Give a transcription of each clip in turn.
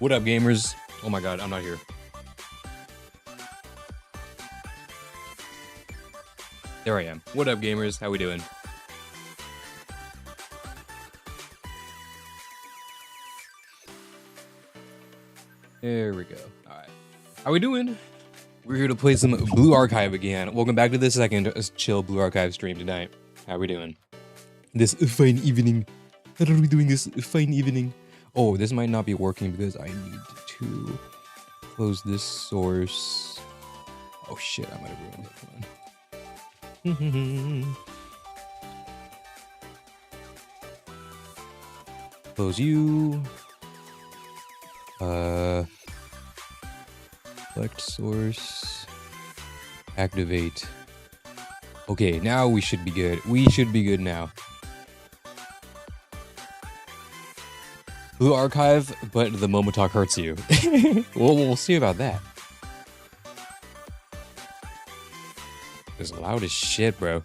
What up, gamers? Oh my god, I'm not here. There I am. What up, gamers? How we doing? There we go. Alright. How we doing? We're here to play some Blue Archive again. Welcome back to the second chill Blue Archive stream tonight. How we doing? This fine evening. How are we doing this fine evening? Oh, this might not be working because I need to close this source. Oh shit, I might have ruined it. Come on. Close you. Select source. Activate. Okay, now we should be good. We should be good now. Blue Archive, but the momotalk hurts you. We'll see about that. It's loud as shit, bro.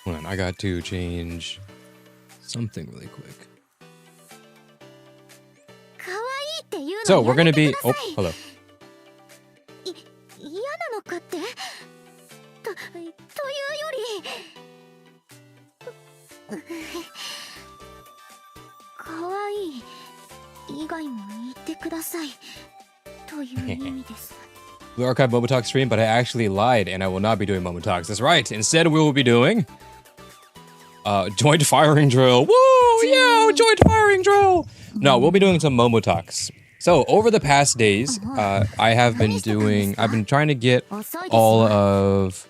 Hold on, I got to change something really quick. So we're gonna be. Oh, hello. Blue Archive Momotalks stream, but I actually lied and I will not be doing Momotalks. That's right. Instead, we will be doing joint firing drill. Woo! Yeah, joint firing drill. No, we'll be doing some Momotalks. So over the past days, I've been trying to get all of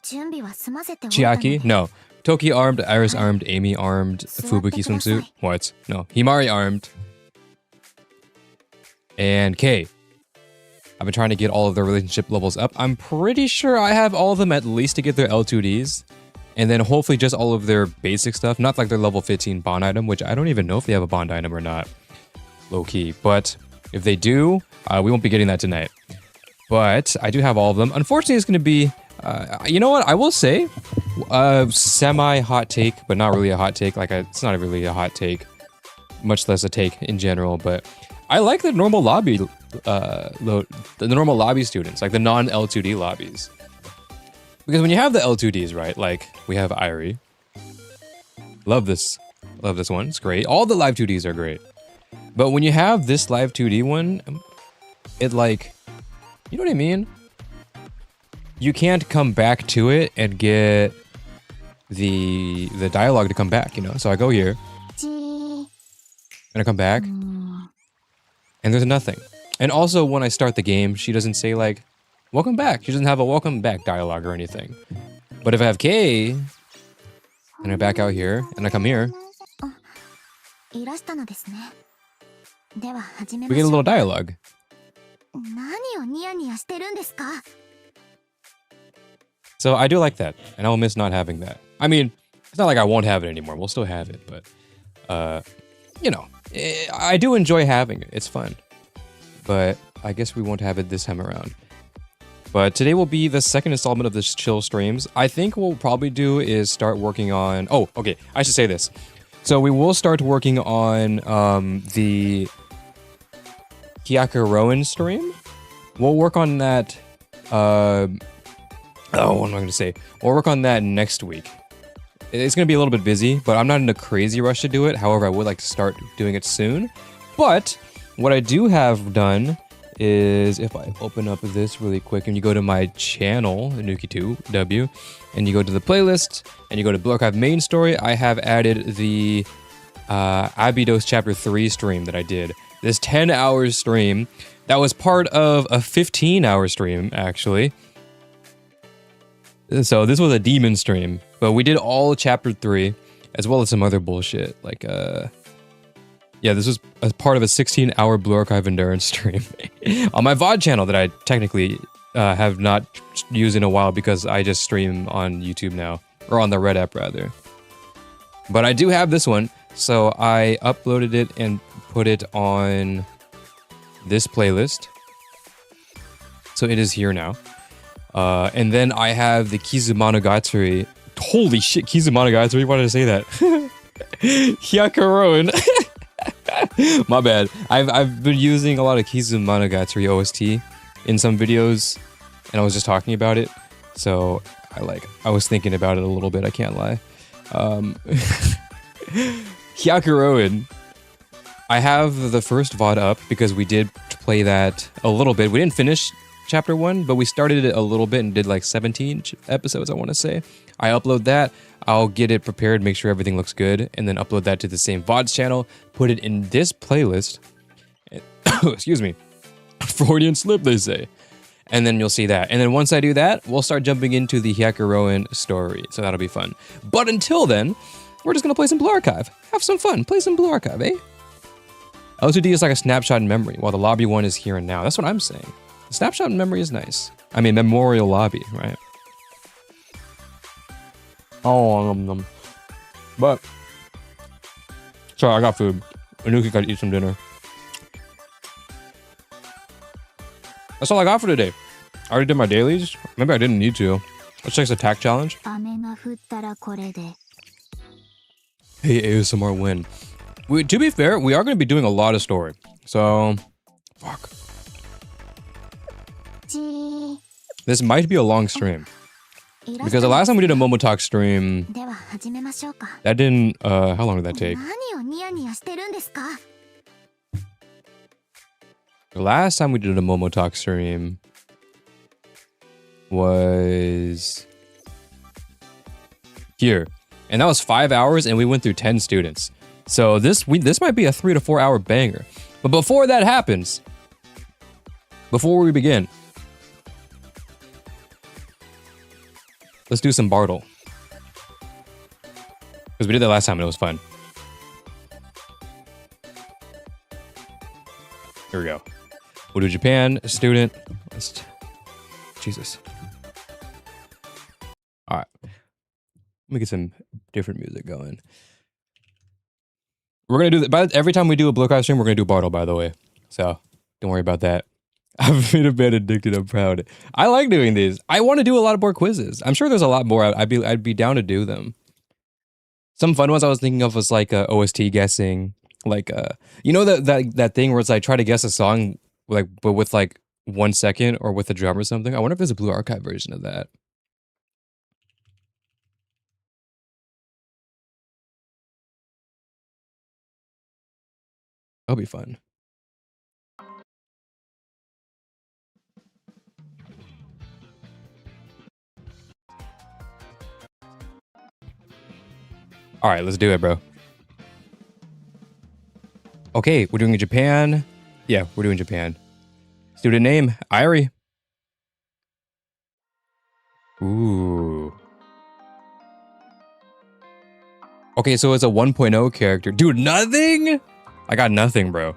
Chiaki. No, Toki armed, Iris armed, Amy armed, Fubuki swimsuit. What? No, Himari armed, and Kei. I've been trying to get all of their relationship levels up. I'm pretty sure I have all of them at least to get their L2Ds. And then hopefully just all of their basic stuff. Not like their level 15 bond item, which I don't even know if they have a bond item or not. Low key. But if they do, we won't be getting that tonight. But I do have all of them. Unfortunately, it's going to be... you know what? I will say... semi-hot take, but not really a hot take. Like, it's not really a hot take. Much less a take in general, but... I like the normal lobby... the normal lobby students, like the non-L2D lobbies. Because when you have the L2Ds, right, like we have Irie. Love this one, it's great. All the live 2Ds are great. But when you have this live 2D one, it like, you know what I mean? You can't come back to it and get the dialogue to come back, you know? So I go here, and I come back, and there's nothing. And also, when I start the game, she doesn't say, like, welcome back. She doesn't have a welcome back dialogue or anything. But if I have Kei, and I back out here, and I come here, we get a little dialogue. So I do like that, and I will miss not having that. I mean, it's not like I won't have it anymore. We'll still have it, but, you know, I do enjoy having it. It's fun. But I guess we won't have it this time around. But today will be the second installment of this chill streams. I think what we'll probably do is start working on... Oh, okay, I should say this. So we will start working on the Hyakuroin stream. We'll work on that... what am I going to say? We'll work on that next week. It's going to be a little bit busy, but I'm not in a crazy rush to do it. However, I would like to start doing it soon. But... what I do have done is, if I open up this really quick and you go to my channel, anuki.business, and you go to the playlist, and you go to Blue Archive main story, I have added the Abydos Chapter 3 stream that I did. This 10-hour stream, that was part of a 15-hour stream, actually. So this was a demon stream, but we did all Chapter 3, as well as some other bullshit, like, yeah, this was a part of a 16-hour Blue Archive Endurance stream on my VOD channel that I technically have not used in a while because I just stream on YouTube now, or on the Red app rather. But I do have this one, so I uploaded it and put it on this playlist. So it is here now. And then I have the Kizumonogatari. Holy shit, Kizumonogatari, why did I say that? Hyakuroin. My bad. I've been using a lot of Kizumonogatari OST in some videos, and I was just talking about it. So I was thinking about it a little bit, I can't lie. Hyakuroin. I have the first VOD up because we did play that a little bit. We didn't finish chapter 1, but we started it a little bit and did like 17 episodes, I want to say. I upload that, I'll get it prepared, make sure everything looks good, and then upload that to the same VODs channel, put it in this playlist. Excuse me. Freudian slip, they say. And then you'll see that. And then once I do that, we'll start jumping into the Hyakuroin story. So that'll be fun. But until then, we're just going to play some Blue Archive. Have some fun. Play some Blue Archive, eh? L2D is like a snapshot in memory, while the lobby one is here and now. That's what I'm saying. The snapshot in memory is nice. I mean, memorial lobby, right? Oh, but sorry, I got food. Anuki got to eat some dinner. That's all I got for today. I already did my dailies. Maybe I didn't need to. Let's check the attack challenge. Hey, ASMR win. To be fair, we are going to be doing a lot of story. So, fuck. This might be a long stream. Because the last time we did a momotalks stream, that didn't, how long did that take? The last time we did a momotalks stream was here. And that was 5 hours and we went through 10 students. So this might be a 3 to 4 hour banger. But before that happens, before we begin, let's do some Bartle. Because we did that last time and it was fun. Here we go. We'll do Japan, student. Jesus. Alright. Let me get some different music going. We're gonna do that. Every time we do a Blue Archive stream, we're gonna do Bartle, by the way. So don't worry about that. I've been addicted. I'm proud. I like doing these. I want to do a lot more quizzes. I'm sure there's a lot more. I'd be down to do them. Some fun ones I was thinking of was like OST guessing, like you know that thing where it's like try to guess a song like but with like 1 second or with a drum or something. I wonder if there's a Blue Archive version of that. That'll be fun. All right, let's do it, bro. Okay, we're doing Japan. Yeah, we're doing Japan. Student name, Irie. Ooh. Okay, so it's a 1.0 character. Dude, nothing? I got nothing, bro.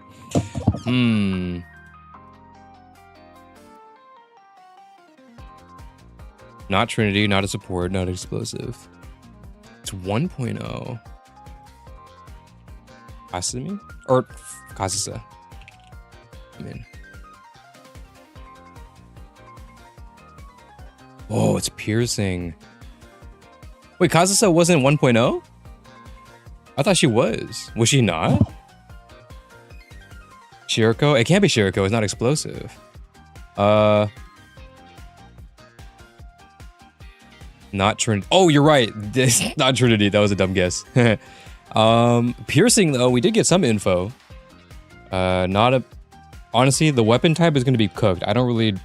Not Trinity, not a support, not explosive. It's 1.0. Kasumi? Or Kazusa. I mean. Oh, it's piercing. Wait, Kazusa wasn't 1.0? I thought she was. Was she not? Shiriko? It can't be Shiriko, it's not explosive. Not Trinity. Oh, you're right. Not Trinity. That was a dumb guess. Piercing though, we did get some info. Honestly, the weapon type is going to be cooked. I don't really.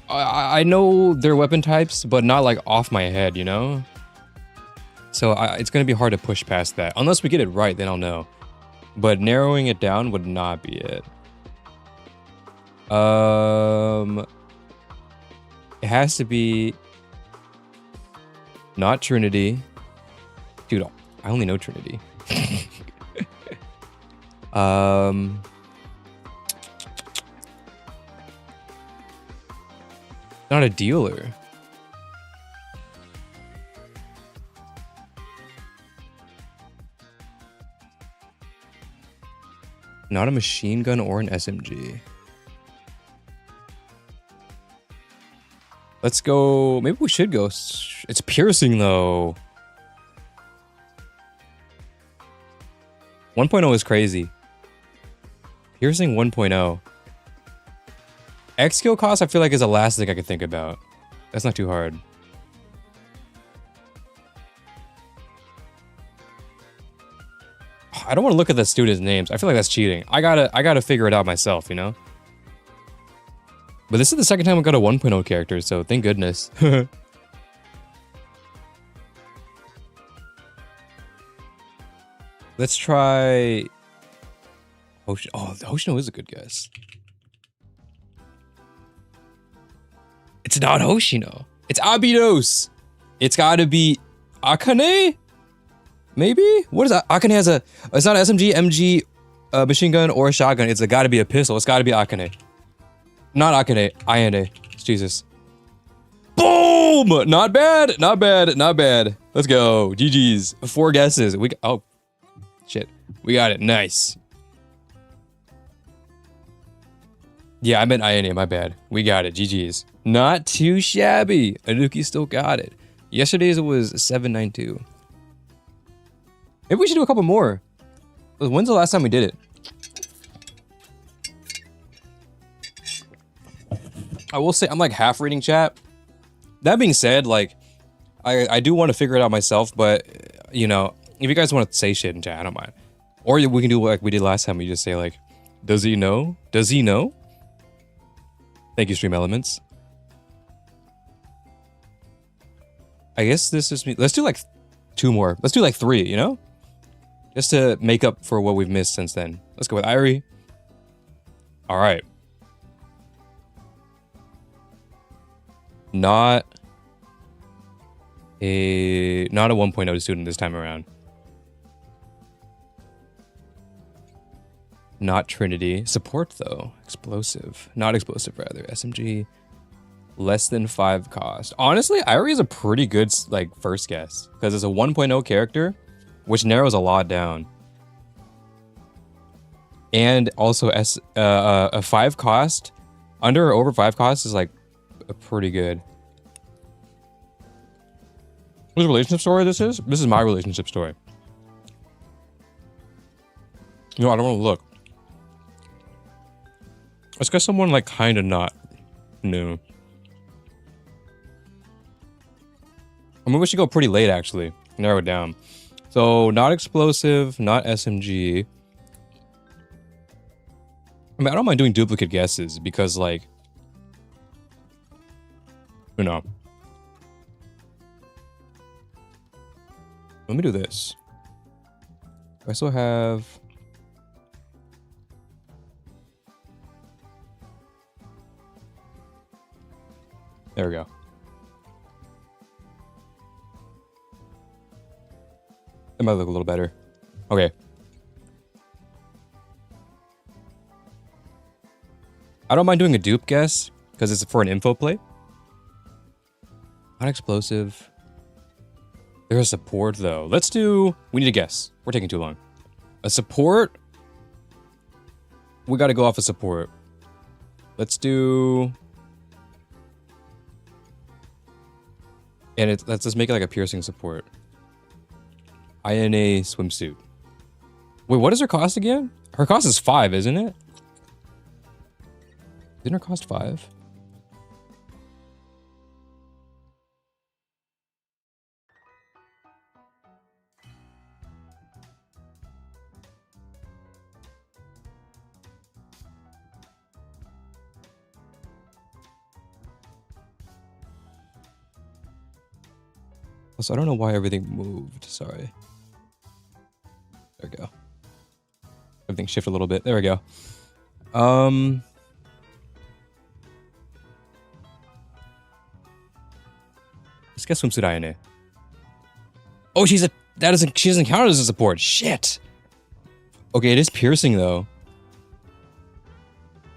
I know their weapon types, but not like off my head, you know. So it's going to be hard to push past that. Unless we get it right, then I'll know. But narrowing it down would not be it. It has to be not Trinity. Dude, I only know Trinity. Not a dealer. Not a machine gun or an SMG. Let's go. Maybe we should go. It's piercing though. 1.0 is crazy. Piercing 1.0. X skill cost I feel like is the last thing I could think about. That's not too hard. I don't want to look at the students' names. I feel like that's cheating. I gotta figure it out myself, you know? But this is the second time we got a 1.0 character, so thank goodness. Let's try... Hoshino. Oh, Hoshino is a good guess. It's not Hoshino. It's Abydos. It's gotta be Akane? Maybe? What is that? Akane has a... It's not an SMG, MG, machine gun, or a shotgun. It's gotta be a pistol. It's gotta be Akane. Not Akane. Ayane. Jesus. Boom! Not bad. Not bad. Not bad. Let's go. GG's. 4 guesses. Oh. Shit. We got it. Nice. Yeah, I meant Ayane. My bad. We got it. GG's. Not too shabby. Anuki still got it. Yesterday's was 792. Maybe we should do a couple more. When's the last time we did it? I will say I'm like half reading chat. That being said, like I do want to figure it out myself, but you know, if you guys want to say shit in chat, I don't mind. Or we can do like we did last time. We just say like, does he know? Does he know? Thank you, Stream Elements. I guess this is me. Let's do like 2 more. Let's do like 3, you know? Just to make up for what we've missed since then. Let's go with Irie. All right. Not a 1.0 student this time around. Not Trinity. Support though. Explosive. Not explosive rather. SMG. Less than 5 cost. Honestly, Irie is a pretty good like first guess because it's a 1.0 character, which narrows a lot down. And also a 5 cost, under or over 5 cost is like a pretty good. Whose relationship story this is? This is my relationship story. You know, I don't want to look. Let's get someone like kind of not new. I mean, we should go pretty late actually. Narrow it down. So not explosive, not SMG. I mean, I don't mind doing duplicate guesses because like, you know. Let me do this. I still have... There we go. That might look a little better. Okay. I don't mind doing a dupe guess because it's for an info play. Not explosive. There's a support though. Let's do... We need a guess. We're taking too long. A support? We gotta go off a support. Let's do... And let's just make it like a piercing support. INA swimsuit. Wait, what is her cost again? Her cost is 5, isn't it? Didn't her cost 5? Also, I don't know why everything moved. Sorry. There we go. Everything shifted a little bit. There we go. Let's get swimsuit INA. Oh, she doesn't count as a support. Shit. Okay, it is piercing though.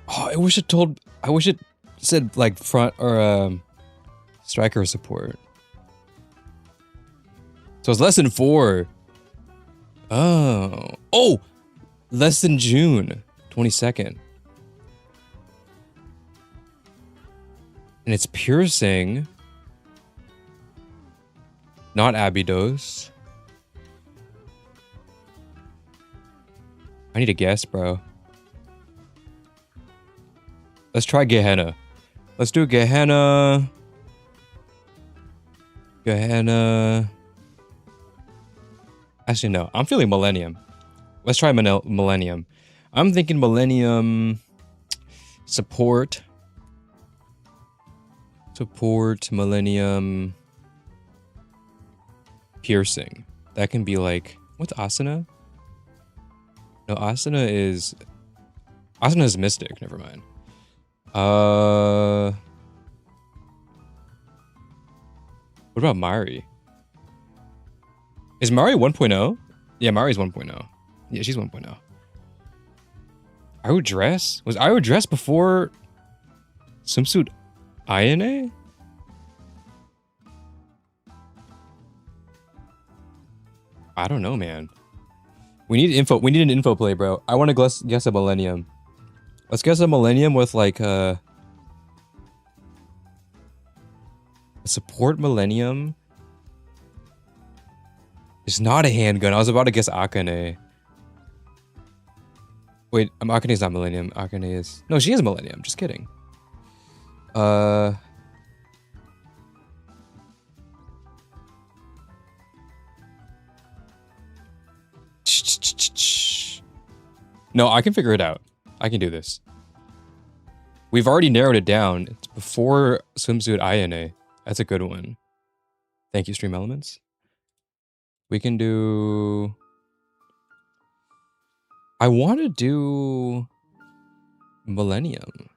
Oh, I wish it said like front or striker support. So it's less than 4. Oh, less than June 22nd. And it's piercing. Not Abydos. I need a guess, bro. Let's try Gehenna. Let's do Gehenna. Gehenna. Actually, no. I'm feeling Millennium. Let's try Millennium. I'm thinking Millennium. Support. Support, Millennium. Piercing. That can be like... What's Asana? No, Asana is Mystic. Never mind. What about Mari? Is Mari 1.0? Yeah, Mari's 1.0. Yeah, she's 1.0. I would dress? Was I would dress before swimsuit INA? I don't know, man. We need info. We need an info play, bro. I want to guess a Millennium. Let's guess a Millennium with like a support Millennium. It's not a handgun. I was about to guess Akane. Wait, Akane's not Millennium. Akane is... No, she is Millennium. Just kidding. No, I can figure it out. I can do this. We've already narrowed it down. It's before swimsuit INA. That's a good one. Thank you, Stream Elements. We can do... I want to do... Millennium.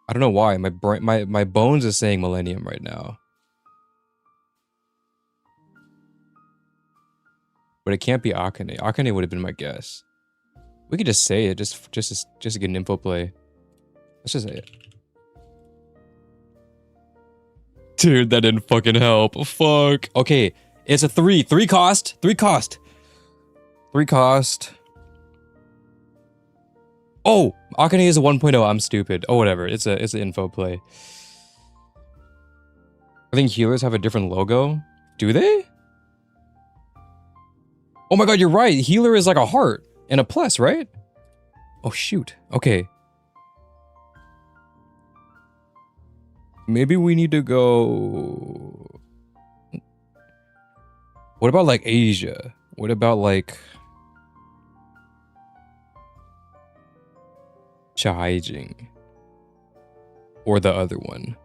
I don't know why. My bones is saying Millennium right now. But it can't be Akane. Akane would have been my guess. We could just say it, just to get an info play. Let's just say it. Dude, that didn't fucking help. Fuck. Okay, it's a 3. 3 cost. 3 cost. 3 cost. Oh, Akane is a 1.0. I'm stupid. Oh, whatever. It's an info play. I think healers have a different logo. Do they? Oh my god, you're right. Healer is like a heart and a plus, right? Oh shoot. Okay. Maybe we need to go... What about like Asia? What about like... Chahaijing? Or the other one?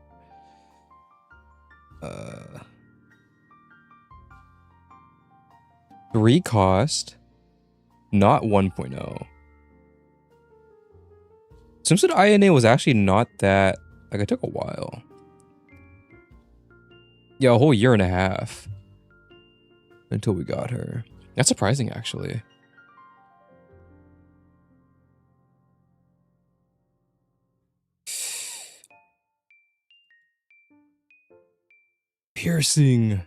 3 cost, not 1.0. Swimsuit INA was actually not that... Like, it took a while. Yeah, a whole year and a half. Until we got her. That's surprising, actually. Piercing.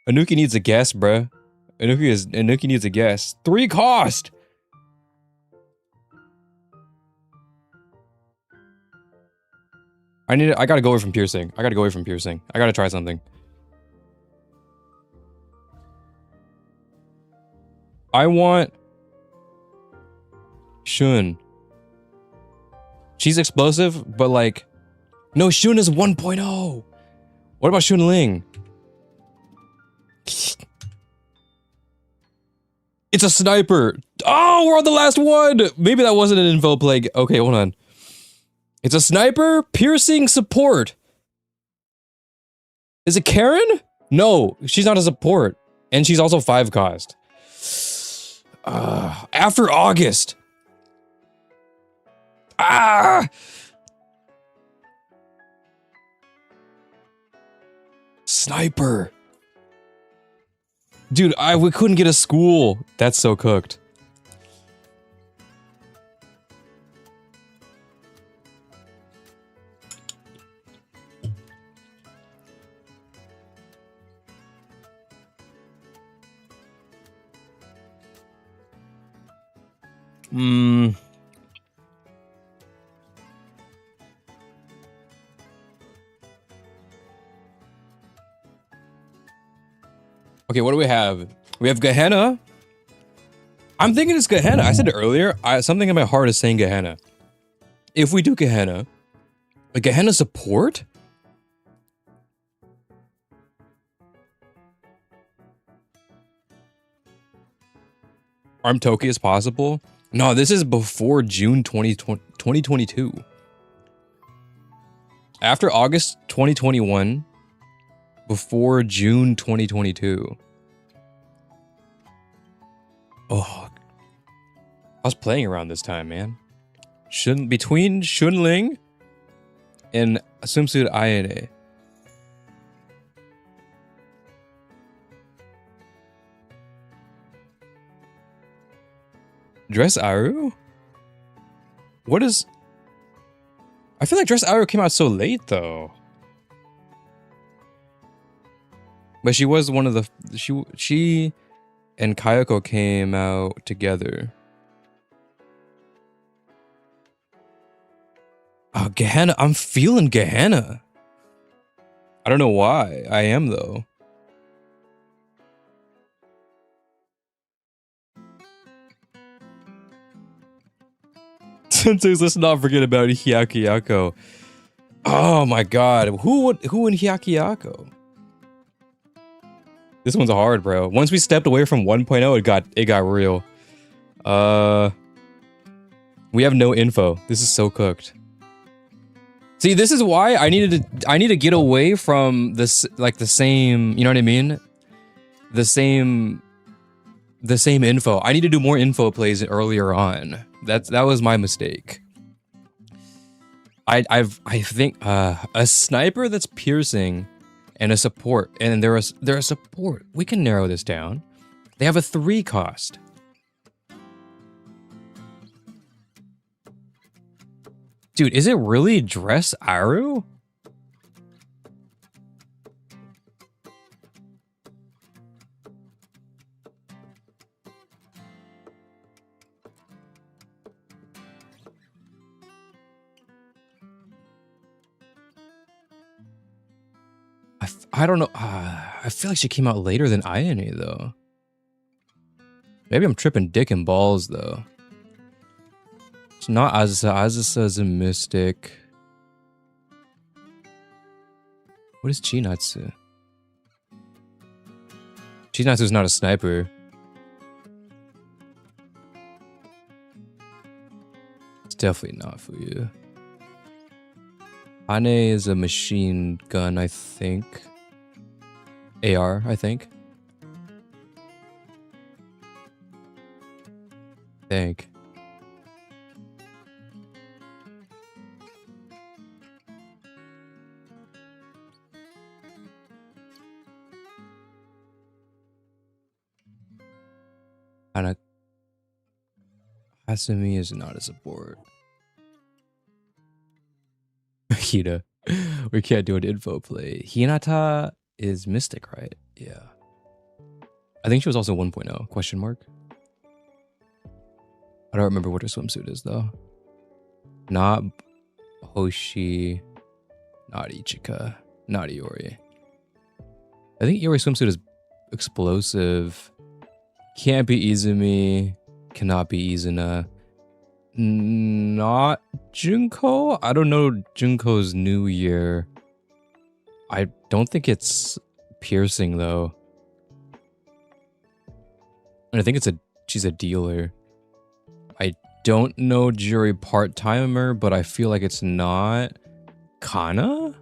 Anuki needs a guess, bruh. Anuki needs a guess. 3 cost! I gotta go away from piercing. I gotta try something. I want... Shun. She's explosive, but like... No, Shun is 1.0! What about Shun Ling? It's a sniper! Oh, we're on the last one! Maybe that wasn't an info play. Okay, hold on. It's a sniper, piercing, support. Is it Karen? No, she's not a support. And she's also 5 cost. After August. Ah! Sniper. Dude, we couldn't get a school. That's so cooked. Okay, what do we have? We have Gehenna. I'm thinking it's Gehenna. I said it earlier. Something in my heart is saying Gehenna. If we do Gehenna, a Gehenna support? Arm Toki is possible? No, this is before June 2022. After August 2021, before June 2022. Oh, I was playing around this time, man. Between Shunling and Swimsuit Ayane. Dress Aru? What is... I feel like Dress Aru came out so late, though. But she was one of the... She and Kayako came out together. Oh, Gehenna. I'm feeling Gehenna. I don't know why. I am, though. Sensei's, let's not forget about Hyakuyaku. Oh my god. Who in Hyakuyaku? This one's hard, bro. Once we stepped away from 1.0, it got real. We have no info. This is so cooked. See, this is why I need to get away from this, like, the same, you know what I mean? The same info. I need to do more info plays earlier on. That was my mistake. I think a sniper that's piercing and a support, and they're a support. We can narrow this down. They have a 3 cost. Dude, is it really Dress Aru? I don't know. I feel like she came out later than Ayane, though. Maybe I'm tripping dick and balls, though. It's not Azusa. Azusa is a mystic. What is Chinatsu? Chinatsu's not a sniper. It's definitely not for you. Ane is a machine gun, I think. AR, I think. Ana Hasumi is not a support. Hida. We can't do an info play. Hinata is Mystic, right? Yeah. I think she was also 1.0, question mark. I don't remember what her swimsuit is, though. Not Hoshi, not Ichika, not Iori. I think Iori's swimsuit is explosive. Can't be Izumi, cannot be Izuna. Not Junko? I don't know Junko's new year. I don't think it's piercing, though. And I think she's a dealer. I don't know Jury part-timer, but I feel like it's not Kana?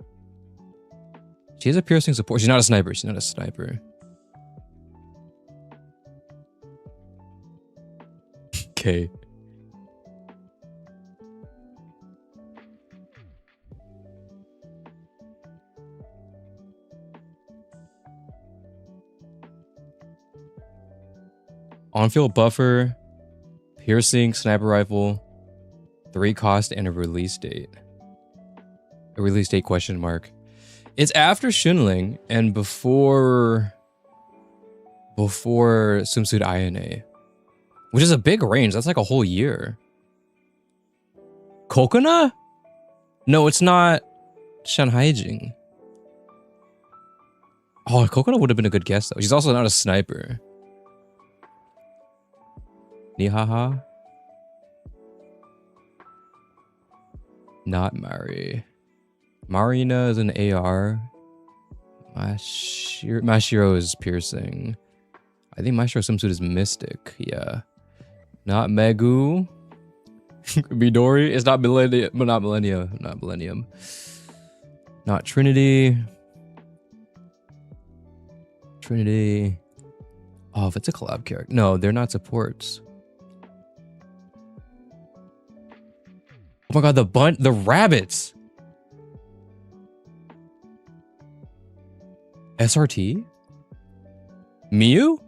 She has a piercing support. She's not a sniper. She's not a sniper. Okay. On-field buffer, piercing, sniper rifle, 3 cost, and a release date. A release date question mark. It's after Shunling and before Swimsuit Ayane, which is a big range. That's like a whole year. Kokuna? No, it's not Shanhaijing. Oh, Coconut would have been a good guess though. She's also not a sniper. Nihaha. Not Mari. Marina is an AR. Mashiro is piercing. I think Mashiro swimsuit is mystic. Yeah. Not Megu. Midori. It's not Millennium. Not Millennium. Not Millennium. Not Trinity. Trinity. Oh, if it's a collab character. No, they're not supports. Oh my god, the rabbits. SRT? Miyu?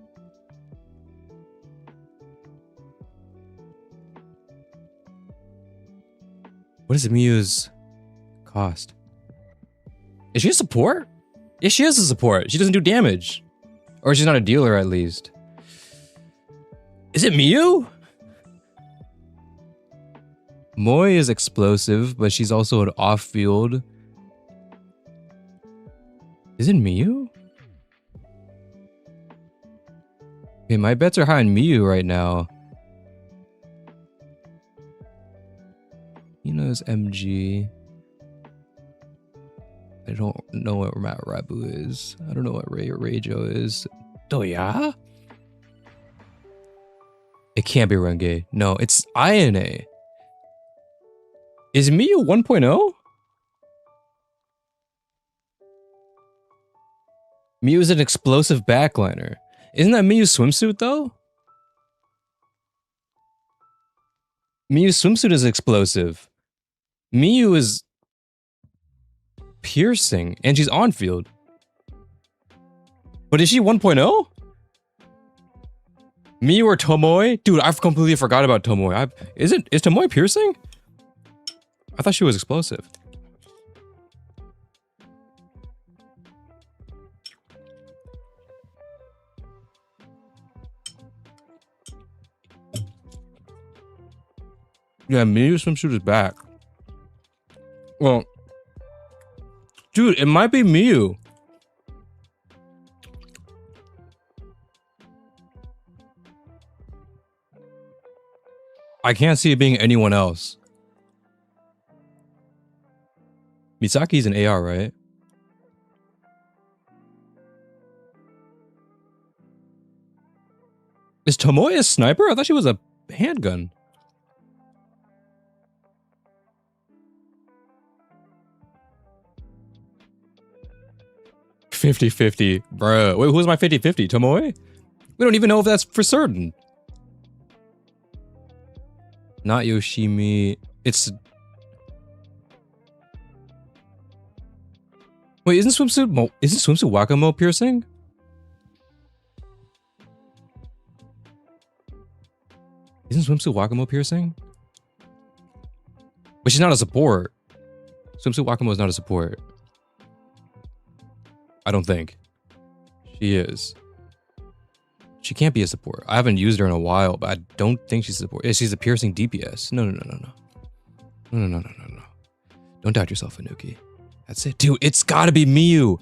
What is Miyu's cost? Is she a support? Yeah, she is a support. She doesn't do damage. Or she's not a dealer, at least. Is it Miyu? Moi is explosive, but she's also an off-field. Is it Miyu? Okay, my bets are high on Miyu right now. He knows MG. I don't know what Matt Rabu is. I don't know what Reijo is. Doya? It can't be Renge. No, it's INA. Is Miyu 1.0? Miyu is an explosive backliner. Isn't that Miyu's swimsuit though? Miyu's swimsuit is explosive. Miyu is piercing and she's on field. But is she 1.0? Miyu or Tomoe? Dude, I've completely forgot about Tomoe. Is Tomoe piercing? I thought she was explosive. Yeah, Miyu's swimsuit is back. Well, dude, it might be Miyu. I can't see it being anyone else. Misaki's an AR, right? Is Tomoe a sniper? I thought she was a handgun. $50-50, bruh. Wait, who's my 50-50? Tomoe? We don't even know if that's for certain. Not Yoshimi. It's... Wait, isn't swimsuit Wakamo piercing? Isn't swimsuit Wakamo piercing? But she's not a support. Swimsuit Wakamo is not a support. I don't think. She is. She can't be a support. I haven't used her in a while, but I don't think she's a support. Yeah, she's a piercing DPS. No. No. Don't doubt yourself, Anuki. That's it. Dude, it's gotta be Miyu.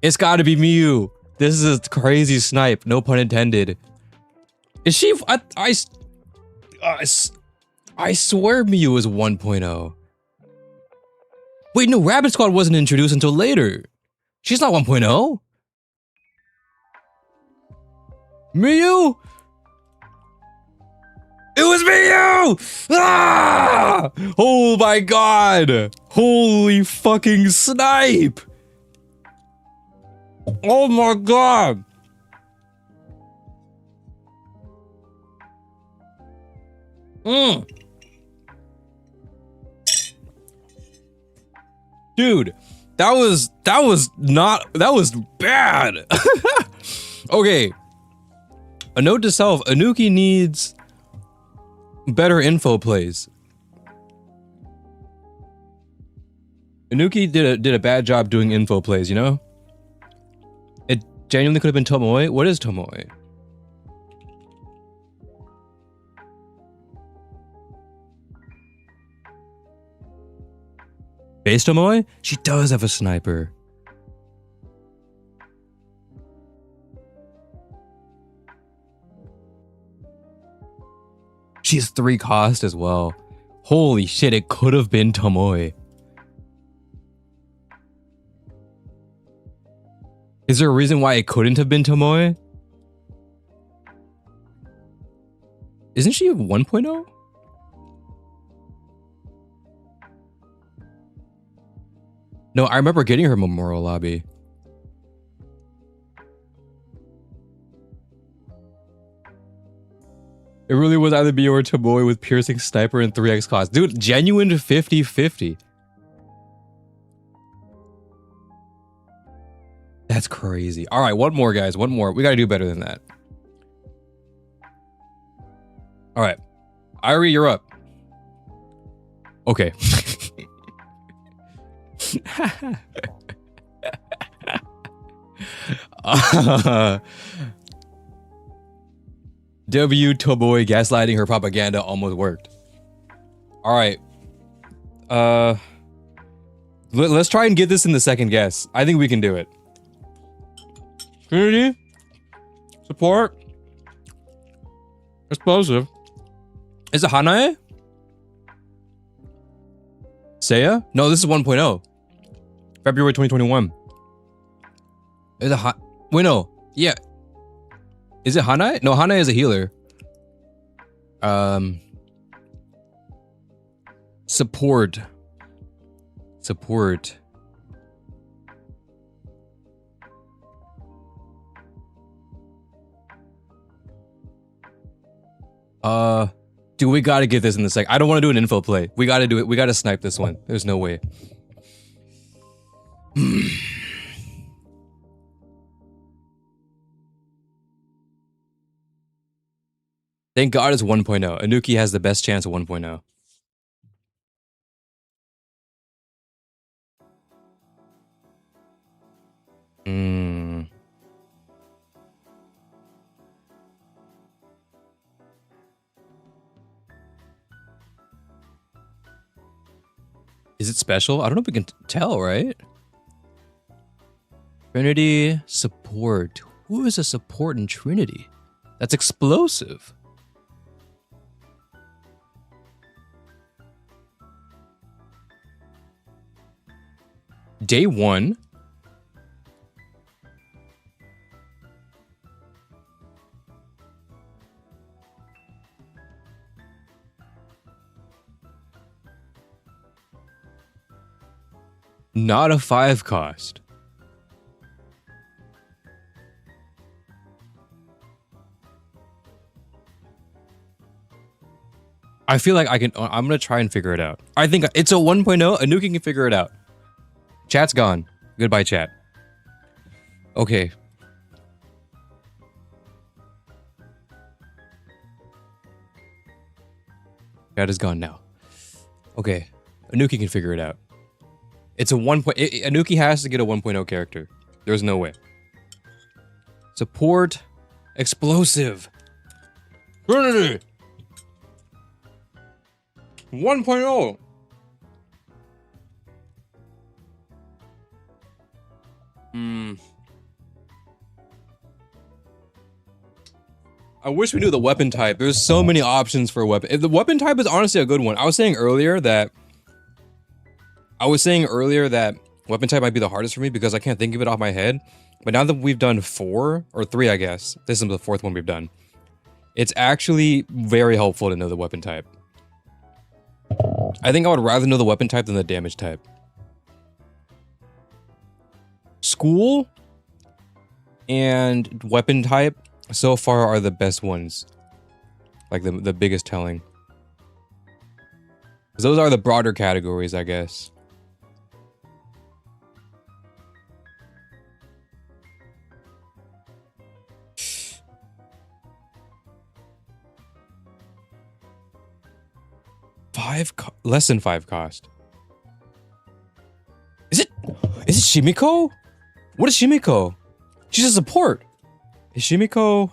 It's gotta be Miyu. This is a crazy snipe. No pun intended. Is she... I swear Miyu is 1.0. Wait, no, Rabbit Squad wasn't introduced until later. She's not 1.0. Miyu? It was Miyu! Ah! Oh my god! Holy fucking snipe! Oh my god! Dude, that was bad. Okay. A note to self, Anuki needs better info plays. Anuki did a bad job doing info plays, you know? It genuinely could have been Tomoe. What is Tomoe? Base Tomoe? She does have a sniper. she has 3 cost as well. Holy shit, it could have been Tomoe. Is there a reason why it couldn't have been Tomoe? Isn't she 1.0? No, I remember getting her Memorial Lobby. It really was either Bia or Tomoe with piercing sniper and 3x cost. Dude, genuine 50-50. That's crazy. All right, one more, guys. One more. We got to do better than that. All right. Irie, you're up. Okay. W Tomoe gaslighting her propaganda almost worked. All right. Let's try and get this in the second guess. I think we can do it. Trinity, support, explosive. Is it Hanae? Seiya? No, this is 1.0. February 2021. Is it wait, no. Yeah. Is it Hanae? No, Hanae is a healer. Support. Support. Dude, we gotta get this in the sec. I don't want to do an info play. We gotta do it. We gotta snipe this one. There's no way. Thank God it's 1.0. Anuki has the best chance of 1.0. Is it special? I don't know if we can tell, right? Trinity support. Who is a support in Trinity? That's explosive. Day 1. Not a 5 cost. I feel like I can. I'm gonna try and figure it out. I think it's a 1.0. Anuki can figure it out. Chat's gone. Goodbye, chat. Okay. Chat is gone now. Okay. Anuki can figure it out. It's a 1. Anuki has to get a 1.0 character. There's no way. Support. Explosive. Trinity. 1.0. I wish we knew the weapon type. There's so many options for a weapon. If the weapon type is honestly a good one. I was saying earlier that weapon type might be the hardest for me because I can't think of it off my head. But now that we've done 4 or 3, I guess. This is the 4th one we've done. It's actually very helpful to know the weapon type. I think I would rather know the weapon type than the damage type. School and weapon type so far are the best ones. Like the biggest telling. 'Cause those are the broader categories, I guess. Less than 5 cost. Is it Shimiko? What is Shimiko? She's a support. Is Shimiko?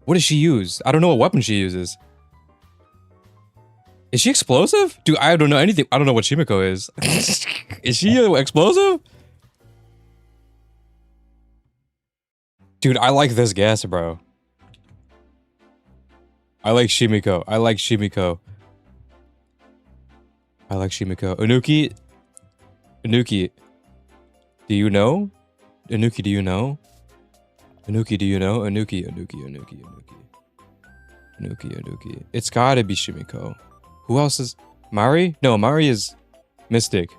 What does she use? I don't know what weapon she uses. Is she explosive? Dude, I don't know anything. I don't know what Shimiko is. Is she explosive? Dude, I like this guess, bro. I like Shimiko. I like Shimiko. I like Shimiko. Anuki. Anuki. Do you know? Anuki, do you know? Anuki, do you know? Anuki, Anuki, Anuki, Anuki. Anuki, Anuki. It's gotta be Shimiko. Who else is... Mari? No, Mari is Mystic.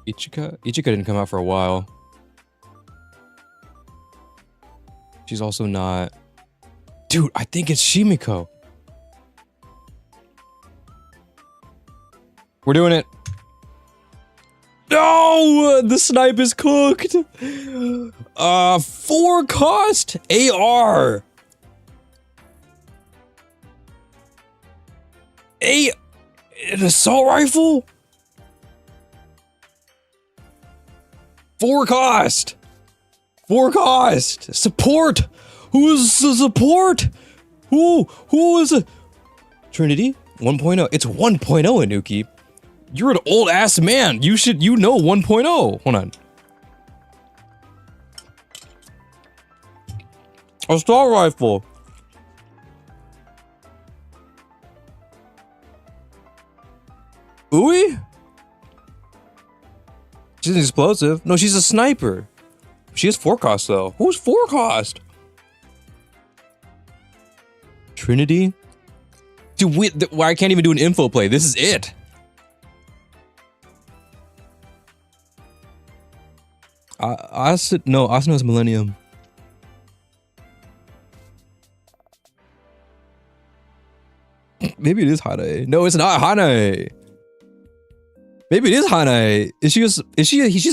Ichika? Ichika didn't come out for a while. She's also not... Dude, I think it's Shimiko. We're doing it. No! The snipe is cooked! 4 cost? AR! An assault rifle? 4 cost! 4 cost! Support! Who is the support? Who is it? Trinity? 1.0. It's 1.0, Anuki. You're an old ass man. You know 1.0. Hold on. Assault rifle. Ooey? She's an explosive. No, she's a sniper. She has 4 cost though. Who's 4 cost? Trinity? Dude, why I can't even do an info play. This is it. No, Asuna is Millennium. Maybe it is Hanae. No, it's not Hanae. Maybe it is Hanae. She's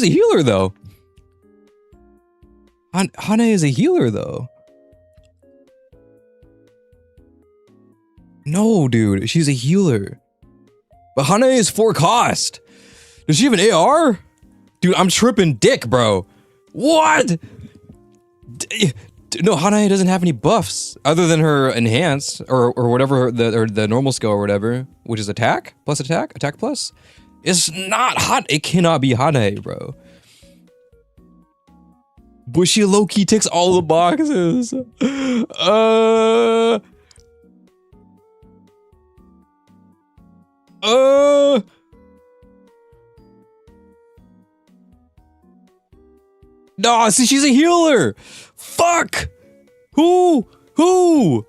a healer though. Hanae is a healer though. No, dude, she's a healer. But Hanae is 4 cost. Does she have an AR? Dude, I'm tripping dick, bro. What? No, Hanae doesn't have any buffs other than her enhance or whatever the normal skill or whatever, which is attack plus attack plus. It's not hot. It cannot be Hanae, bro. But she low-key ticks all the boxes. No, see, she's a healer. Fuck. Who? 1.0,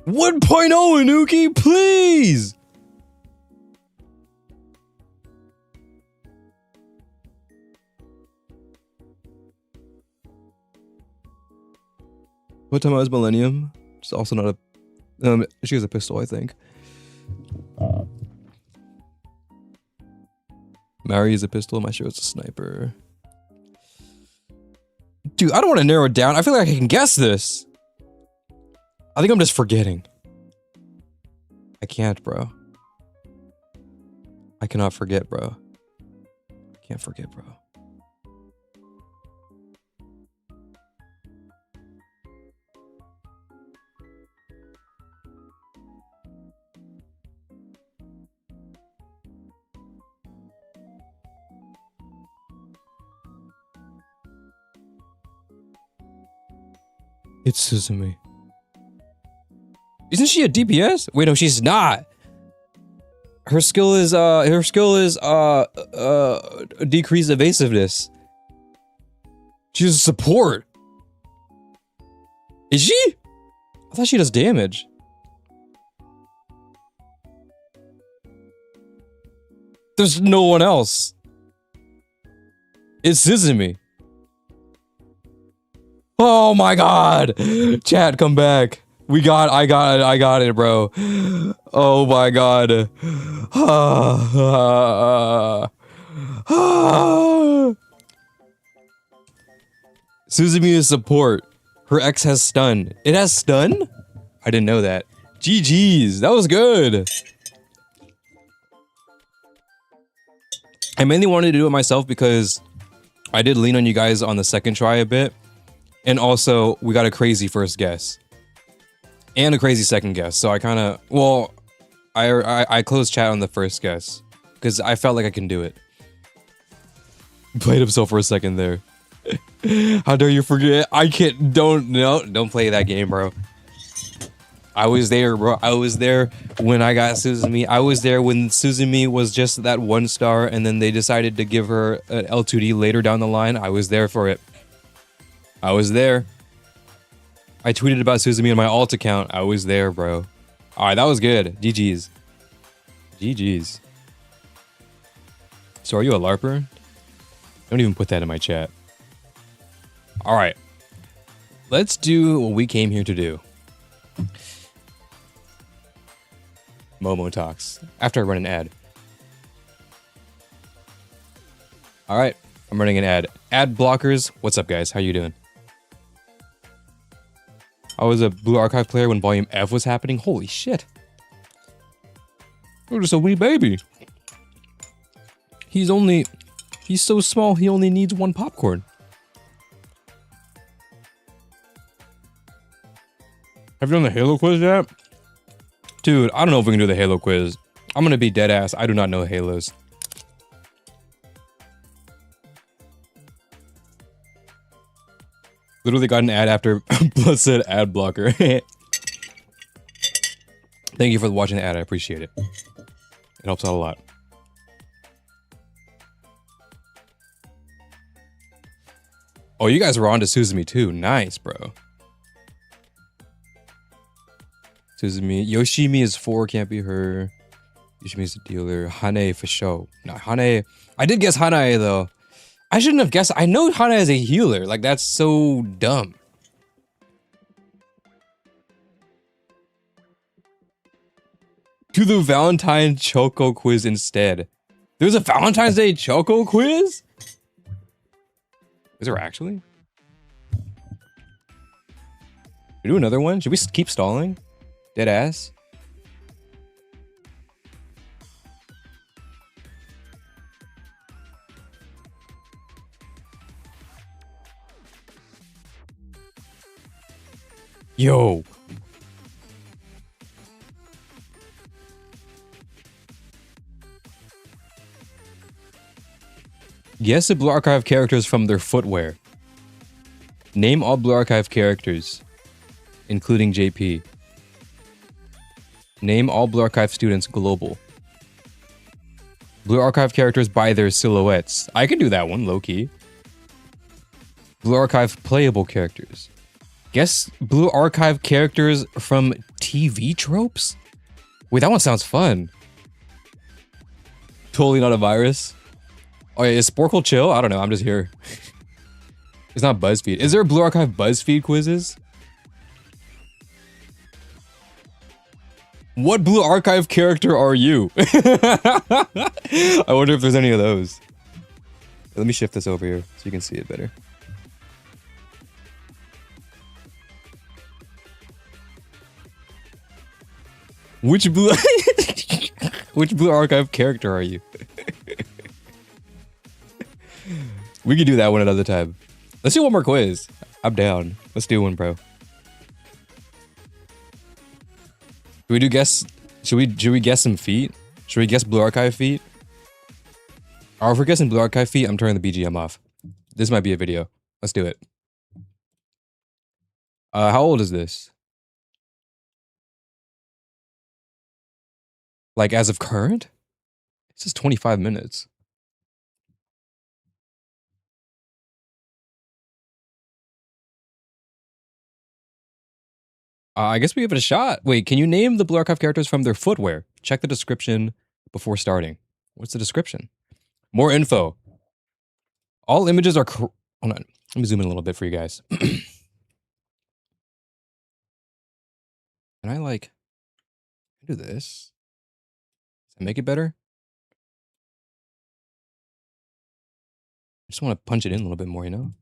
Anuki, please. What time is Millennium? She's also not a... she has a pistol, I think. Mari is a pistol, my shirt is a sniper. Dude, I don't want to narrow it down. I feel like I can guess this. I think I'm just forgetting. I can't, bro. I cannot forget, bro. I can't forget, bro. It's Suzume. Isn't she a DPS? Wait, no, she's not. Her skill is decreased evasiveness. She's a support. Is she? I thought she does damage. There's no one else. It's Suzume. Oh my god! Chat, come back. I got it, bro. Oh my god. Suzume is support. Her X has stun. It has stun? I didn't know that. GG's, that was good. I mainly wanted to do it myself because I did lean on you guys on the second try a bit. And also, we got a crazy first guess. And a crazy second guess. So I kind of... Well, I closed chat on the first guess. Because I felt like I can do it. Played himself for a second there. How dare you forget? I can't. Don't play that game, bro. I was there, bro. I was there when I got Suzumi. I was there when Suzumi was just that 1 star, and then they decided to give her an L2D later down the line. I was there for it. I was there. I tweeted about Suzumi on my alt account. I was there, bro. Alright, that was good. GG's. GG's. So are you a LARPer? Don't even put that in my chat. Alright. Let's do what we came here to do. momotalks. After I run an ad. Alright. I'm running an ad. Ad blockers. What's up, guys? How you doing? I was a Blue Archive player when Volume F was happening. Holy shit. You're just a wee baby. He's so small, he only needs 1 popcorn. Have you done the Halo quiz yet? Dude, I don't know if we can do the Halo quiz. I'm gonna be dead ass. I do not know Halos. Literally got an ad after Blood said ad blocker. Thank you for watching the ad. I appreciate it. It helps out a lot. Oh, you guys were on to Suzumi too. Nice, bro. Suzumi. Yoshimi is 4, can't be her. Yoshimi is the dealer. Hane for sure. No, Hane. I did guess Hanae though. I shouldn't have guessed. I know Hana is a healer. Like, that's so dumb. Do the Valentine Choco quiz instead. There's a Valentine's Day Choco quiz? Is there actually? We do another one? Should we keep stalling? Dead ass? Yo. Guess the Blue Archive characters from their footwear. Name all Blue Archive characters, including JP. Name all Blue Archive students global. Blue Archive characters by their silhouettes. I can do that one, low-key. Blue Archive playable characters. Guess Blue Archive characters from TV tropes? Wait, that one sounds fun. Totally not a virus. Oh yeah, is Sporkle chill? I don't know, I'm just here. It's not BuzzFeed. Is there Blue Archive BuzzFeed quizzes? What Blue Archive character are you? I wonder if there's any of those. Let me shift this over here so you can see it better. Which Blue Which Blue Archive character are you? We could do that one another time. Let's do one more quiz. I'm down. Let's do one, bro. Should we do guess? Should we guess some feet? Should we guess Blue Archive feet? Or if we're guessing Blue Archive feet, I'm turning the BGM off. This might be a video. Let's do it. How old is this? Like as of current? This is 25 minutes. I guess we give it a shot. Wait, can you name the Blue Archive characters from their footwear? Check the description before starting. What's the description? More info. All images are... Hold on. Let me zoom in a little bit for you guys. Can I, like... do this? Does that make it better? I just want to punch it in a little bit more, you know?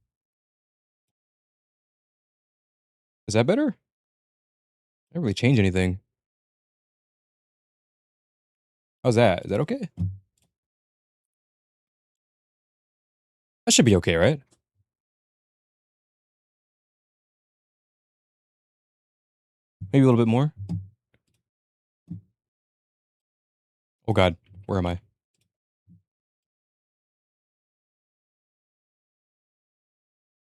Is that better? I didn't really change anything. How's that? Is that okay? That should be okay, right? Maybe a little bit more. Oh god, where am I?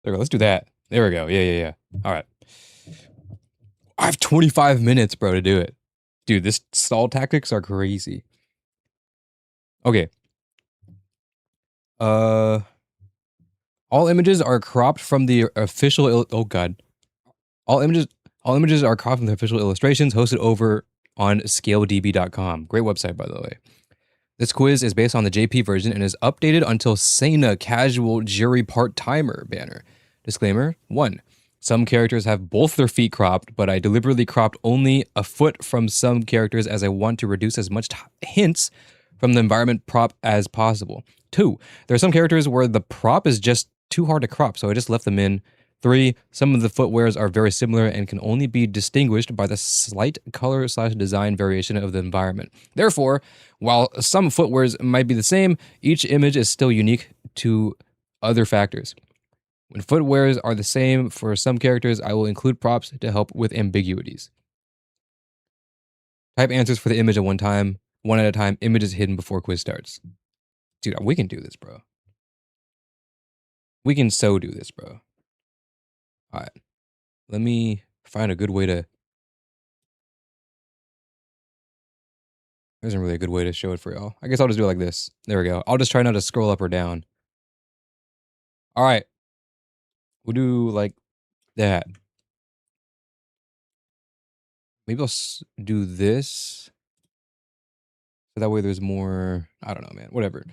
Did There we go. Let's do that. There we go. Yeah. All right. I have 25 minutes, bro, to do it. Dude, this stall tactics are crazy. Okay. All images are cropped from the official. Oh god. All images are cropped from the official illustrations hosted over on scaledb.com. Great website, by the way. This quiz is based on the JP version and is updated until Sana Casual Jury Part-Timer banner. Disclaimer 1. Some characters have both their feet cropped, but I deliberately cropped only a foot from some characters as I want to reduce as much hints from the environment prop as possible. 2. There are some characters where the prop is just too hard to crop, so I just left them in. 3. Some of the footwears are very similar and can only be distinguished by the slight color/design variation of the environment. Therefore, while some footwears might be the same, each image is still unique to other factors. When footwears are the same for some characters, I will include props to help with ambiguities. Type answers for the image at one at a time. Image is hidden before quiz starts. Dude, we can do this, bro. We can so do this, bro. All right. Let me find a good way to... There isn't really a good way to show it for y'all. I guess I'll just do it like this. There we go. I'll just try not to scroll up or down. All right. We'll do like that. Maybe I'll do this. So that way there's more... I don't know, man. Whatever.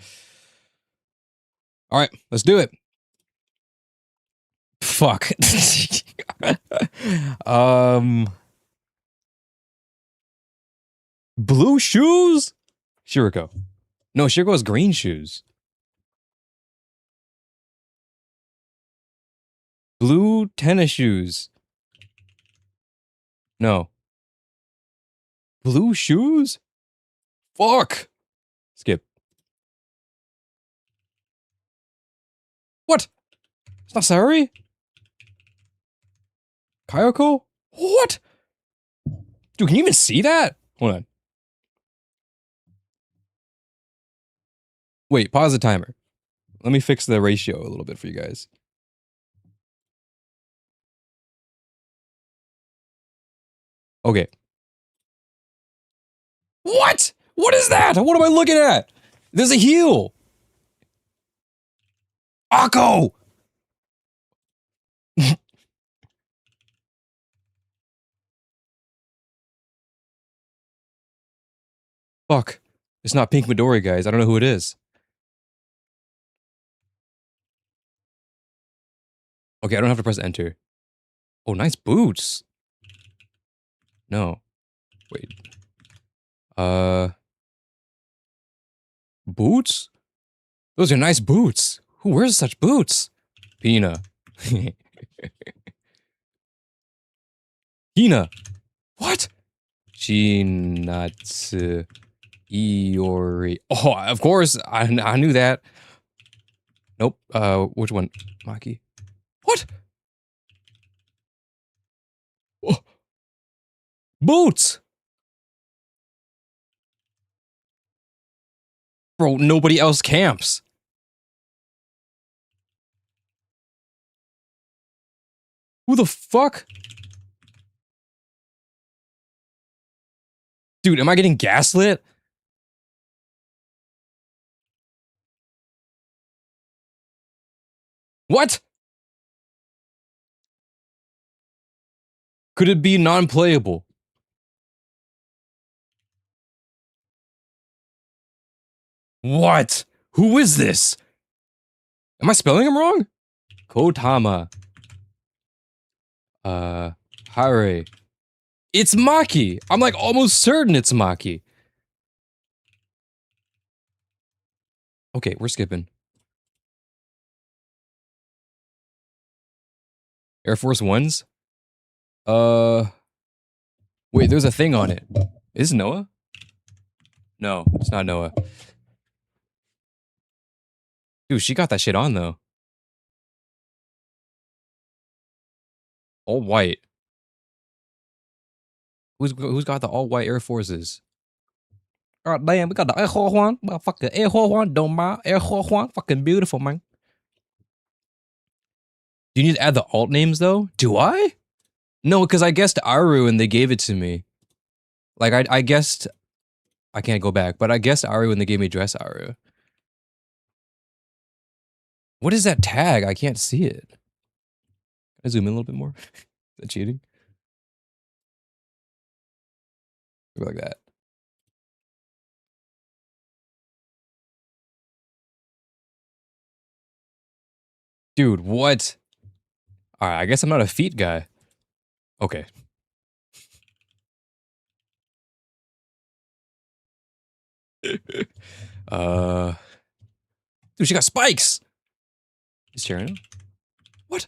All right. Let's do it. Fuck. Blue shoes? Shiriko. No, Shiriko has green shoes. Blue tennis shoes. No. Blue shoes? Fuck. Skip. What? It's not Sayori? Kayoko? What? Dude, can you even see that? Hold on. Wait, pause the timer. Let me fix the ratio a little bit for you guys. Okay. What? What is that? What am I looking at? There's a heel. Akko! Fuck. It's not Pink Midori, guys. I don't know who it is. Okay, I don't have to press enter. Oh, nice boots. No. Wait. Boots? Those are nice boots. Who wears such boots? Pina. Hina. What? Shinatsu Iori. Oh, of course. I knew that. Nope. Which one? Maki. What? Oh. Boots. Bro, nobody else camps. Who the fuck? Dude, am I getting gaslit? What? Could it be non-playable? What? Who is this? Am I spelling him wrong? Kotama. Hare. It's Maki. I'm like almost certain it's Maki. Okay, we're skipping. Air Force Ones? Wait, there's a thing on it. Is it Noah? No, it's not Noah. Dude, she got that shit on though. All white. Who's got the all white Air Forces? God damn, we got the Air Force One. Motherfucker, Air Force One, don't mind. Air Force One, fucking beautiful, man. Do you need to add the alt names though? Do I? No, because I guessed Aru and they gave it to me. Like I guessed, I can't go back, but I guessed Aru and they gave me dress Aru. What is that tag? I can't see it. Can I zoom in a little bit more? Is that cheating? Go like that. Dude, what? All right, I guess I'm not a feet guy. Okay. Dude, she got spikes. Is Sharon? What?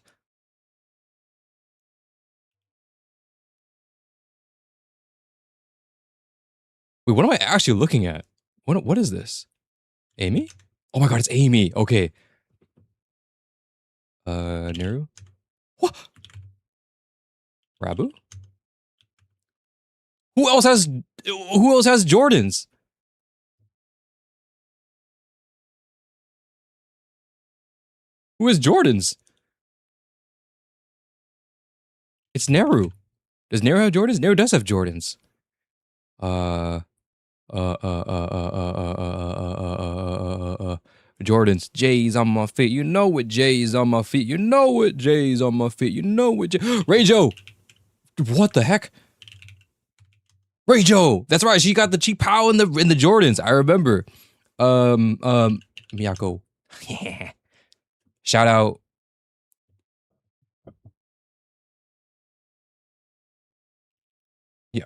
Wait, what am I actually looking at? What is this? Amy? Oh my god, it's Amy. Okay. Neru? What? Rabu? Who else has Jordans? Who has Jordans? It's Neru. Does Neru have Jordans? Neru does have Jordans. Jordans. J's on my feet. You know it. J's on my feet. You know it. J's on my feet. You know it. Rayjo. What the heck? Rayjo. That's right. She got the cheap pow in the Jordans. I remember. Miyako. Shout out. Yeah.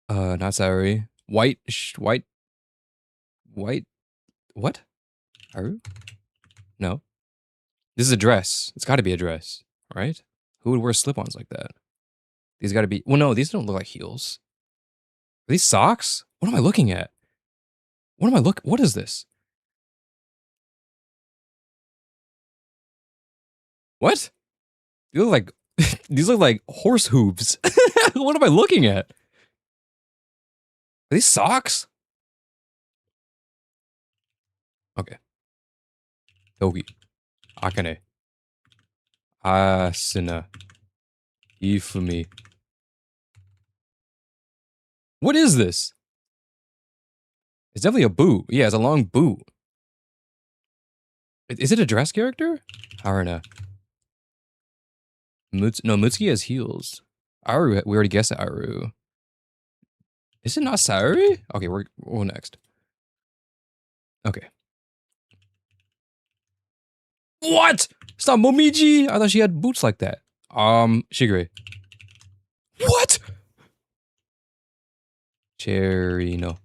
Not Saori. White. What? Haru? No. This is a dress. It's got to be a dress, right? Who would wear slip-ons like that? These got to be. Well, no, these don't look like heels. Are these socks? What am I looking at? What is this? What? These look like these look like horse hooves. What am I looking at? Are these socks? Okay. Togi. Akane. Asuna. Ifumi. What is this? It's definitely a boot. Yeah, it's a long boot. Is it a dress character? Haruna. No, Mutsuki has heels. Aru, we already guessed Aru. Is it not Saori? Okay, we're next. Okay. What? It's not Momiji? I thought she had boots like that. Shigure. What? Cherino.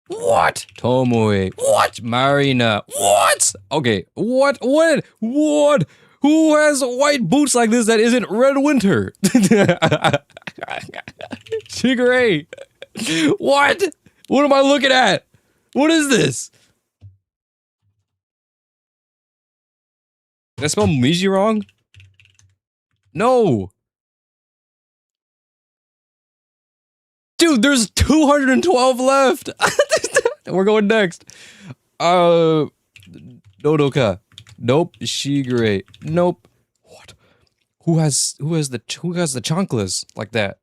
What? Tomoe. What? Marina. What? Okay. What? Who has white boots like this that isn't Red Winter? Shigure. What? What am I looking at? What is this? Did I spell Miji wrong? No. Dude, there's 212 left. We're going next. Nodoka. Nope. Shigure. Nope. What? Who has the chanclas like that?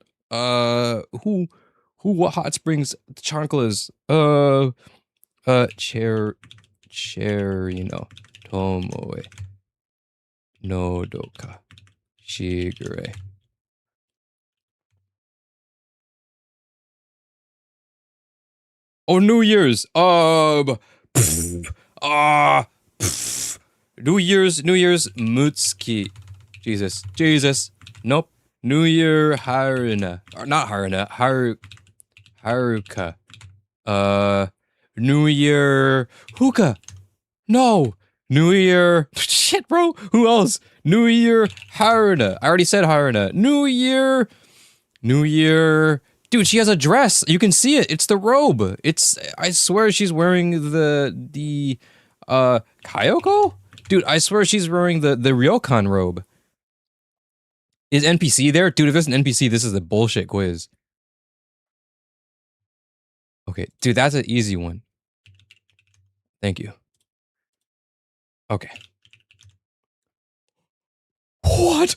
What hot springs chanclas? Cherino. Tomoe. Nodoka. Shigure. Oh, New Year's. New Year's, Mutsuki. Jesus. Nope. New Year, Haruna. Or not Haruna, Haruka. New Year, Huka. No. New Year, shit, bro. Who else? New Year, Haruna. I already said Haruna. New Year. Dude, she has a dress. You can see it. It's the robe. I swear she's wearing the Kayoko? Dude, I swear she's wearing the Ryokan robe. Is NPC there? Dude, if there's an NPC, this is a bullshit quiz. Okay, dude, that's an easy one. Thank you. Okay. What?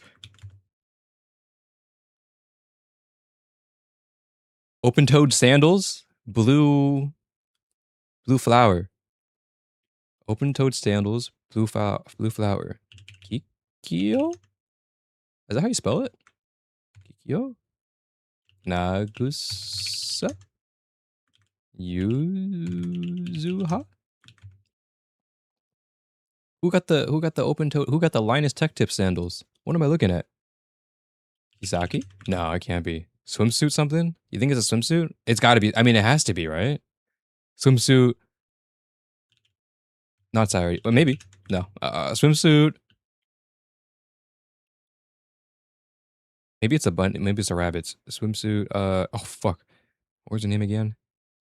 Open-toed sandals? Blue flower. Open-toed sandals, blue flower. Kikyo? Is that how you spell it? Kikyo? Nagusa? Yuzuha? Who got the open-toed, who got the Linus Tech Tip sandals? What am I looking at? Isaki? No, it can't be. Swimsuit something? You think it's a swimsuit? It's gotta be, I mean, it has to be, right? Swimsuit. Not sorry, but maybe. No. Swimsuit. Maybe it's a bunny. Maybe it's a rabbit. Swimsuit. Oh fuck. Where's the name again?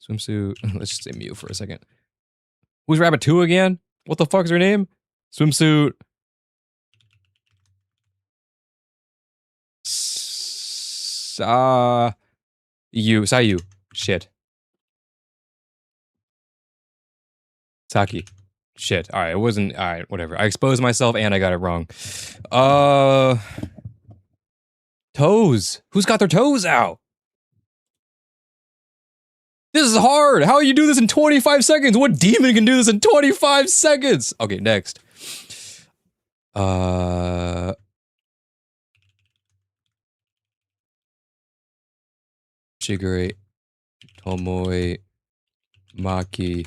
Swimsuit. Let's just say Mew for a second. Who's Rabbit 2 again? What the fuck is her name? Swimsuit. Sayu. Shit. Saki. Shit. Alright, it wasn't. Alright, whatever. I exposed myself and I got it wrong. Toes. Who's got their toes out? This is hard. How do you do this in 25 seconds? What demon can do this in 25 seconds? Okay, next. Shigure, Tomoe, Maki.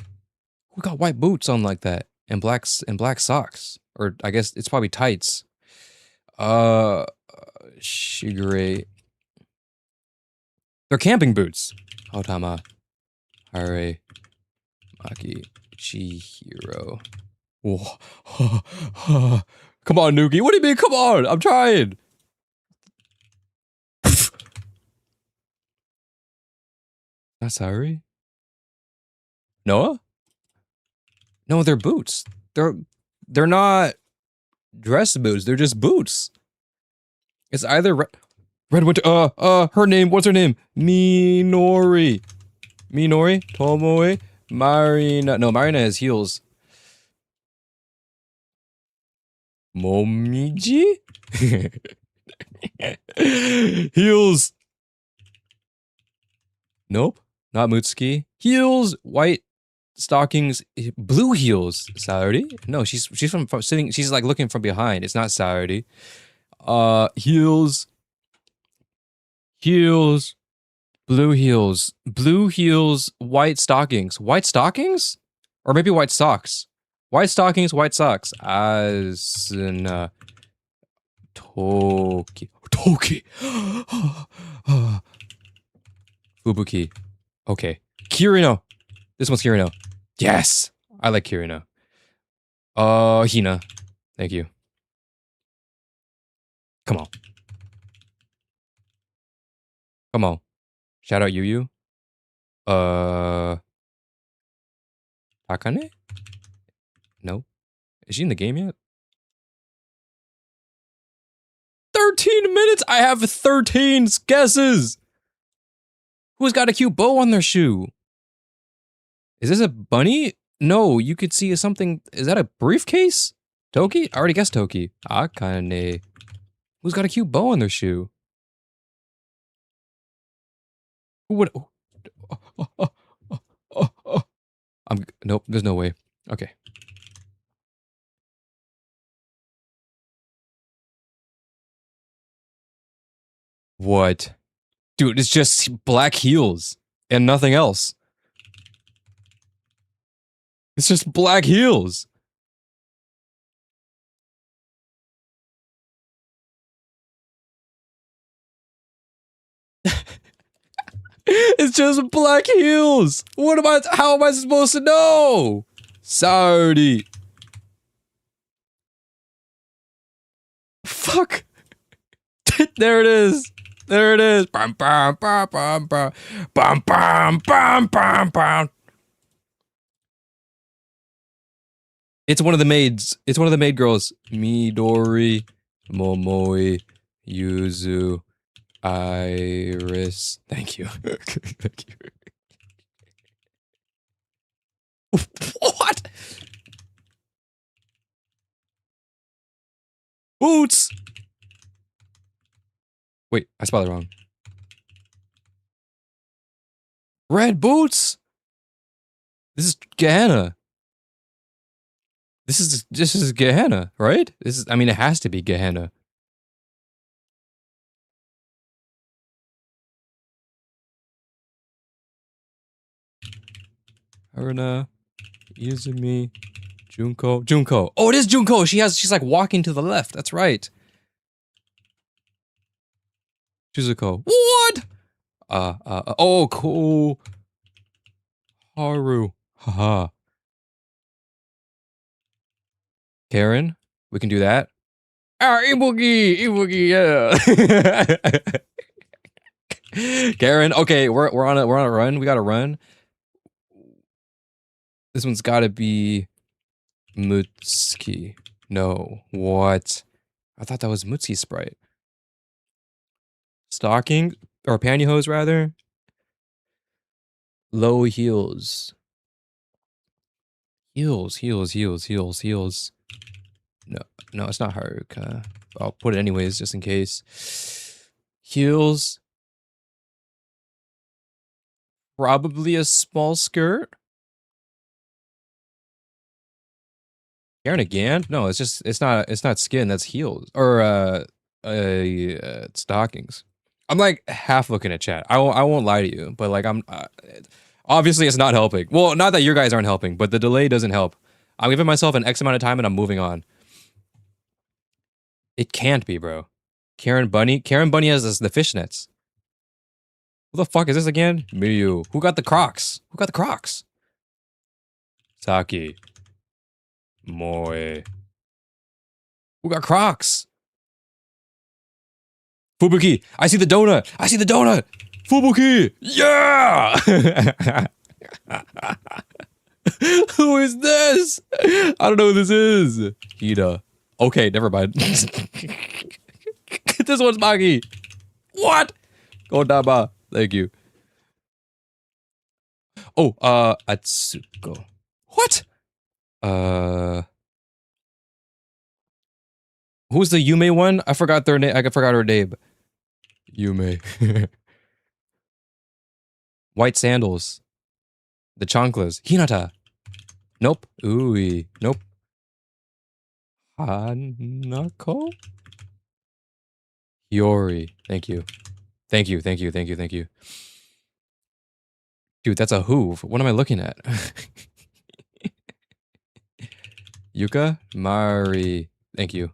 Who got white boots on like that? And black socks. Or I guess it's probably tights. Shigure. They're camping boots. Otama. Hare. Maki. Chihiro. Whoa. Come on, Nuki. What do you mean? Come on. I'm trying. That's Harry? Noah? No, they're boots. They're not dress boots. They're just boots. It's either Red Winter. Her name. What's her name? Minori. Tomoe. Marina. No, Marina has heels. Momiji? Heels. Nope. Not Mutsuki. Heels. White stockings. Blue heels. Saori? No, she's from sitting. She's like looking from behind. It's not Saori. Heels. Blue heels. White stockings. White stockings? Or maybe white socks. White stockings, white socks. Asuna. Toki. Fubuki. Okay. Kirino. This one's Kirino. Yes! I like Kirino. Hina. Thank you. Come on. Shout out Yu. Takane? No. Is she in the game yet? 13 minutes? I have 13 guesses! Who's got a cute bow on their shoe? Is this a bunny? No, you could see something. Is that a briefcase? Toki? I already guessed Toki. Akane. Who's got a cute bow on their shoe? Who would? Nope, there's no way. Okay. What? Dude, it's just black heels and nothing else. It's just black heels. It's just black heels. What am I? How am I supposed to know? Sorry. Fuck. There it is. There it is. Bum, bum, bum, bum, bum. Bum, bum, bum, bum, bum. It's one of the maids. It's one of the maid girls. Midori, Momoi, Yuzu, Iris. Thank you. Thank you. What? boots. Wait, I spelled it wrong. Red boots. This is Gehenna. This is Gehenna, right? This is. I mean, it has to be Gehenna. Haruna, Izumi, Junko. Oh, it is Junko. She's like walking to the left. That's right. Shizuko. What? Oh, cool. Haru. Haha. Karen, we can do that. Ah, Ibuki, yeah. Karen, okay, we're on a run. We got to run. This one's got to be Mutsuki. No, what? I thought that was Mutsuki's sprite. Stocking or pantyhose rather. Low heels. Heels. No, it's not Haruka. I'll put it anyways, just in case. Heels. Probably a small skirt. Karen again? No, it's not skin. That's heels or stockings. I'm like half looking at chat. I won't lie to you, but like I'm obviously it's not helping. Well, not that your guys aren't helping, but the delay doesn't help. I'm giving myself an X amount of time and I'm moving on. It can't be, bro. Karen Bunny has the fishnets. Who the fuck is this again? Miyu. Who got the Crocs? Saki. Moe. Who got Crocs? Fubuki. I see the donut. Fubuki. Yeah. Who is this? I don't know who this is. Hida. Okay, never mind. This one's Magi. What? Kodama. Thank you. Oh, Atsuko. What? Who's the Yume one? I forgot their name. I forgot her name. Yume. White sandals. The chanclas. Hinata. Nope. Ooey. Nope. Hanako? Hiyori. Thank you. Dude, that's a who. What am I looking at? Yuka? Mari. Thank you.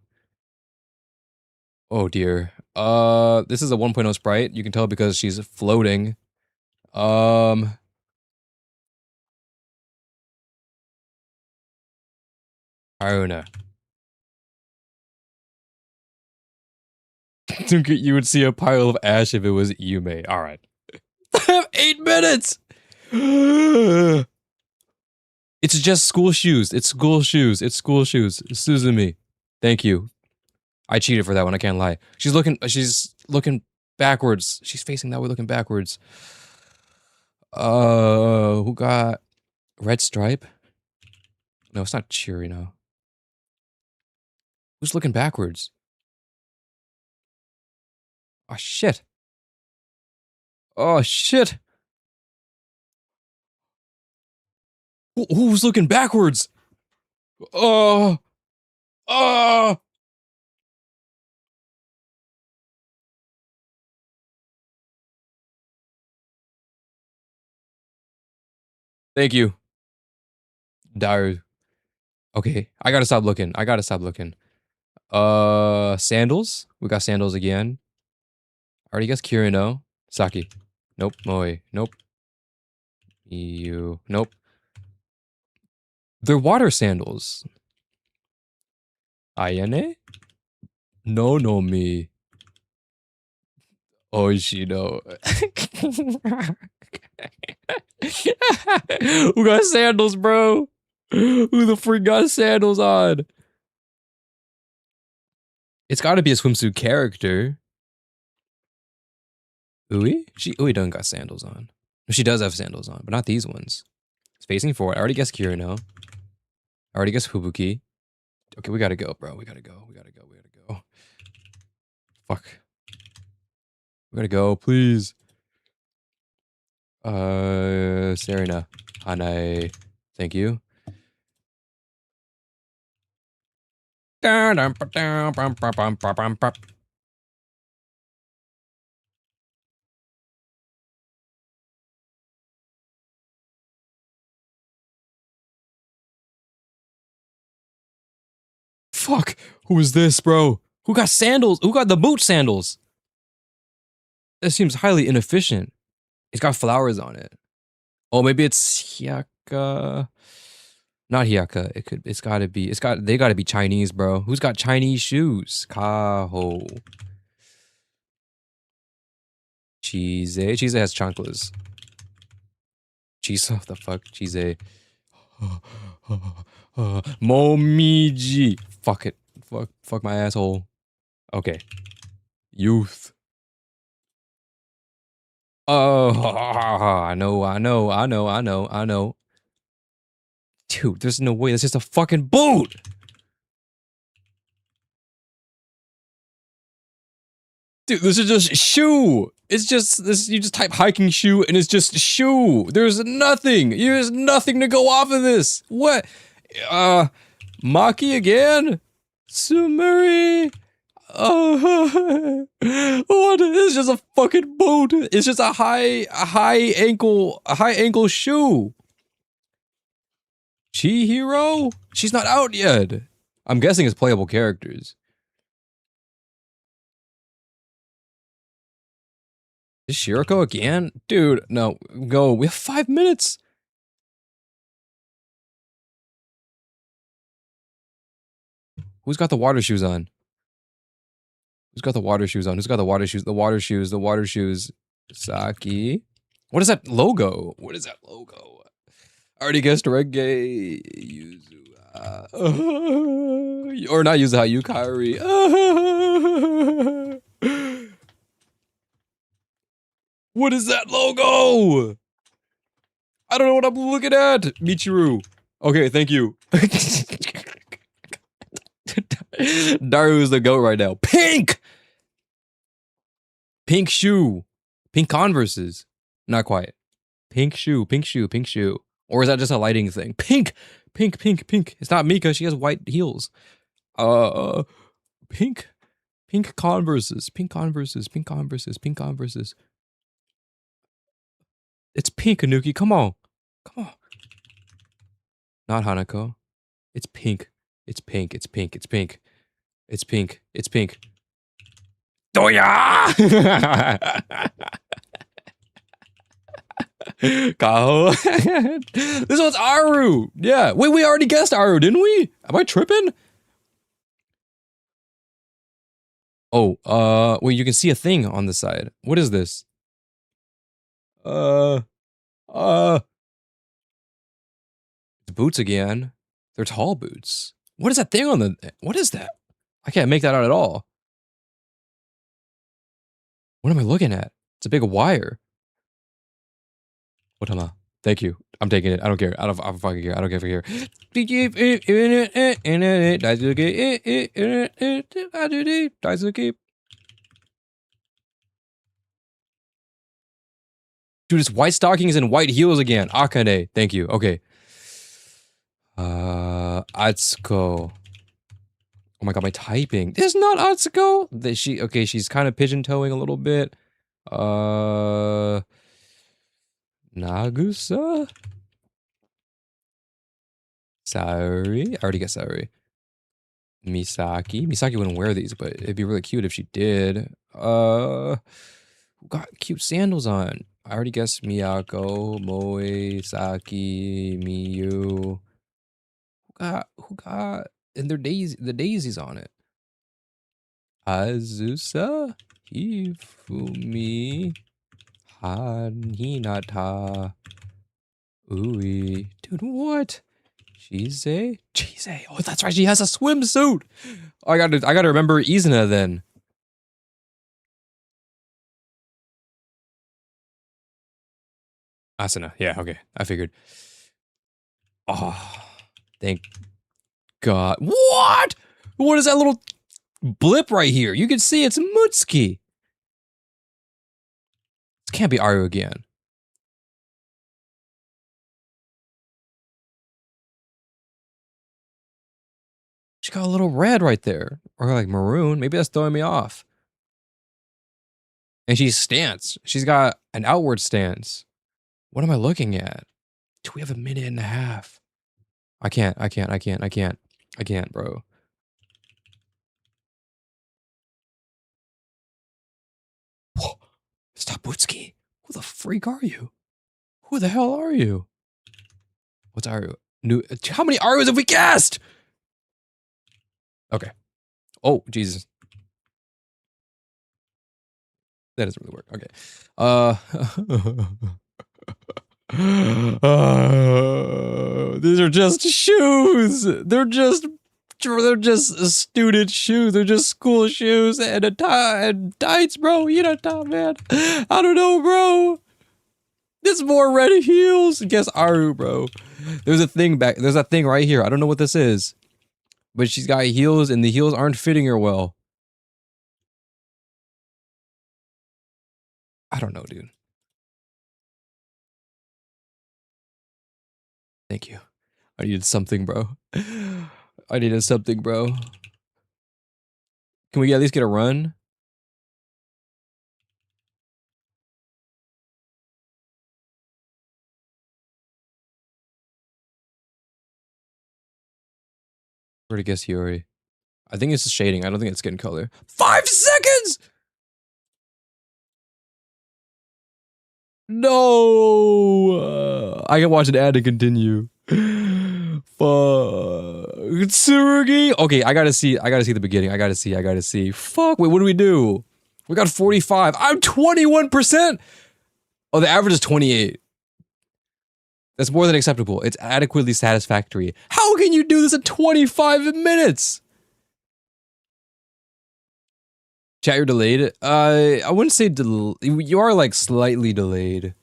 Oh dear. This is a 1.0 sprite. You can tell because she's floating. Haruna. You would see a pile of ash if it was Yume. Alright. I have 8 minutes! It's just school shoes. Suzumi. Thank you. I cheated for that one, I can't lie. She's looking backwards. She's facing that way looking backwards. Who got red stripe? No, it's not Chirino. Who's looking backwards? Oh shit. Who's looking backwards? Oh. Thank you. Daru. Okay, I gotta stop looking. Sandals? We got sandals again. I already guessed Kirino. Saki. Nope. Moe. Nope. Miyu. Nope. They're water sandals. Ayane? No me. Oishino. Who got sandals, bro? Who the freak got sandals on? It's gotta be a swimsuit character. Ui? Ui doesn't got sandals on. She does have sandals on, but not these ones. It's facing forward. I already guessed Kirino. I already guessed Fubuki. Okay, we gotta go, bro. We gotta go. We gotta go. We gotta go. Fuck. We gotta go, please. Serena. Hanai. Thank you. Fuck. Who is this, bro? Who got sandals? Who got the boot sandals? That seems highly inefficient. It's got flowers on it. Oh, maybe it's Hyaka. Not Hyaka. It's gotta be. They gotta be Chinese, bro. Who's got Chinese shoes? Kaho. Cheese. Cheese has chanclas. Cheese. What the fuck? Cheese. Momiji. Fuck it. Fuck my asshole. Okay. Youth. Oh, I know. Dude, there's no way. That's just a fucking boot. Dude, this is just shoe. It's just this. You just type hiking shoe, and it's just shoe. There's nothing. There's nothing to go off of this. What? Maki again? Sumeri. What? It's just a fucking boot. It's just a high ankle shoe. Chihiro? She's not out yet. I'm guessing it's playable characters. Is Shiroko again? Dude, no, go. We have 5 minutes. Who's got the water shoes on? Who's got the water shoes on? Who's got the water shoes? The water shoes. Saki. What is that logo? What is that logo? I already guessed reggae. Yuzu. Or not Yuzu, Yukari. What is that logo? I don't know what I'm looking at. Michiru. Okay, thank you. Daru's the goat right now. Pink! Pink shoe. Pink Converses. Not quite. Pink shoe. Or is that just a lighting thing? Pink! It's not Mika, she has white heels. Pink Converses. Pink Converses. It's pink, Anuki. Come on. Not Hanako. It's pink. It's pink. Doya! Kaho. This one's Aru. Yeah. Wait, we already guessed Aru, didn't we? Am I tripping? Oh, wait, you can see a thing on the side. What is this? It's boots again. They're tall boots. What is that thing on the, what is that? I can't make that out at all. What am I looking at? It's a big wire. What am I? Thank you. I'm taking it. I don't care. I don't fucking care. I don't care for here. Dude, it's white stockings and white heels again. Akane. Thank you. Okay. Atsuko. Oh my god, my typing. This is not Atsuko. Okay, she's kind of pigeon toeing a little bit. Nagusa? Saori? I already got Saori. Misaki? Misaki wouldn't wear these, but it'd be really cute if she did. Who got cute sandals on? I already guessed Miyako, Moe, Saki, Miyu. Who got, and the daisies on it. Azusa? Hifumi? Hinata? Ui. Dude, what? Chise? Oh, that's right. She has a swimsuit. Oh, I gotta remember Izuna then. Asuna. Yeah, okay. I figured. Oh, thank god. What? What is that little blip right here? You can see it's Mutsuki. This can't be Aru again. She got a little red right there. Or like maroon. Maybe that's throwing me off. And she's stance. She's got an outward stance. What am I looking at? Do we have a minute and a half? I can't, bro. Whoa. Stop, Butsuki. Who the freak are you? Who the hell are you? What's Aru? How many Arus have we cast? Okay. Oh, Jesus. That doesn't really work. Okay. These are just shoes. They're just student shoes. They're just school shoes and a tie and tights, bro. You know, top man. I don't know, bro. There's more red heels. Guess Aru, bro. There's a thing right here. I don't know what this is, but she's got heels, and the heels aren't fitting her well. I don't know, dude. Thank you. I needed something, bro. I needed something, bro. Can we at least get a run? Where to guess Hiyori? I think it's shading. I don't think it's skin color. 5 seconds! No! I can watch an ad to continue. Fuck. Tsurugi? Okay, I gotta see the beginning. I gotta see. Fuck, wait, what do we do? We got 45. I'm 21%! Oh, the average is 28. That's more than acceptable. It's adequately satisfactory. How can you do this in 25 minutes? Chat, you're delayed? I wouldn't say you are like slightly delayed.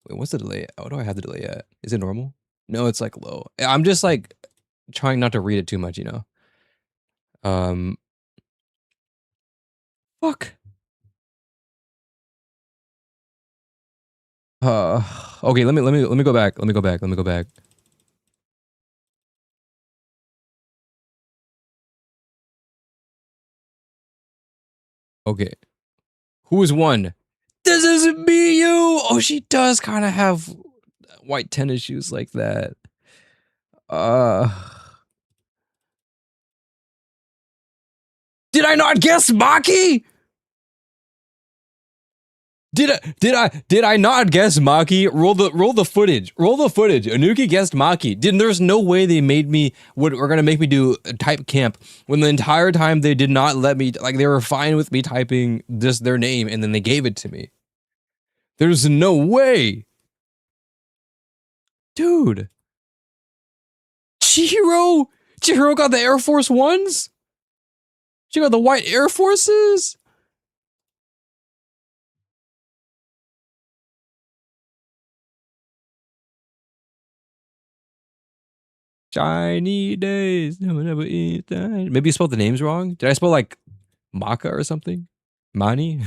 Wait, what's the delay? What do I have the delay at? Is it normal? No, it's like low. I'm just like trying not to read it too much, you know? Fuck. Okay, let me go back. Let me go back. Okay. Who is one? This isn't me, you! Oh, she does kind of have white tennis shoes like that. Did I not guess Maki? Did I not guess Maki? Roll the footage. Roll the footage. Anuki guessed Maki. There's no way they made me were gonna make me do type camp when the entire time they did not let me, like, they were fine with me typing just their name and then they gave it to me. There's no way. Dude. Chihiro got the Air Force Ones? She got the white Air Forces? Shiny days. Maybe you spelled the names wrong. Did I spell like Maka or something? Mani?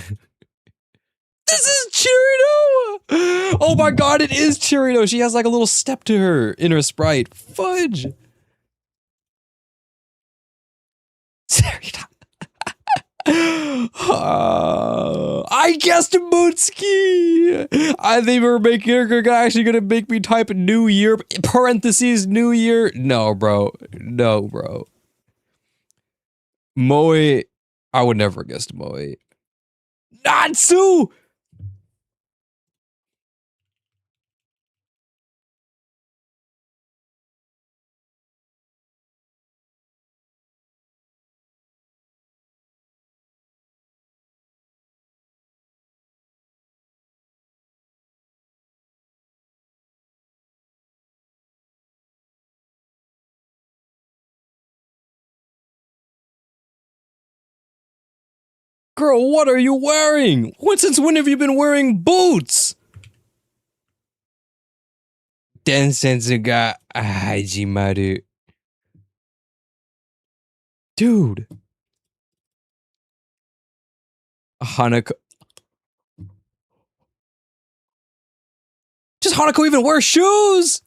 This is Chirito! Oh my god, it is Chirito! She has like a little step to her in her sprite. Fudge! I guessed Mutsuki! I think you're actually gonna make me type New Year, parentheses, New Year. No, bro. No, bro. Moe. I would never have guessed Moe. Natsu! Girl, what are you wearing? Since when have you been wearing boots? Densensu ga hajimaru. Dude. Hanako. Does Hanako even wear shoes?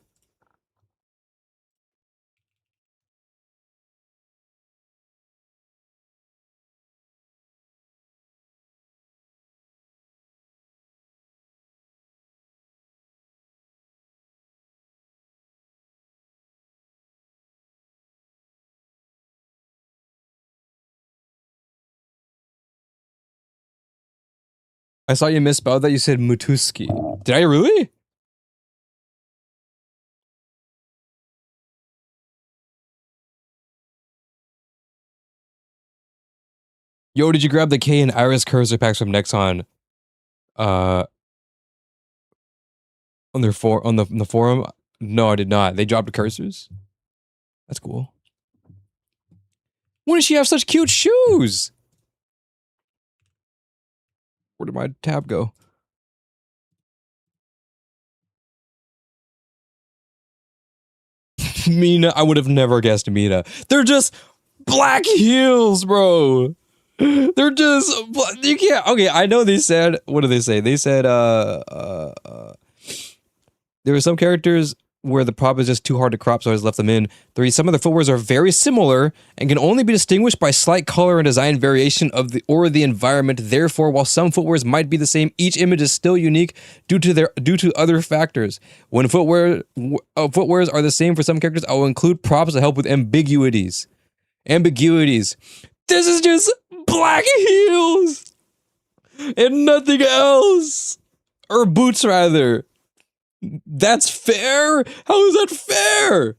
I saw you misspelled that. You said Mutuski. Did I really? Yo, did you grab the K and Iris cursor packs from Nexon? Uh, on their on the forum? No, I did not. They dropped cursors. That's cool. When does she have such cute shoes? Where did my tab go? Mina, I would have never guessed Mina. They're just black heels, bro. They're just, you can't, okay, I know they said, what do they say? They said, there were some characters where the prop is just too hard to crop, so I just left them in. Some of the footwears are very similar and can only be distinguished by slight color and design variation of the environment. Therefore, while some footwears might be the same, each image is still unique due to other factors. When footwears are the same for some characters, I will include props to help with ambiguities. This is just black heels and nothing else, or boots rather. That's fair? How is that fair?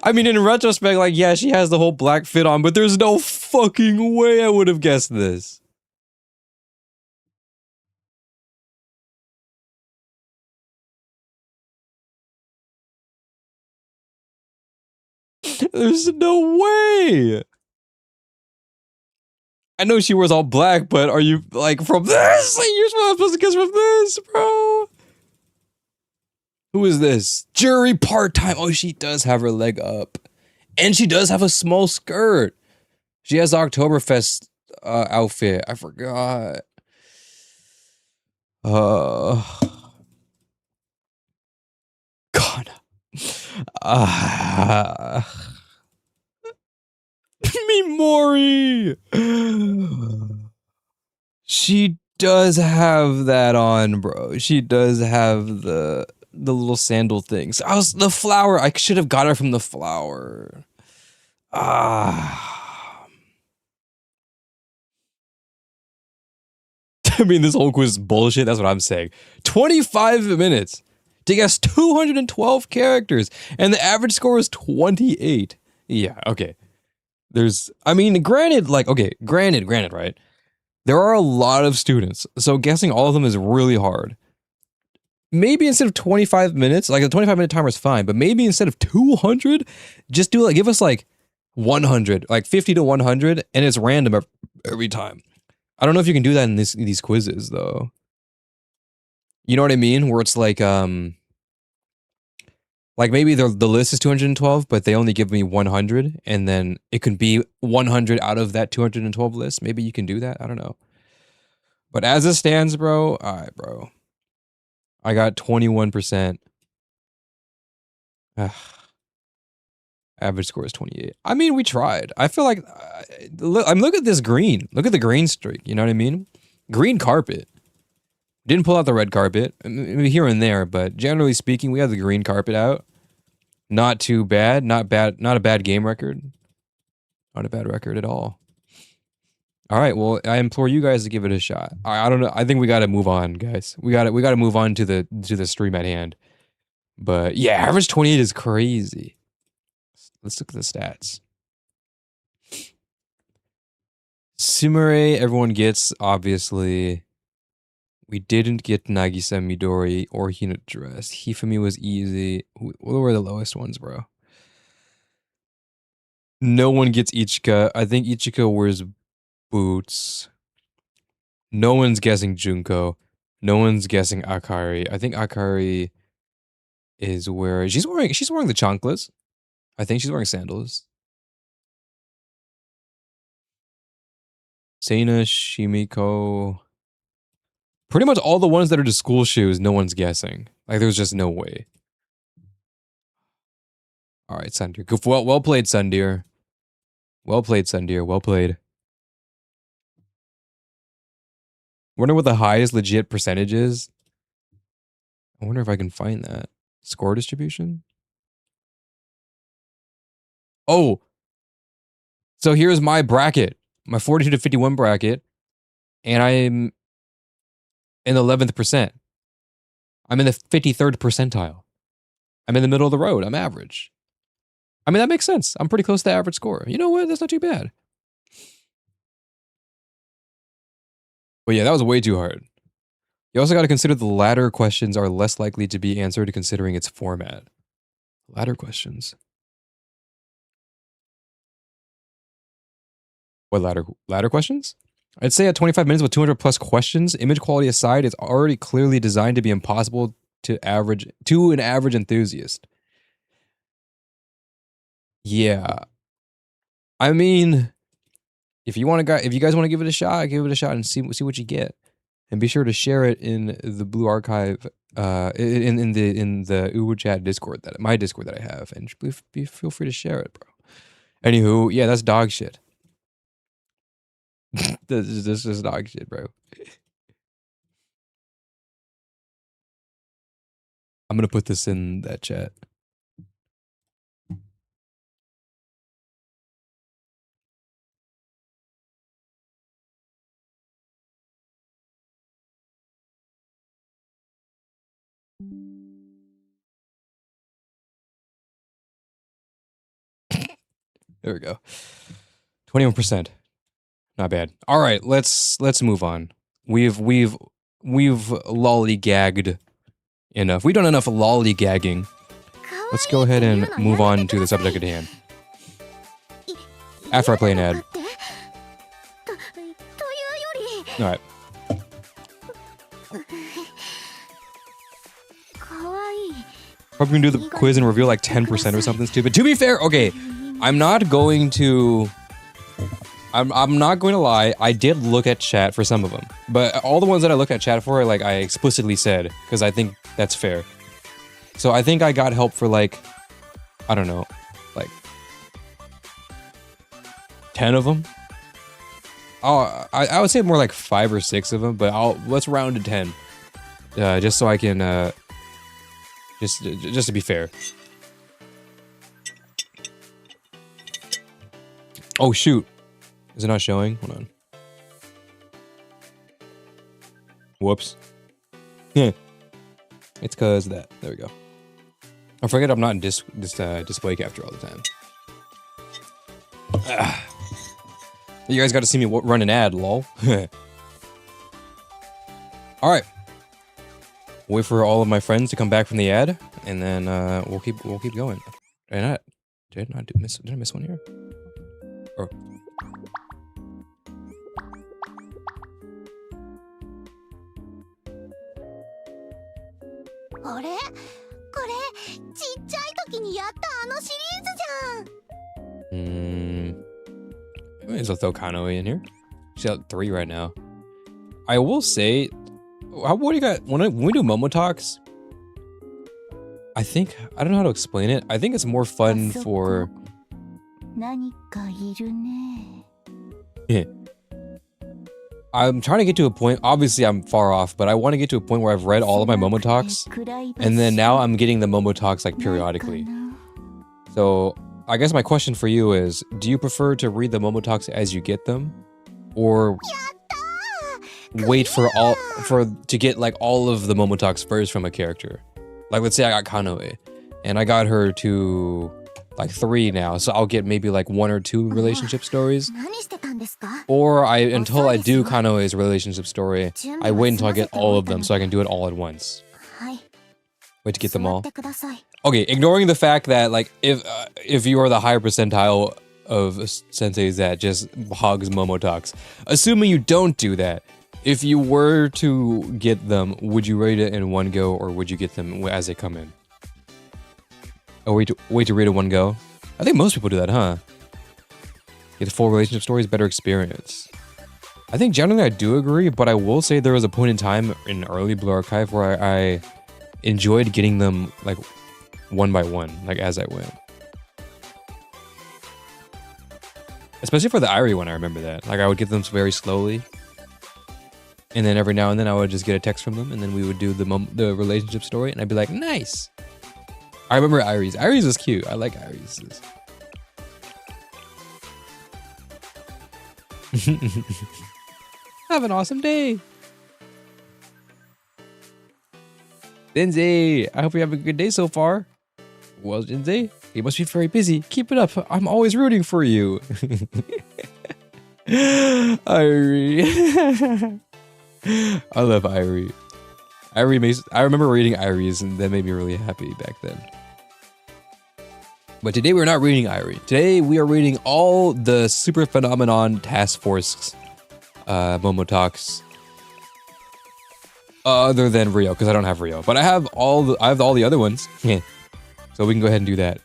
I mean, in retrospect, like, yeah, she has the whole black fit on, but there's no fucking way I would have guessed this. There's no way. I know she wears all black, but are you, like, from this? Like, you're supposed to guess from this, bro. Who is this? Jury part-time. Oh, she does have her leg up. And she does have a small skirt. She has the Oktoberfest outfit. I forgot. God. Mimori. She does have that on, bro. She does have the little sandal things. The flower. I should have got her from the flower. I mean, this whole quiz is bullshit. That's what I'm saying. 25 minutes to guess 212 characters, and the average score is 28. Yeah, okay. I mean, granted, right? There are a lot of students, so guessing all of them is really hard. Maybe instead of 25 minutes, like the 25-minute timer is fine, but maybe instead of 200, just give us like 100, like 50 to 100, and it's random every time. I don't know if you can do that in these quizzes though. You know what I mean? Where it's like maybe the list is 212, but they only give me 100, and then it can be 100 out of that 212 list. Maybe you can do that. I don't know. But as it stands, bro, all right, bro. I got 21%. Average score is 28. I mean, we tried. I feel like, look at this green. Look at the green streak. You know what I mean? Green carpet. Didn't pull out the red carpet. Maybe here and there, but generally speaking, we have the green carpet out. Not too bad. Not a bad game record. Not a bad record at all. All right, well, I implore you guys to give it a shot. I don't know. I think we got to move on, guys. We got to move on to the stream at hand. But yeah, average 28 is crazy. Let's look at the stats. Sumire, everyone gets, obviously. We didn't get Nagisa Midori or Hina Dress. Hifumi was easy. What were the lowest ones, bro? No one gets Ichika. I think Ichika wears boots. No one's guessing Junko. No one's guessing Akari. I think Akari is where she's wearing the chanclas. I think she's wearing sandals. Seina, Shimiko. Pretty much all the ones that are just school shoes, no one's guessing. Like, there's just no way. All right, Sundeer. Well played, Sundeer. Well played, Sundeer. Well played. Wonder what the highest legit percentage is. I wonder if I can find that. Score distribution? Oh! So here's my bracket. My 42 to 51 bracket. And I'm in the 11th percent. I'm in the 53rd percentile. I'm in the middle of the road. I'm average. I mean, that makes sense. I'm pretty close to the average score. You know what? That's not too bad. But yeah, that was way too hard. You also got to consider the latter questions are less likely to be answered considering its format. Latter questions. What ladder questions? I'd say at 25 minutes with 200 plus questions, image quality aside, it's already clearly designed to be impossible to an average enthusiast. Yeah. I mean, if you guys want to give it a shot and see what you get. And be sure to share it in the Blue Archive, in the Uwu Chat Discord, my Discord that I have, and feel free to share it, bro. Anywho, yeah, that's dog shit. This is dog shit, bro. I'm gonna put this in that chat. There we go. 21%. Not bad. All right, let's move on. We've lollygagged enough. We've done enough lollygagging. Let's go ahead and move on to the subject at hand. After I play an ad. All right. Probably gonna do the quiz and reveal like 10% or something stupid. To be fair, okay, I'm not going to lie. I did look at chat for some of them, but all the ones that I looked at chat for, like I explicitly said, because I think that's fair. So I think I got help for like, I don't know, like 10 of them. Oh, I would say more like 5 or 6 of them, but let's round to 10, just so I can, just to be fair. Oh shoot. Is it not showing? Hold on. Whoops. Yeah. It's cause that. There we go. I forget I'm not in display capture all the time. You guys got to see me run an ad, lol. Alright. Wait for all of my friends to come back from the ad, and then we'll keep going. Did I miss one here? Oh. May as well throw Kanoe in here. She's at 3 right now. I will say, what do you got? When we do momotalks, I don't know how to explain it. I think it's more fun for. Yeah. I'm trying to get to a point, obviously I'm far off, but I want to get to a point where I've read all of my momotalks, and then now I'm getting the momotalks like periodically. So I guess my question for you is, do you prefer to read the momotalks as you get them, or wait to get like all of the momotalks first from a character? Like let's say I got Kanoe, and I got her to like 3 now, so I'll get maybe like 1 or 2 relationship stories. Or until I do Kanoe's relationship story, I wait until I get all of them so I can do it all at once. Wait to get them all. Okay, ignoring the fact that like if you are the higher percentile of senseis that just hogs momotalks, assuming you don't do that, If you were to get them, would you rate it in one go, or would you get them as they come in? Oh, wait to rate it one go? I think most people do that, huh? Get full relationship stories, better experience. I think generally I do agree, but I will say there was a point in time in early Blue Archive where I enjoyed getting them like one by one, like as I went. Especially for the Irie one, I remember that. Like I would get them very slowly. And then every now and then I would just get a text from them, and then we would do the relationship story, and I'd be like, nice. I remember Irie's. Irie's was cute. I like Irie's. Have an awesome day. Denzi, I hope you have a good day so far. Well, Denzi, you must be very busy. Keep it up. I'm always rooting for you. Irie. I love Irie. I remember reading Irie's, and that made me really happy back then. But today we're not reading Irie. Today we are reading all the Super Phenomenon Task Force momotalks. Other than Rio, because I don't have Rio. But I have all the other ones. So we can go ahead and do that.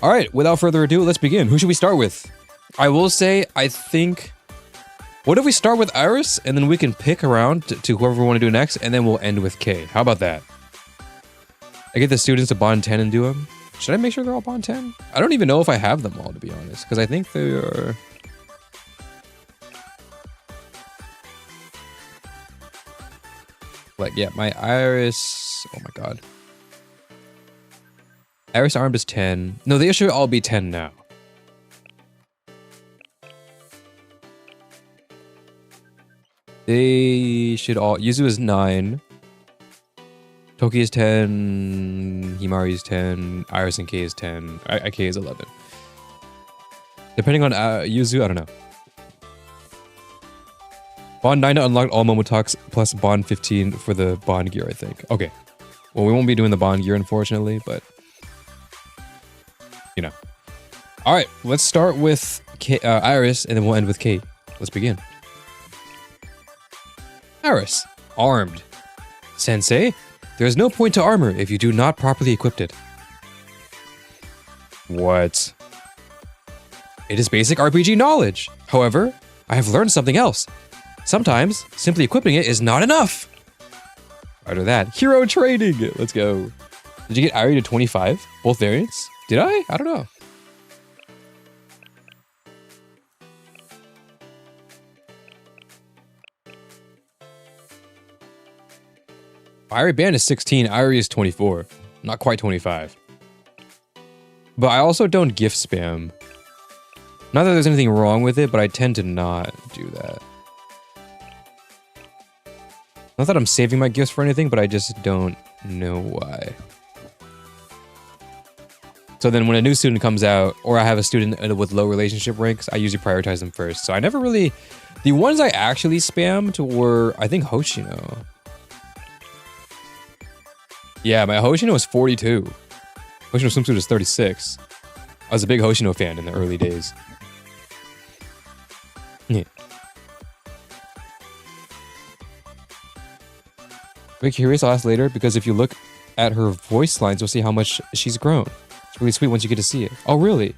Alright, without further ado, let's begin. Who should we start with? I will say, I think... What if we start with Iris, and then we can pick around to whoever we want to do next, and then we'll end with K. How about that? I get the students to bond 10 and do them. Should I make sure they're all bond 10? I don't even know if I have them all, to be honest, because I think they are... Like, yeah, my Iris... Oh my god. Iris armed is 10. No, they should all be 10 now. They should all... Yuzu is 9. Toki is 10. Himari is 10. Iris and K is 10. K is 11. Depending on Yuzu, I don't know. Bond 9 to unlock all momotalks plus Bond 15 for the Bond gear, I think. Okay. Well, we won't be doing the Bond gear, unfortunately, but... You know. Alright, let's start with Iris, and then we'll end with Kate. Let's begin. Iris. Armed. Sensei, there is no point to armor if you do not properly equip it. What? It is basic RPG knowledge. However, I have learned something else. Sometimes, simply equipping it is not enough. After that, hero training. Let's go. Did you get Irie to 25? Both variants? Did I? I don't know. Irie Band is 16, Irie is 24. Not quite 25. But I also don't gift spam. Not that there's anything wrong with it, but I tend to not do that. Not that I'm saving my gifts for anything, but I just don't know why. So then when a new student comes out, or I have a student with low relationship ranks, I usually prioritize them first. So I never really... The ones I actually spammed were, I think, Hoshino. Yeah, my Hoshino was 42. Hoshino swimsuit is 36. I was a big Hoshino fan in the early days. Yeah. Very curious, I'll ask later, because if you look at her voice lines, you'll see how much she's grown. It's really sweet once you get to see it. Oh, really?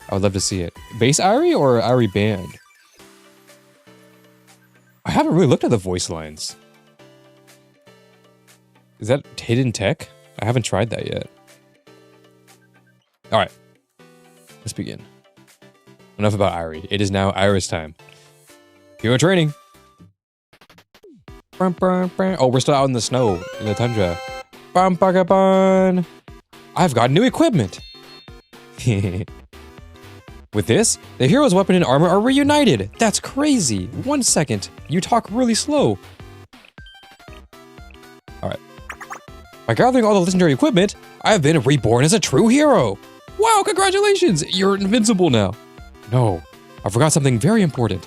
I would love to see it. Base Irie or Irie Band? I haven't really looked at the voice lines. Is that hidden tech? I haven't tried that yet. Alright. Let's begin. Enough about Irie. It is now Iris time. Hero training. Oh, we're still out in the snow, in the tundra. I've got new equipment. With this, the hero's weapon and armor are reunited. That's crazy. 1 second. You talk really slow. Alright. By gathering all the legendary equipment, I've been reborn as a true hero. Wow, congratulations. You're invincible now. No, I forgot something very important.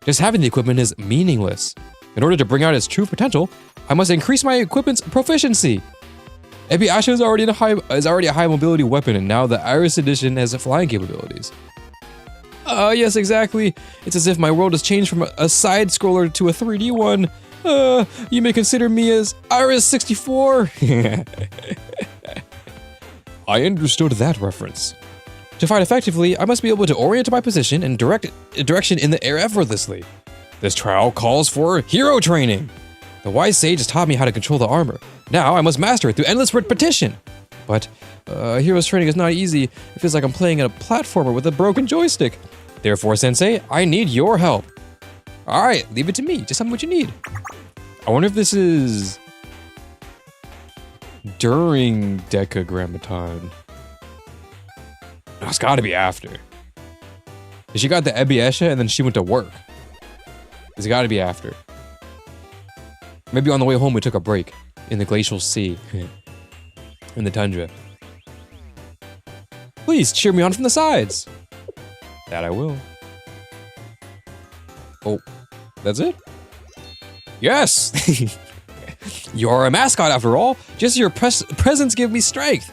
Just having the equipment is meaningless. In order to bring out its true potential, I must increase my equipment's proficiency. Ebi Asha is already a high mobility weapon, and now the Iris edition has flying capabilities. Yes, exactly. It's as if my world has changed from a side scroller to a 3D one. You may consider me as Iris 64. I understood that reference. To fight effectively, I must be able to orient my position and direction in the air effortlessly. This trial calls for hero training. The wise sage has taught me how to control the armor. Now I must master it through endless repetition. But hero's training is not easy. It feels like I'm playing a platformer with a broken joystick. Therefore, Sensei, I need your help. All right, leave it to me. Just tell me what you need. I wonder if this is during decagrammaton. No, it's got to be after. She got the Ebiesha and then she went to work. It's got to be after. Maybe on the way home we took a break in the glacial sea, in the tundra. Please cheer me on from the sides. That I will. Oh, that's it? Yes! You're a mascot after all. Just your presence give me strength.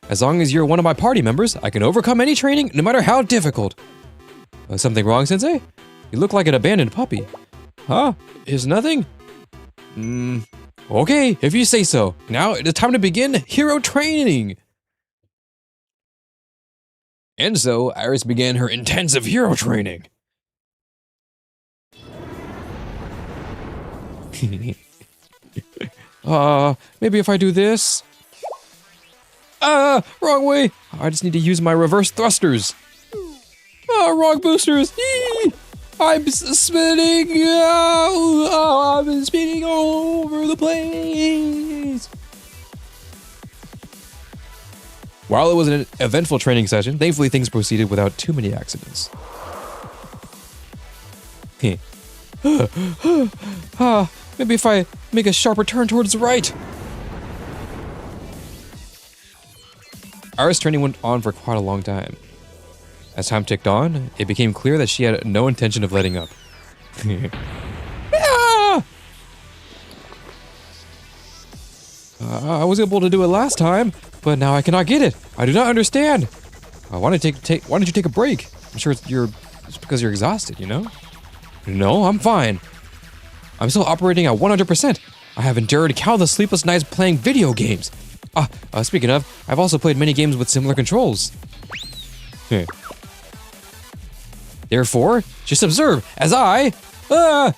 As long as you're one of my party members, I can overcome any training, no matter how difficult. Something wrong, Sensei? You look like an abandoned puppy. Huh? Is nothing? Okay, if you say so. Now it is time to begin hero training. And so, Iris began her intensive hero training. Maybe if I do this. Wrong way. I just need to use my reverse thrusters. Wrong boosters. Eee! I'm spinning. I'm spinning all over the place. While it was an eventful training session, thankfully things proceeded without too many accidents. Maybe if I make a sharper turn towards the right. Iris' training went on for quite a long time. As time ticked on, it became clear that she had no intention of letting up. I was able to do it last time, but now I cannot get it. I do not understand. Why don't you take a break? I'm sure it's because you're exhausted, you know? No, I'm fine. I'm still operating at 100%. I have endured countless sleepless nights playing video games. Speaking of, I've also played many games with similar controls. Therefore, just observe as I... Are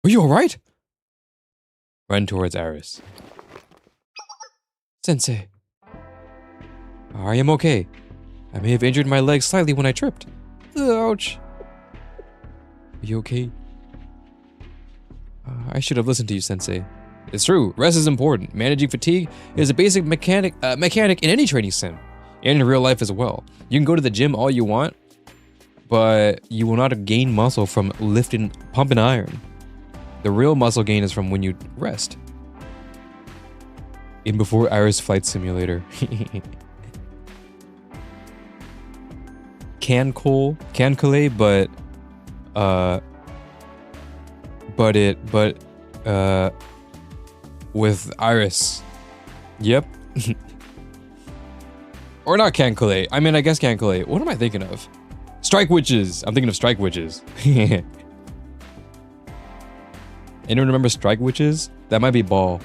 you alright? Run towards Iris. Sensei. I am okay. I may have injured my leg slightly when I tripped. Ouch. Are you okay? I should have listened to you, Sensei. It's true, rest is important. Managing fatigue is a basic mechanic in any training sim, and in real life as well. You can go to the gym all you want, but you will not gain muscle from pumping iron. The real muscle gain is from when you rest. In before Iris Flight Simulator. Cancole, with Iris. Yep. Or not Cancole. I mean, I guess Cancole. What am I thinking of? Strike Witches. I'm thinking of Strike Witches. Anyone remember Strike Witches? That might be Ball.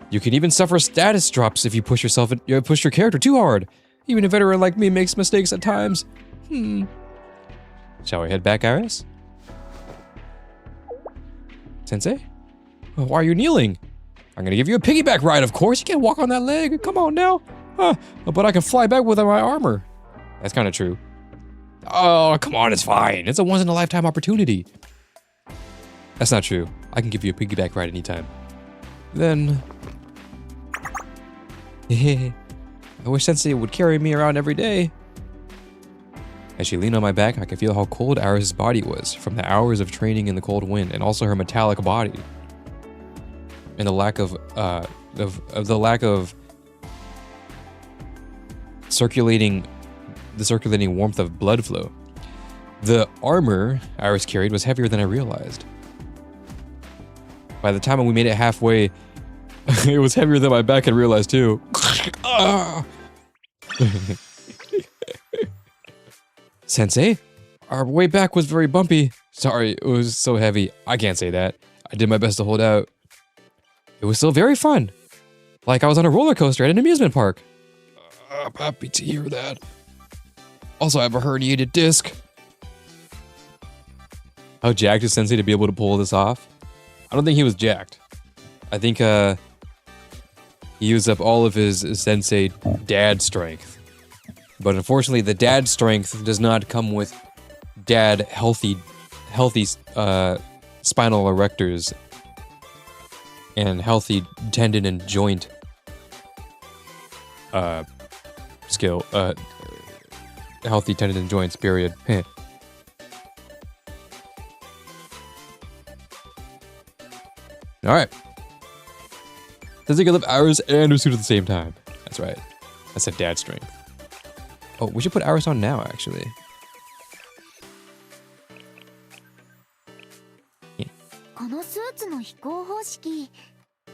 You can even suffer status drops if you push your character too hard. Even a veteran like me makes mistakes at times. Shall we head back, Iris? Sensei? Why are you kneeling? I'm gonna give you a piggyback ride, of course. You can't walk on that leg. Come on now. But I can fly back with my armor. That's kind of true. Oh, come on, it's fine. It's a once-in-a-lifetime opportunity. That's not true. I can give you a piggyback ride anytime. Then... I wish Sensei would carry me around every day. As she leaned on my back, I could feel how cold Iris' body was from the hours of training in the cold wind, and also her metallic body, and the lack of circulating warmth of blood flow. The armor Iris carried was heavier than I realized. By the time we made it halfway, it was heavier than my back had realized too. Sensei, our way back was very bumpy. Sorry, it was so heavy. I can't say that. I did my best to hold out. It was still very fun. Like I was on a roller coaster at an amusement park. I'm happy to hear that. Also, I have a herniated disc. How jacked is Sensei to be able to pull this off? I don't think he was jacked. I think he used up all of his Sensei dad strength. But unfortunately, the dad strength does not come with dad healthy spinal erectors and healthy tendon and joint skill. Healthy tendon and joints, period. Alright. Does he can lift Iris and Usuda at the same time? That's right. That's a dad strength. Oh, we should put Iris on now, actually. Yeah. このスーツの飛行方式、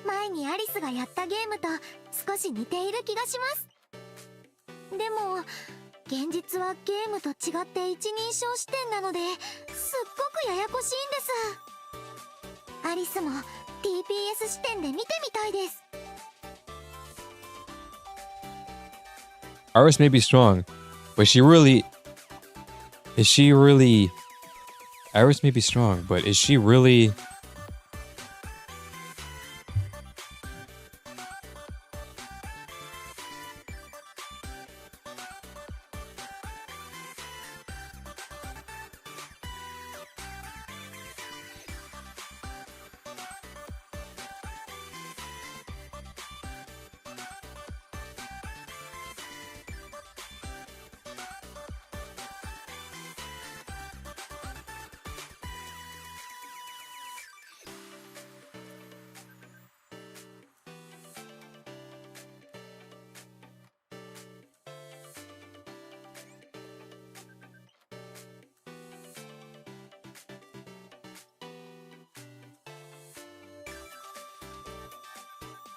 前にアリスがやったゲームと少し似ている気がします。でも、現実はゲームと違って一人称視点なので、すっごくややこしいんです。アリスも TPS 視点で見てみたいです。Iris may be strong, but is she really... Iris may be strong, but is she really...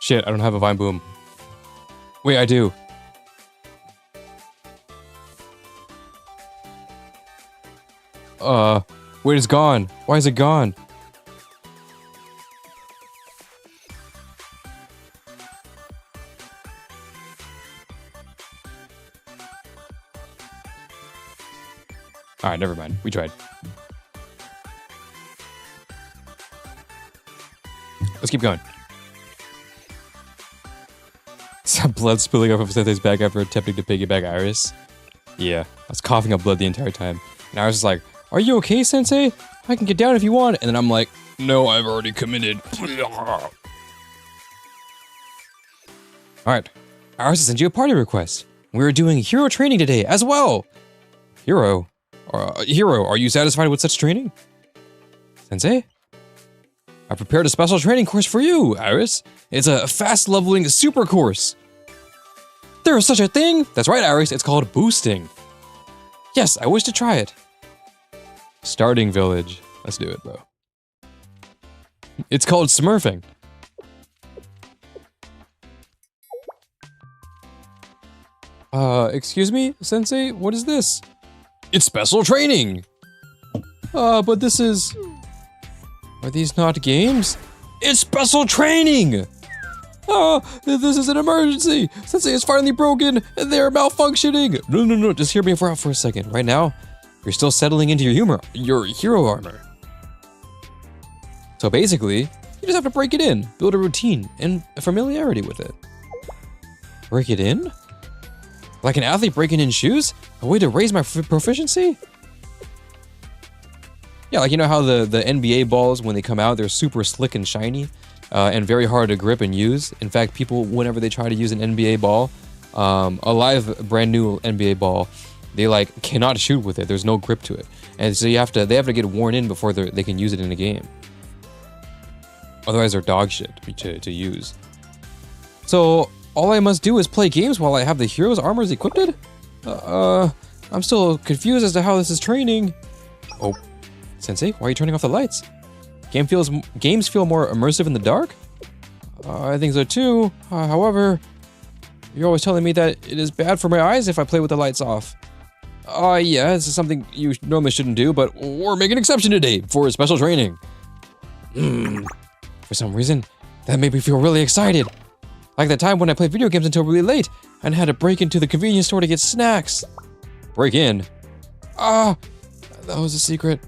Shit, I don't have a vine boom. Wait, I do. Wait, it's gone. Why is it gone? Alright, never mind. We tried. Let's keep going. Some blood spilling off of Sensei's back after attempting to piggyback Iris. Yeah, I was coughing up blood the entire time. And Iris was like, "Are you okay, Sensei? I can get down if you want." And then I'm like, "No, I've already committed." Alright, Iris sent you a party request. We're doing hero training today as well. Hero? Hero, are you satisfied with such training? Sensei? I prepared a special training course for you, Iris. It's a fast leveling super course. There is such a thing? That's right, Iris. It's called boosting. Yes, I wish to try it. Starting village. Let's do it, bro. It's called smurfing. Excuse me, Sensei? What is this? It's special training! But this is... Are these not games? It's special training! This is an emergency! Sensei is finally broken, and they are malfunctioning! No, just hear me out for a second. Right now, you're still settling into your hero armor. So basically, you just have to break it in, build a routine, and a familiarity with it. Break it in? Like an athlete breaking in shoes? A way to raise my proficiency? Yeah, like you know how the NBA balls, when they come out, they're super slick and shiny, and very hard to grip and use. In fact, people, whenever they try to use an NBA ball, a live brand new NBA ball, they like cannot shoot with it. There's no grip to it, and so they have to get worn in before they can use it in a game. Otherwise, they're dog shit to use. So all I must do is play games while I have the hero's armors equipped? I'm still confused as to how this is training. Oh. Sensei, why are you turning off the lights? Games feel more immersive in the dark? I think so too. However, you're always telling me that it is bad for my eyes if I play with the lights off. Yeah, this is something you normally shouldn't do, but we're making an exception today for special training. For some reason, that made me feel really excited. Like that time when I played video games until really late and had to break into the convenience store to get snacks. Break in? That was a secret.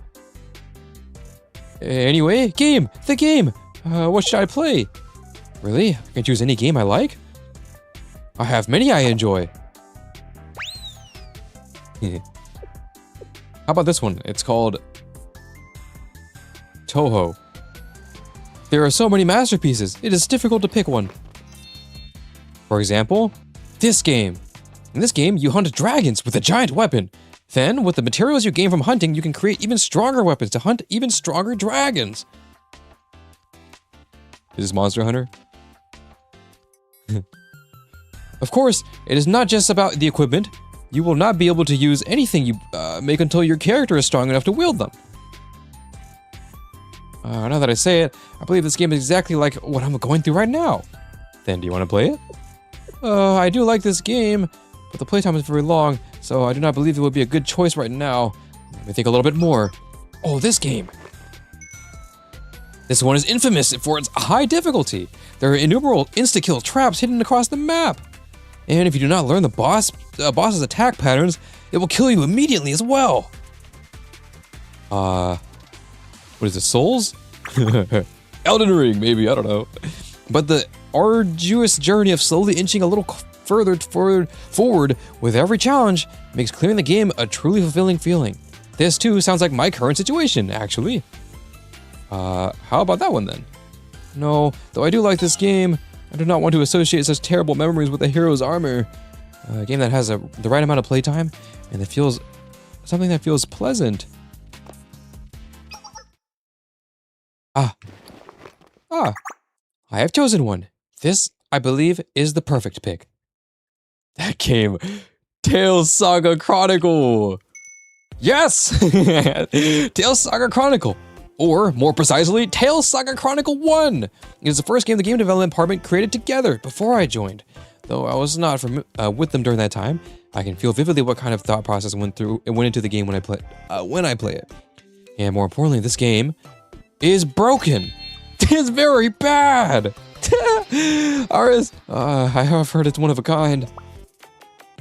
Anyway, game! The game! What should I play? Really? I can choose any game I like? I have many I enjoy. How about this one? It's called Toho. There are so many masterpieces, it is difficult to pick one. For example, this game. In this game, you hunt dragons with a giant weapon. Then, with the materials you gain from hunting, you can create even stronger weapons to hunt even stronger dragons. Is this Monster Hunter? Of course, it is not just about the equipment. You will not be able to use anything you make until your character is strong enough to wield them. Now that I say it, I believe this game is exactly like what I'm going through right now. Then, do you want to play it? I do like this game, but the playtime is very long, so I do not believe it would be a good choice right now. Let me think a little bit more. Oh, this game. This one is infamous for its high difficulty. There are innumerable insta-kill traps hidden across the map. And if you do not learn the boss's attack patterns, it will kill you immediately as well. What is it, Souls? Elden Ring, maybe, I don't know. But the arduous journey of slowly inching a little further forward with every challenge makes clearing the game a truly fulfilling feeling. This too sounds like my current situation, actually. How about that one then? No, though I do like this game, I do not want to associate such terrible memories with the hero's armor. A game that has the right amount of playtime and that feels something that feels pleasant. I have chosen one. This, I believe, is the perfect pick. That game, Tales Saga Chronicle. Yes! Tales Saga Chronicle. Or, more precisely, Tales Saga Chronicle 1. It is the first game the game development department created together before I joined. Though I was not with them during that time, I can feel vividly what kind of thought process went into the game when I play it. And more importantly, this game is broken. It's very bad. I have heard it's one of a kind.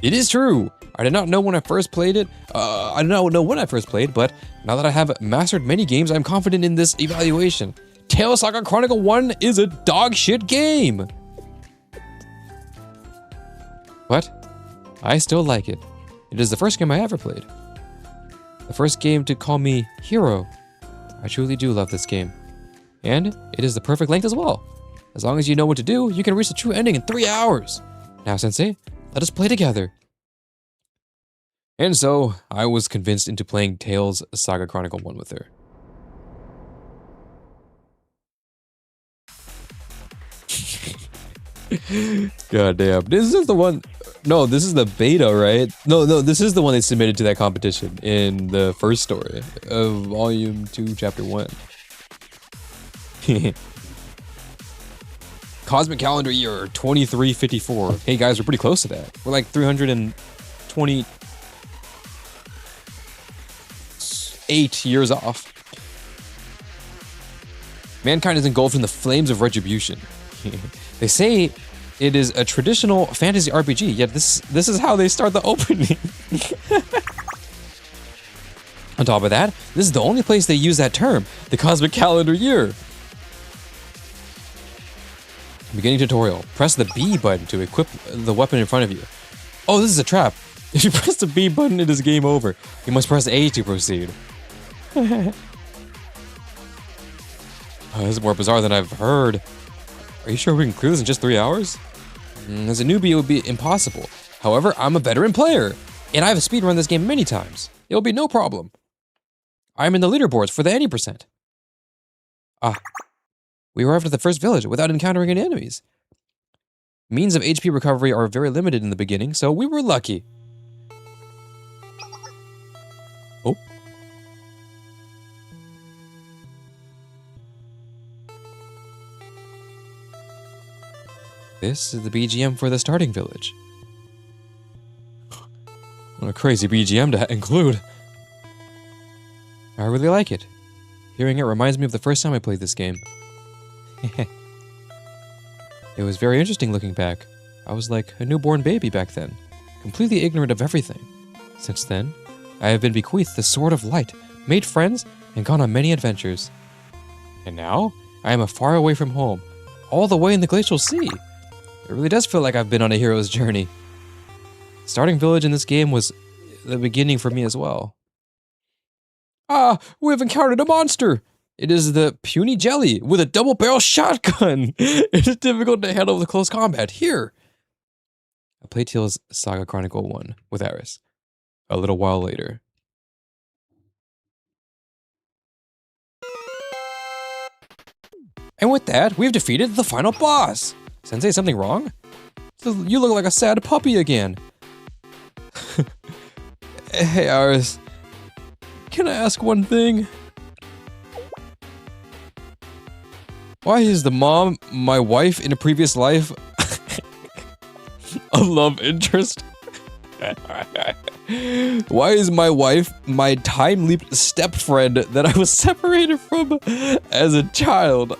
It is true. I did not know when I first played it. I did not know when I first played, but now that I have mastered many games, I'm confident in this evaluation. Tales Saga Chronicle 1 is a dog shit game. But I still like it. It is the first game I ever played. The first game to call me hero. I truly do love this game. And it is the perfect length as well. As long as you know what to do, you can reach the true ending in 3 hours. Now, Sensei, let us play together. And so, I was convinced into playing Tales Saga Chronicle 1 with her. God damn. This is the one... No, this is the beta, right? No, this is the one they submitted to that competition in the first story of Volume 2, Chapter 1. Cosmic calendar year 2354. Hey guys, we're pretty close to that. We're like 328 years off. Mankind is engulfed in the flames of retribution. They say it is a traditional fantasy RPG, yet this is how they start the opening. On top of that, this is the only place they use that term, the cosmic calendar year. Beginning tutorial. Press the B button to equip the weapon in front of you. Oh, this is a trap. If you press the B button, it is game over. You must press A to proceed. This is more bizarre than I've heard. Are you sure we can clear this in just 3 hours? As a newbie, it would be impossible. However, I'm a veteran player, and I have speedrun this game many times. It will be no problem. I'm in the leaderboards for the any percent. We arrived at the first village without encountering any enemies. Means of HP recovery are very limited in the beginning, so we were lucky. Oh. This is the BGM for the starting village. What a crazy BGM to include. I really like it. Hearing it reminds me of the first time I played this game. It was very interesting looking back. I was like a newborn baby back then, completely ignorant of everything. Since then, I have been bequeathed the Sword of Light, made friends, and gone on many adventures. And now, I am far away from home, all the way in the Glacial Sea. It really does feel like I've been on a hero's journey. Starting village in this game was the beginning for me as well. Ah, we have encountered a monster! It is the puny jelly with a double-barrel shotgun! It is difficult to handle with close combat. Here! I played Tales Saga Chronicle 1 with Aris. A little while later. And with that, we've defeated the final boss! Sensei, something wrong? You look like a sad puppy again. Hey, Aris. Can I ask one thing? Why is the mom, my wife in a previous life, a love interest? Why is my wife my time-leaped step-friend that I was separated from as a child?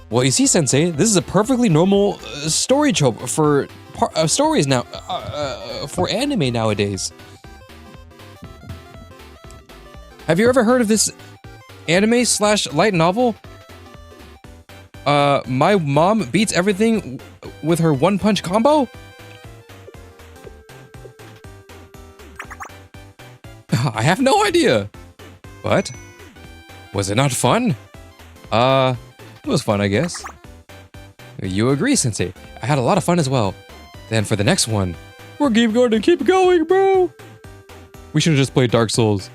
Well, you see, Sensei, this is a perfectly normal story trope for stories now, for anime nowadays. Have you ever heard of this anime / light novel? My mom beats everything with her one-punch combo? I have no idea. But, was it not fun? It was fun, I guess. You agree, Sensei. I had a lot of fun as well. Then for the next one, we're going to keep going, bro! We should have just played Dark Souls.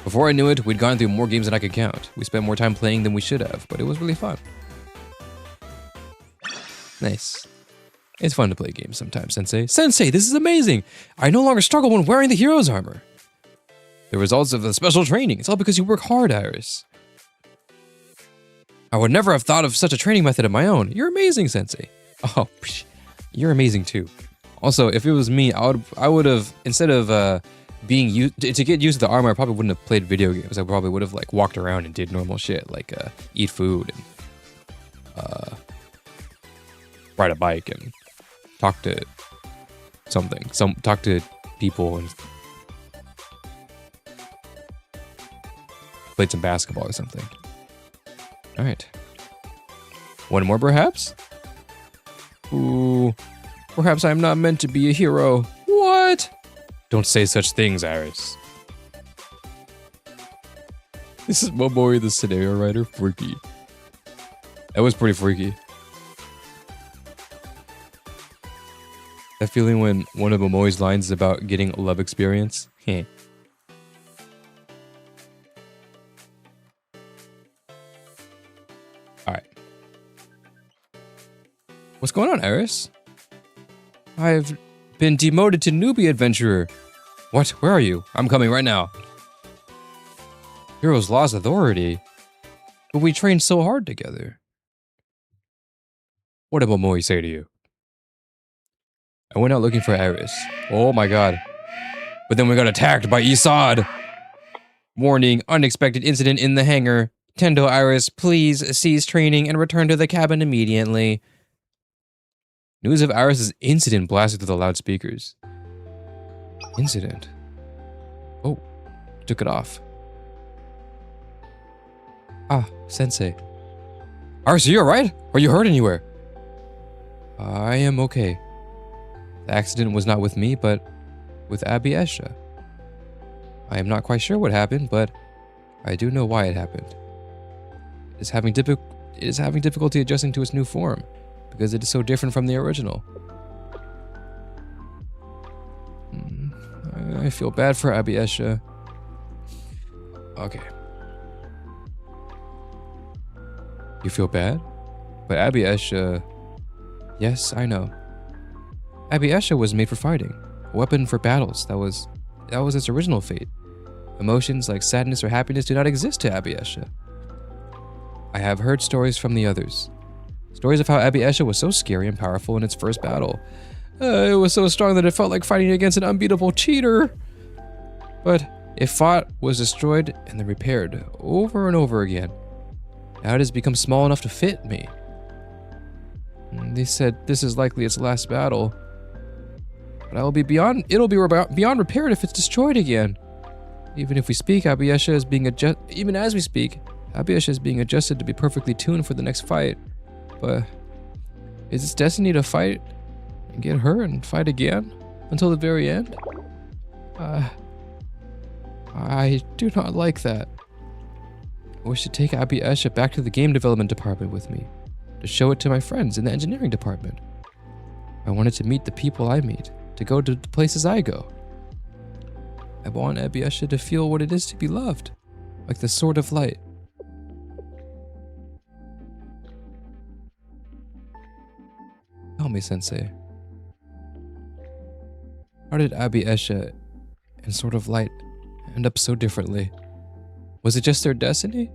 Before I knew it, we'd gone through more games than I could count. We spent more time playing than we should have, but it was really fun. Nice. It's fun to play games sometimes, Sensei. Sensei, this is amazing! I no longer struggle when wearing the hero's armor. The results of the special training. It's all because you work hard, Iris. I would never have thought of such a training method of my own. You're amazing, Sensei. Oh, you're amazing too. Also, if it was me, I would have, instead of being used to get used to the armor, I probably wouldn't have played video games. I probably would have like walked around and did normal shit, like eat food and ride a bike and talk to talk to people and played some basketball or something. All right. One more, perhaps? Ooh, perhaps I'm not meant to be a hero. What? Don't say such things, Aris. This is Momori, the scenario writer. Freaky. That was pretty freaky. That feeling when one of Momori's lines is about getting a love experience. Heh. Alright. What's going on, Aris? I've been demoted to newbie adventurer. What? Where are you? I'm coming right now. Heroes lost authority. But we trained so hard together. What did Momori say to you? I went out looking for Aris. Oh my god. But then we got attacked by Isad. Warning, unexpected incident in the hangar. Tendo Iris, please cease training and return to the cabin immediately. News of Iris' incident blasted through the loudspeakers. Incident? Oh, took it off. Ah, Sensei. Iris, are you alright? Are you hurt anywhere? I am okay. The accident was not with me, but with Abby Esha. I am not quite sure what happened, but I do know why it happened. It is having difficulty adjusting to its new form, because it is so different from the original. I feel bad for Abby Esha. Okay. You feel bad? But Abby Esha... Yes, I know. Abby Esha was made for fighting, a weapon for battles. That was its original fate. Emotions like sadness or happiness do not exist to Abby Esha. I have heard stories from the others. Stories of how Abiesha was so scary and powerful in its first battle. It was so strong that it felt like fighting against an unbeatable cheater. But it fought, was destroyed, and then repaired over and over again. Now it has become small enough to fit me. They said this is likely its last battle. But it'll be beyond repaired if it's destroyed again. Even if we speak, Abiesha is being even as we speak, Abiesha is being adjusted to be perfectly tuned for the next fight. But is its destiny to fight and get hurt and fight again until the very end? I do not like that. I wish to take Abiesha back to the game development department with me, to show it to my friends in the engineering department. I wanted to meet the people I meet, to go to the places I go. I want Abiesha to feel what it is to be loved, like the Sword of Light. Tell me, Sensei. How did Abiesha and Sword of Light end up so differently? Was it just their destiny?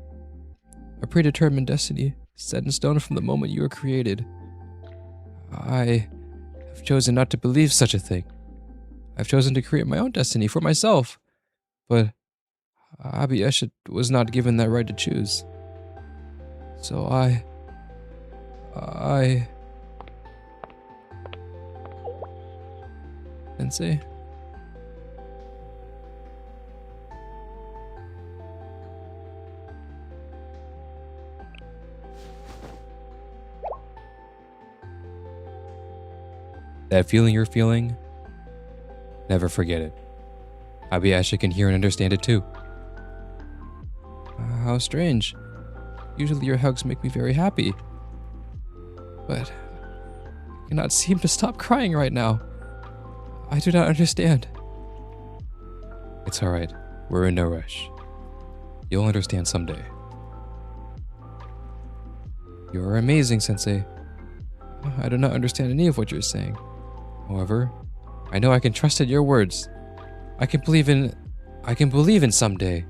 A predetermined destiny, set in stone from the moment you were created? I have chosen not to believe such a thing. I've chosen to create my own destiny for myself. But Abiesha was not given that right to choose. So I... Sensei? That feeling you're feeling, never forget it. Abiesha can hear and understand it too. How strange. Usually your hugs make me very happy. But I cannot seem to stop crying right now. I do not understand. It's alright. We're in no rush. You'll understand someday. You're amazing, Sensei. I do not understand any of what you're saying. However, I know I can trust in your words. I can believe in someday.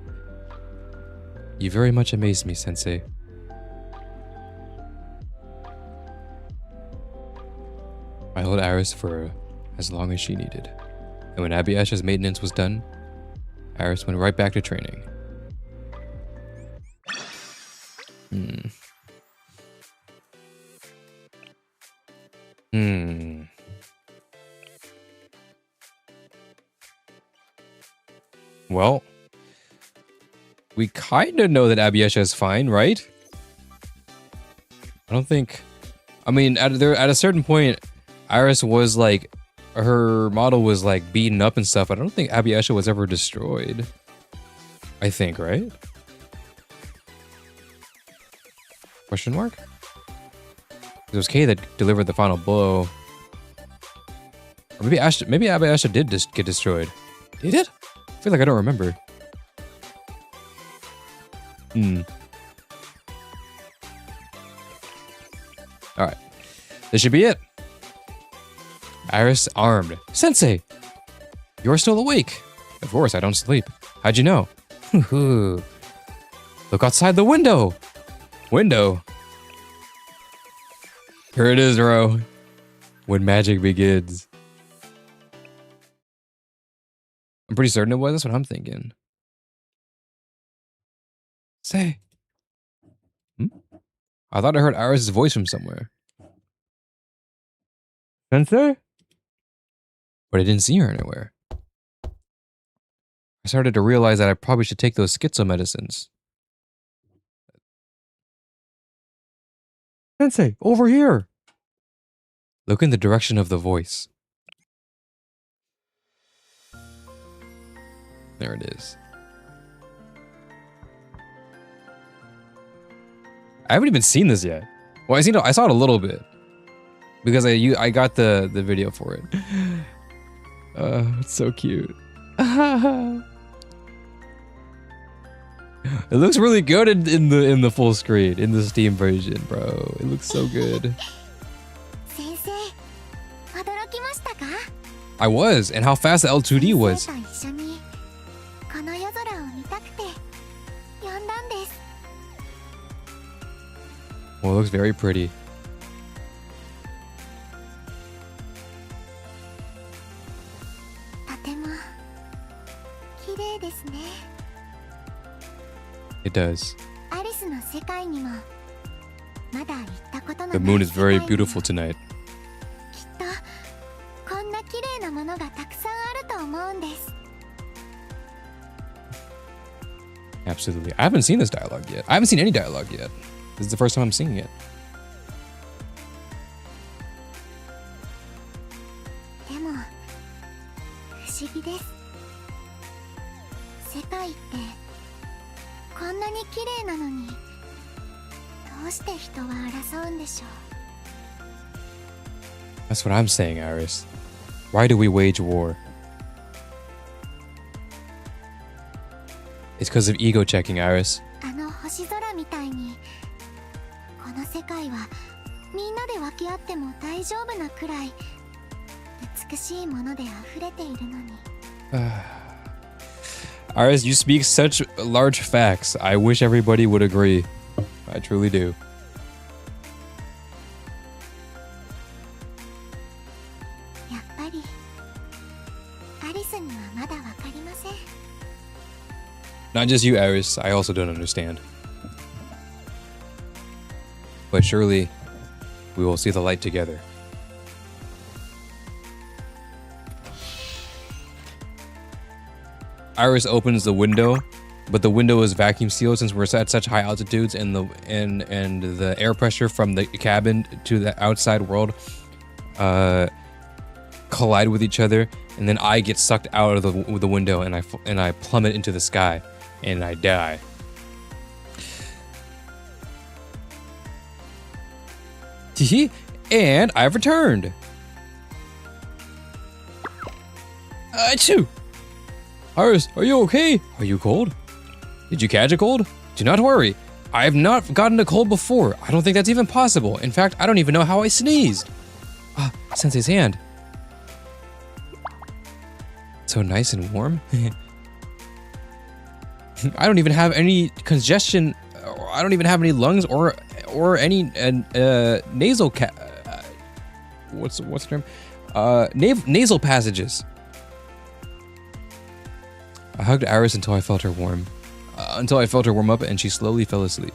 You very much amaze me, Sensei. I held Aris for as long as she needed. And when Abiesha's maintenance was done, Aris went right back to training. Well, we kind of know that Abiesha is fine, right? I don't think... I mean, at a certain point, Iris was like... Her model was like beaten up and stuff, but I don't think Abiesha was ever destroyed. I think, right? Question mark? It was Kay that delivered the final blow. Or maybe Abiesha did just get destroyed. Did it? I feel like I don't remember. Alright. This should be it. Iris armed. Sensei! You're still awake. Of course, I don't sleep. How'd you know? Look outside the window! Window? Here it is, bro. When magic begins. I'm pretty certain it was. That's what I'm thinking. Say. I thought I heard Iris' voice from somewhere. Sensei? But I didn't see her anywhere. I started to realize that I probably should take those schizo medicines. Sensei, over here! Look in the direction of the voice. There it is. I haven't even seen this yet. Well, I saw it a little bit because I got the video for it. It's so cute. It looks really good in the full screen in the Steam version, bro. It looks so good. I was, and how fast the L2D was. Well, it looks very pretty. も綺麗ですね。 It does. アリスの世界にもまだ行ったことの The ない moon is 世界 very にも beautiful tonight. きっとこんな綺麗なものがたくさんあると思うんです。 Absolutely. I haven't seen this dialogue yet. I haven't seen any dialogue yet. This is the first time I'm seeing it. でも不思議です。世界ってこんなに綺麗なのにどうして人は争うんでしょう。 That's what I'm saying, Iris. Why do we wage war? It's because of ego checking, Iris. あの星空みたいにこの世界はみんなで分け合っても大丈夫なくらい美しいもので溢れているのに。 Iris, you speak such large facts. I wish everybody would agree. I truly do. やっぱりアリスにはまだ分かりません。 Not just you, Iris. I also don't understand. But surely, we will see the light together. Iris opens the window, but the window is vacuum sealed since we're at such high altitudes, and the air pressure from the cabin to the outside world collide with each other, and then I get sucked out of the window, and I plummet into the sky, and I die. And I've returned. Achoo! Iris, are you okay? Are you cold? Did you catch a cold? Do not worry. I have not gotten a cold before. I don't think that's even possible. In fact, I don't even know how I sneezed. Ah, Sensei's hand. So nice and warm. I don't even have any congestion. I don't even have any lungs or any nasal what's the term? Nasal passages. I hugged Iris until I felt her warm up, and she slowly fell asleep.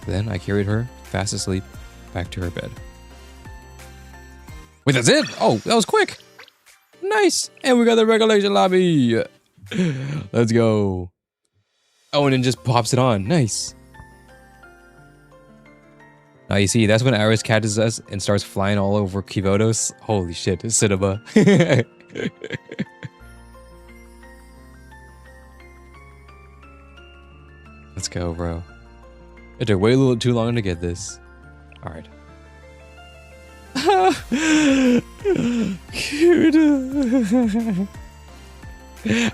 Then I carried her, fast asleep, back to her bed. Wait, that's it? Oh, that was quick. Nice. And we got the regulation lobby. Let's go. Oh, and it just pops it on. Nice. Now you see, that's when Iris catches us and starts flying all over Kivotos. Holy shit, it's cinema. Let's go, bro. It took way a little too long to get this. All right. Cute.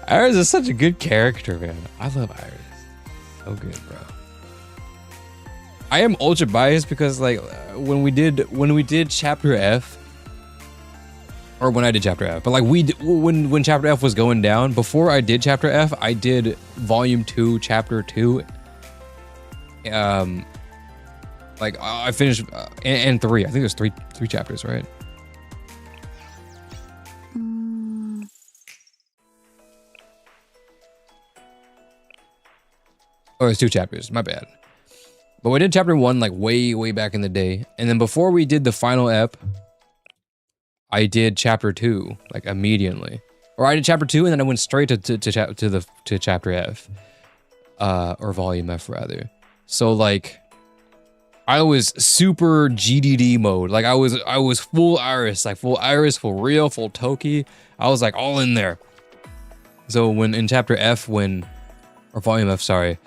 Iris is such a good character, man. I love Iris. So good, bro. I am ultra biased because, like, when we did chapter F, or when I did chapter F, but like when chapter F was going down, before I did chapter F, I did volume 2, chapter 2. Like I finished and 3. I think there's three chapters, right? Oh, it's 2 chapters. My bad. But we did chapter 1 like way back in the day, and then before we did the final ep, I did chapter 2 like immediately, or I did chapter 2 and then I went straight to chapter F, or volume F rather. So like, I was super GDD mode. Like I was full Iris, full Rio, full Toki. I was like all in there. So when in chapter F, or volume F, sorry,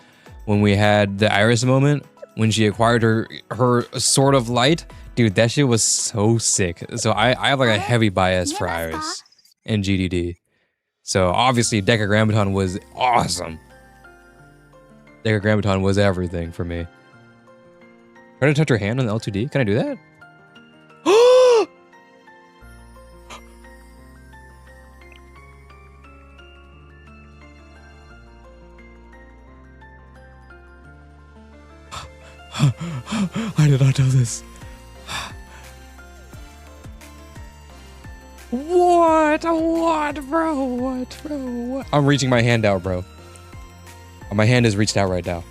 when we had the Iris moment, when she acquired her sort of light, dude, that shit was so sick. So I have like a heavy bias for Iris and GDD. So obviously decagrammaton was awesome. Decagrammaton was everything for me. Try to touch her hand on the L2D. Can I do that? I did not know this. Whoa! What? What, bro? What, bro? What? I'm reaching my hand out, bro. My hand is reached out right now.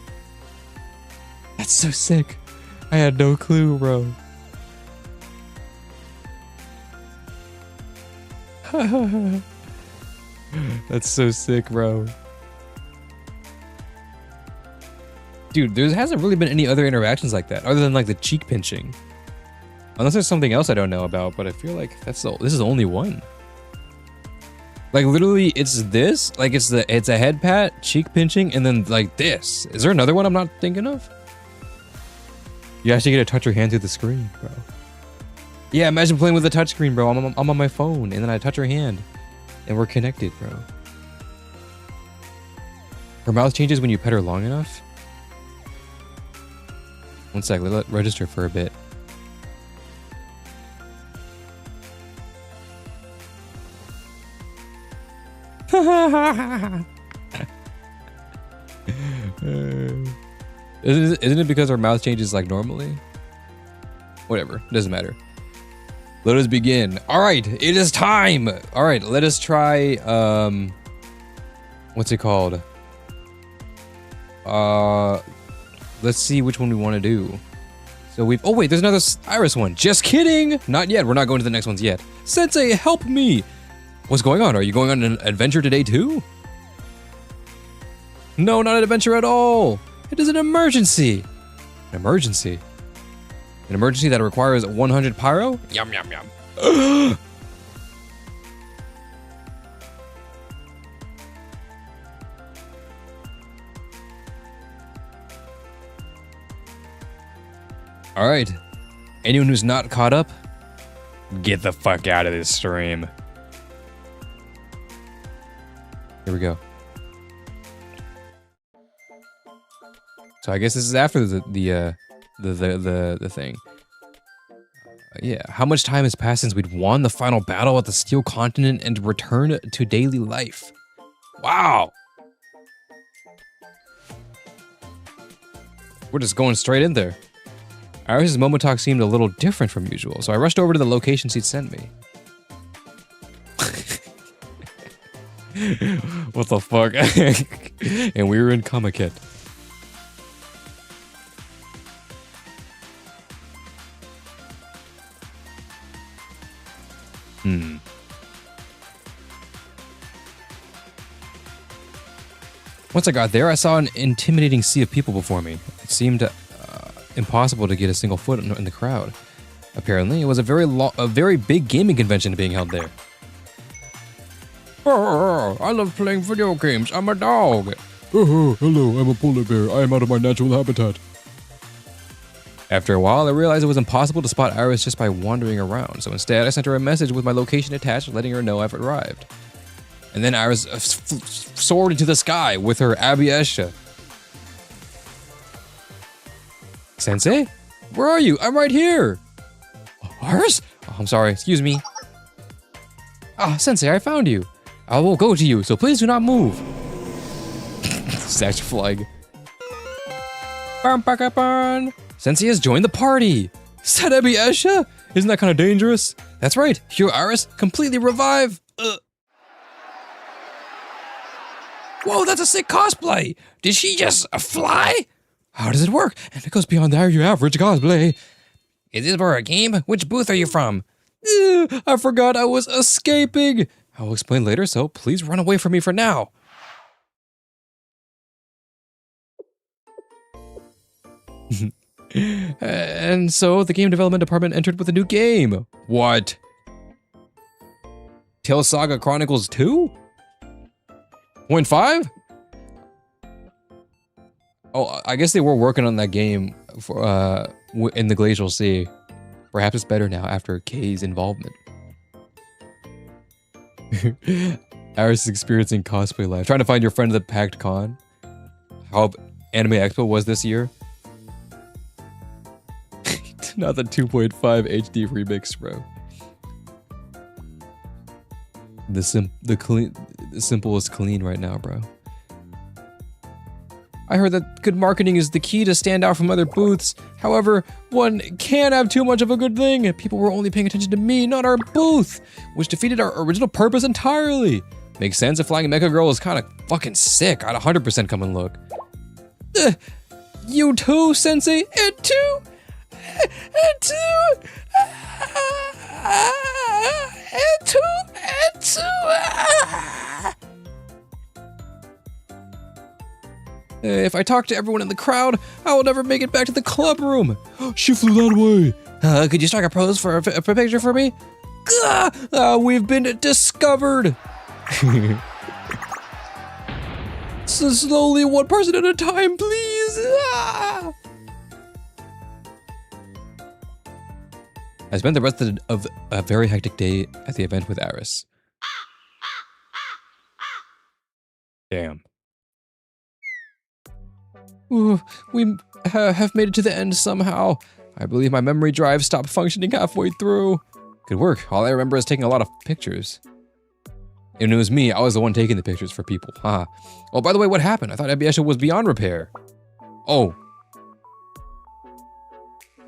That's so sick. I had no clue, bro. That's so sick, bro. Dude, there hasn't really been any other interactions like that, other than like the cheek pinching. Unless there's something else I don't know about, but I feel like this is the only one. Like literally, it's this. Like it's a head pat, cheek pinching, and then like this. Is there another one I'm not thinking of? You actually get to touch your hand through the screen, bro. Yeah, imagine playing with a touchscreen, bro. I'm on my phone, and then I touch her hand, and we're connected, bro. Her mouth changes when you pet her long enough. One sec, let it register for a bit. Isn't it because her mouth changes like normally? Whatever, doesn't matter. Let us begin. All right, it is time. All right, let us try. What's it called? Let's see which one we want to do. So we've. Oh wait, there's another Iris one. Just kidding. Not yet. We're not going to the next ones yet. Sensei, help me. What's going on? Are you going on an adventure today too? No, not an adventure at all. It is an emergency. An emergency? An emergency that requires 100 pyro? Yum, yum, yum. All right. Anyone who's not caught up, get the fuck out of this stream. Here we go. So I guess this is after the thing. Yeah. How much time has passed since we'd won the final battle at the Steel Continent and returned to daily life? Wow. We're just going straight in there. Iris's momotalks seemed a little different from usual, so I rushed over to the locations he'd sent me. What the fuck? And we were in Kamakit. Once I got there, I saw an intimidating sea of people before me. It seemed impossible to get a single foot in the crowd. Apparently, it was a very big gaming convention being held there. I love playing video games. I'm a dog. Hello, I'm a polar bear. I am out of my natural habitat. After a while, I realized it was impossible to spot Iris just by wandering around, so instead I sent her a message with my location attached, letting her know I've arrived. And then Iris soared into the sky with her Abiesha. Sensei? Where are you? I'm right here! Iris? Oh, I'm sorry, excuse me. Sensei, I found you. I will go to you, so please do not move. Sash flag. Sensei has joined the party. Sadabi Esha? Isn't that kind of dangerous? That's right, Hero Iris, completely revive. Whoa, that's a sick cosplay. Did she just fly? How does it work? And it goes beyond your average cosplay. Is this for a game? Which booth are you from? I forgot I was escaping. I will explain later, so please run away from me for now. And so the game development department entered with a new game. What? Tale Saga Chronicles 2? 0.5? Oh, I guess they were working on that game for in the Glacial Sea. Perhaps it's better now after K's involvement. Iris is experiencing cosplay life. Trying to find your friend at the packed con. How Anime Expo was this year. Not the 2.5 HD remix, bro. The simple is clean right now, bro. I heard that good marketing is the key to stand out from other booths. However, one can't have too much of a good thing. People were only paying attention to me, not our booth, which defeated our original purpose entirely. Makes sense. A flying mecha girl is kind of fucking sick. I'd 100% come and look. You too, Sensei? And two? And two? And two? And two? If I talk to everyone in the crowd, I will never make it back to the club room. She flew that way. Could you strike a pose for a picture for me? We've been discovered. So slowly, one person at a time, please. I spent the rest of a very hectic day at the event with Aris. Damn. Ooh, we have made it to the end somehow. I believe my memory drive stopped functioning halfway through. Good work. All I remember is taking a lot of pictures. And it was me. I was the one taking the pictures for people. Huh. Oh, by the way, what happened? I thought Abiesha was beyond repair. Oh.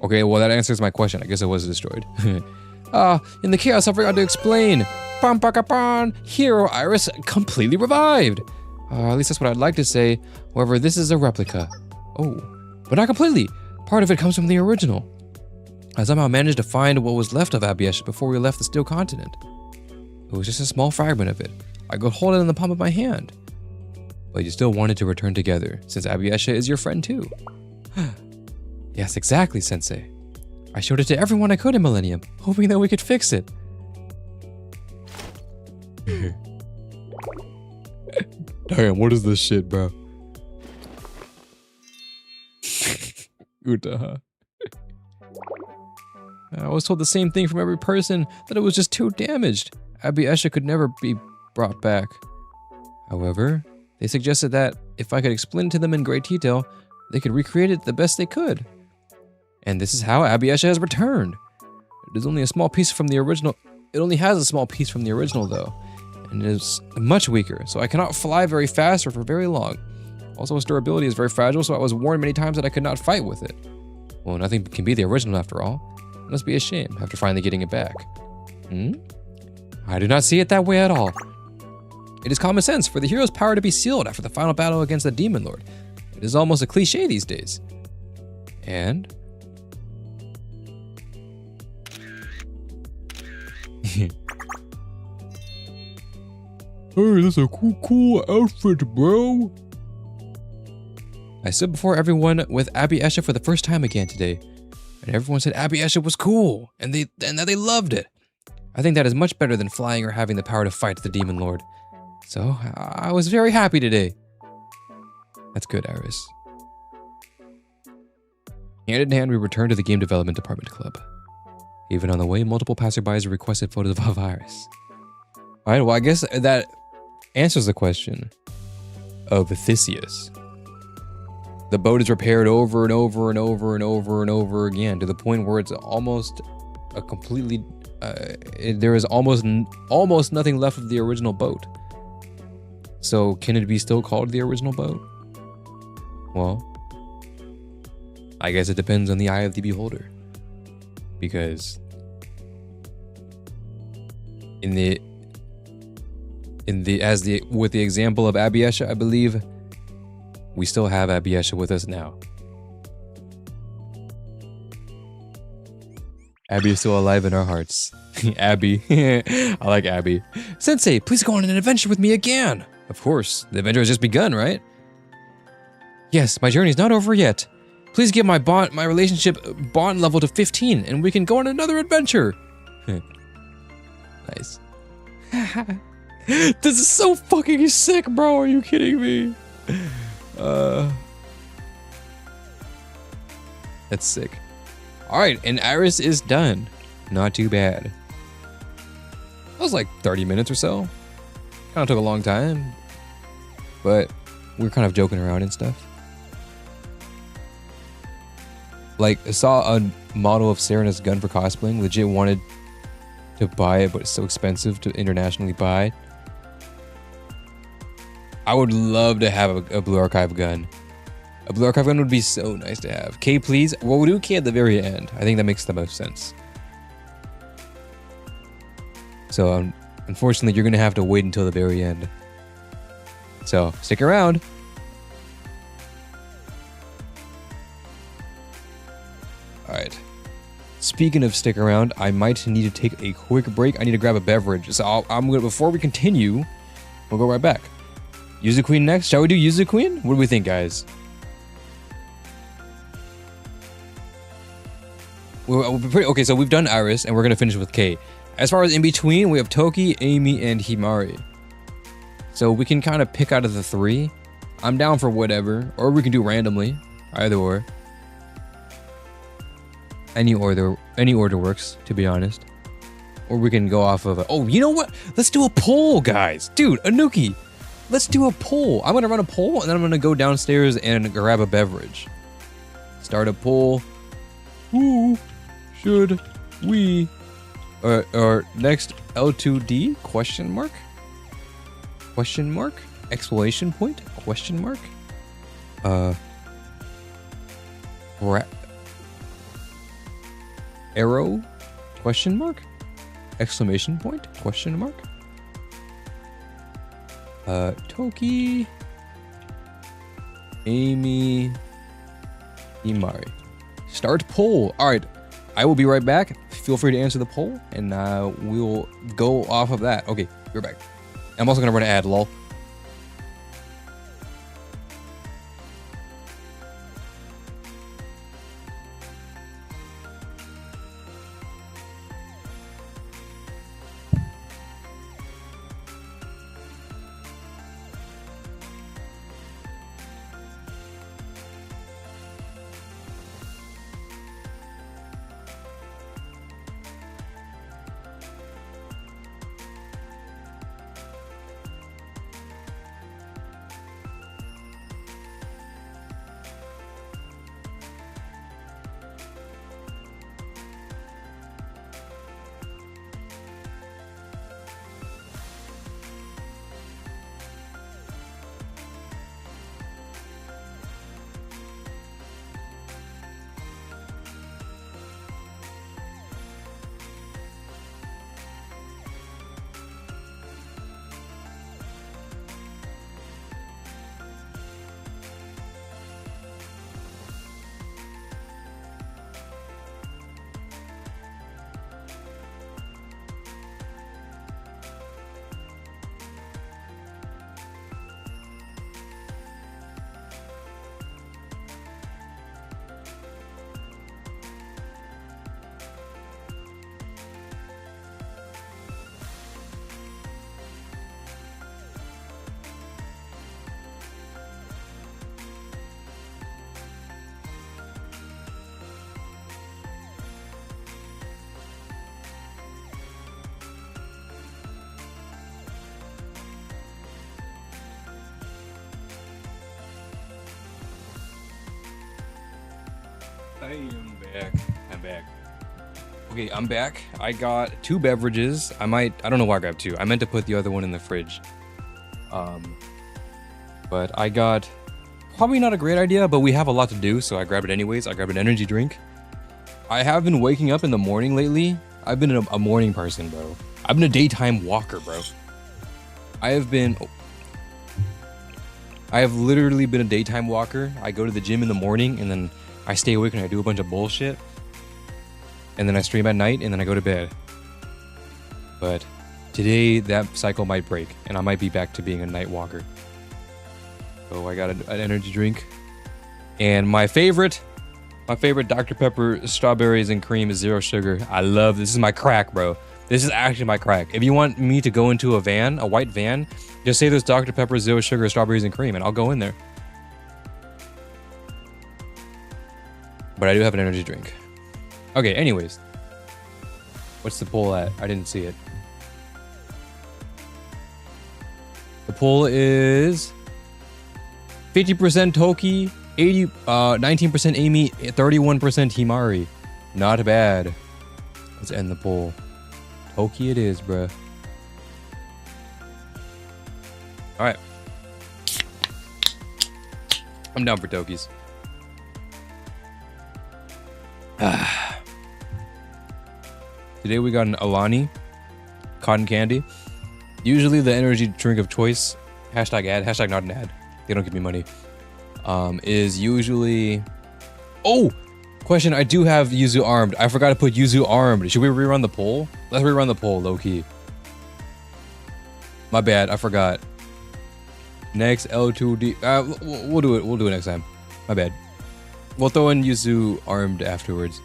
Okay, well, that answers my question. I guess it was destroyed. In the chaos, I forgot to explain. Hero Iris completely revived. At least that's what I'd like to say. However, this is a replica. Oh, but not completely. Part of it comes from the original. I somehow managed to find what was left of Abiesha before we left the Steel Continent. It was just a small fragment of it. I could hold it in the palm of my hand. But you still wanted to return together, since Abiesha is your friend too. Yes, exactly, Sensei. I showed it to everyone I could in Millennium, hoping that we could fix it. Damn, what is this shit, bro? Utaha. I was told the same thing from every person, that it was just too damaged. Abiesha could never be brought back. However, they suggested that if I could explain it to them in great detail, they could recreate it the best they could. And this is how Abiesha has returned. It is only a small piece from the original. It only has a small piece from the original though, and it is much weaker, so I cannot fly very fast or for very long. Also, its durability is very fragile, so I was warned many times that I could not fight with it. Well, nothing can be the original after all. It must be a shame after finally getting it back. I do not see it that way at all. It is common sense for the hero's power to be sealed after the final battle against the Demon Lord. It is almost a cliche these days. And... Hey, that's a cool outfit, bro. I stood before everyone with Abiesha for the first time again today, and everyone said Abiesha was cool, and that they loved it. I think that is much better than flying or having the power to fight the Demon Lord. So, I was very happy today. That's good, Iris. Hand in hand, we returned to the Game Development Department Club. Even on the way, multiple passerbys requested photos of Iris. Alright, well, I guess that answers the question of Theseus. The boat is repaired over and over and over and over and over again to the point where it's almost a completely... there is almost nothing left of the original boat. So can it be still called the original boat? Well, I guess it depends on the eye of the beholder. Because with the example of Abiesha, I believe we still have Abiesha with us now. Abby is still alive in our hearts. Abby. I like Abby. Sensei, please go on an adventure with me again. Of course, the adventure has just begun, right? Yes, my journey's not over yet. Please get my relationship bond level to 15 and we can go on another adventure. Nice. This is so fucking sick, bro. Are you kidding me? That's sick. Alright, and Iris is done. Not too bad. That was like 30 minutes or so. Kind of took a long time. But we were kind of joking around and stuff. Like, I saw a model of Serena's gun for cosplaying. Legit wanted to buy it, but it's so expensive to internationally buy. I would love to have a Blue Archive gun. A blue archive gun would be so nice to have. K, please. Well, we'll do K at the very end. I think that makes the most sense. So, unfortunately, you're going to have to wait until the very end. So, stick around. Alright. Speaking of stick around, I might need to take a quick break. I need to grab a beverage. So, before we continue, we'll go right back. Use the Queen next. Shall we do Use the Queen? What do we think, guys? Okay, so we've done Iris, and we're going to finish with K. As far as in between, we have Toki, Amy, and Himari. So we can kind of pick out of the three. I'm down for whatever, or we can do randomly. Either or. Any order works, to be honest. Or we can go off of oh, you know what? Let's do a poll, guys. Dude, Anuki. Let's do a poll. I'm going to run a poll, and then I'm going to go downstairs and grab a beverage. Start a poll. Who should we... Or next L2D? Question mark? Question mark? Exclamation point? Question mark? Arrow? Question mark? Exclamation point? Question mark? Toki, Amy, Himari. Start poll. All right, I will be right back. Feel free to answer the poll, and we'll go off of that. Okay, we're back. I'm also gonna run an ad, lol. I am back. I'm back. Okay, I'm back. I got 2 beverages. I don't know why I grabbed 2. I meant to put the other one in the fridge. But I got probably not a great idea, but we have a lot to do, so I grabbed it anyways. I grabbed an energy drink. I have been waking up in the morning lately. I've been a morning person, bro. I've been a daytime walker, bro. I have literally been a daytime walker. I go to the gym in the morning, and then I stay awake and I do a bunch of bullshit. And then I stream at night, and then I go to bed. But today, that cycle might break, and I might be back to being a night walker. So I got an energy drink. And my favorite Dr. Pepper strawberries and cream is 0 sugar. I love this. This is my crack, bro. This is actually my crack. If you want me to go into a white van, just say there's Dr. Pepper, 0 sugar, strawberries and cream, and I'll go in there. But I do have an energy drink. Okay, anyways. What's the poll at? I didn't see it. The poll is 50% Toki, 19% Amy, 31% Himari. Not bad. Let's end the poll. Toki it is, bruh. Alright. I'm down for Tokis. Today we got an Alani cotton candy. Usually the energy drink of choice, hashtag ad, hashtag not an ad. They don't give me money. Is usually... Oh! Question, I do have Yuzu armed. I forgot to put Yuzu armed. Should we rerun the poll? Let's rerun the poll, low-key. My bad, I forgot. Next L2D... we'll do it next time. My bad. We'll throw in Yuzu armed afterwards.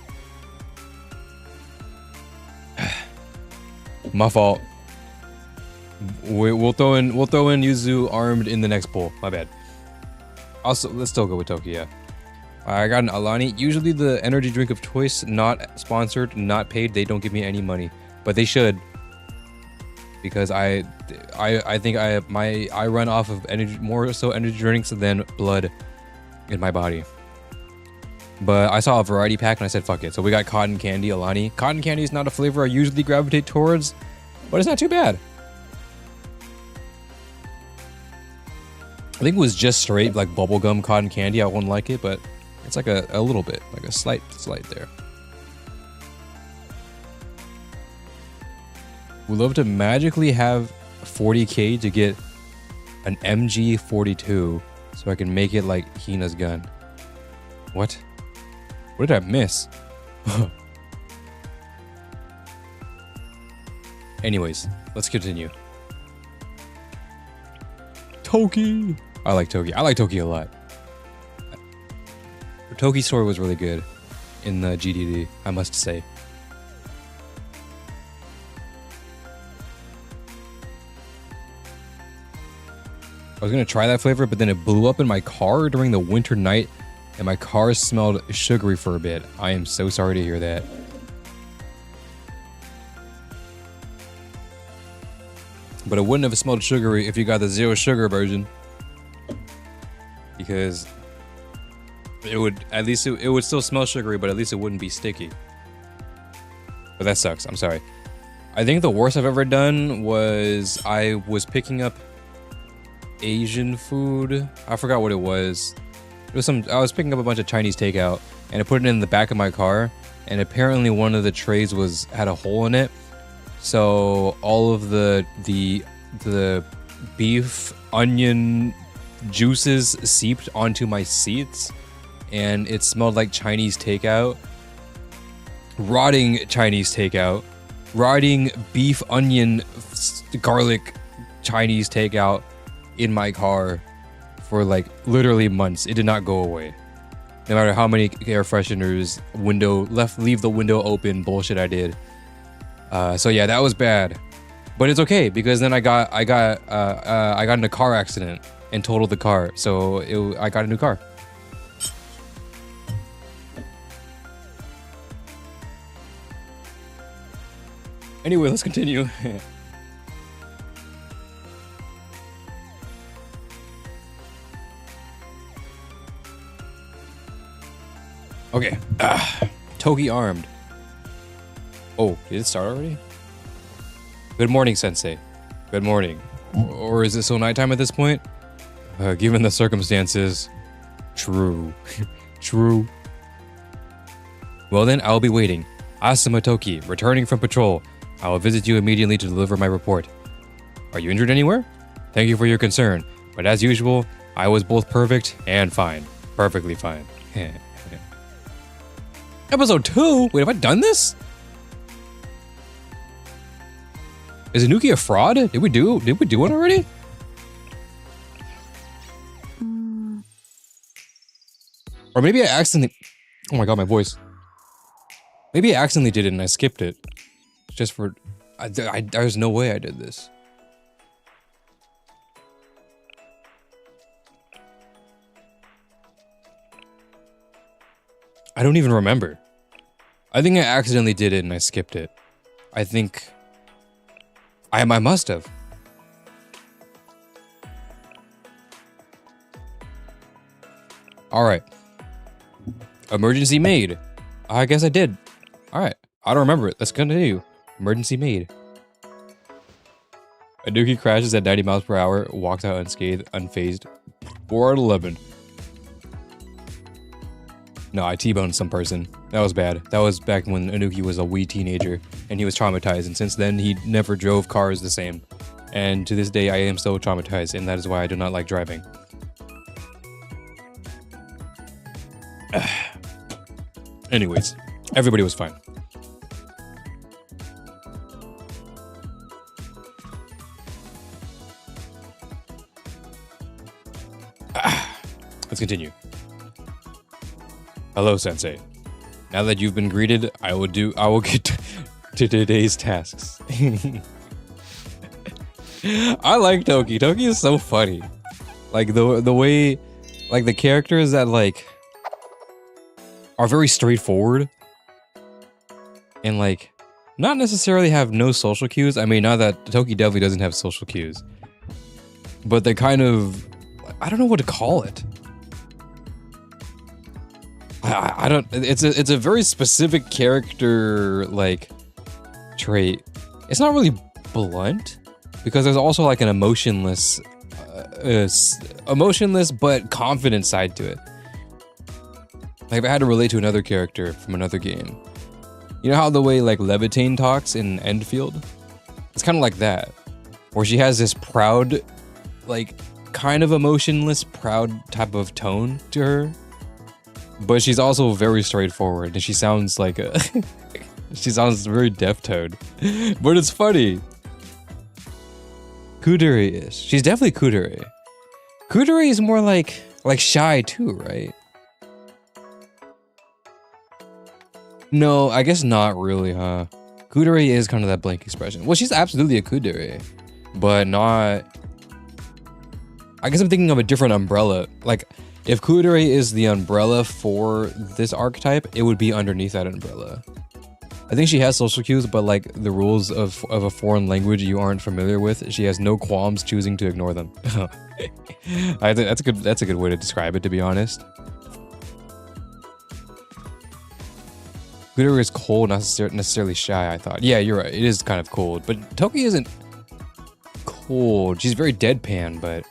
My fault. We'll throw in Yuzu armed in the next poll. My bad. Also, let's still go with Toki, yeah. I got an Alani. Usually the energy drink of choice, not sponsored, not paid. They don't give me any money, but they should. Because I think I run off of energy, more so energy drinks than blood in my body. But I saw a variety pack and I said fuck it. So we got cotton candy Alani. Cotton candy is not a flavor I usually gravitate towards, but it's not too bad. I think it was just straight like bubblegum cotton candy. I wouldn't like it, but it's like a little bit, like a slight there. Would love to magically have 40k to get an MG42 so I can make it like Hina's gun. What? What did I miss? Anyways, let's continue. Toki! I like Toki. I like Toki a lot. The Toki story was really good in the GDD, I must say. I was gonna try that flavor, but then it blew up in my car during the winter night, and my car smelled sugary for a bit. I am so sorry to hear that. But it wouldn't have smelled sugary if you got the zero sugar version. Because it would, at least it would still smell sugary, but at least it wouldn't be sticky. But that sucks, I'm sorry. I think the worst I've ever done was I was picking up Asian food. I forgot what it was. It was I was picking up a bunch of Chinese takeout and I put it in the back of my car, and apparently one of the trays had a hole in it. So all of the beef onion juices seeped onto my seats, and it smelled like Chinese takeout. Rotting Chinese takeout. Rotting beef onion garlic Chinese takeout in my car for like literally months. It did not go away. No matter how many air fresheners, leave the window open bullshit I did. So yeah, that was bad. But it's okay because then I got in a car accident and totaled the car. So I got a new car. Anyway, let's continue. Okay. Toki armed. Oh, did it start already? Good morning, Sensei. Good morning. Or is it still nighttime at this point? Given the circumstances. True. True. Well then, I'll be waiting. Asuma Toki, returning from patrol. I will visit you immediately to deliver my report. Are you injured anywhere? Thank you for your concern, but as usual, I was both perfect and fine. Perfectly fine. Episode 2? Wait, have I done this? Is Anuki a fraud? Did we do one already? Or maybe I accidentally... Oh my god, my voice. Maybe I accidentally did it and I skipped it. Just for... There's no way I did this. I don't even remember. I think I accidentally did it and I skipped it. I think... I must have. Alright. Emergency made. I guess I did. Alright. I don't remember it. Let's continue. Emergency made. Anuki crashes at 90 miles per hour, walks out unscathed, unfazed. 4 out of 11. No, I T-boned some person. That was bad. That was back when Anuki was a wee teenager, and he was traumatized, and since then, he never drove cars the same. And to this day, I am still traumatized, and that is why I do not like driving. Anyways, everybody was fine. Let's continue. Hello, Sensei. Now that you've been greeted, I will get to today's tasks. I like Toki. Toki is so funny. Like the way, like the characters that like are very straightforward and like not necessarily have no social cues. I mean, not that Toki definitely doesn't have social cues, but they kind of, I don't know what to call it. I don't. It's a very specific character like trait. It's not really blunt because there's also like an emotionless but confident side to it. Like if I had to relate to another character from another game, you know how the way like Levitain talks in Endfield? It's kind of like that, where she has this proud, like kind of emotionless, proud type of tone to her. But she's also very straightforward, and she sounds like a... she sounds very deaf-toned. But it's funny. Kudere is. She's definitely Kudere. Kudere is more like shy too, right? No, I guess not really, huh? Kudere is kind of that blank expression. Well, she's absolutely a Kudere, but not... I guess I'm thinking of a different umbrella. Like... If Kudere is the umbrella for this archetype, it would be underneath that umbrella. I think she has social cues, but like the rules of a foreign language you aren't familiar with, she has no qualms choosing to ignore them. I think that's a good way to describe it, to be honest. Kudere is cold, not necessarily shy, I thought. Yeah, you're right. It is kind of cold, but Toki isn't cold. She's very deadpan, but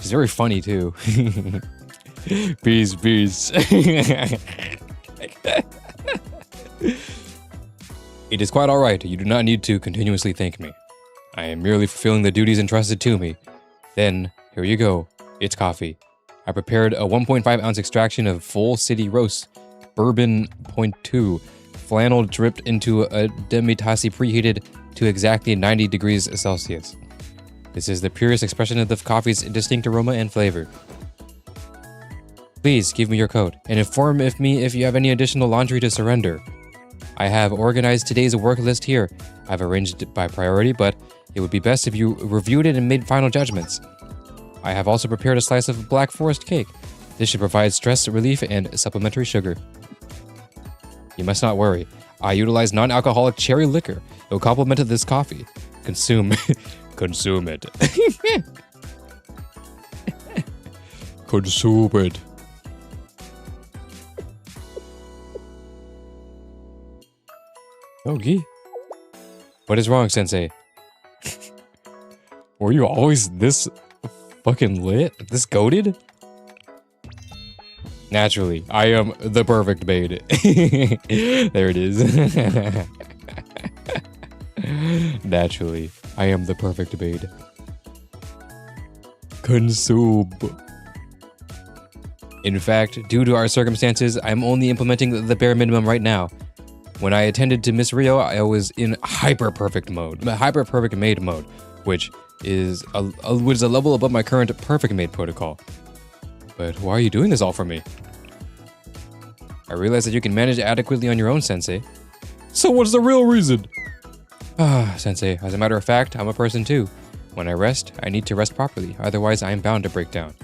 she's very funny too. Peace. It is quite alright. You do not need to continuously thank me. I am merely fulfilling the duties entrusted to me. Then, here you go. It's coffee. I prepared a 1.5 ounce extraction of full city roast, bourbon 0.2, flannel dripped into a demi-tasse preheated to exactly 90 degrees Celsius. This is the purest expression of the coffee's distinct aroma and flavor. Please give me your coat and inform me if you have any additional laundry to surrender. I have organized today's work list here. I've arranged it by priority, but it would be best if you reviewed it and made final judgments. I have also prepared a slice of Black Forest cake. This should provide stress relief and supplementary sugar. You must not worry. I utilize non-alcoholic cherry liquor. It will complement this coffee. Consume it. Consume it. Yogi? What is wrong, Sensei? Were you always this fucking lit? This goated? Naturally, I am the perfect maid. There it is. Naturally, I am the perfect maid. Consume. In fact, due to our circumstances, I'm only implementing the bare minimum right now. When I attended to Miss Rio, I was in hyper-perfect maid mode, which is a level above my current perfect maid protocol. But why are you doing this all for me? I realize that you can manage adequately on your own, Sensei. So what's the real reason? Sensei, as a matter of fact, I'm a person too. When I rest, I need to rest properly, otherwise I am bound to break down.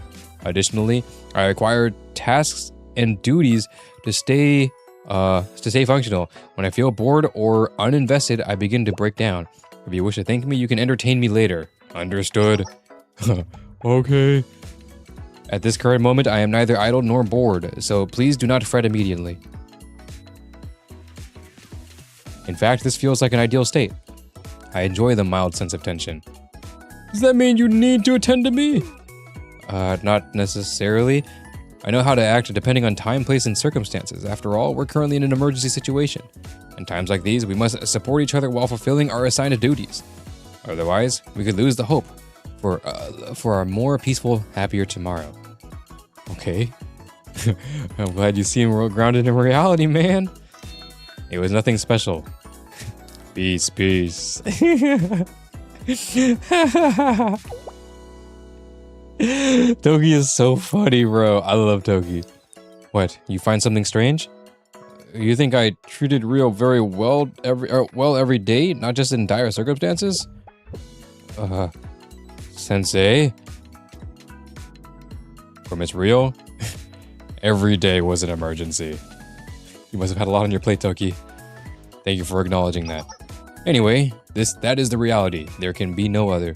Additionally, I acquire tasks and duties to stay functional. When I feel bored or uninvested, I begin to break down. If you wish to thank me, you can entertain me later. Understood? Okay. At this current moment, I am neither idle nor bored, so please do not fret immediately. In fact, this feels like an ideal state. I enjoy the mild sense of tension. Does that mean you need to attend to me? Not necessarily. I know how to act depending on time, place, and circumstances. After all, we're currently in an emergency situation. In times like these, we must support each other while fulfilling our assigned duties. Otherwise, we could lose the hope for a more peaceful, happier tomorrow. Okay. I'm glad you seem real grounded in reality, man. It was nothing special. Peace, peace. Toki is so funny, bro. I love Toki. What? You find something strange? You think I treated Rio very well every day, not just in dire circumstances? Sensei? For Miss Rio? Every day was an emergency. You must have had a lot on your plate, Toki. Thank you for acknowledging that. Anyway, that is the reality. There can be no other.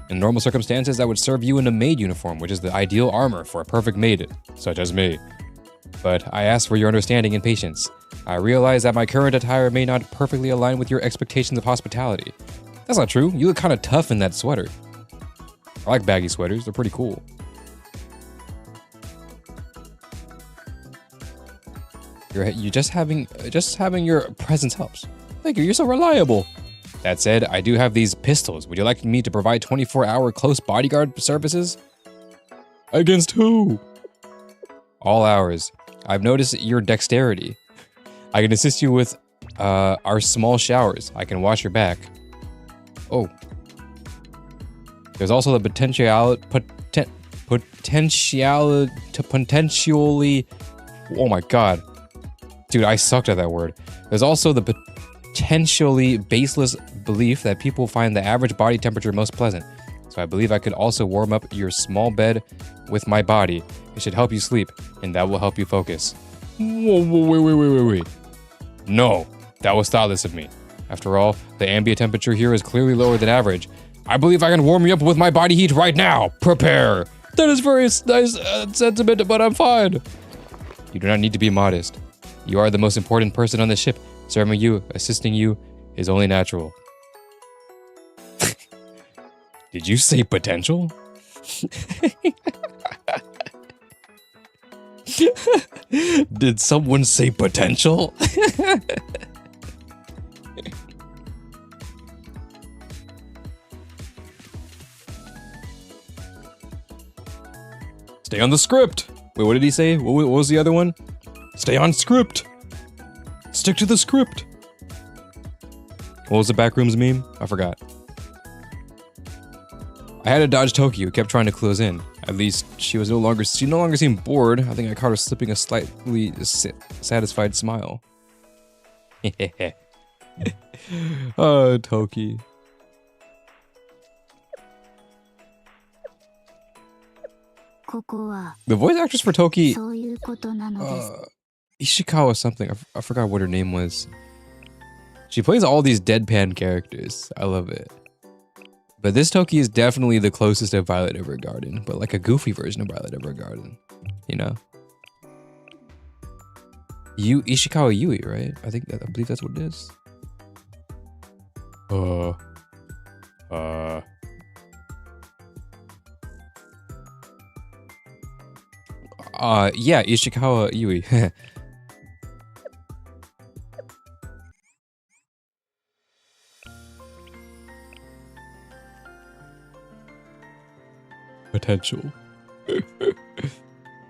In normal circumstances, I would serve you in a maid uniform, which is the ideal armor for a perfect maid, such as me. But I ask for your understanding and patience. I realize that my current attire may not perfectly align with your expectations of hospitality. That's not true. You look kind of tough in that sweater. I like baggy sweaters. They're pretty cool. You just having your presence helps. Thank you. You're so reliable. That said, I do have these pistols. Would you like me to provide 24-hour close bodyguard services? Against who? All hours. I've noticed your dexterity. I can assist you with our small showers. I can wash your back. Oh. There's also the potentially. Oh my god. Dude, I sucked at that word. There's also the potentially baseless belief that people find the average body temperature most pleasant. So I believe I could also warm up your small bed with my body. It should help you sleep, and that will help you focus. Whoa, wait. No, that was thoughtless of me. After all, the ambient temperature here is clearly lower than average. I believe I can warm you up with my body heat right now. Prepare. That is very nice sentiment, but I'm fine. You do not need to be modest. You are the most important person on the ship. Serving you, assisting you, is only natural. Did you say potential? Did someone say potential? Stay on the script. Wait, what did he say? What was the other one? Stay on script. Stick to the script. What was the Backrooms meme? I forgot. I had to dodge Toki, who kept trying to close in. At least she no longer seemed bored. I think I caught her slipping a slightly satisfied smile. Oh, Toki. The voice actress for Toki, Ishikawa something. I forgot what her name was. She plays all these deadpan characters. I love it. But this Toki is definitely the closest to Violet Evergarden, but like a goofy version of Violet Evergarden, you know? Ishikawa Yui, right? I believe that's what it is. Yeah, Ishikawa Yui. Potential.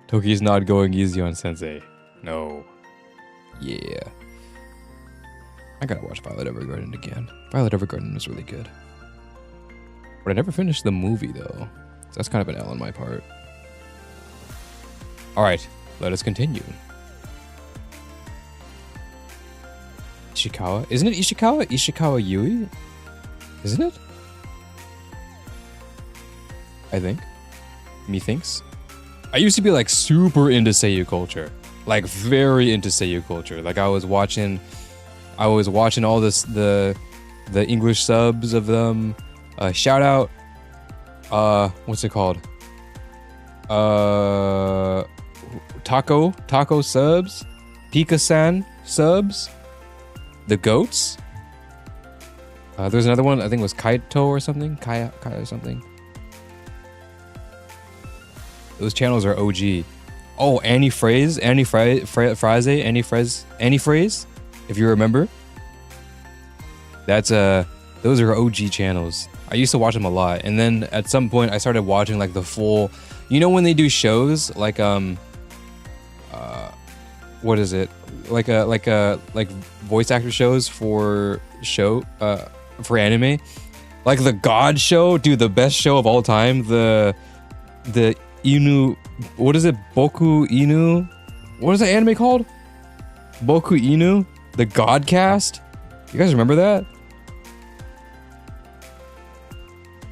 Toki's not going easy on Sensei. No. Yeah. I gotta watch Violet Evergarden again. Violet Evergarden was really good. But I never finished the movie though. So that's kind of an L on my part. Alright, let us continue. Ishikawa? Isn't it Ishikawa? Ishikawa Yui? Isn't it? I think. Methinks. I used to be like super into Seiyu culture. Like very into Seiyu culture. Like I was watching all this the English subs of them. Shout out what's it called? Taco subs, Pika-san subs, the goats. There's another one, I think it was Kaito or something, Kaya or something. Those channels are OG. Oh, Annie Phrase, Annie Phrase, if you remember. That's those are OG channels. I used to watch them a lot, and then at some point I started watching like the full, you know, when they do shows like what is it? Like voice actor shows for anime. Like the God Show, dude, the best show of all time. The Inu, what is it? Boku Inu? What is the anime called? Boku Inu? The Godcast? You guys remember that?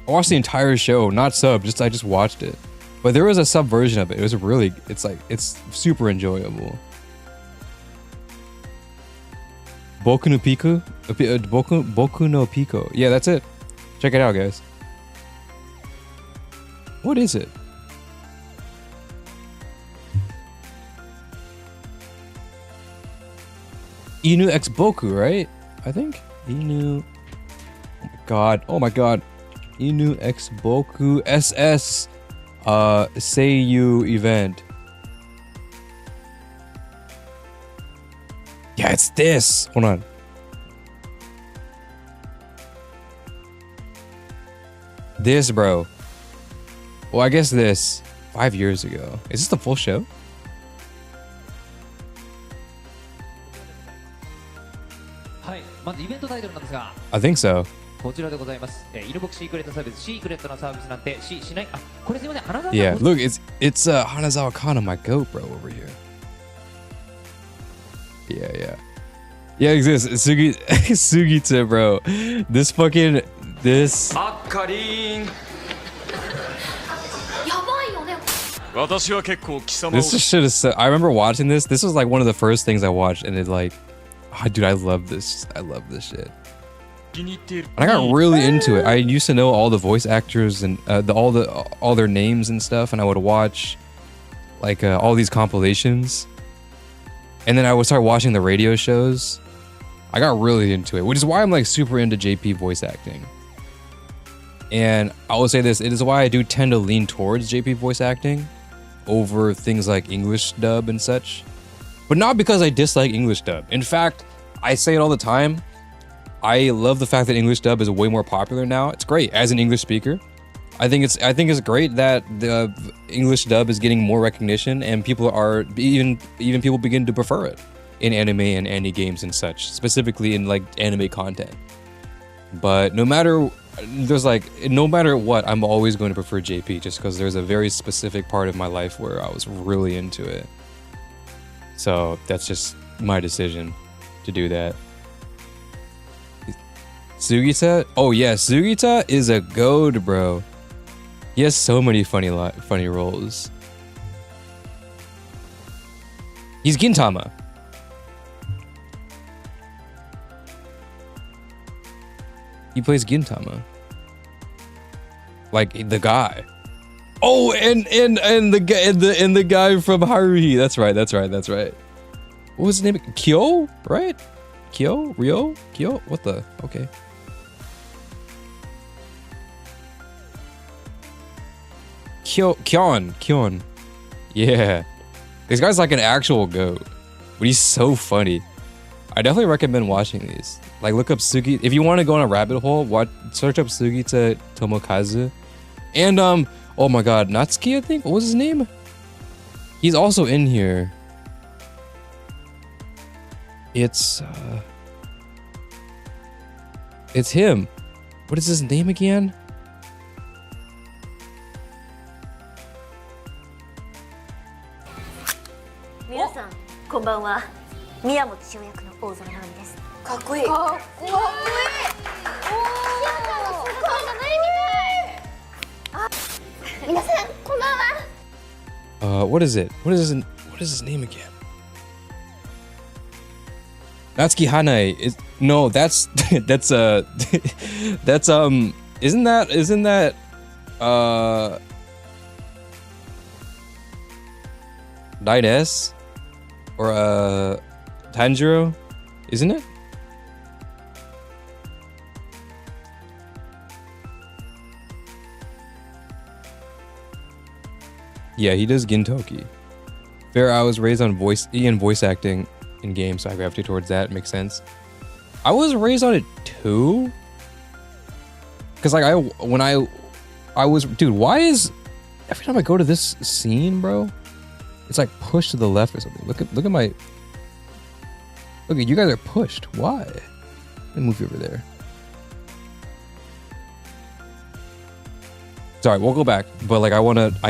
I watched the entire show, not sub, I just watched it. But there was a sub version of it. It was really, it's super enjoyable. Boku no Pico? Boku no Pico. Yeah, that's it. Check it out, guys. What is it? Inu X Boku, right? I think Inu. Oh my god. Inu X Boku SS Seiyu event. Yeah, it's this. Hold on. This, bro. Well, I guess this 5 years ago. Is this the full show? I think so. こちらでございます。犬僕シークレットサービス、シークレットなサービスなんてしない。あ、これすいません。花澤さん。Yeah, look, it's Hanazawa Kana, my goat, bro, over here. Yeah. Yeah, exists. Sugita, bro. This. This shit is so, I remember watching this. This was like one of the first things I watched, and it like, oh, dude, I love this. I love this shit. And I got really into it. I used to know all the voice actors and all their names and stuff, and I would watch like all these compilations. And then I would start watching the radio shows. I got really into it, which is why I'm like super into JP voice acting. And I will say this, it is why I do tend to lean towards JP voice acting over things like English dub and such. But not because I dislike English dub. In fact, I say it all the time. I love the fact that English dub is way more popular now. It's great as an English speaker. I think it's great that the English dub is getting more recognition, and people are even people begin to prefer it in anime and anime games and such, specifically in like anime content. But no matter what, I'm always going to prefer JP just because there's a very specific part of my life where I was really into it. So that's just my decision to do that. Sugita? Oh yeah, Sugita is a goat, bro. He has so many funny roles. He's Gintama. He plays Gintama. Like the guy. Oh, and the guy from Haruhi. That's right. What was his name? Kyo, right? Kyo? Ryo? Kyo? What the? Okay. Kyon. Yeah. This guy's like an actual goat. But he's so funny. I definitely recommend watching these. Like, look up Sugi. If you want to go on a rabbit hole, search up Sugita Tomokazu. And, oh my god, Natsuki, I think? What was his name? He's also in here. It's him. What is his name again? What is it? What is his name again? Natsuki Hanae is no, that's that's isn't that Nine S or Tanjiro, isn't it? Yeah, he does Gintoki. Fair, I was raised on voice acting in games, so I gravitate towards that. Makes sense. I was raised on it too. Cause like I was, dude, why is every time I go to this scene, bro, it's like pushed to the left or something. Look at my, look at you guys are pushed. Why? Let me move you over there. Sorry, we'll go back, but like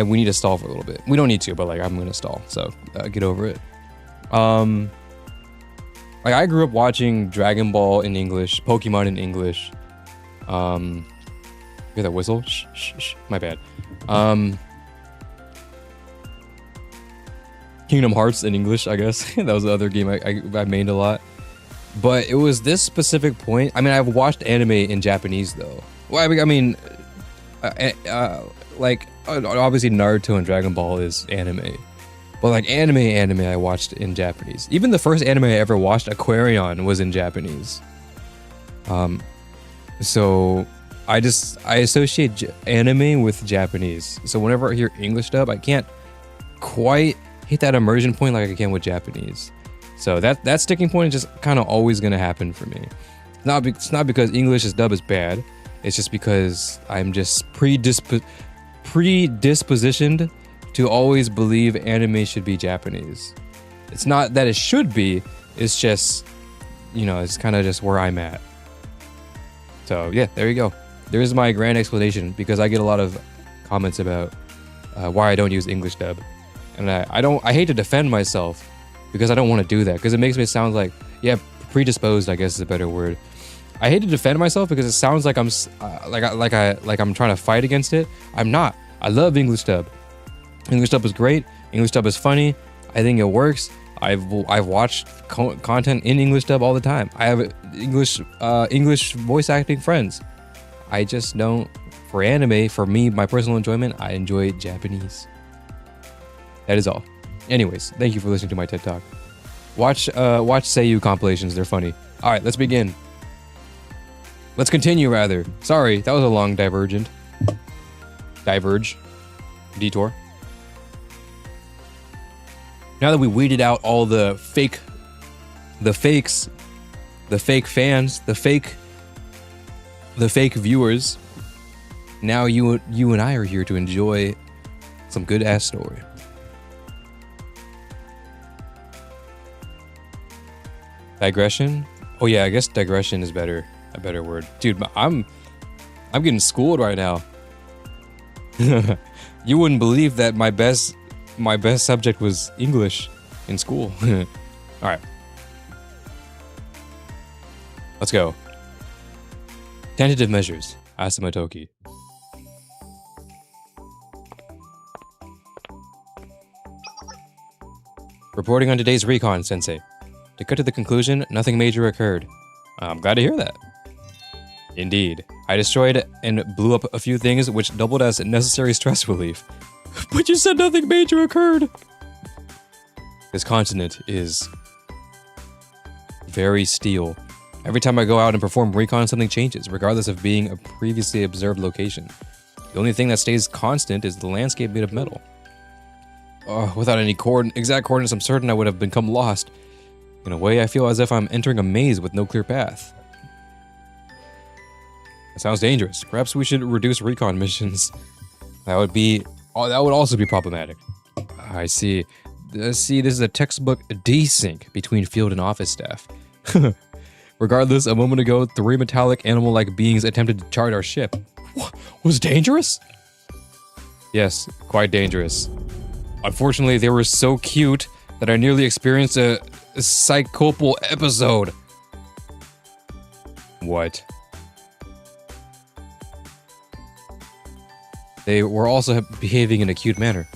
we need to stall for a little bit. We don't need to, but like I'm gonna stall, so get over it. Like I grew up watching Dragon Ball in English, Pokemon in English. Hear that whistle? Shh, shh, shh. My bad. Kingdom Hearts in English, I guess. That was the other game I mained a lot. But it was this specific point. I mean, I've watched anime in Japanese though. Well, I mean, like obviously Naruto and Dragon Ball is anime. But like anime I watched in Japanese. Even the first anime I ever watched, Aquarion, was in Japanese. So I associate anime with Japanese. So whenever I hear English dub, I can't quite hit that immersion point like I can with Japanese. So that sticking point is just kind of always gonna happen for me. It's not because English's dub is bad. It's just because I'm just predispositioned to always believe anime should be Japanese. It's not that it should be. It's just, you know, it's kind of just where I'm at. So yeah, there you go. There's my grand explanation, because I get a lot of comments about why I don't use English dub, and I hate to defend myself because I don't want to do that, because it makes me sound like, yeah, predisposed, I guess is a better word. I hate to defend myself because it sounds like I'm like I'm trying to fight against it. I'm not. I love English dub. English dub is great. English dub is funny. I think it works. I've watched content in English dub all the time. I have English voice acting friends. I just don't, for anime, for me, my personal enjoyment, I enjoy Japanese. That is all. Anyways, thank you for listening to my TED Talk. Watch Seiyu compilations, they're funny. All right, let's begin. Let's continue, rather. Sorry, that was a long detour. Now that we weeded out all the fakes, the fake fans, the fake viewers, now you and I are here to enjoy some good ass story. Digression? Oh yeah, I guess digression is a better word. Dude, I'm getting schooled right now. You wouldn't believe that my best subject was English in school. All right. Let's go. Tentative measures. Asymptotoki. Reporting on today's recon, Sensei. To cut to the conclusion, nothing major occurred. I'm glad to hear that. Indeed. I destroyed and blew up a few things which doubled as necessary stress relief. But you said nothing major occurred! This continent is very steel. Every time I go out and perform recon, something changes, regardless of being a previously observed location. The only thing that stays constant is the landscape made of metal. Without any exact coordinates, I'm certain I would have become lost. In a way, I feel as if I'm entering a maze with no clear path. That sounds dangerous. Perhaps we should reduce recon missions. That would also be problematic. I see. See, this is a textbook desync between field and office staff. Regardless, a moment ago, 3 metallic animal-like beings attempted to chart our ship. What? Was it dangerous? Yes, quite dangerous. Unfortunately, they were so cute that I nearly experienced a psychopal episode. What? They were also behaving in a cute manner.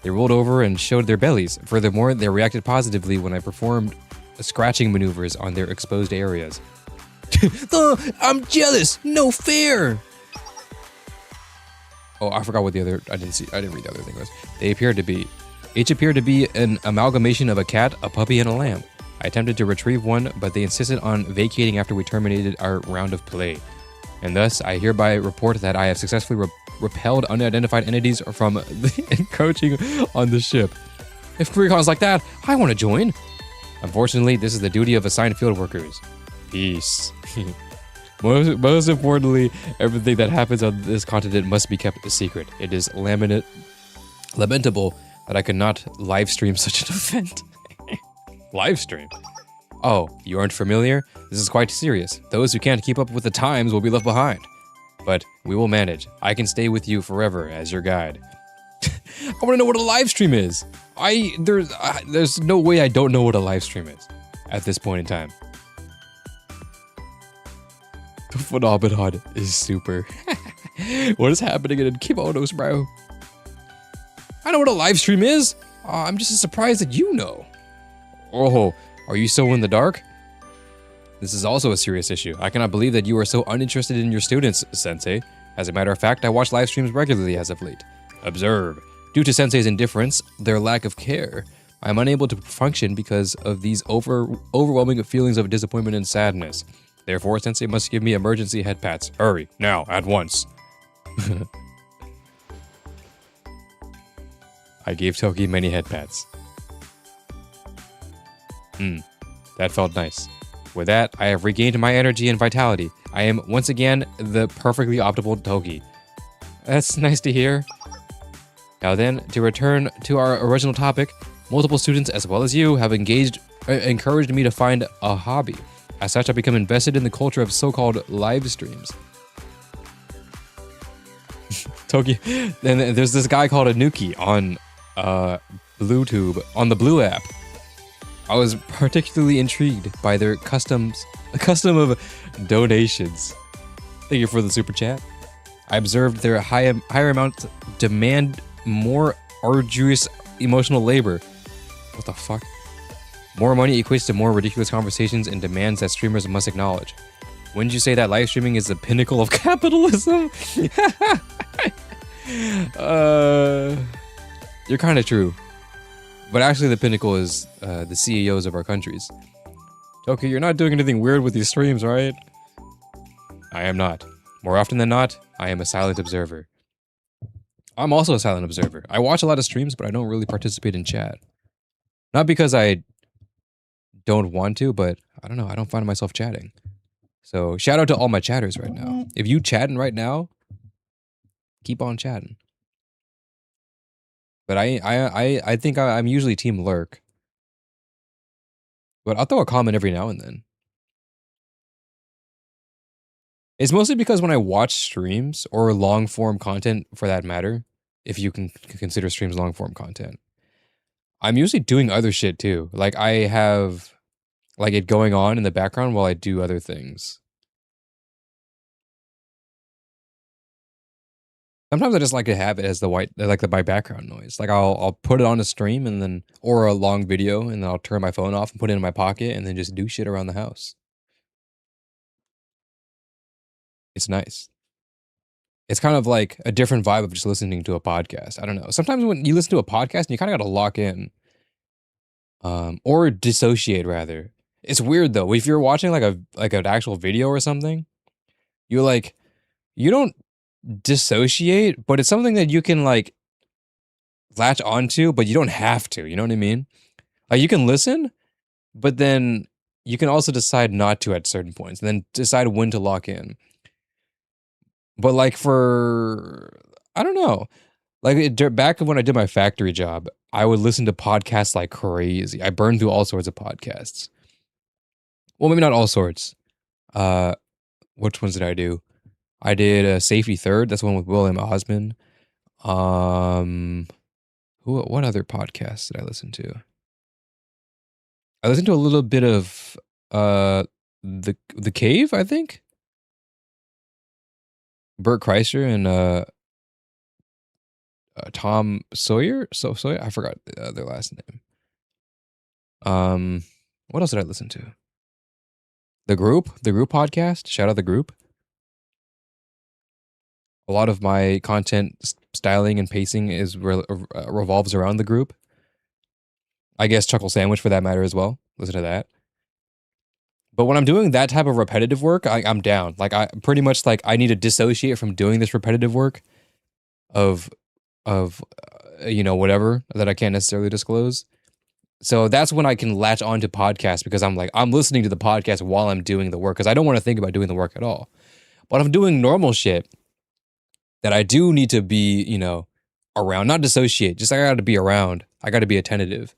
They rolled over and showed their bellies. Furthermore, they reacted positively when I performed scratching maneuvers on their exposed areas. I'm jealous! No fair! Oh, I forgot what the other... I didn't read the other thing was. Each appeared to be an amalgamation of a cat, a puppy, and a lamb. I attempted to retrieve one, but they insisted on vacating after we terminated our round of play. And thus, I hereby report that I have successfully repelled unidentified entities from encroaching on the ship. If career con's like that, I want to join. Unfortunately, this is the duty of assigned field workers. Peace. Most importantly, everything that happens on this continent must be kept a secret. It is lamentable that I could not live stream such an event. Live stream? Oh, you aren't familiar? This is quite serious. Those who can't keep up with the times will be left behind. But we will manage. I can stay with you forever as your guide. I want to know what a live stream is. There's no way I don't know what a live stream is at this point in time. The phenomenon is super. What is happening in kimonos, bro? I know what a live stream is. I'm just as surprised that you know. Oh, are you so in the dark? This is also a serious issue. I cannot believe that you are so uninterested in your students, Sensei. As a matter of fact, I watch live streams regularly as of late. Observe. Due to Sensei's indifference, their lack of care, I am unable to function because of these overwhelming feelings of disappointment and sadness. Therefore, Sensei must give me emergency head pats. Hurry, now, at once. I gave Toki many head pats. That felt nice. With that, I have regained my energy and vitality. I am once again the perfectly optimal Toki. That's nice to hear. Now then, to return to our original topic, multiple students as well as you have encouraged me to find a hobby. As such, I've become invested in the culture of so-called live streams. Toki, then there's this guy called Anuki on BlueTube, on the Blue app. I was particularly intrigued by their custom of donations. Thank you for the super chat. I observed their higher amounts demand more arduous emotional labor. What the fuck? More money equates to more ridiculous conversations and demands that streamers must acknowledge. Wouldn't you say that live streaming is the pinnacle of capitalism? You're kind of true. But actually the pinnacle is the CEOs of our countries. Toki, you're not doing anything weird with these streams, right? I am not. More often than not, I am a silent observer. I'm also a silent observer. I watch a lot of streams, but I don't really participate in chat. Not because I don't want to, but I don't know. I don't find myself chatting. So shout out to all my chatters right now. If you chatting right now, keep on chatting. But I think I'm usually team lurk. But I'll throw a comment every now and then. It's mostly because when I watch streams or long form content for that matter, if you can consider streams long form content, I'm usually doing other shit too. Like I have like it going on in the background while I do other things. Sometimes I just like to have it as the my background noise. Like I'll put it on a stream and then or a long video and then I'll turn my phone off and put it in my pocket and then just do shit around the house. It's nice. It's kind of like a different vibe of just listening to a podcast. I don't know. Sometimes when you listen to a podcast, you kind of got to lock in. Or dissociate rather. It's weird though. If you're watching like an actual video or something, you don't dissociate, but it's something that you can like latch onto, but you don't have to. You know what I mean? Like you can listen, but then you can also decide not to at certain points, and then decide when to lock in. But like I don't know, like back when I did my factory job, I would listen to podcasts like crazy. I burned through all sorts of podcasts. Well, maybe not all sorts. Which ones did I do? I did Safety Third. That's the one with William Osmond. What other podcasts did I listen to? I listened to a little bit of the Cave, I think. Bert Kreischer and Tom Sawyer. Sawyer. I forgot their last name. What else did I listen to? The Group podcast. Shout out The Group. A lot of my content styling and pacing revolves around The Group. I guess Chuckle Sandwich for that matter as well. Listen to that. But when I'm doing that type of repetitive work, I'm down. Like I pretty much like I need to dissociate from doing this repetitive work of whatever that I can't necessarily disclose. So that's when I can latch onto podcasts because I'm listening to the podcast while I'm doing the work because I don't want to think about doing the work at all. But if I'm doing normal shit that I do need to be, around, not dissociate, just I got to be around. I got to be attentive.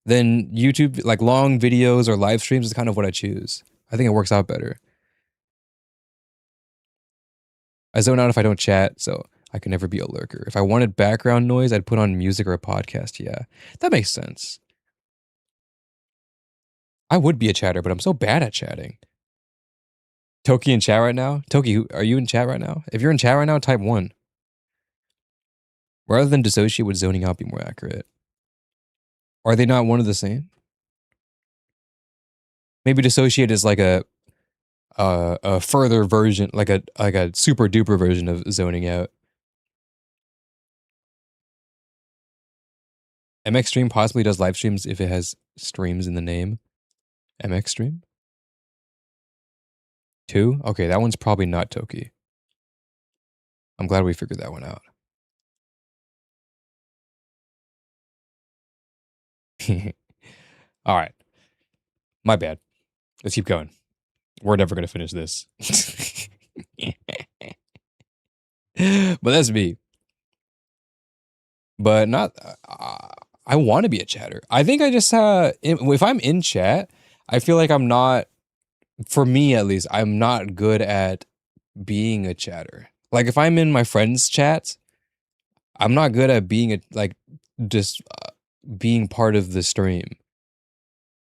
Then YouTube, like long videos or live streams, is kind of what I choose. I think it works out better. I zone out if I don't chat, so I can never be a lurker. If I wanted background noise, I'd put on music or a podcast. Yeah, that makes sense. I would be a chatter, but I'm so bad at chatting. Toki in chat right now? Toki, are you in chat right now? If you're in chat right now, type 1. Rather than dissociate, would zoning out be more accurate? Are they not one of the same? Maybe dissociate is like a further version, like a super duper version of zoning out. MX Stream possibly does live streams if it has streams in the name. MX Stream? 2? Okay, that one's probably not Toki. I'm glad we figured that one out. All right. My bad. Let's keep going. We're never going to finish this. But that's me. But not... I want to be a chatter. I think I just... if I'm in chat, I feel like I'm not... For me, at least, I'm not good at being a chatter. Like, if I'm in my friends' chats, I'm not good at being just being part of the stream.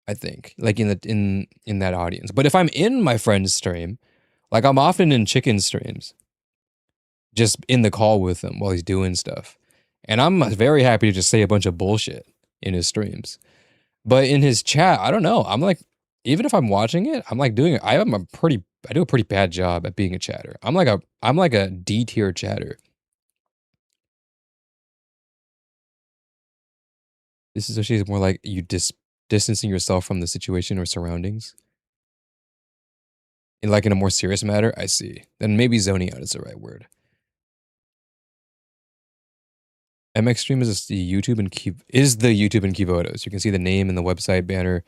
I think, like in that audience. But if I'm in my friend's stream, like I'm often in Chicken streams, just in the call with him while he's doing stuff, and I'm very happy to just say a bunch of bullshit in his streams. But in his chat, I don't know. I'm like, even if I'm watching it, I'm like doing it. I do a pretty bad job at being a chatter. I'm like a D tier chatter. This is actually more like you distancing yourself from the situation or surroundings. In a more serious matter, I see. Then maybe zoning out is the right word. MX Stream is the YouTube and Kivotos. You can see the name in the website banner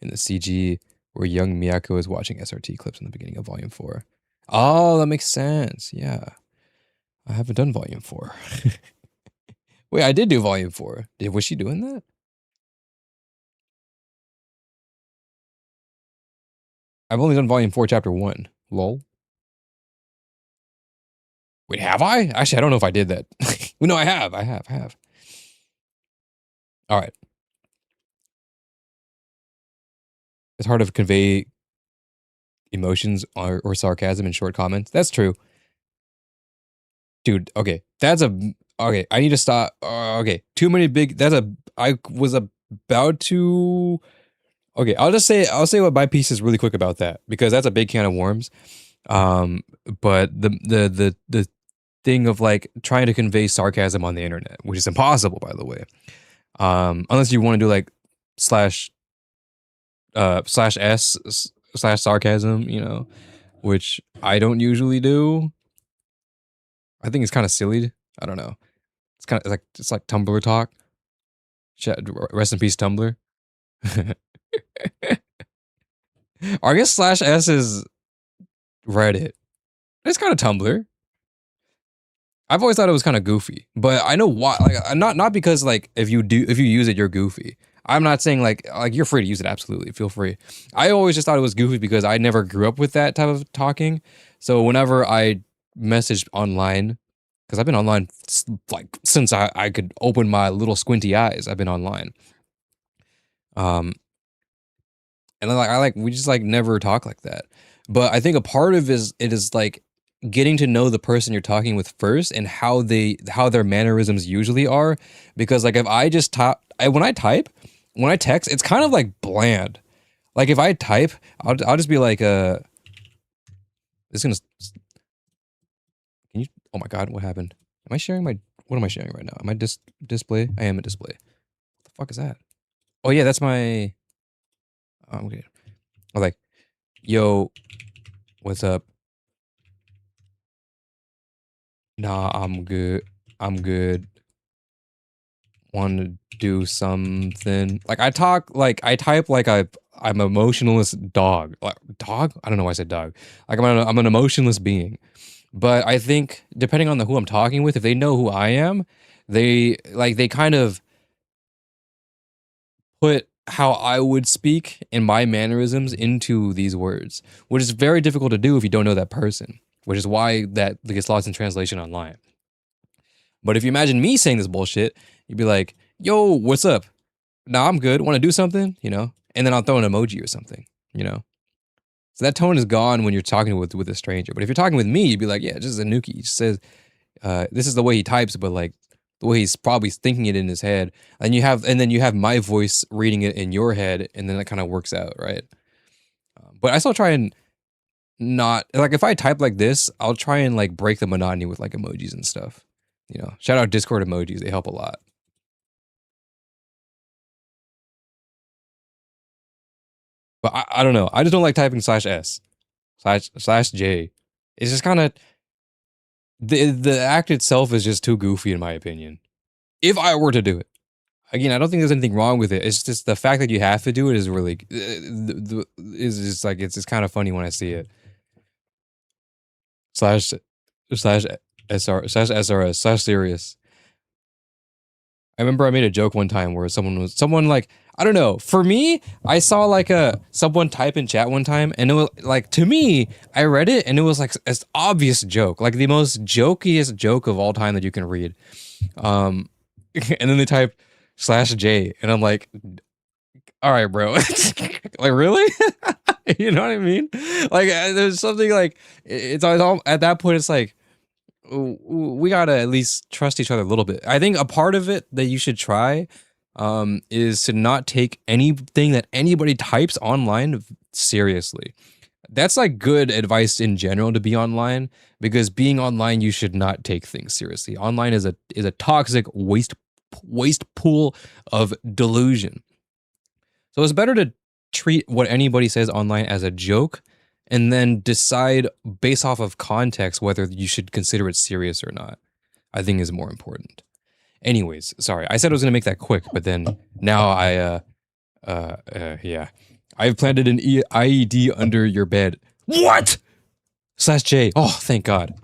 in the CG where young Miyako is watching SRT clips in the beginning of Volume 4. Oh, that makes sense. Yeah. I haven't done Volume 4. Wait, I did do Volume 4. Was she doing that? I've only done Volume 4, Chapter 1. Lol. Wait, have I? Actually, I don't know if I did that. No, I have. All right. It's hard to convey emotions or sarcasm in short comments. That's true. Dude, okay. Okay, I need to stop. Okay, too many big... I was about to... Okay, I'll say what my piece is really quick about that, because that's a big can of worms. But the thing of like trying to convey sarcasm on the internet, which is impossible, by the way. Unless you want to do like /s/sarcasm, which I don't usually do. I think it's kind of silly. I don't know. It's like Tumblr talk. Rest in peace, Tumblr. Or I guess /s is Reddit. It's kind of Tumblr. I've always thought it was kind of goofy, but I know why. Like, not because like if you use it, you're goofy. I'm not saying like you're free to use it. Absolutely, feel free. I always just thought it was goofy because I never grew up with that type of talking. So whenever I messaged online, because I've been online like since I could open my little squinty eyes, I've been online. And we just like never talk like that. But I think a part of it is like getting to know the person you're talking with first and how their mannerisms usually are. Because like if I just when I text, it's kind of like bland. Like if I type, I'll just be like it's gonna... Can you... Oh my god, what happened? Am I sharing what am I sharing right now? Am I display? I am a display. What the fuck is that? Oh yeah, that's my... okay. I'm like, yo, what's up? Nah, I'm good. want to do something. Like I talk, like I type like I'm an emotionless dog. Like, dog? I don't know why I said dog. Like I'm an emotionless being. But I think depending on who I'm talking with, if they know who I am, they kind of put how I would speak and my mannerisms into these words, which is very difficult to do if you don't know that person, which is why that gets lost in translation online. But if you imagine me saying this bullshit, you'd be like, yo, what's up? Nah, I'm good. Want to do something? You know? And then I'll throw an emoji or something, you know? So that tone is gone when you're talking with a stranger. But if you're talking with me, you'd be like, yeah, just anuki. He just says, this is the way he types, but like the way he's probably thinking it in his head. And then you have my voice reading it in your head, and then it kind of works out, right? But I still try and not like if I type like this, I'll try and like break the monotony with like emojis and stuff. You know, shout out Discord emojis; they help a lot. But I don't know. I just don't like typing /s /j. It's just kind of the act itself is just too goofy in my opinion. If I were to do it, again, I don't think there's anything wrong with it. It's just the fact that you have to do it is really is just like it's just kind of funny when I see it. Slash /SRS/serious. I remember I made a joke one time where someone like, I don't know. For me, I saw like someone type in chat one time, and it was like, to me, I read it and it was like an obvious joke, like the most jokiest joke of all time that you can read. And then they type /J, and I'm like, all right, bro. Like, really? You know what I mean? Like, there's something like it's all at that point. It's like, we gotta at least trust each other a little bit. I think a part of it that you should try is to not take anything that anybody types online seriously. That's like good advice in general to be online, because being online, you should not take things seriously. Online is a toxic waste pool of delusion. So it's better to treat what anybody says online as a joke and then decide based off of context whether you should consider it serious or not. I think is more important. Anyways, sorry. I said I was going to make that quick, but then now yeah. I've planted an IED under your bed. What? /J. Oh, thank God.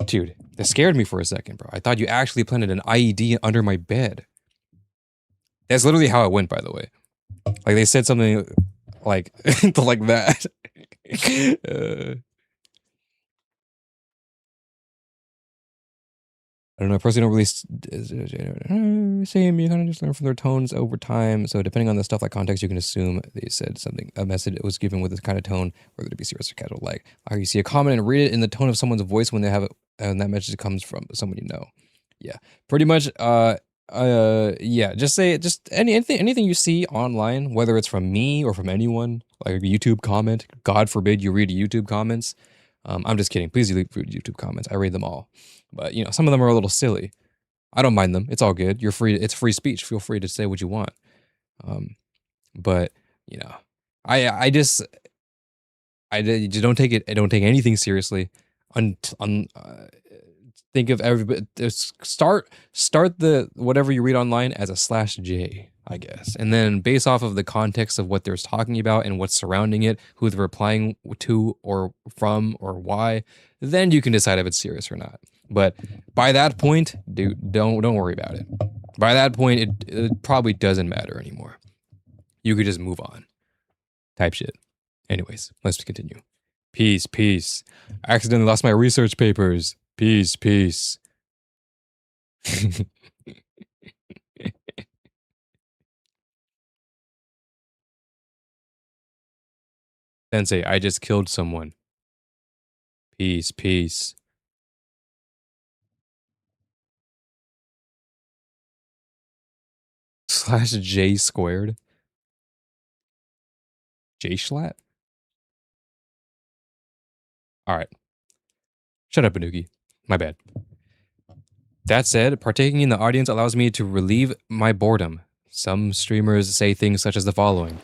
Dude, that scared me for a second, bro. I thought you actually planted an IED under my bed. That's literally how it went, by the way. Like they said something like like that. I don't know. Personally, don't really same. You kind of just learn from their tones over time. So depending on the stuff like context, you can assume they said something. A message was given with this kind of tone, whether it be serious or casual. Like, you see a comment and read it in the tone of someone's voice when they have it, and that message comes from someone you know. Yeah, pretty much. Yeah. Just say anything you see online, whether it's from me or from anyone, like a YouTube comment. God forbid you read YouTube comments. I'm just kidding. Please read YouTube comments. I read them all. But, you know, some of them are a little silly. I don't mind them. It's all good. You're free. It's free speech. Feel free to say what you want. But, you know, I just don't take it. I don't take anything seriously. Think of everybody. Start the whatever you read online as a /J, I guess, and then based off of the context of what they're talking about and what's surrounding it, who they're replying to or from or why, then you can decide if it's serious or not. But by that point, dude, don't worry about it. By that point, it probably doesn't matter anymore. You could just move on. Type shit. Anyways, let's continue. Peace. I accidentally lost my research papers. Peace. Sensei, I just killed someone. Peace. /J squared. J-Schlatt? Alright. Shut up, Anuki. My bad. That said, partaking in the audience allows me to relieve my boredom. Some streamers say things such as the following.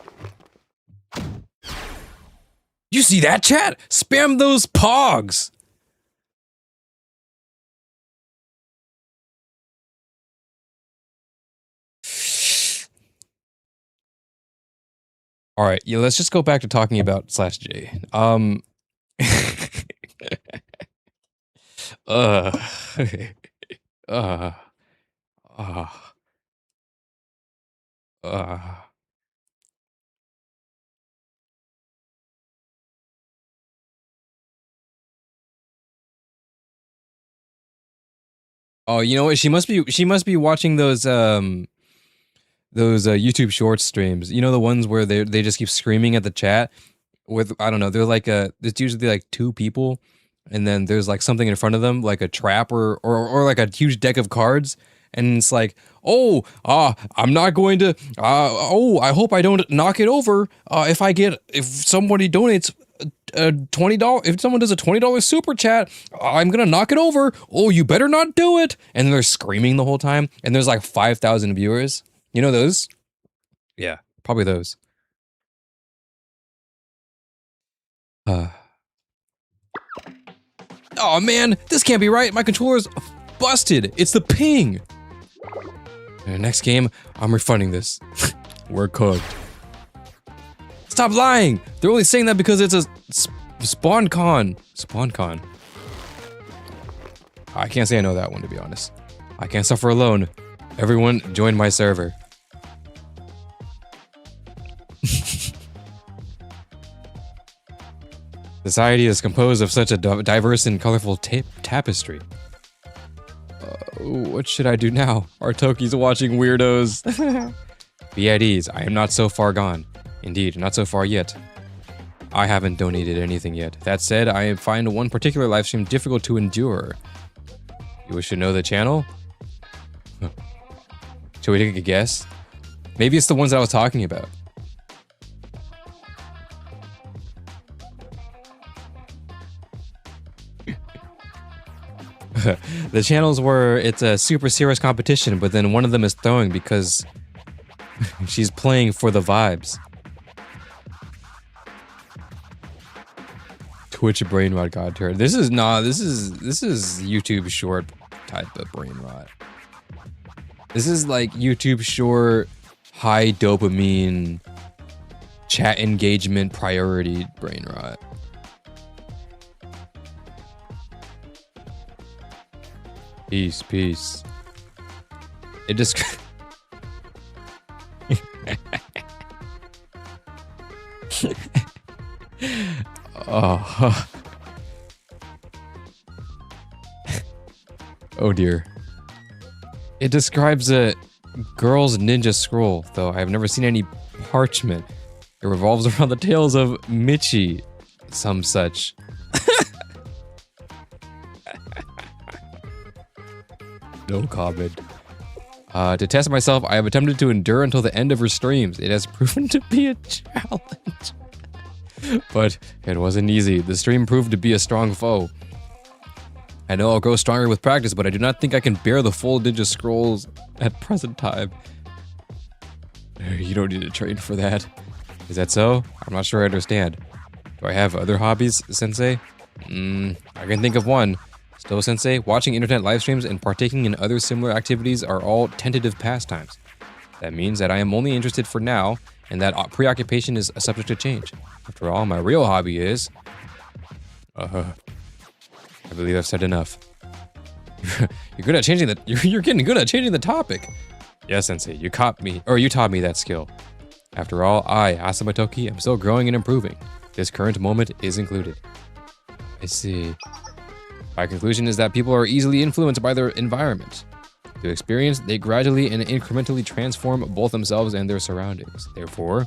You see that, chat? Spam those pogs! All right, yeah, let's just go back to talking about slash J. uh, uh, uh, uh. Oh, you know what? She must be watching those YouTube Shorts streams. You know, the ones where they just keep screaming at the chat with, I don't know, they're like there's usually like two people, and then there's like something in front of them, like a trap or like a huge deck of cards, and it's like, oh, I'm not going to, oh, I hope I don't knock it over. If somebody donates $20, if someone does a $20 super chat, I'm gonna knock it over. Oh, you better not do it. And they're screaming the whole time, and there's like 5,000 viewers. You know those? Yeah, probably those. Oh man, this can't be right. My controller's busted. It's the ping. Next game, I'm refunding this. We're cooked. Stop lying. They're only saying that because it's a spawn con. Spawn con. I can't say I know that one, to be honest. I can't suffer alone. Everyone join my server. Society is composed of such a diverse and colorful tapestry. What should I do now? Artoki's watching weirdos. Be at ease, I am not so far gone. Indeed, not so far yet. I haven't donated anything yet. That said, I find one particular livestream difficult to endure. You wish to know the channel? Should we take a guess? Maybe it's the ones that I was talking about. The channels where it's a super serious competition, but then one of them is throwing because she's playing for the vibes. Twitch brain rot god turd. This is YouTube short type of brain rot. This is like YouTube short high dopamine chat engagement priority brain rot. Peace, peace. It just oh. Oh dear. It describes a girl's ninja scroll, though I have never seen any parchment. It revolves around the tales of Michi, some such. No comment. To test myself, I have attempted to endure until the end of her streams. It has proven to be a challenge. But it wasn't easy. The stream proved to be a strong foe. I know I'll grow stronger with practice, but I do not think I can bear the full ninja scrolls at present time. You don't need to train for that. Is that so? I'm not sure I understand. Do I have other hobbies, Sensei? I can think of one. Still, Sensei, watching internet live streams and partaking in other similar activities are all tentative pastimes. That means that I am only interested for now, and that preoccupation is subject to change. After all, my real hobby is... I believe I've said enough. You're good at changing the... You're getting good at changing the topic. Yes, Sensei, you taught me that skill. After all, I, Asamatoki, am still growing and improving. This current moment is included. I see. My conclusion is that people are easily influenced by their environment. Through experience, they gradually and incrementally transform both themselves and their surroundings. Therefore,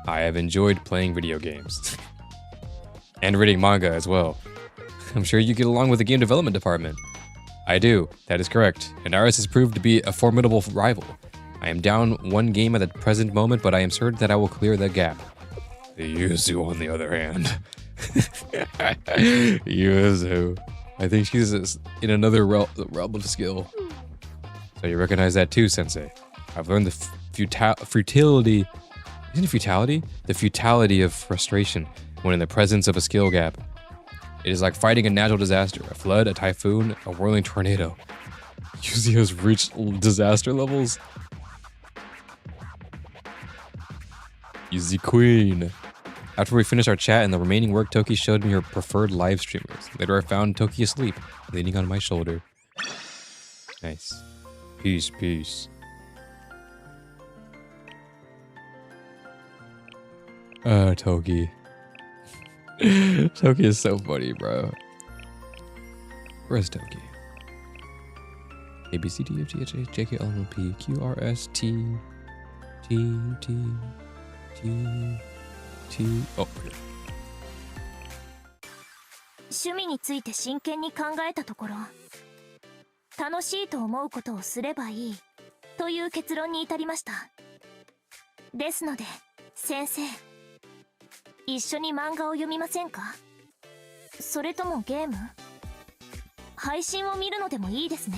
I have enjoyed playing video games. And reading manga as well. I'm sure you get along with the game development department. I do, that is correct. And ours has proved to be a formidable rival. I am down one game at the present moment, but I am certain that I will clear the gap. The Yuzu, on the other hand. Yuzu. I think she's in another realm of skill. So you recognize that too, Sensei. I've learned the futility... Isn't it futility? The futility of frustration when in the presence of a skill gap. It is like fighting a natural disaster, a flood, a typhoon, a whirling tornado. Yuzu has reached disaster levels. She's the queen. After we finished our chat and the remaining work, Toki showed me her preferred live streamers. Later I found Toki asleep, leaning on my shoulder. Nice. Peace, peace. Toki. Toki is so funny, bro. Where's Toki? A, B, C, D, F, G, H, I, J, K, L, M, P, Q, R, S, T, T, T, T, T. Oh, here. 趣味について真剣に考えたところ、楽しいと思うことをすればいいという結論に至りました。ですので、先生、一緒に漫画を読みませんか？それともゲーム？配信を見るのでもいいですね。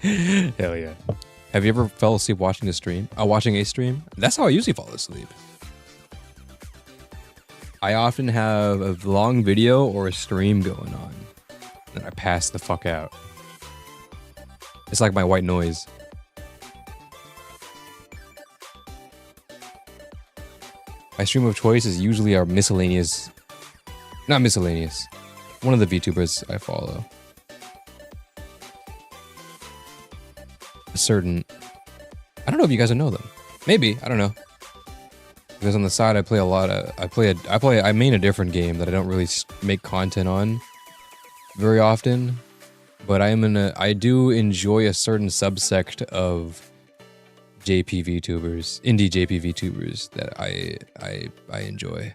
Hell yeah. Have you ever fell asleep watching a stream? Watching a stream? That's how I usually fall asleep. I often have a long video or a stream going on, and I pass the fuck out. It's like my white noise. My stream of choice is usually our miscellaneous... Not miscellaneous. One of the VTubers I follow. A certain... I don't know if you guys know them. Maybe, I don't know. Because on the side I play a lot of... I main a different game that I don't really make content on very often. But I do enjoy a certain subsect of JP VTubers, indie JP VTubers that I enjoy.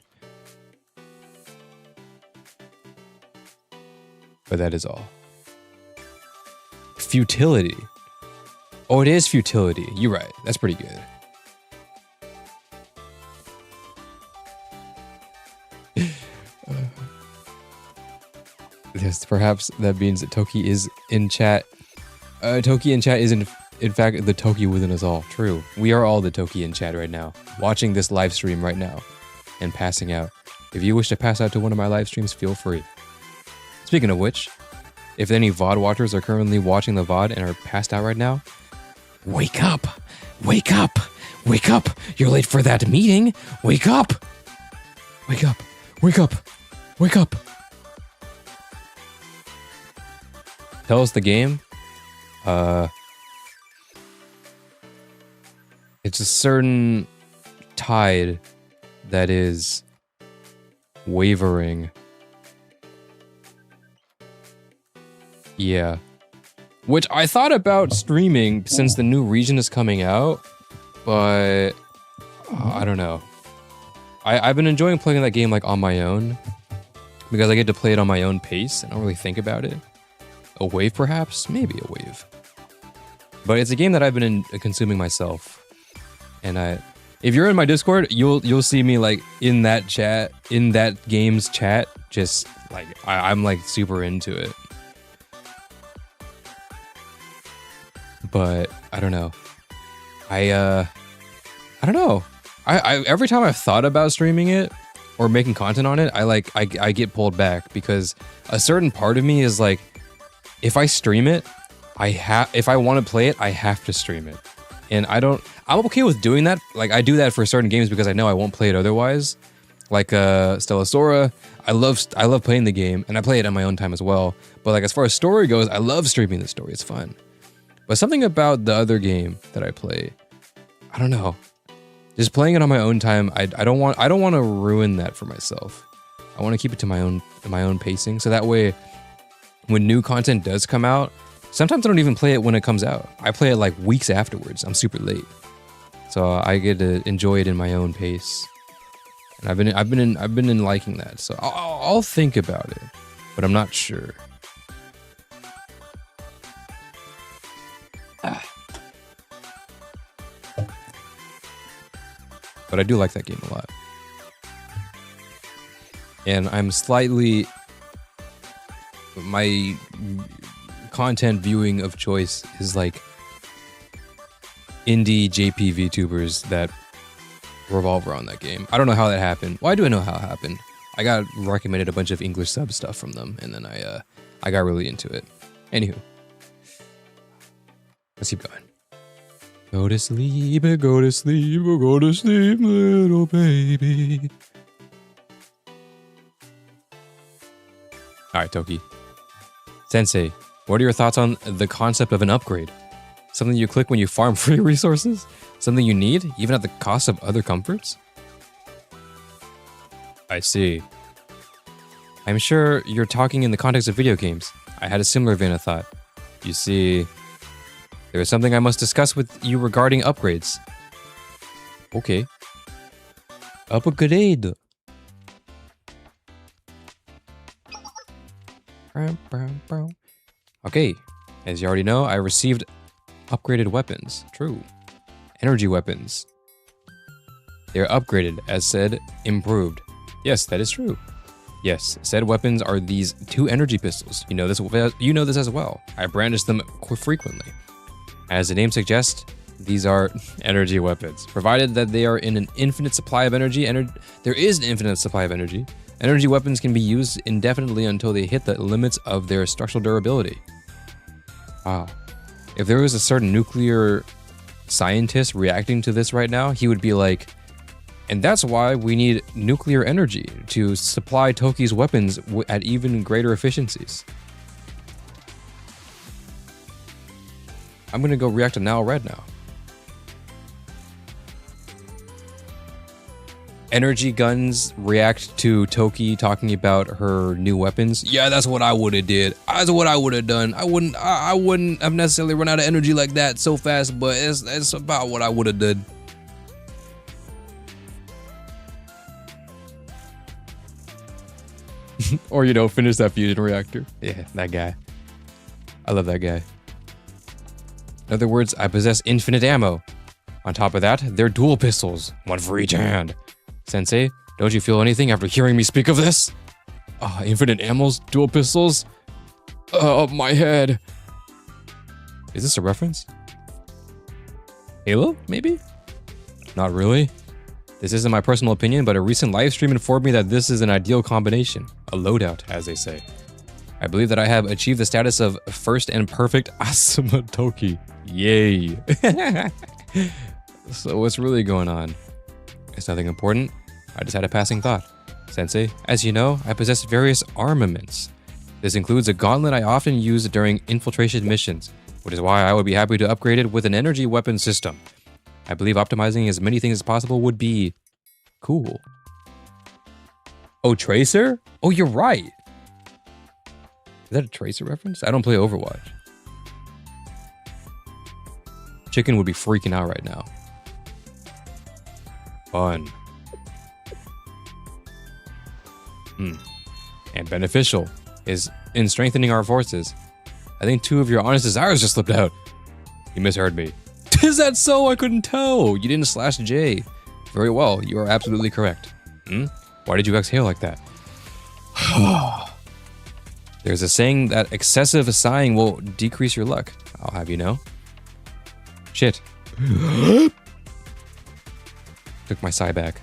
But that is all. Futility. Oh, it is futility. You're right. That's pretty good. Yes, perhaps that means that Toki is in chat. Toki in chat is in fact the Toki within us all. True. We are all the Toki in chat right now, watching this live stream right now, and passing out. If you wish to pass out to one of my live streams, feel free. Speaking of which, if any VOD watchers are currently watching the VOD and are passed out right now, wake up! Wake up! Wake up! You're late for that meeting! Wake up! Wake up! Wake up! Wake up! Tell us the game. It's a certain tide that is wavering. Yeah. Which I thought about streaming since the new region is coming out, but I don't know. I've been enjoying playing that game like on my own because I get to play it on my own pace and I don't really think about it. A wave perhaps? Maybe a wave. But it's a game that I've been consuming myself. And if you're in my Discord, you'll see me like in that chat, in that game's chat, just like I'm like super into it. But I don't know. I don't know. I every time I've thought about streaming it or making content on it, I get pulled back because a certain part of me is like, if I stream it, if I want to play it, I have to stream it. And I'm okay with doing that. Like I do that for certain games because I know I won't play it otherwise. Like Stellasora, I love playing the game and I play it on my own time as well. But like as far as story goes, I love streaming the story. It's fun. But something about the other game that I play, I don't know. Just playing it on my own time, I don't want to ruin that for myself. I want to keep it to my own pacing. So that way, when new content does come out, sometimes I don't even play it when it comes out. I play it like weeks afterwards. I'm super late, so I get to enjoy it in my own pace. And I've been liking that. So I'll think about it, but I'm not sure. But I do like that game a lot. And I'm slightly... My content viewing of choice is like indie JP VTubers that revolve around that game. I don't know how that happened. Why do I know how it happened? I got recommended a bunch of English sub stuff from them, and then I got really into it. Anywho. Let's keep going. Go to sleep, go to sleep, go to sleep, little baby. Alright, Toki. Sensei, what are your thoughts on the concept of an upgrade? Something you click when you farm free resources? Something you need, even at the cost of other comforts? I see. I'm sure you're talking in the context of video games. I had a similar vein of thought. You see, there is something I must discuss with you regarding upgrades. Okay. Upgrade. Okay, as you already know, I received upgraded weapons. True. Energy weapons. They are upgraded, as said, improved. Yes, that is true. Yes, said weapons are these 2 energy pistols. You know this as well. I brandish them frequently. As the name suggests, these are energy weapons. Provided that they are in an infinite supply of energy, there is an infinite supply of energy. Energy weapons can be used indefinitely until they hit the limits of their structural durability. Wow. If there was a certain nuclear scientist reacting to this right now, he would be like, and that's why we need nuclear energy to supply Toki's weapons at even greater efficiencies. I'm gonna go react to Now Red now. Energy guns react to Toki talking about her new weapons. Yeah, that's what I would have did. That's what I would have done. I wouldn't have necessarily run out of energy like that so fast, but it's about what I would have done. Or, you know, finish that fusion reactor. Yeah, that guy. I love that guy. In other words, I possess infinite ammo. On top of that, they're dual pistols, one for each hand. Sensei, don't you feel anything after hearing me speak of this? Infinite ammos, dual pistols? My head. Is this a reference? Halo, maybe? Not really. This isn't my personal opinion, but a recent live stream informed me that this is an ideal combination. A loadout, as they say. I believe that I have achieved the status of first and perfect Asuma Toki. Yay. So what's really going on? It's nothing important. I just had a passing thought. Sensei, as you know, I possess various armaments. This includes a gauntlet I often use during infiltration missions, which is why I would be happy to upgrade it with an energy weapon system. I believe optimizing as many things as possible would be cool. Oh, Tracer? Oh, you're right. Is that a Tracer reference? I don't play Overwatch. Chicken would be freaking out right now. Fun. And beneficial is in strengthening our forces. I think 2 of your honest desires just slipped out. You misheard me. Is that so? I couldn't tell. You didn't slash J. Very well. You are absolutely correct. Why did you exhale like that? There's a saying that excessive sighing will decrease your luck. I'll have you know. Shit. Took my sigh back.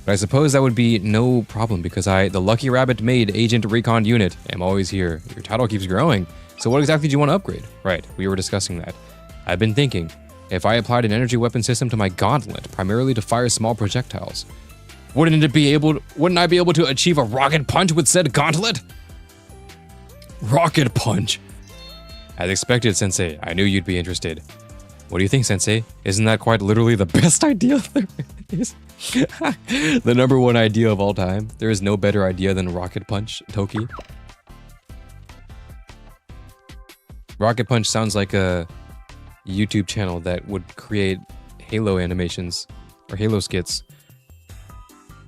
But I suppose that would be no problem because the Lucky Rabbit Maid Agent Recon Unit, am always here. Your title keeps growing. So what exactly do you want to upgrade? Right, we were discussing that. I've been thinking, if I applied an energy weapon system to my gauntlet, primarily to fire small projectiles, wouldn't I be able to achieve a rocket punch with said gauntlet? Rocket punch! As expected, Sensei, I knew you'd be interested. What do you think, Sensei? Isn't that quite literally the best idea there is? The #1 idea of all time. There is no better idea than Rocket Punch, Toki. Rocket Punch sounds like a YouTube channel that would create Halo animations or Halo skits.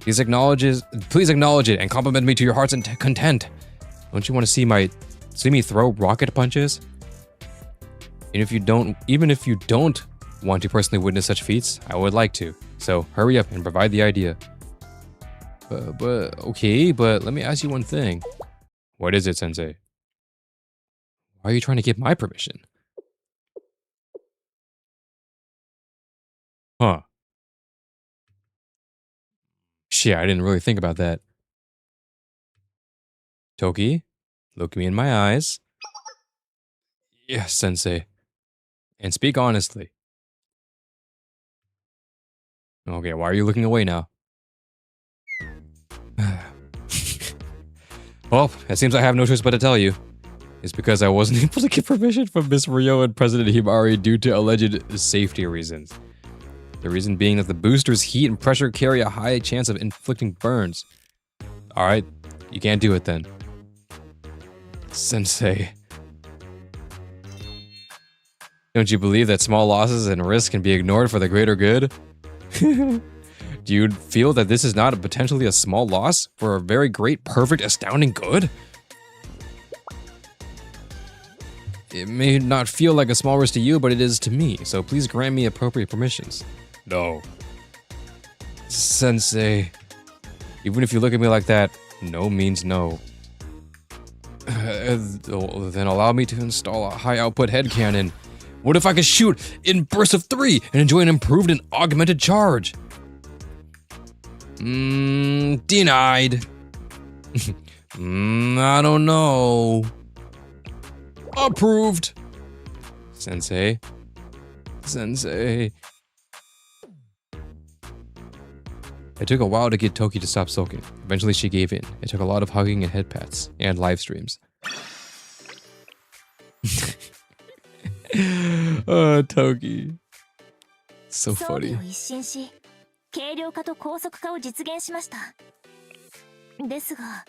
Please acknowledge it and compliment me to your heart's content. Don't you want to see me throw rocket punches? And even if you don't want to personally witness such feats, I would like to. So hurry up and provide the idea. Okay, but let me ask you one thing. What is it, Sensei? Why are you trying to get my permission? Huh. Shit, I didn't really think about that. Toki, look me in my eyes. Yes, Sensei. And speak honestly. Okay, why are you looking away now? Well, it seems I have no choice but to tell you. It's because I wasn't able to get permission from Miss Rio and President Hibari due to alleged safety reasons. The reason being that the booster's heat and pressure carry a high chance of inflicting burns. Alright, you can't do it then. Sensei. Don't you believe that small losses and risks can be ignored for the greater good? Do you feel that this is not potentially a small loss for a very great, perfect, astounding good? It may not feel like a small risk to you, but it is to me, so please grant me appropriate permissions. No. Sensei. Even if you look at me like that, no means no. Then allow me to install a high-output head cannon. What if I could shoot in bursts of 3 and enjoy an improved and augmented charge? Denied. I don't know. Approved. Sensei. Sensei. It took a while to get Toki to stop sulking. Eventually she gave in. It took a lot of hugging and head pats. And live streams. Oh, Toki. So funny. 軽量化と高速化を実現しました。ですが、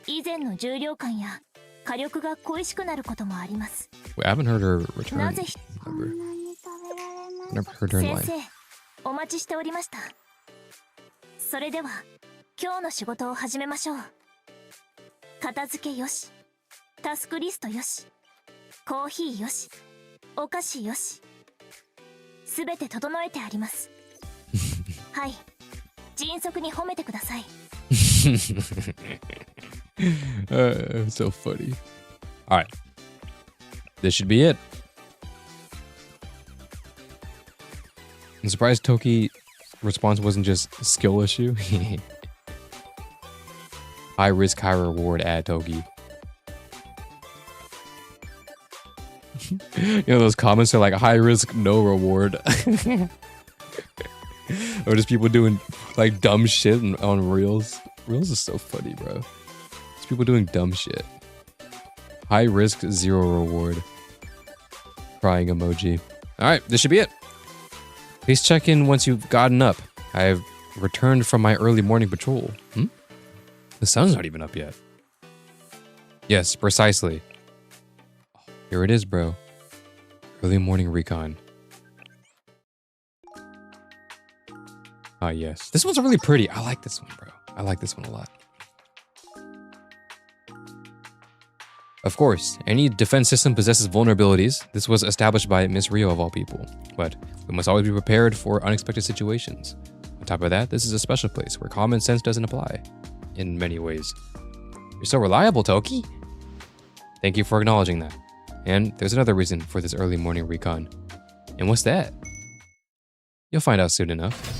以前の重量感や火力が恋しくなることもあります。I haven't heard her return. なぜ Never heard her in line. 先生、お待ちしておりました。それでは、今日の仕事を始めましょう。片付けよし、タスクリストよし、コーヒーよし、お菓子よし。すべて整えてあります。はい、迅速に褒めてください。So funny. All right, this should be it. I'm surprised Toki's response wasn't just skill issue. High risk, high reward. Add Toki. You know those comments are like high risk, no reward. Or just people doing like dumb shit on Reels. Reels is so funny, bro. Just people doing dumb shit. High risk, zero reward. Crying emoji. Alright, this should be it. Please check in once you've gotten up. I have returned from my early morning patrol. The sun's not even up yet. Yes, precisely. Here it is, bro. Early morning recon. Ah, yes. This one's really pretty. I like this one, bro. I like this one a lot. Of course, any defense system possesses vulnerabilities. This was established by Miss Rio of all people. But we must always be prepared for unexpected situations. On top of that, this is a special place where common sense doesn't apply. In many ways. You're so reliable, Toki. Thank you for acknowledging that. And there's another reason for this early morning recon. And what's that? You'll find out soon enough.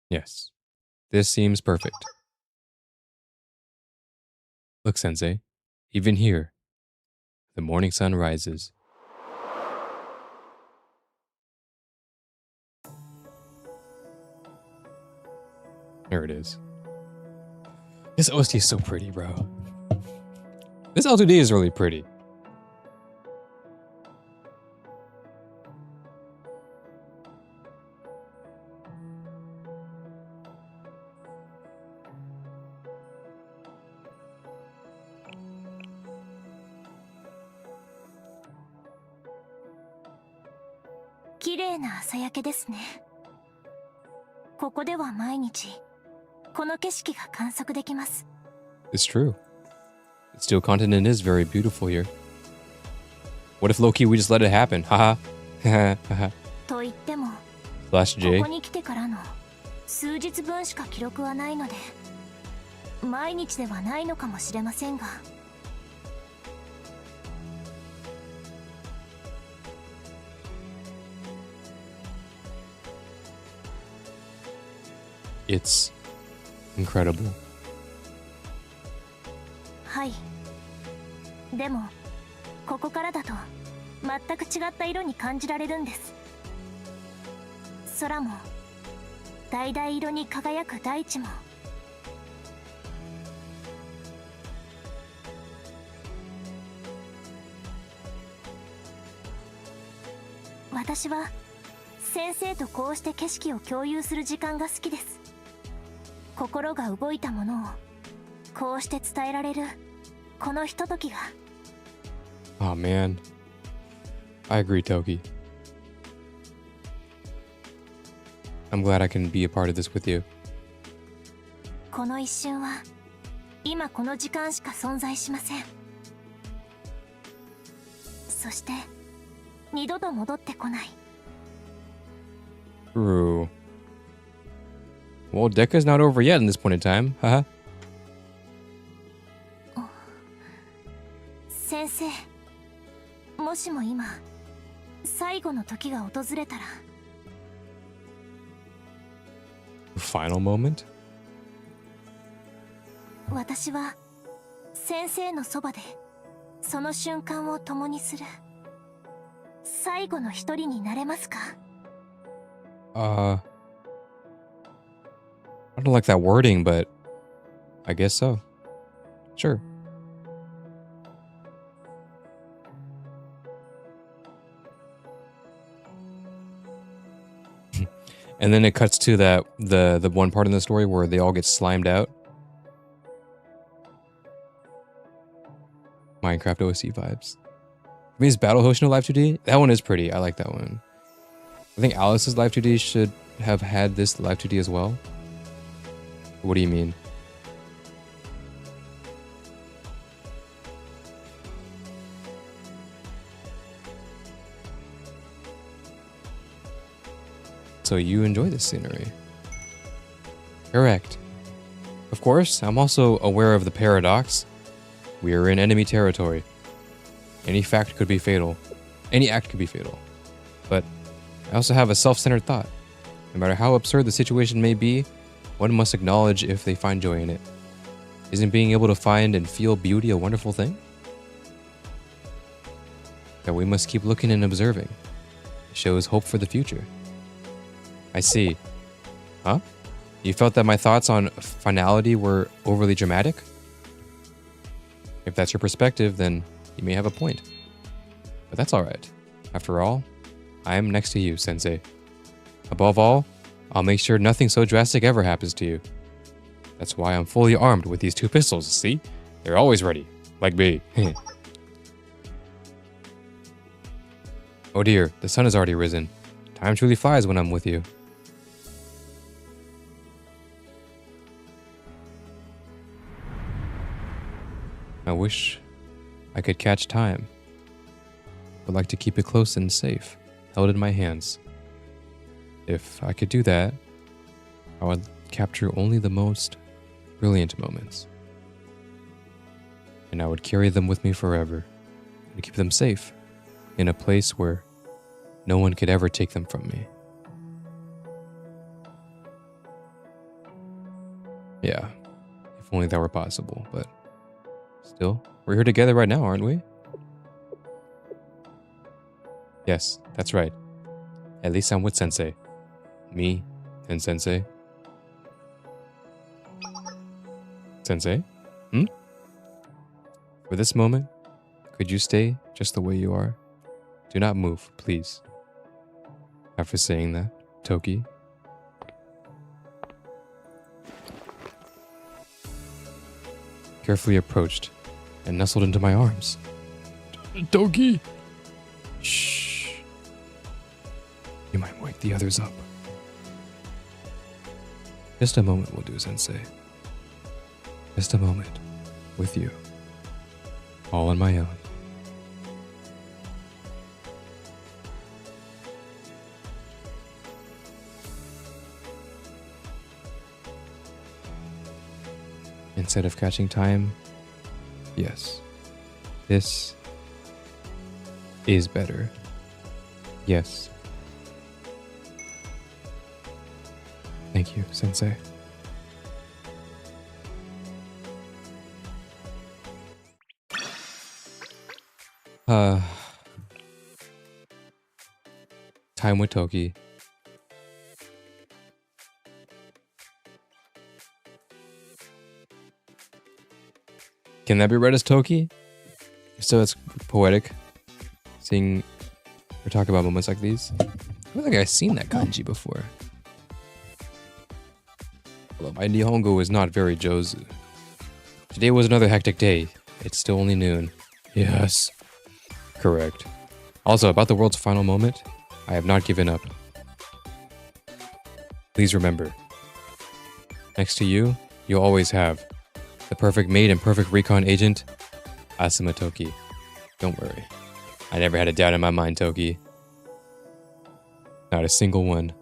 Yes, this seems perfect. Look, Sensei, even here, the morning sun rises. There it is. This OST is so pretty, bro. This L2D is really pretty. It's true. The steel continent is very beautiful here. What if low-key we just let it happen? Haha. Slash J. It's incredible. はい。でもここからだと全く違った色に感じられるんです。空も橙色に輝く大地も。私は先生とこうして景色を共有する時間が好きです。心が動いたものをこうして伝えられるこのひとときが。 Oh man, I agree, Toki. I'm glad I can be a part of this with you. この一瞬は今この時間しか存在しません。そして二度と戻ってこない。 True. Well, Deca's not over yet in this point in time. Haha. 先生、もしも今最後の時が訪れたら。 Final moment? 私は先生のそばでその瞬間を共にする最後の一人になれますか？ I don't like that wording, but I guess so. Sure. And then it cuts to the one part in the story where they all get slimed out. Minecraft OC vibes. I mean, is Battle Host no Live 2D? That one is pretty. I like that one. I think Alice's Live 2D should have had this Live 2D as well. What do you mean? So you enjoy this scenery? Correct. Of course, I'm also aware of the paradox. We are in enemy territory. Any fact could be fatal. Any act could be fatal. But I also have a self-centered thought. No matter how absurd the situation may be, one must acknowledge if they find joy in it. Isn't being able to find and feel beauty a wonderful thing? That we must keep looking and observing. It shows hope for the future. I see. Huh? You felt that my thoughts on finality were overly dramatic? If that's your perspective, then you may have a point. But that's alright. After all, I am next to you, Sensei. Above all, I'll make sure nothing so drastic ever happens to you. That's why I'm fully armed with these two pistols, see? They're always ready. Like me. Oh dear, the sun has already risen. Time truly flies when I'm with you. I wish I could catch time. I'd like to keep it close and safe, held in my hands. If I could do that, I would capture only the most brilliant moments. And I would carry them with me forever, and keep them safe, in a place where no one could ever take them from me. Yeah, if only that were possible, but still, we're here together right now, aren't we? Yes, that's right. At least I'm with Sensei. Me and Sensei. Sensei? Hmm? For this moment, could you stay just the way you are? Do not move, please. After saying that, Toki. Carefully approached and nestled into my arms. Toki! Shh. You might wake the others up. Just a moment will do, Sensei. Just a moment. With you. All on my own. Instead of catching time, yes. This is better. Yes. Thank you, Sensei. Time with Toki. Can that be read as Toki? So it's poetic. Seeing or talk about moments like these. I feel like I've seen that kanji before. Although my Nihongo is not very Jozu. Today was another hectic day. It's still only noon. Yes. Correct. Also, about the world's final moment, I have not given up. Please remember, next to you, you'll always have the perfect mate and perfect recon agent, Asuma Toki. Don't worry. I never had a doubt in my mind, Toki. Not a single one.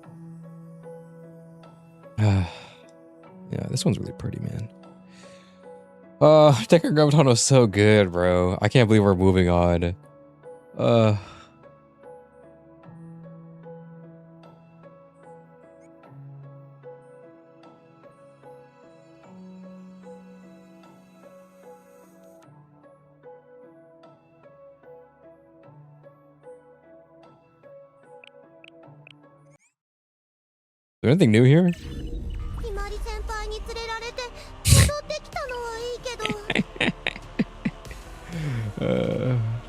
Yeah, this one's really pretty, man. Decagrammaton was so good, bro. I can't believe we're moving on. Is there anything new here?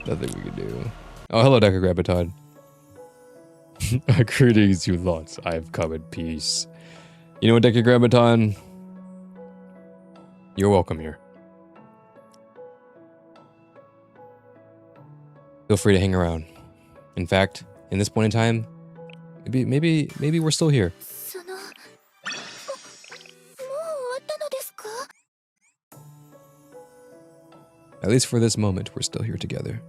Nothing we can do. Oh, hello, Decagrammaton. Greetings, you lots. I've come in peace. You know what, Decagrammaton? You're welcome here. Feel free to hang around. In fact, in this point in time, maybe we're still here. At least for this moment, we're still here together.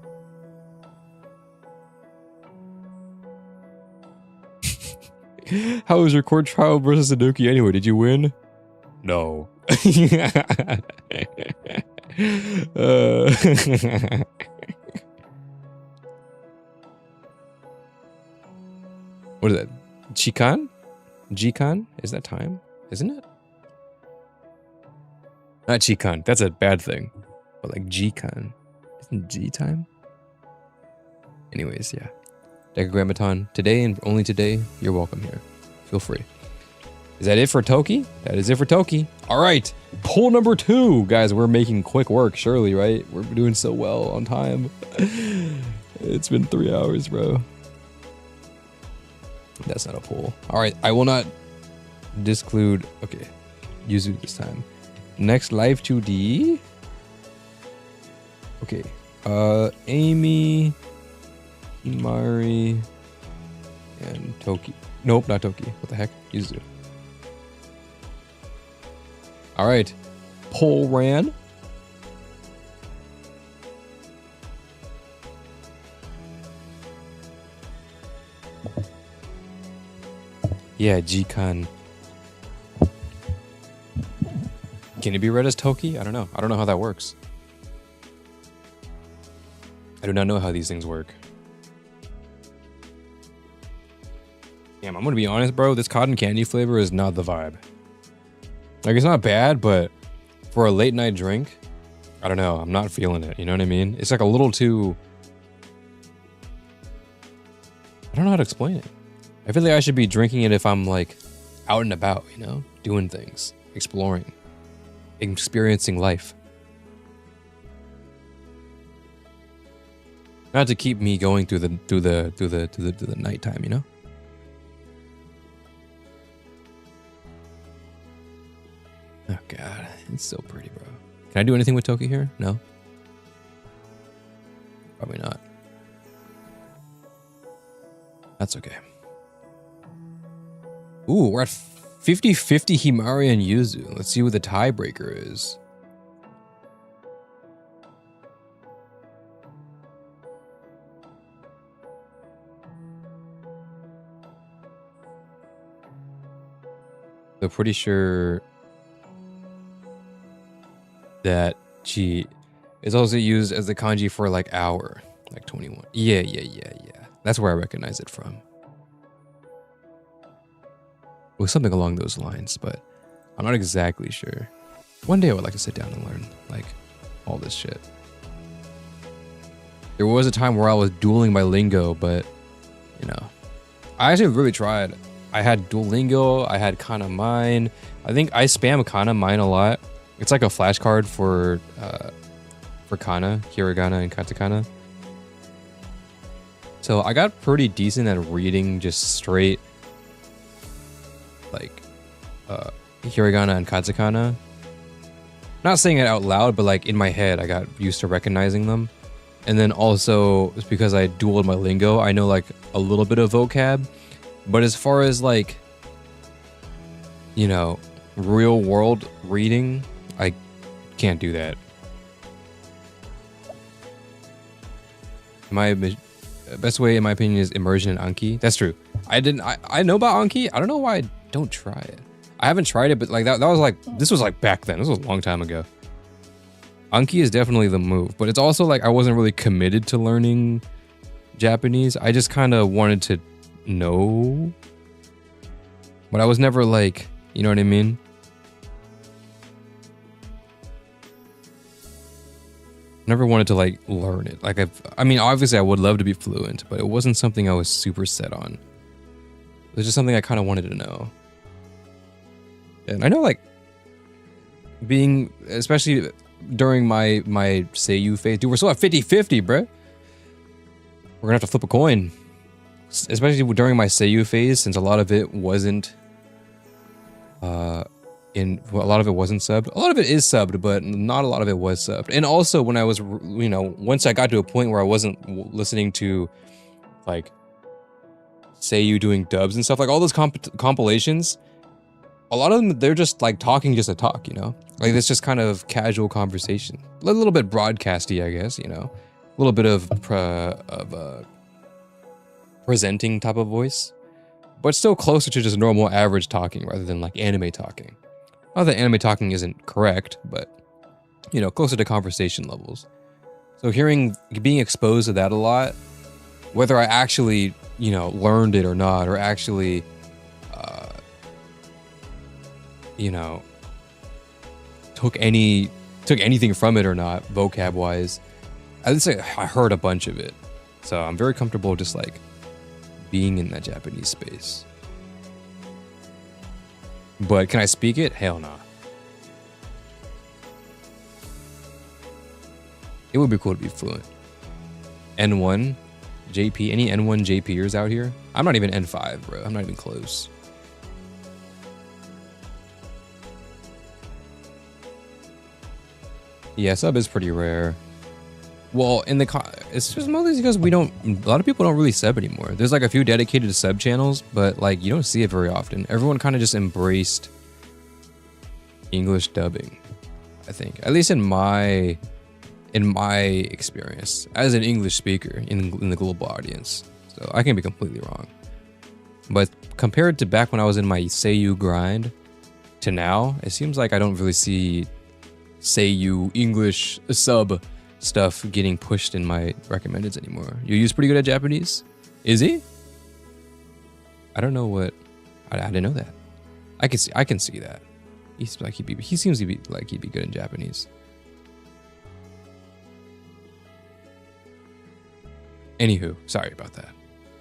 How was your court trial versus Anuki anyway? Did you win? No. What is that? Chikan? Jikan? Is that time? Isn't it? Not Chikan. That's a bad thing. But like Jikan. Isn't G time? Anyways, yeah. Decagrammaton, today and only today, you're welcome here. Feel free. Is that it for Toki? That is it for Toki. All right, poll number 2. Guys, we're making quick work, surely, right? We're doing so well on time. It's been 3 hours, bro. That's not a poll. All right, I will not disclude. Okay, Yuzu this time. Next live 2D. Okay, Amy, Imari, and Toki. Nope, not Toki. What the heck? Yuzu. All right, poll ran. Yeah, Jikan. Can it be read as Toki? I don't know. I don't know how that works. I do not know how these things work. Damn, I'm gonna be honest, bro. This cotton candy flavor is not the vibe. Like, it's not bad, but for a late night drink, I don't know. I'm not feeling it. You know what I mean? It's like a little too... I don't know how to explain it. I feel like I should be drinking it if I'm like out and about, you know? Doing things, exploring, experiencing life. Not to keep me going through the nighttime, you know? Oh god, it's so pretty, bro. Can I do anything with Toki here? No? Probably not. That's okay. Ooh, we're at 50-50 Himari and Yuzu. Let's see what the tiebreaker is. So pretty sure that she is also used as the kanji for like hour, like 21. Yeah. That's where I recognize it from. It was something along those lines, but I'm not exactly sure. One day I would like to sit down and learn like all this shit. There was a time where I was dueling my lingo, but you know, I actually really tried. I had Duolingo, I had Kana Mine. I think I spam Kana Mine a lot. It's like a flashcard for Kana, Hiragana, and Katakana. So I got pretty decent at reading just straight like Hiragana and Katakana. Not saying it out loud, but like in my head, I got used to recognizing them. And then also, it's because I dueled my lingo, I know like a little bit of vocab. But as far as like, you know, real world reading, I can't do that. My best way, in my opinion, is immersion in Anki. That's true. I know about Anki. I don't know why I don't try it. I haven't tried it, but like that was like, this was like back then. This was a long time ago. Anki is definitely the move, but it's also like I wasn't really committed to learning Japanese. I just kind of wanted to know, but I was never like, you know what I mean? Never wanted to like learn it. Like I mean, obviously I would love to be fluent, but it wasn't something I was super set on. It was just something I kind of wanted to know. And I know like being, especially during my Seiyu phase, dude, we're still at 50-50, bruh. We're gonna have to flip a coin. Especially during my Seiyu phase, since a lot of it wasn't a lot of it wasn't subbed. A lot of it is subbed, but not a lot of it was subbed. And also when I was, you know, once I got to a point where I wasn't listening to like Seiyu doing dubs and stuff, like all those compilations, a lot of them, they're just like talking just to talk, you know? Like it's just kind of casual conversation. A little bit broadcasty, I guess, you know? A little bit of presenting type of voice, but still closer to just normal average talking rather than like anime talking. Not that anime talking isn't correct, but you know, closer to conversation levels. So being exposed to that a lot, whether I actually, you know, learned it or not, or actually, you know, took anything from it or not, vocab wise, I'd say I heard a bunch of it. So I'm very comfortable just like being in that Japanese space. But can I speak it? Hell nah. It would be cool to be fluent. N1, JP, any N1 JPers out here? I'm not even N5, bro. I'm not even close. Yeah, sub is pretty rare. Well, it's just mostly because a lot of people don't really sub anymore. There's like a few dedicated sub channels, but like you don't see it very often. Everyone kind of just embraced English dubbing, I think. At least in my experience as an English speaker in the global audience. So I can be completely wrong. But compared to back when I was in my Seiyu grind to now, it seems like I don't really see Seiyu English sub stuff getting pushed in my recommendeds anymore. Yu's pretty good at Japanese? Is he? I don't know what. I didn't know that. I can see that. He seems to be like he'd be good in Japanese. Anywho, sorry about that.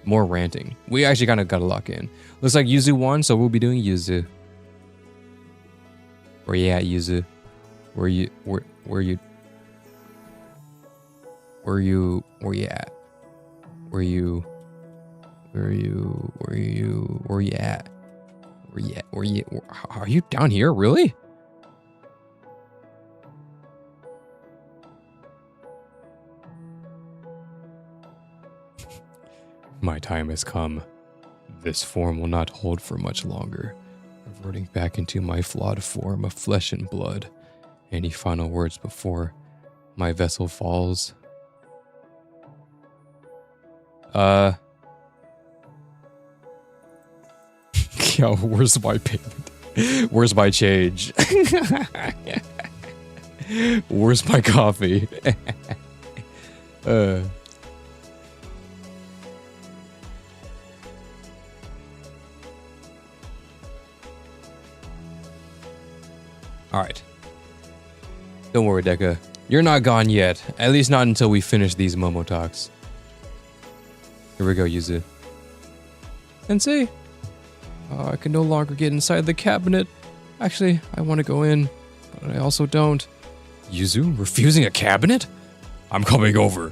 More ranting. We actually kind of got to lock in. Looks like Yuzu won, so we'll be doing Yuzu. Where you at, Yuzu? Where you at? Where you at? Are you down here? Really? My time has come. This form will not hold for much longer. Reverting back into my flawed form of flesh and blood. Any final words before my vessel falls? Yo, where's my payment? Where's my change? Where's my coffee? All right. Don't worry, Deca. You're not gone yet. At least not until we finish these momotalks. Here we go, Yuzu. Sensei, I can no longer get inside the cabinet. Actually, I want to go in, but I also don't. Yuzu, refusing a cabinet? I'm coming over.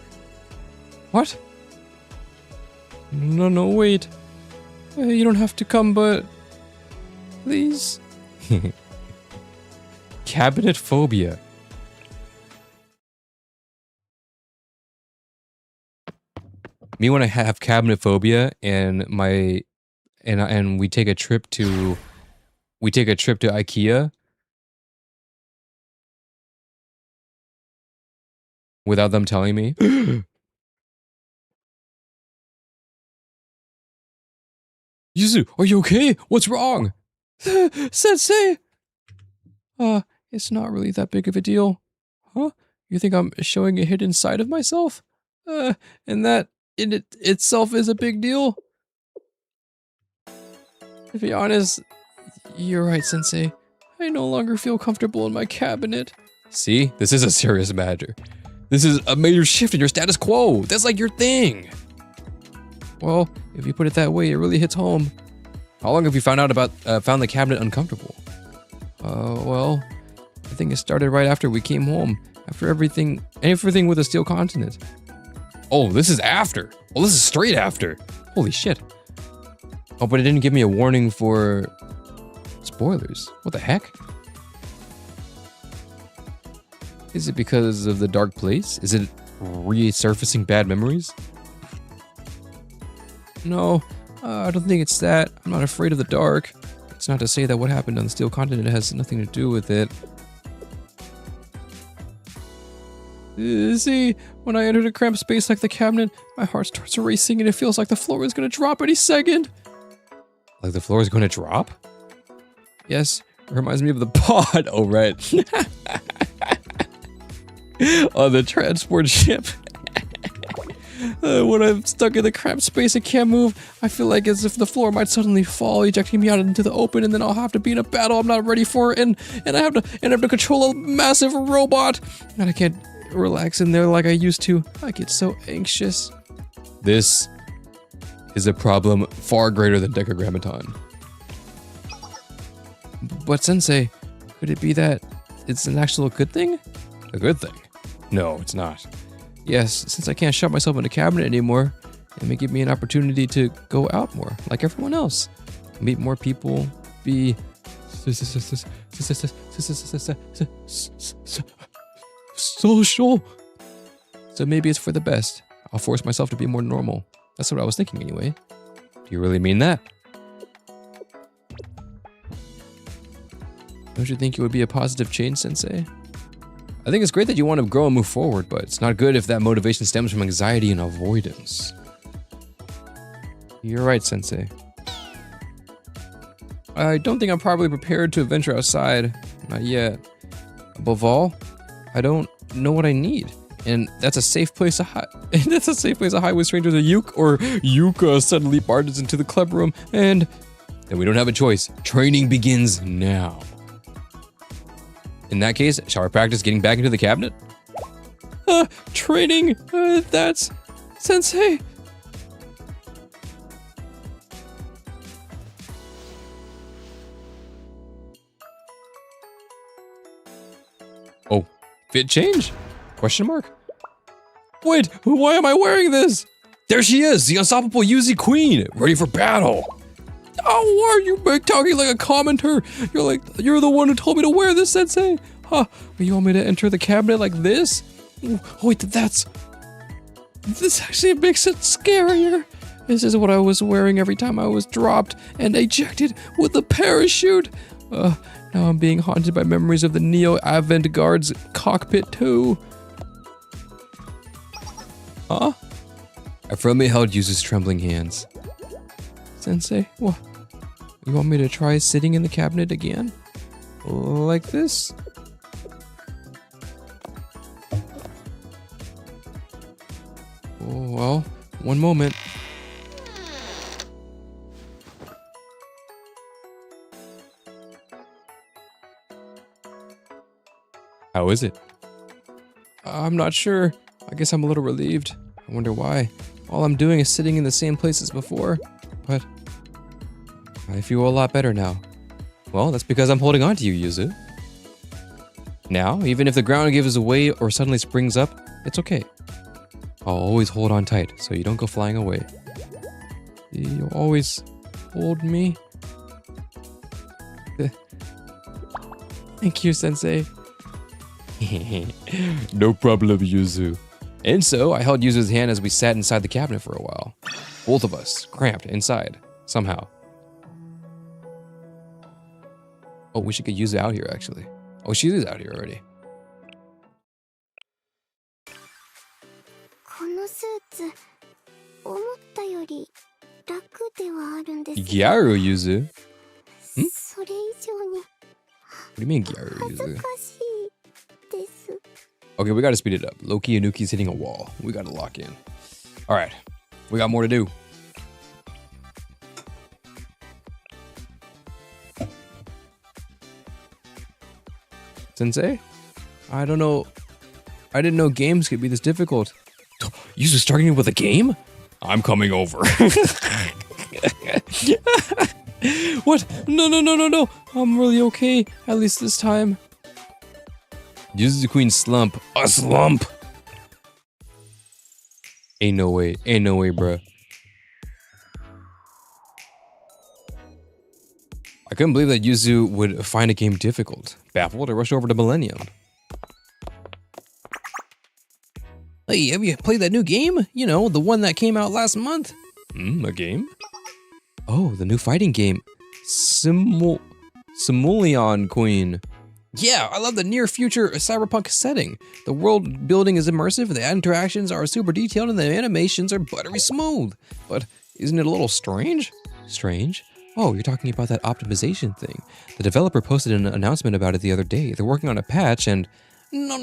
What? No, wait. You don't have to come, but... Please? Cabinet phobia. Me when I have cabinet phobia and we take a trip to IKEA without them telling me. Yuzu, are you okay? What's wrong? Sensei! It's not really that big of a deal. Huh? You think I'm showing a hidden side of myself? And that in itself is a big deal? To be honest, you're right, Sensei. I no longer feel comfortable in my cabinet. See? This is a serious matter. This is a major shift in your status quo. That's like your thing. Well, if you put it that way, it really hits home. How long have you found the cabinet uncomfortable? Well, I think it started right after we came home. After everything with a steel continent. Oh, this is after. Well, this is straight after. Holy shit. Oh, but it didn't give me a warning for spoilers. What the heck? Is it because of the dark place? Is it resurfacing bad memories? No, I don't think it's that. I'm not afraid of the dark. It's not to say that what happened on the steel continent has nothing to do with it. See, when I entered a cramped space like the cabinet, my heart starts racing and it feels like the floor is going to drop any second. Like the floor is going to drop? Yes, it reminds me of the pod. Oh, right. On the transport ship. When I'm stuck in the cramped space and can't move, I feel like as if the floor might suddenly fall, ejecting me out into the open, and then I'll have to be in a battle I'm not ready for, and I have to control a massive robot, and I can't relax in there like I used to. I get so anxious. This is a problem far greater than decagrammaton. But Sensei, could it be that it's an actual good thing? A good thing? No, it's not. Yes, since I can't shut myself in a cabinet anymore, it may give me an opportunity to go out more, like everyone else. Meet more people, be social. So maybe it's for the best. I'll force myself to be more normal. That's what I was thinking anyway. Do you really mean that? Don't you think it would be a positive change, Sensei? I think it's great that you want to grow and move forward, but it's not good if that motivation stems from anxiety and avoidance. You're right, Sensei. I don't think I'm properly prepared to venture outside. Not yet. Above all, I don't know what I need. And that's a safe place to hide. And that's a safe place to hide with strangers. Yuka suddenly barges into the club room, and then we don't have a choice. Training begins now. In that case, shall I practice getting back into the cabinet? Training? That's... Sensei? Oh, fit change? Question mark? Wait, why am I wearing this? There she is, the unstoppable Yuzi Queen, ready for battle. Oh, why are you talking like a commenter? You're the one who told me to wear this, Sensei. Huh, you want me to enter the cabinet like this? Oh, wait, this actually makes it scarier. This is what I was wearing every time I was dropped and ejected with a parachute. Now I'm being haunted by memories of the Neo Avant-Garde's cockpit too. Huh? I firmly held Yuzu's trembling hands. Sensei, what? You want me to try sitting in the cabinet again? Like this? Oh, well, one moment. How is it? I'm not sure. I guess I'm a little relieved. I wonder why. All I'm doing is sitting in the same place as before. But I feel a lot better now. Well, that's because I'm holding on to you, Yuzu. Now, even if the ground gives away or suddenly springs up, it's okay. I'll always hold on tight so you don't go flying away. You'll always hold me. Thank you, Sensei. No problem, Yuzu. And so, I held Yuzu's hand as we sat inside the cabinet for a while. Both of us, cramped inside, somehow. Oh, we should get Yuzu out here, actually. Oh, she is out here already. このスーツ思ったより楽ではあるんですが Gyaru, Yuzu. それ以上に What do you mean, Gyaru, 恥ず Yuzu? かしいです Okay, we gotta speed it up. Loki Anuki's hitting a wall. We gotta lock in. Alright, we got more to do. Sensei? I don't know. I didn't know games could be this difficult. Yuzu starting with a game? I'm coming over. What? No. I'm really okay, at least this time. Yuzu Queen slump. A slump! Ain't no way, bruh. I couldn't believe that Yuzu would find a game difficult. Baffled, I rushed over to Millennium. Hey, have you played that new game? You know, the one that came out last month. A game? Oh, the new fighting game. Simuleon Queen. Yeah, I love the near future cyberpunk setting. The world building is immersive, the interactions are super detailed, and the animations are buttery smooth. But isn't it a little strange? Strange? Oh, you're talking about that optimization thing. The developer posted an announcement about it the other day. They're working on a patch and... No,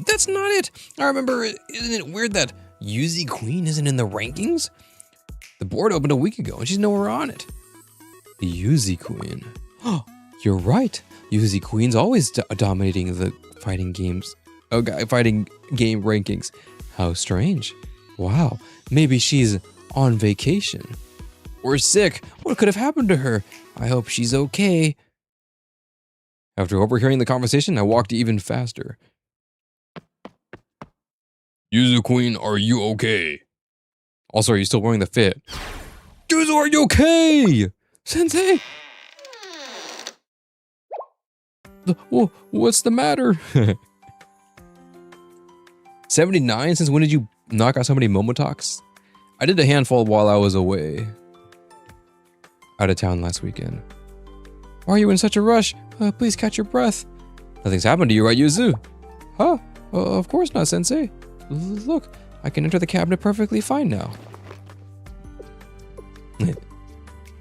that's not it. I remember, isn't it weird that Yuzu Queen isn't in the rankings? The board opened a week ago and she's nowhere on it. The Yuzu Queen. Oh, you're right. Yuzu Queen's always dominating the fighting game rankings. How strange. Wow, maybe she's on vacation. Or sick. What could have happened to her? I hope she's okay. After overhearing the conversation, I walked even faster. Yuzu Queen, are you okay? Also, are you still wearing the fit? Yuzu, are you okay? Sensei? What's the matter? 79? Since when did you knock out so many momotalks? I did a handful while I was away. Out of town last weekend. Why are you in such a rush? Please catch your breath. Nothing's happened to you, right, Yuzu? Huh? Of course not, Sensei. Look, I can enter the cabinet perfectly fine now.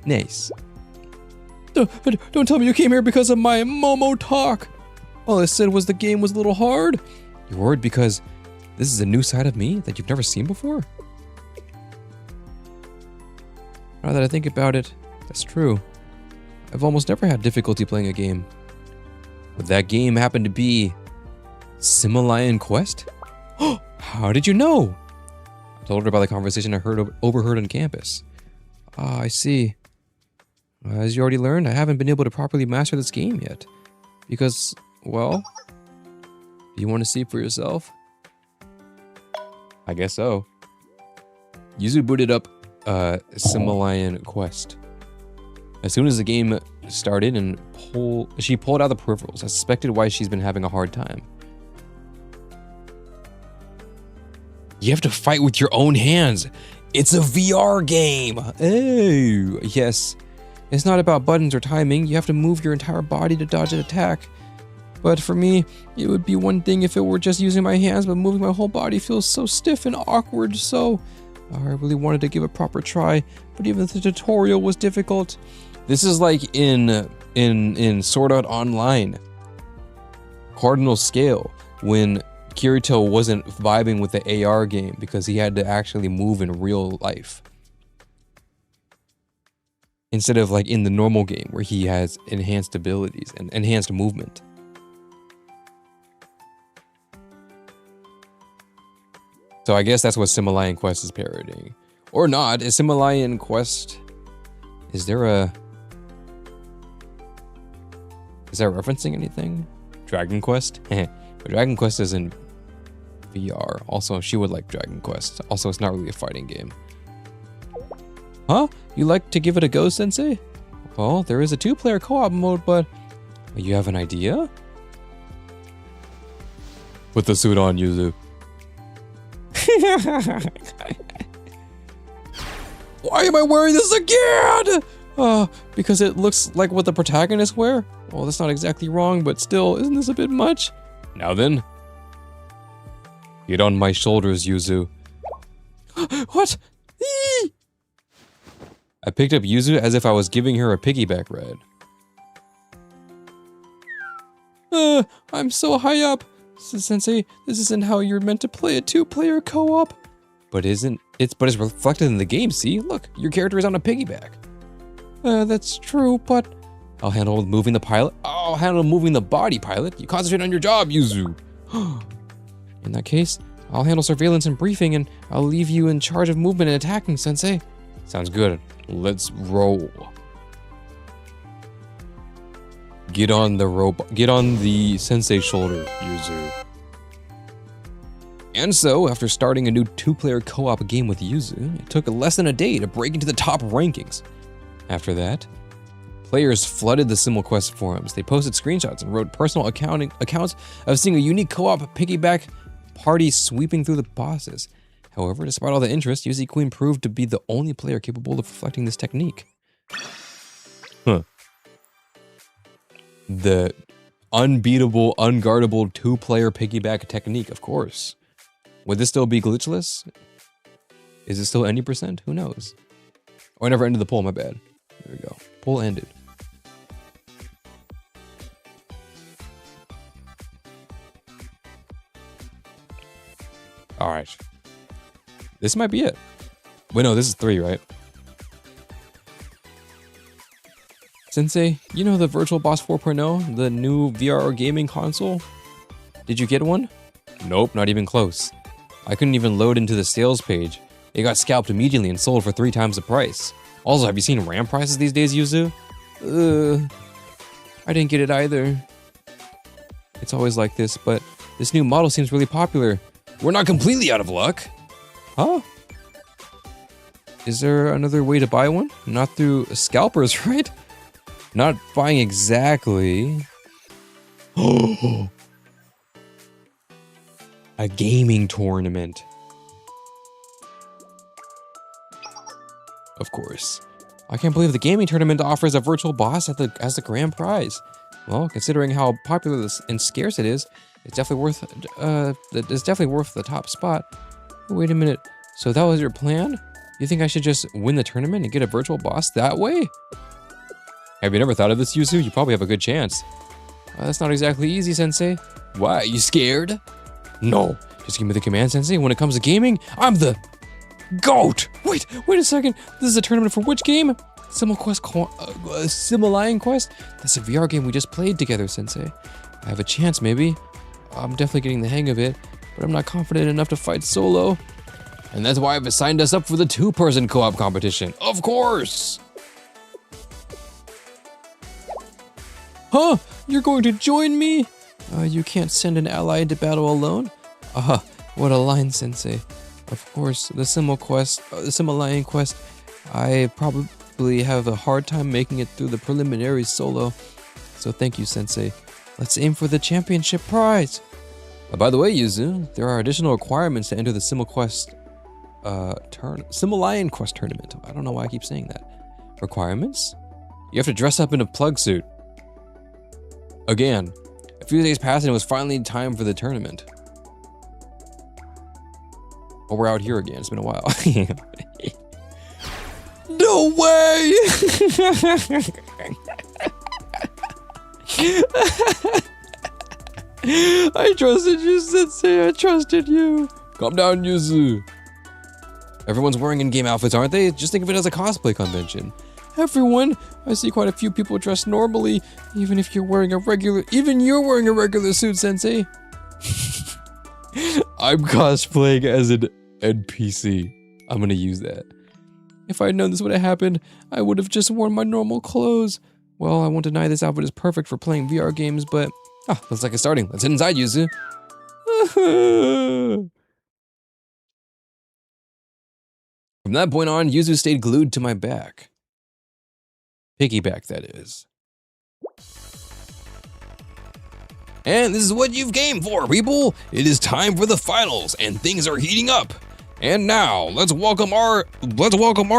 Nice. Don't tell me you came here because of my Momo talk. All I said was the game was a little hard. You're worried because this is a new side of me that you've never seen before? Now that I think about it, that's true. I've almost never had difficulty playing a game. But that game happened to be Simuleon Quest? How did you know? I told her about the conversation I overheard on campus. Ah, I see. As you already learned, I haven't been able to properly master this game yet. Because, well, do you want to see for yourself? I guess so. Yuzu booted up Simuleon Quest. As soon as the game started and she pulled out the peripherals, I suspected why she's been having a hard time. You have to fight with your own hands. It's a VR game. Oh, yes. It's not about buttons or timing. You have to move your entire body to dodge an attack. But for me, it would be one thing if it were just using my hands, but moving my whole body feels so stiff and awkward, so I really wanted to give a proper try, but even the tutorial was difficult. This is like in Sword Art Online, Cardinal Scale, when Kirito wasn't vibing with the AR game because he had to actually move in real life. Instead of like in the normal game where he has enhanced abilities and enhanced movement. So I guess that's what Himalayan Quest is parodying. Or not. Is Himalayan Quest... Is that referencing anything? Dragon Quest? But Dragon Quest is in VR. Also, she would like Dragon Quest. Also, it's not really a fighting game. Huh? You like to give it a go, Sensei? Well, there is a 2-player co-op mode, but... You have an idea? Put the suit on, Yuzu. Why am I wearing this again? Because it looks like what the protagonists wear? Well, that's not exactly wrong, but still, isn't this a bit much? Now then. Get on my shoulders, Yuzu. What? Eee! I picked up Yuzu as if I was giving her a piggyback ride. I'm so high up. Sensei, this isn't how you're meant to play a 2-player co-op. But it's reflected in the game, see? Look, your character is on a piggyback. That's true, but... I'll handle moving the pilot. I'll handle moving the body, pilot. You concentrate on your job, Yuzu. In that case, I'll handle surveillance and briefing, and I'll leave you in charge of movement and attacking, Sensei. Sounds good. Let's roll. Get on the Sensei's shoulder, Yuzu. And so, after starting a new 2-player co-op game with Yuzu, it took less than a day to break into the top rankings. After that, players flooded the SimulQuest forums. They posted screenshots and wrote personal accounts of seeing a unique co-op piggyback party sweeping through the bosses. However, despite all the interest, Yuzu Queen proved to be the only player capable of reflecting this technique. Huh. The unbeatable, unguardable 2-player piggyback technique, of course. Would this still be glitchless? Is it still any %? Who knows? Oh, I never ended the poll, my bad. There we go. Poll ended. Alright. This might be it. Wait, no, this is 3, right? Sensei, you know the Virtual Boss 4.0, the new VR gaming console? Did you get one? Nope, not even close. I couldn't even load into the sales page. It got scalped immediately and sold for 3 times the price. Also, have you seen RAM prices these days, Yuzu? I didn't get it either. It's always like this, but this new model seems really popular. We're not completely out of luck. Huh? Is there another way to buy one? Not through scalpers, right? Not buying exactly. Oh! A gaming tournament. Of course. I can't believe the gaming tournament offers a virtual boss as the grand prize. Well, considering how popular and scarce it is, it's definitely worth the top spot. Wait a minute. So that was your plan? You think I should just win the tournament and get a virtual boss that way? Have you never thought of this, Yuzu? You probably have a good chance. That's not exactly easy, Sensei. Why? You scared? No. Just give me the command, Sensei. When it comes to gaming, I'm the GOAT! Wait a second. This is a tournament for which game? Himalayan Quest? That's a VR game we just played together, Sensei. I have a chance, maybe. I'm definitely getting the hang of it, but I'm not confident enough to fight solo. And that's why I've signed us up for the 2-person co-op competition. Of course! Huh? You're going to join me? You can't send an ally into battle alone? What a line, Sensei. Of course, the Himalayan Quest, I probably have a hard time making it through the preliminaries solo. So thank you, Sensei. Let's aim for the championship prize. By the way, Yuzu, there are additional requirements to enter the Himalayan Quest tournament. I don't know why I keep saying that. Requirements? You have to dress up in a plug suit. Again, a few days passed and it was finally time for the tournament. Oh, we're out here again. It's been a while. No way! I trusted you, Sensei. I trusted you. Calm down, Yuzu. Everyone's wearing in-game outfits, aren't they? Just think of it as a cosplay convention. Everyone? I see quite a few people dressed normally, even you're wearing a regular suit, Sensei. I'm cosplaying as an NPC. I'm gonna use that. If I had known this would have happened, I would have just worn my normal clothes. Well, I won't deny this outfit is perfect for playing VR games, but... looks like it's starting. Let's head inside, Yuzu. From that point on, Yuzu stayed glued to my back. Piggyback, that is. And this is what you've came for, people. It is time for the finals, and things are heating up. And now, let's welcome our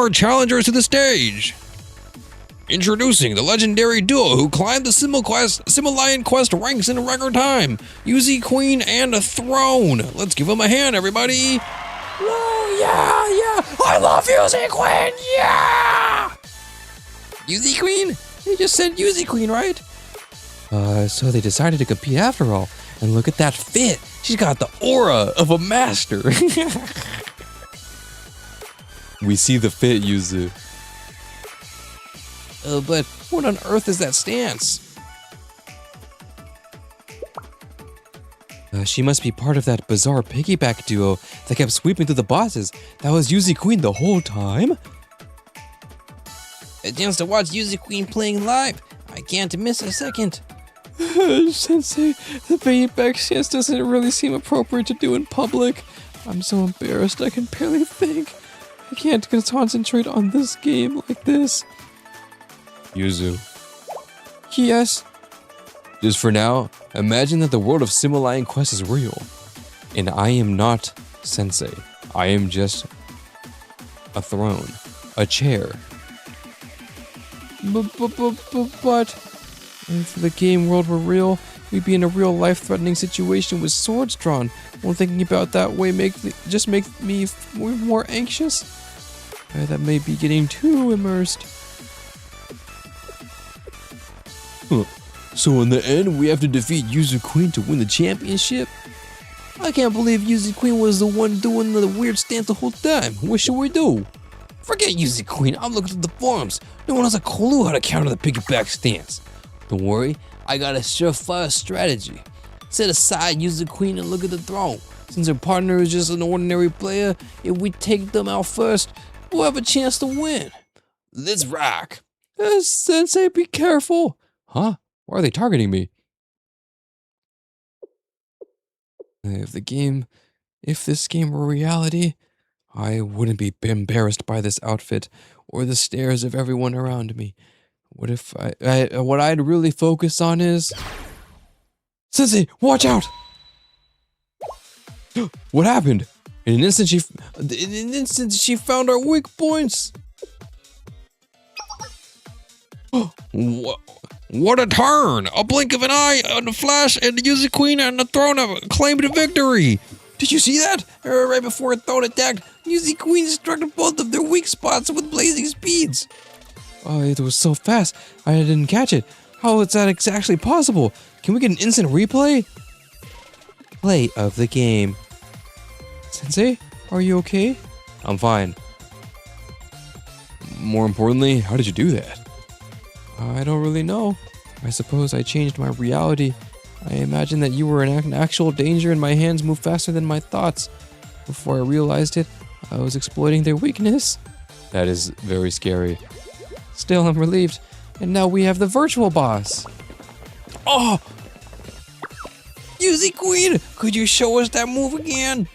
challengers to the stage. Introducing the legendary duo who climbed the Similian Quest ranks in record time, Yuzu Queen and a Throne. Let's give them a hand, everybody. Oh, yeah, I love Yuzu Queen, yeah! Yuzu Queen? They just said Yuzu Queen, right? So they decided to compete after all. And look at that fit. She's got the aura of a master. We see the fit, Yuzu. But what on earth is that stance? She must be part of that bizarre piggyback duo that kept sweeping through the bosses. That was Yuzu Queen the whole time? A chance to watch Yuzu Queen playing live. I can't miss a second. Sensei, the piggyback stance doesn't really seem appropriate to do in public. I'm so embarrassed I can barely think. I can't concentrate on this game like this. Yuzu. Yes? Just for now, imagine that the world of Similian Quest is real. And I am not Sensei. I am just a throne. A chair. But if the game world were real, we'd be in a real life-threatening situation with swords drawn. Won't thinking about that way make me more anxious? That may be getting too immersed. Huh. So in the end, we have to defeat Yuzu Queen to win the championship? I can't believe Yuzu Queen was the one doing the weird stance the whole time. What should we do? Forget Yuzu Queen, I'm looking at the forums. No one has a clue how to counter the piggyback stance. Don't worry, I got a surefire strategy. Set aside Yuzu Queen and look at the throne. Since her partner is just an ordinary player, if we take them out first, we'll have a chance to win. Let's rock. Sensei, be careful. Huh? Why are they targeting me? If this game were reality, I wouldn't be embarrassed by this outfit or the stares of everyone around me. What if what I'd really focus on is... Sensei, watch out! What happened? In an instant she found our weak points. What a turn! A blink of an eye, and a flash, and the Yuzu Queen and the Throne have claimed a victory! Did you see that? Right before a Throne attacked, Yuzu Queen struck both of their weak spots with blazing speeds! Oh, it was so fast, I didn't catch it. How is that exactly possible? Can we get an instant replay? Play of the game. Sensei, are you okay? I'm fine. More importantly, how did you do that? I don't really know. I suppose I changed my reality. I imagined that you were in actual danger and my hands moved faster than my thoughts. Before I realized it, I was exploiting their weakness. That is very scary. Still, I'm relieved. And now we have the virtual boss. Oh! Yuzu Queen, could you show us that move again?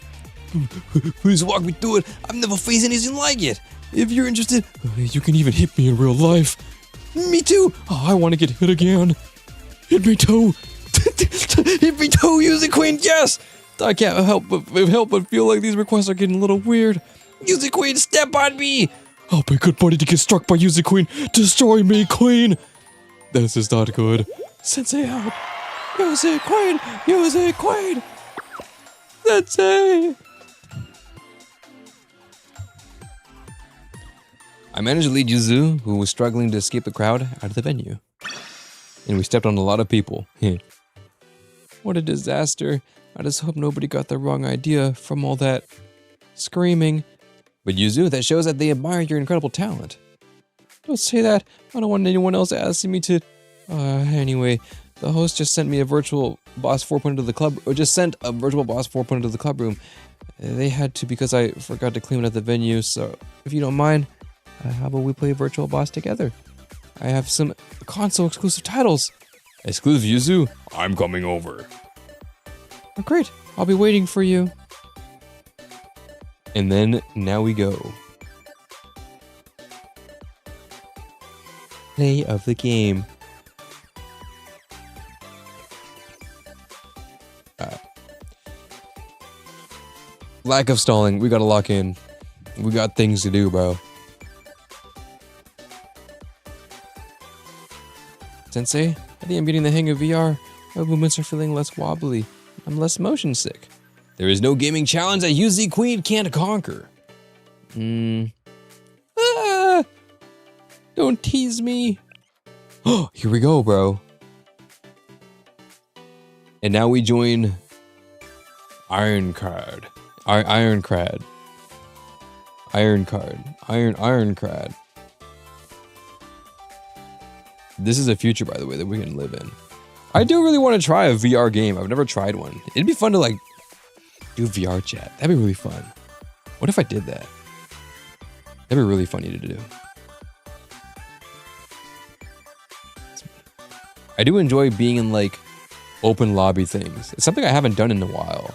Please walk me through it. I've never faced anything like it. If you're interested, you can even hit me in real life. Me too! Oh, I want to get hit again. Hit me too! Hit me too, Yuzu Queen, yes! I can't help but feel like these requests are getting a little weird. Yuzu Queen, step on me! I'll be good buddy to get struck by Yuzu Queen. Destroy me, Queen! This is not good. Sensei, help! Yuzu Queen! Yuzu Queen! Sensei! I managed to lead Yuzu, who was struggling to escape the crowd, out of the venue. And we stepped on a lot of people. What a disaster. I just hope nobody got the wrong idea from all that screaming. But Yuzu, that shows that they admire your incredible talent. Don't say that. I don't want anyone else asking me to... Anyway, The host just sent me a virtual boss 4.0 to the club, or just sent a virtual boss 4.0 to the club room. They had to because I forgot to clean up the venue, so if you don't mind, how about we play virtual boss together? I have some console exclusive titles. Exclusive Yuzu? I'm coming over. Oh, great, I'll be waiting for you. And then, now we go. Play of the game. Lack of stalling. We gotta lock in. We got things to do, bro. Sensei, I think I'm getting the hang of VR. My movements are feeling less wobbly. I'm less motion sick. There is no gaming challenge that UZ Queen can't conquer. Ah! Don't tease me. Oh, here we go, bro. And now we join Ironclad. Ironclad. Ironclad. This is a future, by the way, that we can live in. I do really want to try a VR game. I've never tried one. It'd be fun to like do VR chat. That'd be really fun. What if I did that? That'd be really funny to do. I do enjoy being in like open lobby things. It's something I haven't done in a while.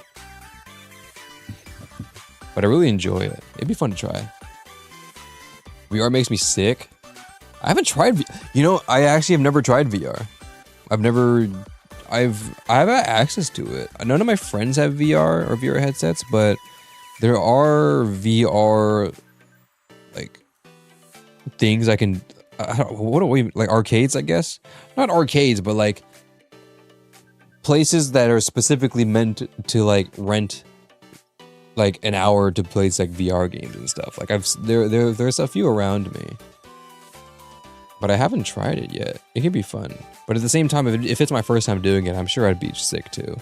But I really enjoy it. It'd be fun to try. VR makes me sick. I haven't tried you know, I actually have never tried VR. I have access to it. None of my friends have VR or VR headsets, but there are VR like things I can what do we like arcades, I guess? Not arcades, but like places that are specifically meant to like rent like an hour to play like VR games and stuff. Like there's a few around me. But I haven't tried it yet. It can be fun. But at the same time, if it's my first time doing it, I'm sure I'd be sick too.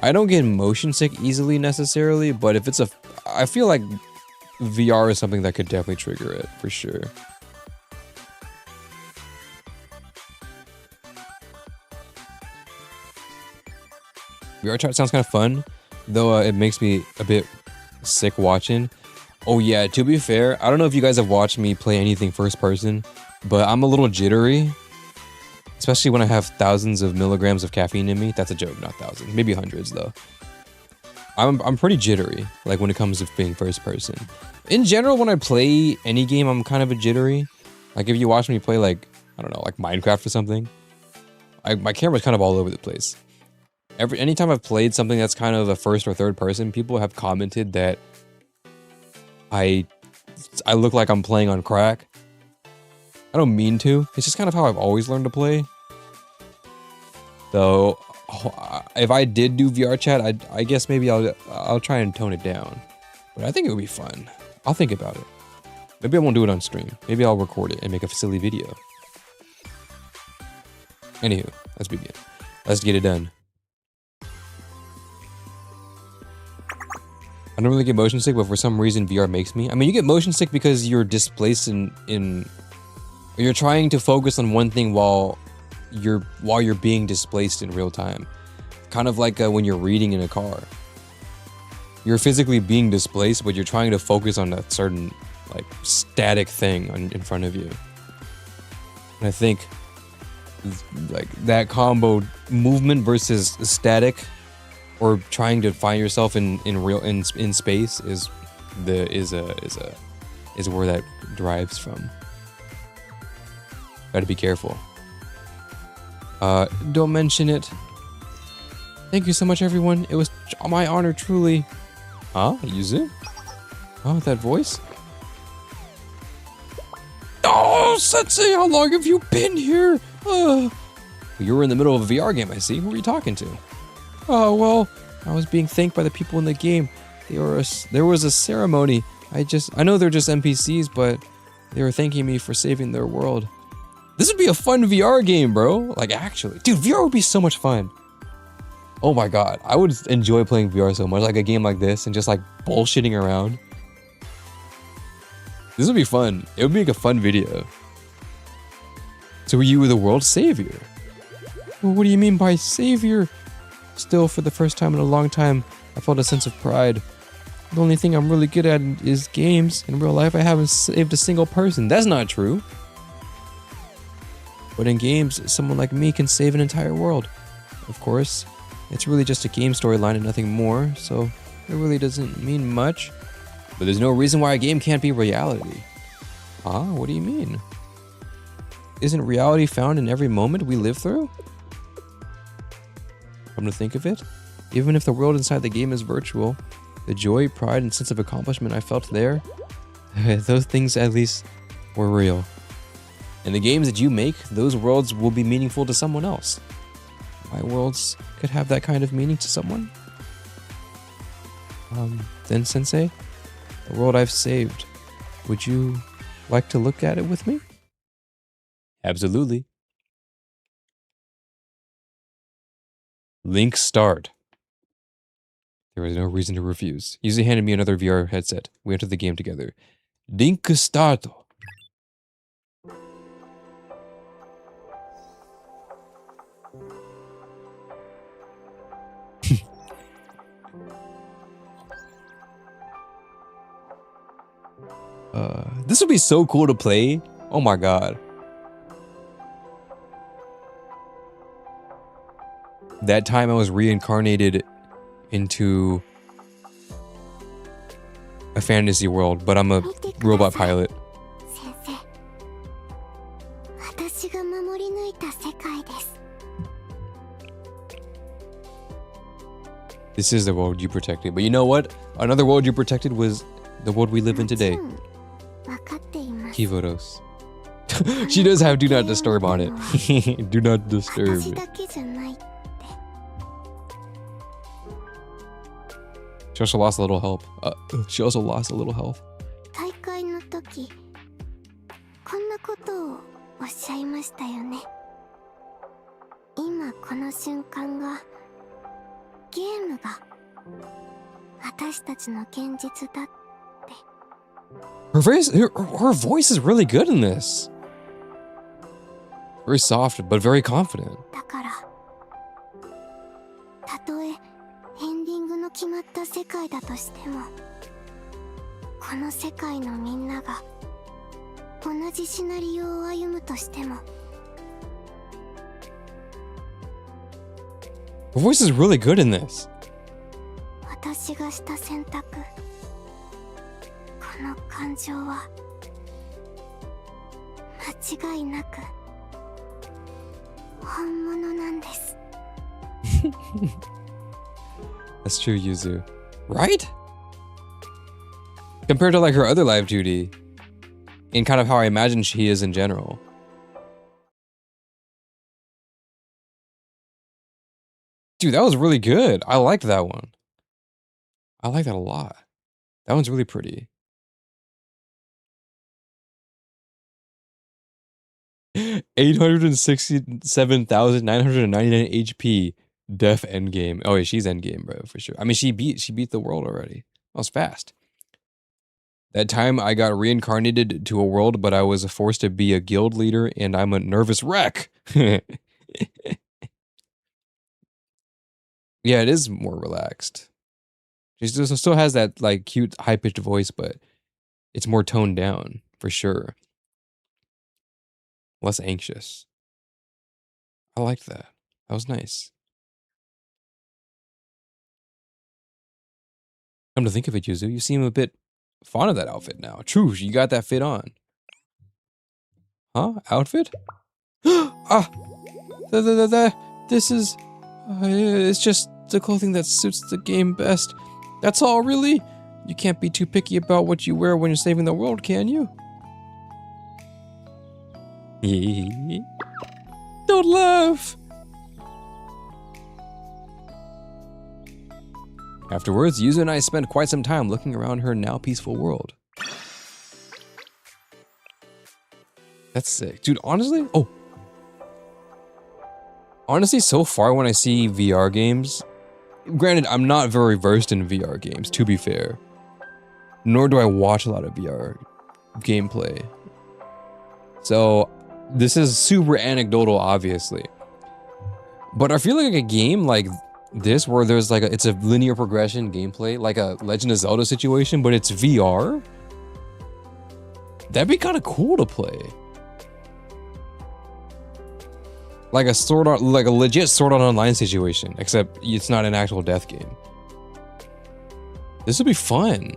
I don't get motion sick easily necessarily, but if it's I feel like VR is something that could definitely trigger it, for sure. VR chat sounds kind of fun, though it makes me a bit sick watching. Oh yeah, to be fair, I don't know if you guys have watched me play anything first person, but I'm a little jittery, especially when I have thousands of milligrams of caffeine in me. That's a joke, not thousands, maybe hundreds though. I'm pretty jittery, like when it comes to being first person. In general, when I play any game, I'm kind of a jittery. Like if you watch me play like, I don't know, like Minecraft or something, my camera's kind of all over the place. Anytime I've played something that's kind of a first or third person, people have commented that I look like I'm playing on crack. I don't mean to. It's just kind of how I've always learned to play. So, if I did do VR chat, I guess maybe I'll try and tone it down. But I think it would be fun. I'll think about it. Maybe I won't do it on stream. Maybe I'll record it and make a silly video. Anywho, let's begin. Let's get it done. I don't really get motion sick, but for some reason VR makes me. I mean, you get motion sick because you're displaced you're trying to focus on one thing while you're being displaced in real time. Kind of like when you're reading in a car. You're physically being displaced, but you're trying to focus on a certain like static thing in front of you. And I think like that combo, movement versus static, or trying to find yourself in space is where that derives from. Gotta be careful. Don't mention it. Thank you so much, everyone. It was my honor, truly. Huh? Yuzu? Oh, that voice? Oh, Sensei, how long have you been here? You were in the middle of a VR game, I see. Who were you talking to? Oh, well, I was being thanked by the people in the game. There was a ceremony. I know they're just NPCs, but they were thanking me for saving their world. This would be a fun VR game, bro. Like, actually. Dude, VR would be so much fun. Oh my god. I would enjoy playing VR so much. Like a game like this and just like bullshitting around. This would be fun. It would make a fun video. So were you the world's savior? Well, what do you mean by savior? Still, for the first time in a long time, I felt a sense of pride. The only thing I'm really good at is games. In real life, I haven't saved a single person. That's not true. But in games, someone like me can save an entire world. Of course, it's really just a game storyline and nothing more, so it really doesn't mean much. But there's no reason why a game can't be reality. Ah, what do you mean? Isn't reality found in every moment we live through? Come to think of it, even if the world inside the game is virtual, the joy, pride, and sense of accomplishment I felt there, those things at least were real. In the games that you make, those worlds will be meaningful to someone else. My worlds could have that kind of meaning to someone? Then Sensei, the world I've saved, would you like to look at it with me? Absolutely. Link start. There was no reason to refuse. Yuzu handed me another VR headset. We entered the game together. Link start. This would be so cool to play. Oh my god. That time I was reincarnated into a fantasy world, but I'm a robot pilot. 先生、私が守り抜いた世界です。 This is the world you protected. But you know what? Another world you protected was the world we live in today. 分かっています。 Kivodos. She does have do not disturb on it. Do not disturb. 私だけじゃないって。 She also lost a little help. She also lost a little health. 大会の時、こんなことをおっしゃいましたよね。今この瞬間が、ゲームが私たちの現実だって。 Her voice is really good in this. Very soft, but very confident. だから、たとえエンディングの決まった世界だとしても、この世界のみんなが同じシナリオを歩むとしても、 Her voice is really good in this. 私がした選択、この感情は間違いなく本物なんです。 That's true, Yuzu. Right? Compared to like her other live duty, and kind of how I imagine she is in general. Dude, that was really good. I liked that one. I like that a lot. That one's really pretty. 867,999 HP. Def endgame. Oh yeah, she's endgame, bro, for sure. I mean, she beat the world already. That was fast. That time I got reincarnated to a world, but I was forced to be a guild leader, and I'm a nervous wreck. Yeah, it is more relaxed. She still has that like cute high-pitched voice, but it's more toned down for sure. Less anxious. I liked that. That was nice. Come to think of it, Yuzu, you seem a bit fond of that outfit now. True, you got that fit on. Huh? Outfit? Ah! This is... it's just the clothing that suits the game best. That's all, really? You can't be too picky about what you wear when you're saving the world, can you? Don't laugh! Afterwards, Yuzu and I spent quite some time looking around her now peaceful world. That's sick. Dude, honestly... Oh! Honestly, so far when I see VR games... Granted, I'm not very versed in VR games, to be fair. Nor do I watch a lot of VR gameplay. So, this is super anecdotal, obviously. But I feel like a game like this, where there's like it's a linear progression gameplay, like a Legend of Zelda situation, but it's VR. That'd be kind of cool to play. Like a like a legit Sword Art Online situation, except it's not an actual death game. This would be fun.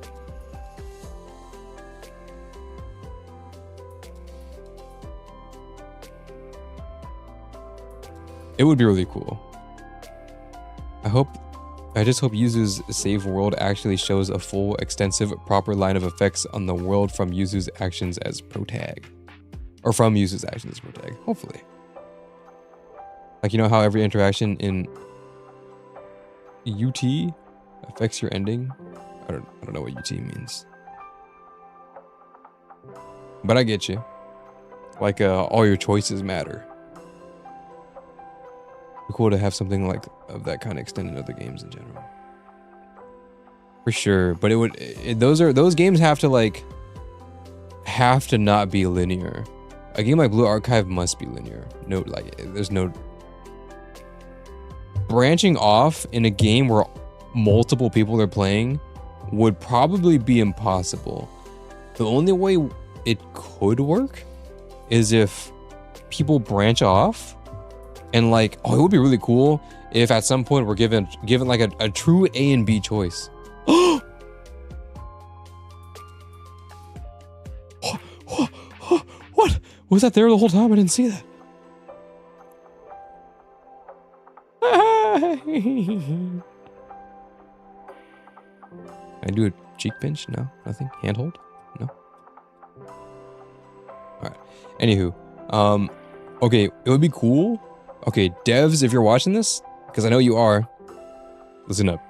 It would be really cool. I just hope Yuzu's save world actually shows a full, extensive, proper line of effects on the world from Yuzu's actions as protag. Or from Yuzu's actions as protag, hopefully. Like, you know how every interaction in UT affects your ending? I don't know what UT means. But I get you. Like, all your choices matter. Cool to have something like of that kind of extend in other games in general. For sure, but those games have to not be linear. A game like Blue Archive must be linear. No, like there's no branching off in a game where multiple people are playing would probably be impossible. The only way it could work is if people branch off. And like, oh, it would be really cool if at some point we're given like a true A and B choice. What? Was that there the whole time? I didn't see that. I do a cheek pinch? No, nothing. Handhold? No. All right. Anywho, okay, it would be cool. Okay, devs, if you're watching this, because I know you are, listen up.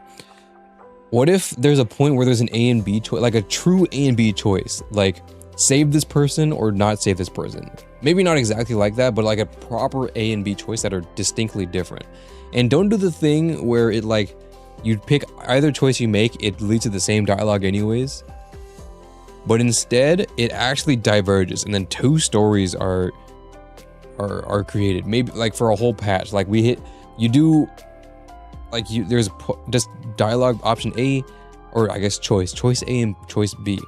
What if there's a point where there's an A and B choice, like a true A and B choice, like save this person or not save this person? Maybe not exactly like that, but like a proper A and B choice that are distinctly different. And don't do the thing where it like, you pick either choice you make, it leads to the same dialogue anyways. But instead, it actually diverges, and then two stories are created, maybe like for a whole patch. Like there's just dialogue option A, or I guess choice A and choice B.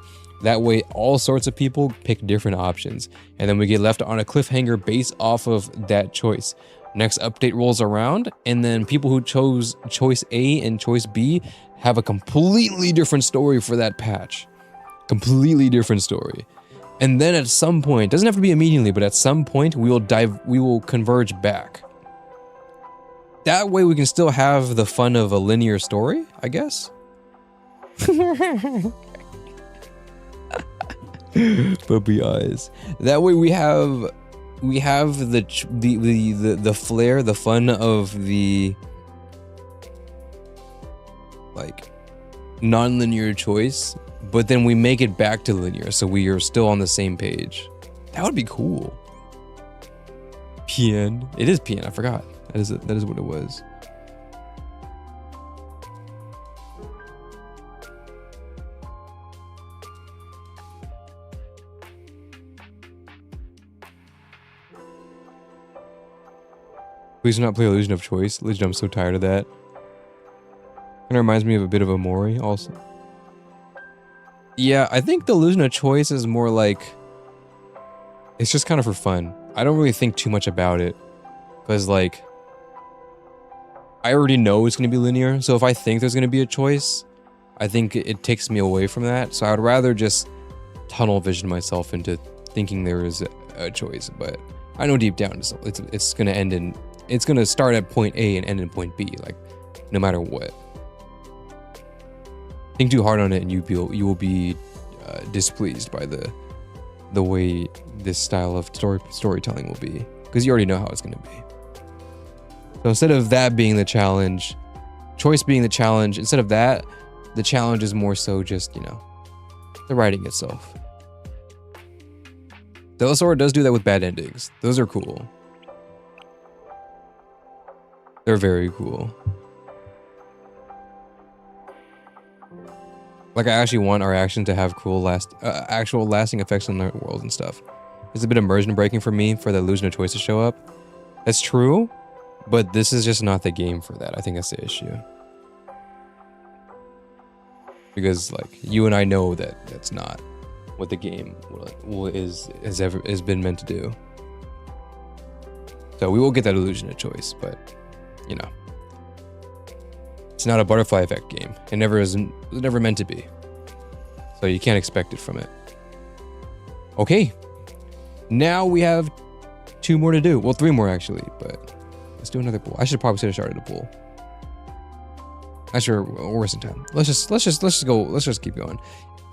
That way all sorts of people pick different options, and then we get left on a cliffhanger based off of that choice. Next update rolls around, and then people who chose choice A and choice B have a completely different story for that patch. Completely different story. And then at some point, doesn't have to be immediately, but at some point we will converge back. That way we can still have the fun of a linear story, I guess. Puppy eyes. That way we have the flair, the fun of the like non-linear choice, but then we make it back to linear, so we are still on the same page. That would be cool. PN. It is PN, I forgot. That is what it was. Please do not play Illusion of Choice. Legit, I'm so tired of that. Kind of reminds me of a bit of a Mori also. Yeah, I think the Illusion of Choice is more like, it's just kind of for fun. I don't really think too much about it, because like, I already know it's going to be linear, so if I think there's going to be a choice, I think it takes me away from that. So I would rather just tunnel vision myself into thinking there is a choice, but I know deep down it's going to end in, it's going to start at point A and end in point B, like, no matter what. Think too hard on it and you will be displeased by the way this style of storytelling will be, because you already know how it's going to be. So instead of that being the challenge, choice being the challenge, instead of that, the challenge is more so just, you know, the writing itself. Delasora does do that with bad endings. Those are cool. They're very cool. Like, I actually want our action to have cool actual lasting effects on the world and stuff. It's a bit immersion breaking for me for the illusion of choice to show up. That's true, But this is just not the game for that. I think that's the issue. Because like you and I know that that's not what the game has been meant to do. So we will get that illusion of choice, but you know, it's not a butterfly effect game. It was never meant to be. So you can't expect it from it. Okay, now we have 2 more to do. Well, 3 more actually, but let's do another pool. I should probably have started a pool. Not sure, we're wasting time. Let's just keep going.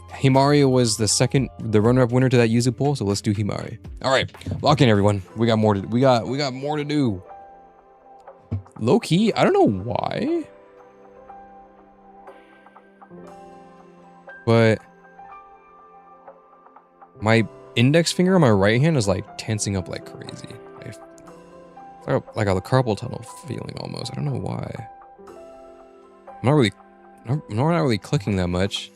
Himari was the runner-up winner to that Yuzu poll, so let's do Himari. All right, lock in, everyone. We got more to do. Low key, I don't know why, but my index finger on my right hand is like tensing up like crazy. Like a carpal tunnel feeling almost. I don't know why. I'm not really clicking that much.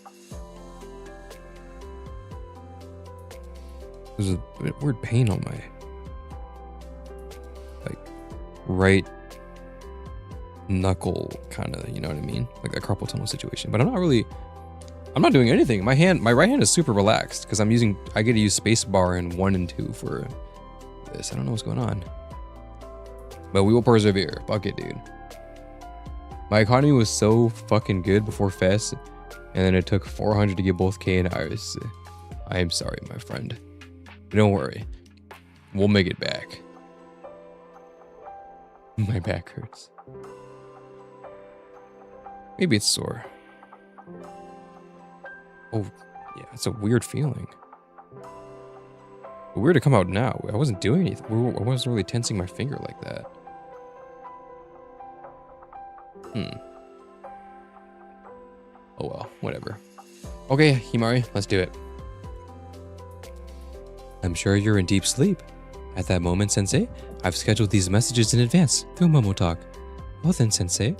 There's a weird pain on my like right knuckle, kind of, you know what I mean? Like that carpal tunnel situation. But I'm not doing anything. My right hand is super relaxed because I get to use spacebar in 1 and 2 for this. I don't know what's going on. But we will persevere. Fuck it, dude. My economy was so fucking good before Fest, and then it took 400 to get both K and Iris. I am sorry, my friend. But don't worry. We'll make it back. My back hurts. Maybe it's sore. Oh, yeah, it's a weird feeling. Weird to come out now. I wasn't doing anything. I wasn't really tensing my finger like that. Oh well, whatever. Okay, Himari, let's do it. I'm sure you're in deep sleep. At that moment, Sensei, I've scheduled these messages in advance through Momotalk. Well then, Sensei.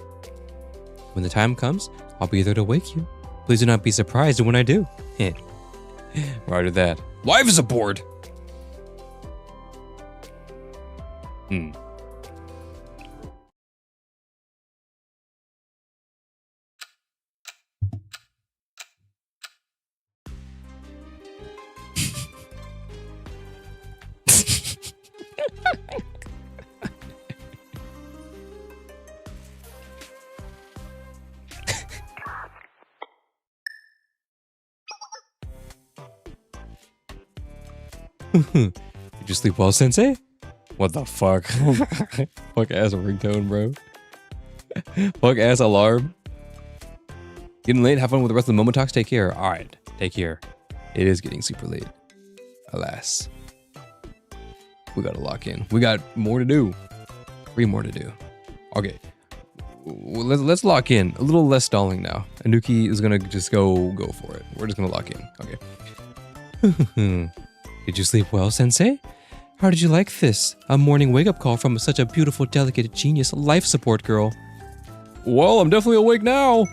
When the time comes, I'll be there to wake you. Please do not be surprised when I do. Roger that. Live support! Did you sleep well, Sensei? What the fuck? Fuck ass ringtone, bro. Fuck ass alarm. Getting late. Have fun with the rest of the momotalks. Take care. All right. Take care. It is getting super late. Alas. We gotta lock in. We got more to do. 3 more to do. Okay. Let's lock in. A little less stalling now. Anuki is gonna just go for it. We're just gonna lock in. Okay. Did you sleep well, Sensei? How did you like this? A morning wake-up call from such a beautiful, delicate, genius life support girl. Well, I'm definitely awake now.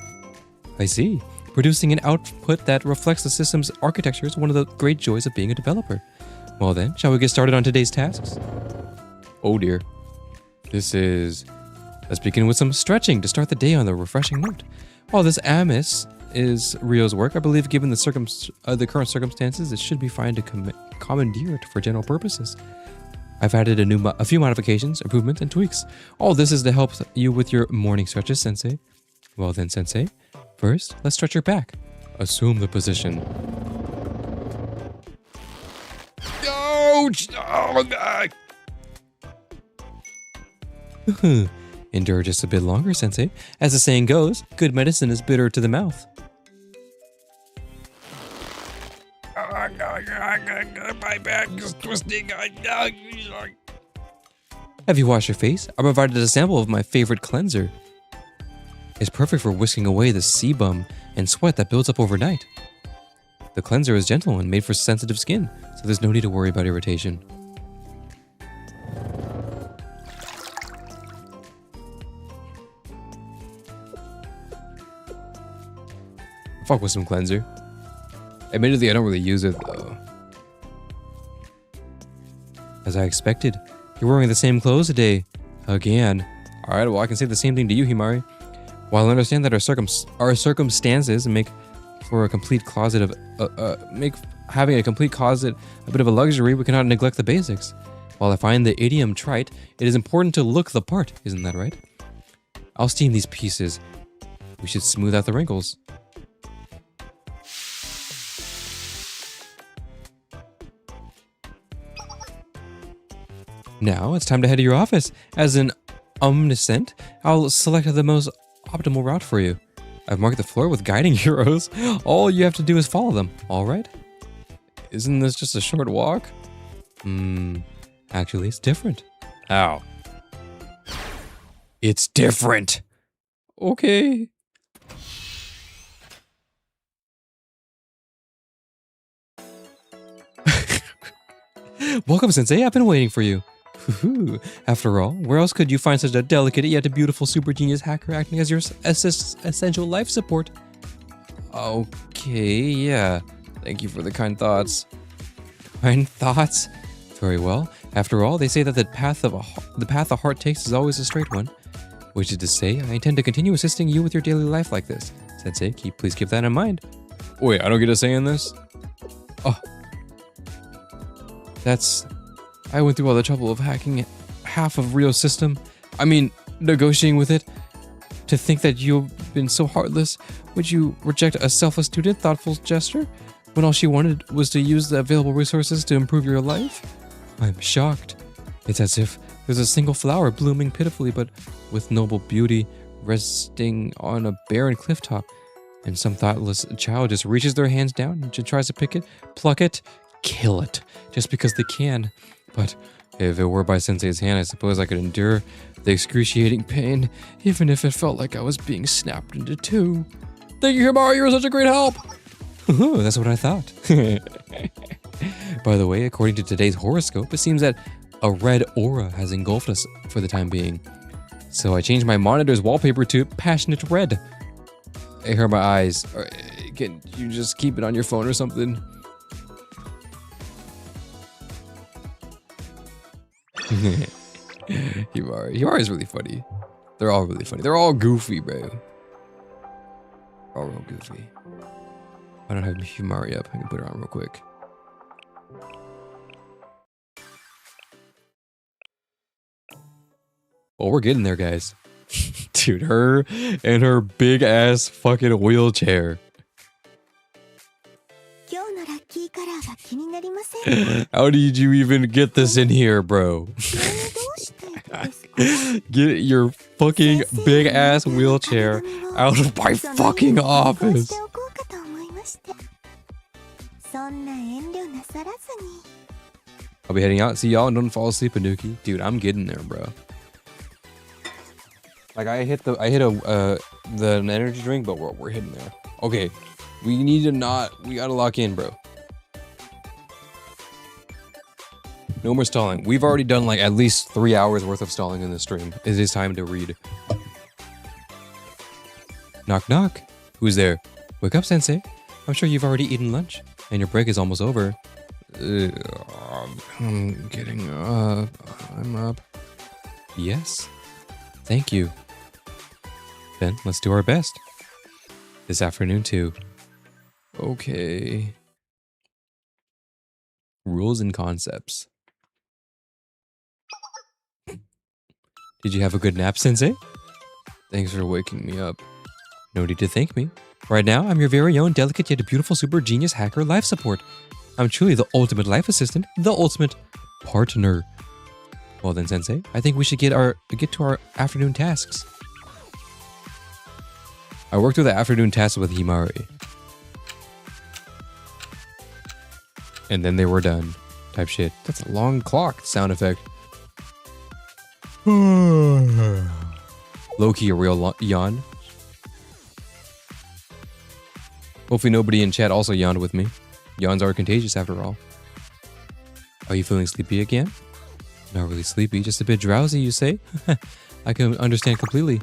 I see. Producing an output that reflects the system's architecture is one of the great joys of being a developer. Well then, shall we get started on today's tasks? Oh dear. Let's begin with some stretching to start the day on a refreshing note. While this Amos is Rio's work, I believe given the current circumstances, it should be fine to commandeer it for general purposes. I've added a few modifications, improvements, and tweaks. All this is to help you with your morning stretches, Sensei. Well then, Sensei, first, let's stretch your back. Assume the position. Ouch! Oh, God! Endure just a bit longer, Sensei. As the saying goes, good medicine is bitter to the mouth. My back is twisting. Have you washed your face? I provided a sample of my favorite cleanser. It's perfect for whisking away the sebum and sweat that builds up overnight. The cleanser is gentle and made for sensitive skin, so there's no need to worry about irritation. Fuck with some cleanser. Admittedly, I don't really use it though. As I expected, you're wearing the same clothes today. Again. Alright, well, I can say the same thing to you, Himari. While I understand that our circumstances make for a complete closet of... make having a complete closet a bit of a luxury, we cannot neglect the basics. While I find the idiom trite, it is important to look the part, isn't that right? I'll steam these pieces. We should smooth out the wrinkles. Now it's time to head to your office. As an omniscient, I'll select the most optimal route for you. I've marked the floor with guiding arrows. All you have to do is follow them, alright? Isn't this just a short walk? Actually, it's different. How? It's different! Okay. Welcome, Sensei. I've been waiting for you. After all, where else could you find such a delicate yet a beautiful super genius hacker acting as your essential life support? Okay, yeah. Thank you for the kind thoughts. Kind thoughts? Very well. After all, they say that the path a heart takes is always a straight one. Which is to say, I intend to continue assisting you with your daily life like this. Sensei, please keep that in mind. Wait, I don't get a say in this? Oh. I went through all the trouble of hacking half of Rio's system. I mean, negotiating with it. To think that you've been so heartless, would you reject a selfless student, thoughtful gesture, when all she wanted was to use the available resources to improve your life? I'm shocked. It's as if there's a single flower blooming pitifully, but with noble beauty, resting on a barren cliff top, and some thoughtless child just reaches their hands down and tries to pick it, pluck it, kill it, just because they can. But if it were by Sensei's hand, I suppose I could endure the excruciating pain, even if it felt like I was being snapped into two. Thank you, Himari, you were such a great help! That's what I thought. By the way, according to today's horoscope, it seems that a red aura has engulfed us for the time being. So I changed my monitor's wallpaper to passionate red. I hear my eyes. Can you just keep it on your phone or something? Himari's really funny. They're all really funny. They're all goofy, bro. They're all real goofy. I don't have Himari up. I can put her on real quick. Well, we're getting there, guys. Dude, her and her big ass fucking wheelchair. How did you even get this in here, bro? Get your fucking big ass wheelchair out of my fucking office. I'll be heading out. See y'all and don't fall asleep, Anuki. Dude, I'm getting there, bro. Like I hit the energy drink, but we're hitting there. Okay, we gotta lock in, bro. No more stalling. We've already done like at least 3 hours worth of stalling in this stream. It is time to read. Knock knock. Who's there? Wake up, Sensei. I'm sure you've already eaten lunch and your break is almost over. I'm getting up. I'm up. Yes. Thank you. Then let's do our best. This afternoon too. Okay. Rules and concepts. Did you have a good nap, Sensei? Thanks for waking me up. No need to thank me. Right now, I'm your very own delicate yet beautiful super genius hacker life support. I'm truly the ultimate life assistant, the ultimate partner. Well then, Sensei, I think we should get to our afternoon tasks. I worked through the afternoon tasks with Himari. And then they were done. Type shit. That's a long clock sound effect. Low-key a real yawn. Hopefully nobody in chat also yawned with me. Yawns are contagious after all. Are you feeling sleepy again? Not really sleepy, just a bit drowsy, you say? I can understand completely.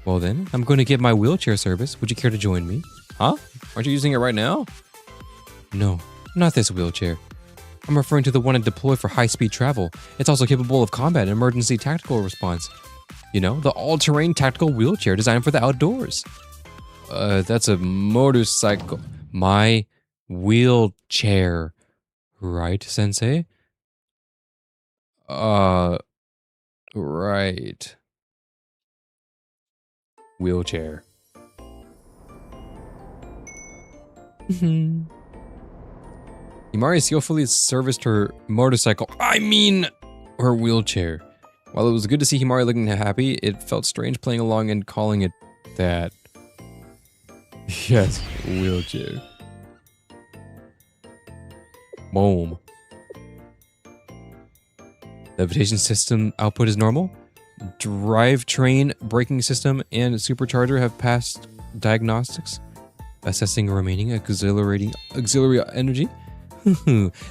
Well then, I'm going to get my wheelchair service. Would you care to join me? Huh? Aren't you using it right now? No, not this wheelchair. I'm referring to the one I deploy for high-speed travel. It's also capable of combat and emergency tactical response. You know, the all-terrain tactical wheelchair designed for the outdoors. That's a motorcycle. My wheelchair. Right, Sensei? Right. Wheelchair. Himari skillfully serviced her motorcycle. Her wheelchair. While it was good to see Himari looking happy, it felt strange playing along and calling it that. Yes, wheelchair. Boom. Levitation system output is normal. Drivetrain braking system and supercharger have passed diagnostics. Assessing remaining auxiliary energy.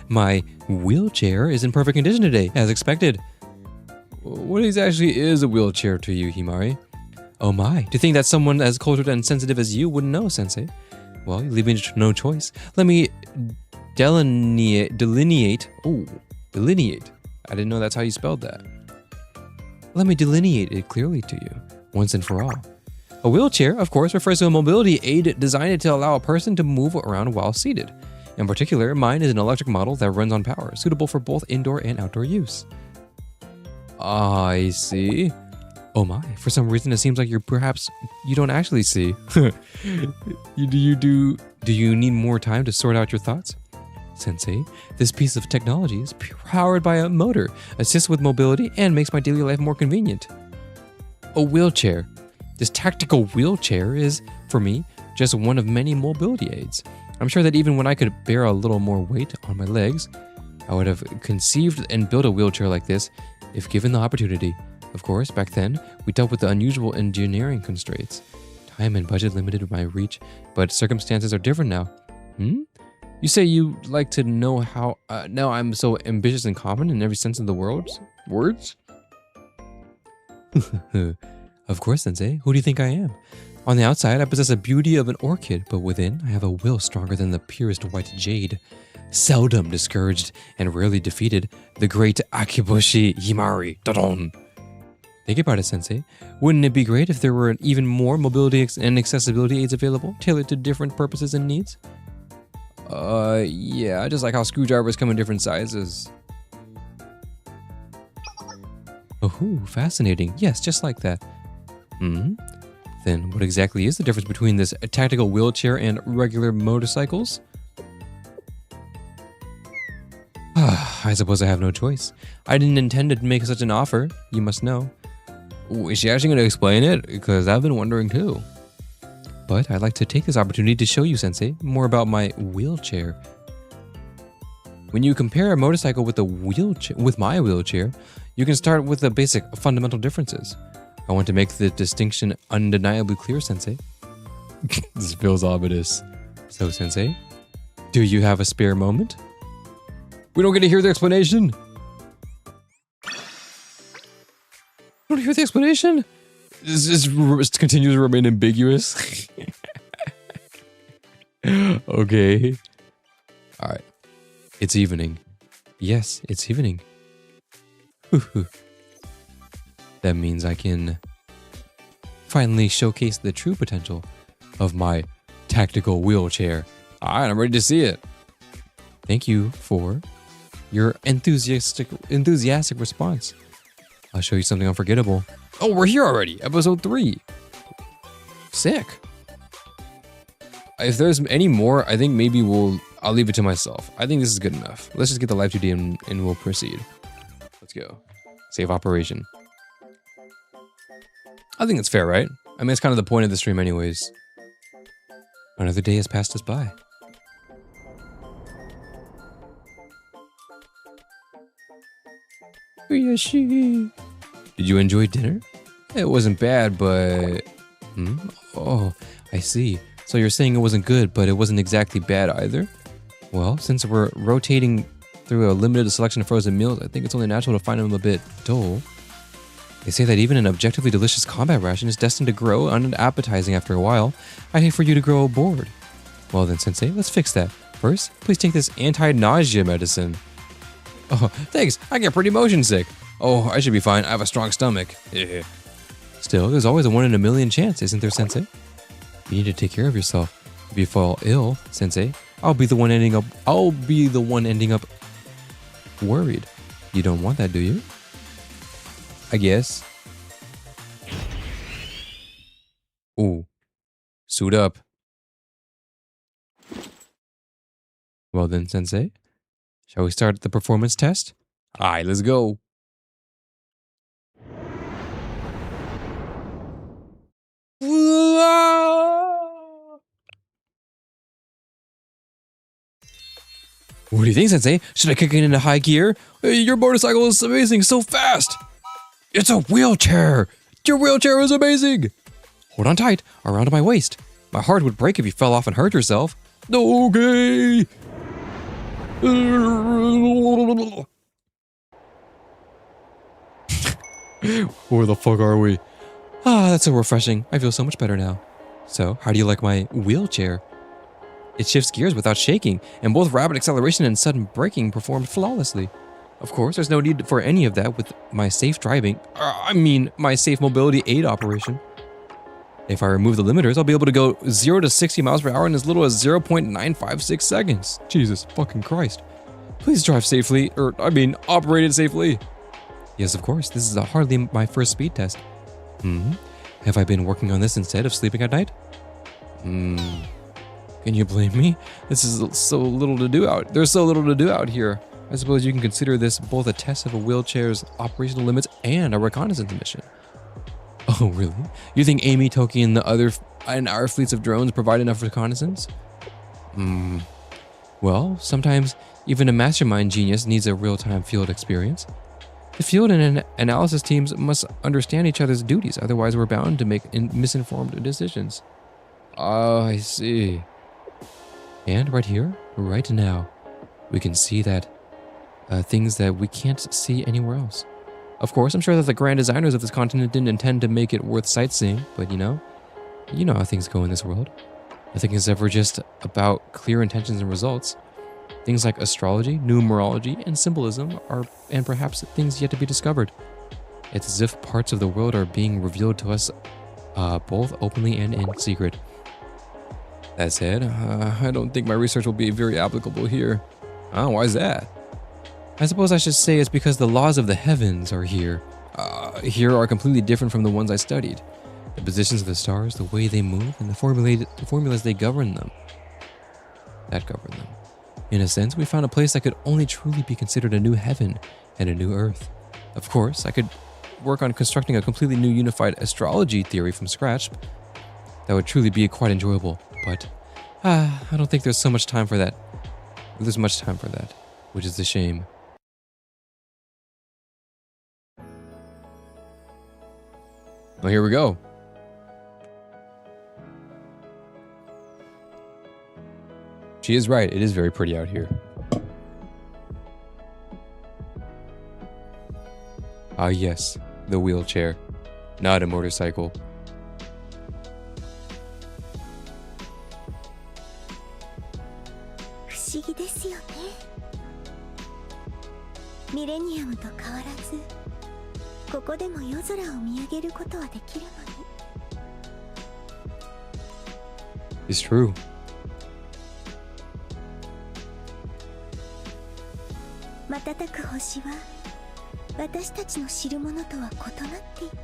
My wheelchair is in perfect condition today, as expected. What exactly is a wheelchair to you, Himari? Oh my, to think that someone as cultured and sensitive as you wouldn't know, Sensei. Well, you leave me no choice. Let me delineate. I didn't know that's how you spelled that. Let me delineate it clearly to you, once and for all. A wheelchair, of course, refers to a mobility aid designed to allow a person to move around while seated. In particular, mine is an electric model that runs on power, suitable for both indoor and outdoor use. I see. Oh my, for some reason it seems like you don't actually see. Do you need more time to sort out your thoughts? Sensei, this piece of technology is powered by a motor, assists with mobility, and makes my daily life more convenient. A wheelchair. This tactical wheelchair is, for me, just one of many mobility aids. I'm sure that even when I could bear a little more weight on my legs, I would have conceived and built a wheelchair like this if given the opportunity. Of course, back then, we dealt with the unusual engineering constraints. Time and budget limited my reach, but circumstances are different now. You say you like to know how now I'm so ambitious and confident in every sense of the words? Of course, Sensei. Who do you think I am? On the outside, I possess the beauty of an orchid, but within, I have a will stronger than the purest white jade. Seldom discouraged and rarely defeated, the great Akiboshi Himari. Dodon. Think about it, Sensei. Wouldn't it be great if there were even more mobility and accessibility aids available, tailored to different purposes and needs? Yeah, just like how screwdrivers come in different sizes. Oh, fascinating. Yes, just like that. Then what exactly is the difference between this tactical wheelchair and regular motorcycles? I suppose I have no choice. I didn't intend to make such an offer, you must know. Ooh, is she actually going to explain it? Because I've been wondering too. But I'd like to take this opportunity to show you, Sensei, more about my wheelchair. When you compare a motorcycle with my wheelchair, you can start with the basic fundamental differences. I want to make the distinction undeniably clear, Sensei. This feels ominous. So, Sensei, do you have a spare moment? We don't get to hear the explanation. We don't hear the explanation? This continues to remain ambiguous. Okay. Alright. It's evening. Yes, it's evening. That means I can finally showcase the true potential of my tactical wheelchair. Alright, I'm ready to see it. Thank you for your enthusiastic response. I'll show you something unforgettable. Oh, we're here already. Episode 3. Sick. If there's any more, I think maybe I'll leave it to myself. I think this is good enough. Let's just get the live 2D and we'll proceed. Let's go. Save operation. I think it's fair, right? I mean, it's kind of the point of the stream anyways. Another day has passed us by. Did you enjoy dinner? It wasn't bad, but... Oh, I see. So you're saying it wasn't good, but it wasn't exactly bad either? Well, since we're rotating through a limited selection of frozen meals, I think it's only natural to find them a bit dull. They say that even an objectively delicious combat ration is destined to grow unappetizing after a while. I hate for you to grow bored. Well then, Sensei, let's fix that. First, please take this anti-nausea medicine. Oh, thanks. I get pretty motion sick. Oh, I should be fine. I have a strong stomach. Still, there's always a 1 in a million chance, isn't there, Sensei? You need to take care of yourself. If you fall ill, Sensei, I'll be the one ending up worried. You don't want that, do you? I guess. Ooh. Suit up. Well then, Sensei, shall we start the performance test? Alright, let's go. What do you think, Sensei? Should I kick it into high gear? Your motorcycle is amazing, so fast! It's a wheelchair! Your wheelchair is amazing! Hold on tight, around my waist. My heart would break if you fell off and hurt yourself. Okay! Where the fuck are we? Ah, that's so refreshing. I feel so much better now. So, how do you like my wheelchair? It shifts gears without shaking, and both rapid acceleration and sudden braking performed flawlessly. Of course, there's no need for any of that with my safe driving. My safe mobility aid operation. If I remove the limiters, I'll be able to go 0 to 60 miles per hour in as little as 0.956 seconds. Jesus fucking Christ. Please drive safely, operate it safely. Yes, of course, this is hardly my first speed test. Have I been working on this instead of sleeping at night? Can you blame me? This is so little to do out. There's so little to do out here. I suppose you can consider this both a test of a wheelchair's operational limits and a reconnaissance mission. Oh, really? You think Amy, Toki, and our fleets of drones provide enough reconnaissance? Well, sometimes even a mastermind genius needs a real-time field experience. The field and analysis teams must understand each other's duties, otherwise we're bound to make misinformed decisions. Oh, I see. And right here, right now, we can see that things that we can't see anywhere else. Of course, I'm sure that the grand designers of this continent didn't intend to make it worth sightseeing, but you know how things go in this world. Nothing is ever just about clear intentions and results. Things like astrology, numerology, and symbolism and perhaps things yet to be discovered. It's as if parts of the world are being revealed to us both openly and in secret. That said, I don't think my research will be very applicable here. Why is that? I suppose I should say it's because the laws of the heavens are here. Here are completely different from the ones I studied. The positions of the stars, the way they move, and the formulas they govern them. That govern them. In a sense, we found a place that could only truly be considered a new heaven and a new earth. Of course, I could work on constructing a completely new unified astrology theory from scratch. That would truly be quite enjoyable, but I don't think there's much time for that, which is a shame. Well, here we go. She is right, it is very pretty out here. Ah yes, the wheelchair, not a motorcycle. 不思議ですよね。ミレニアムと変わらず、ここでも夜空を見上げることはできるのに。It's true. 瞬く星は私たちの知るものとは異なっていて、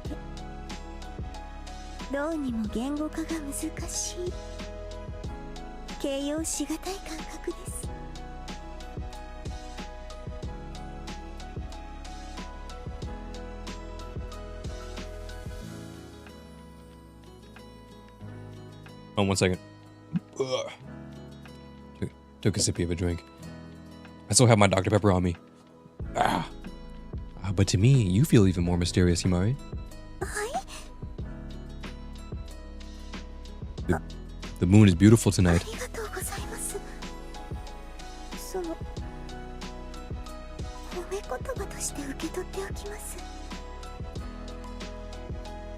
どうにも言語化が難しい、形容しがたい感覚です。One second. Took a sip of a drink. I still have my Dr. Pepper on me. But to me, you feel even more mysterious, Himari. The moon is beautiful tonight.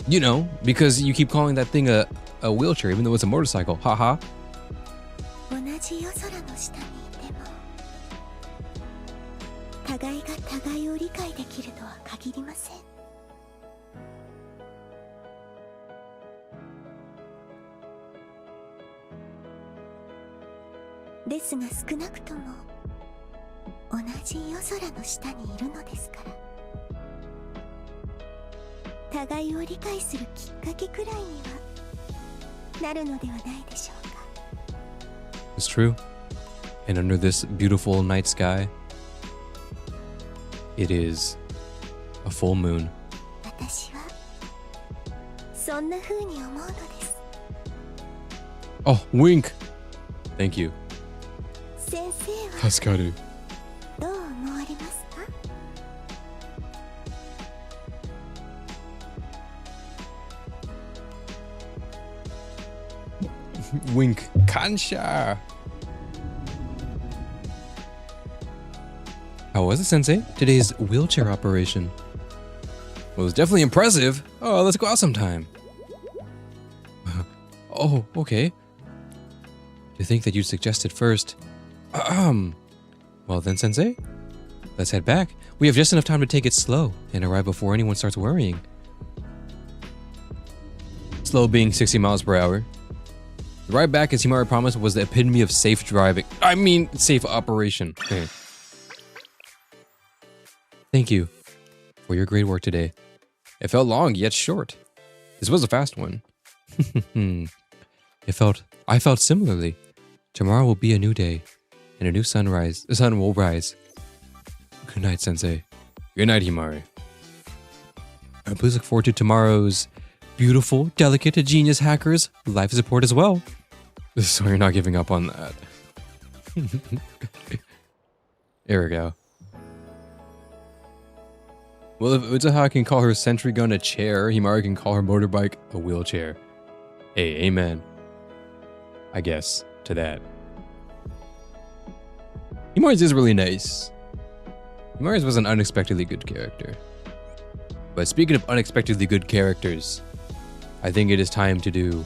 You know, because you keep calling that thing a wheelchair, even though it's a motorcycle. Haha. 同じ夜空の下にいても互互いが互いを理解できるとは限りません。ですが少なくとも同じ夜空の下にいるのですから、互いを理解するきっかけくらいにはなるのではないでしょうか。 It's true. And under this beautiful night sky, it is a full moon. 私はそんな風に思うのです。 Oh, wink! Thank you. 先生は助かる。どう思われますか？ Wink. Kansha! How was it, Sensei? Today's wheelchair operation. Well, it was definitely impressive. Oh, let's go out sometime. Oh, okay. To think that you suggested first. Well then, Sensei, let's head back. We have just enough time to take it slow and arrive before anyone starts worrying. Slow being 60 miles per hour. The ride back, as Himari promised, was the epitome of safe driving. I mean, safe operation. Thank you for your great work today. It felt long, yet short. This was a fast one. I felt similarly. Tomorrow will be a new day, and a new sunrise. The sun will rise. Good night, Sensei. Good night, Himari. And please look forward to tomorrow's beautiful, delicate, genius hackers life support as well. So you're not giving up on that. There we go. Well, if Utsuha can call her sentry gun a chair, Himari can call her motorbike a wheelchair. Hey, amen. I guess to that. Himari's is really nice. Himari's was an unexpectedly good character. But speaking of unexpectedly good characters, I think it is time to do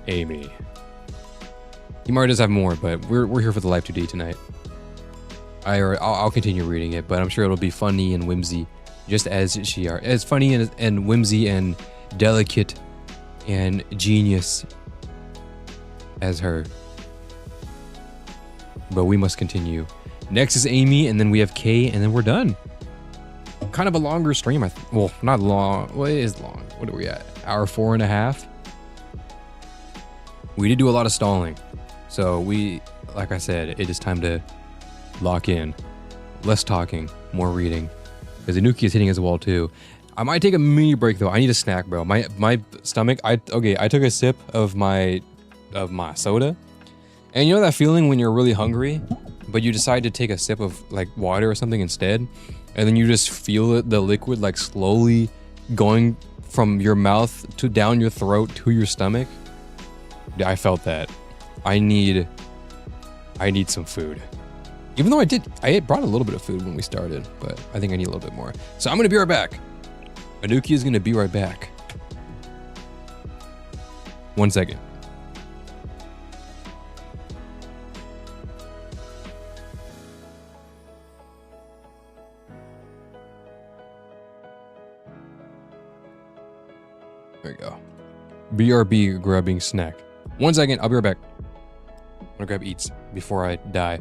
Amy. Himari does have more, but we're here for the Live 2D tonight. I'll continue reading it, but I'm sure it'll be funny and whimsy, just as she are. As funny and whimsy and delicate and genius as her. But we must continue. Next is Amy, and then we have Kay, and then we're done. Kind of a longer stream, well, not long. Well, it is long. What are we at? Hour 4.5? We did do a lot of stalling. So like I said, it is time to lock in. Less talking, more reading. Because Anuki is hitting his wall too. I might take a mini break though. I need a snack, bro. My stomach, I took a sip of my soda. And you know that feeling when you're really hungry, but you decide to take a sip of like water or something instead, and then you just feel the liquid like slowly going from your mouth to down your throat to your stomach? I felt that. I need some food. Even though I brought a little bit of food when we started, but I think I need a little bit more. So I'm gonna be right back. Anuki is gonna be right back. 1 second. There we go. BRB grabbing snack. 1 second, I'll be right back. I'm gonna grab eats before I die.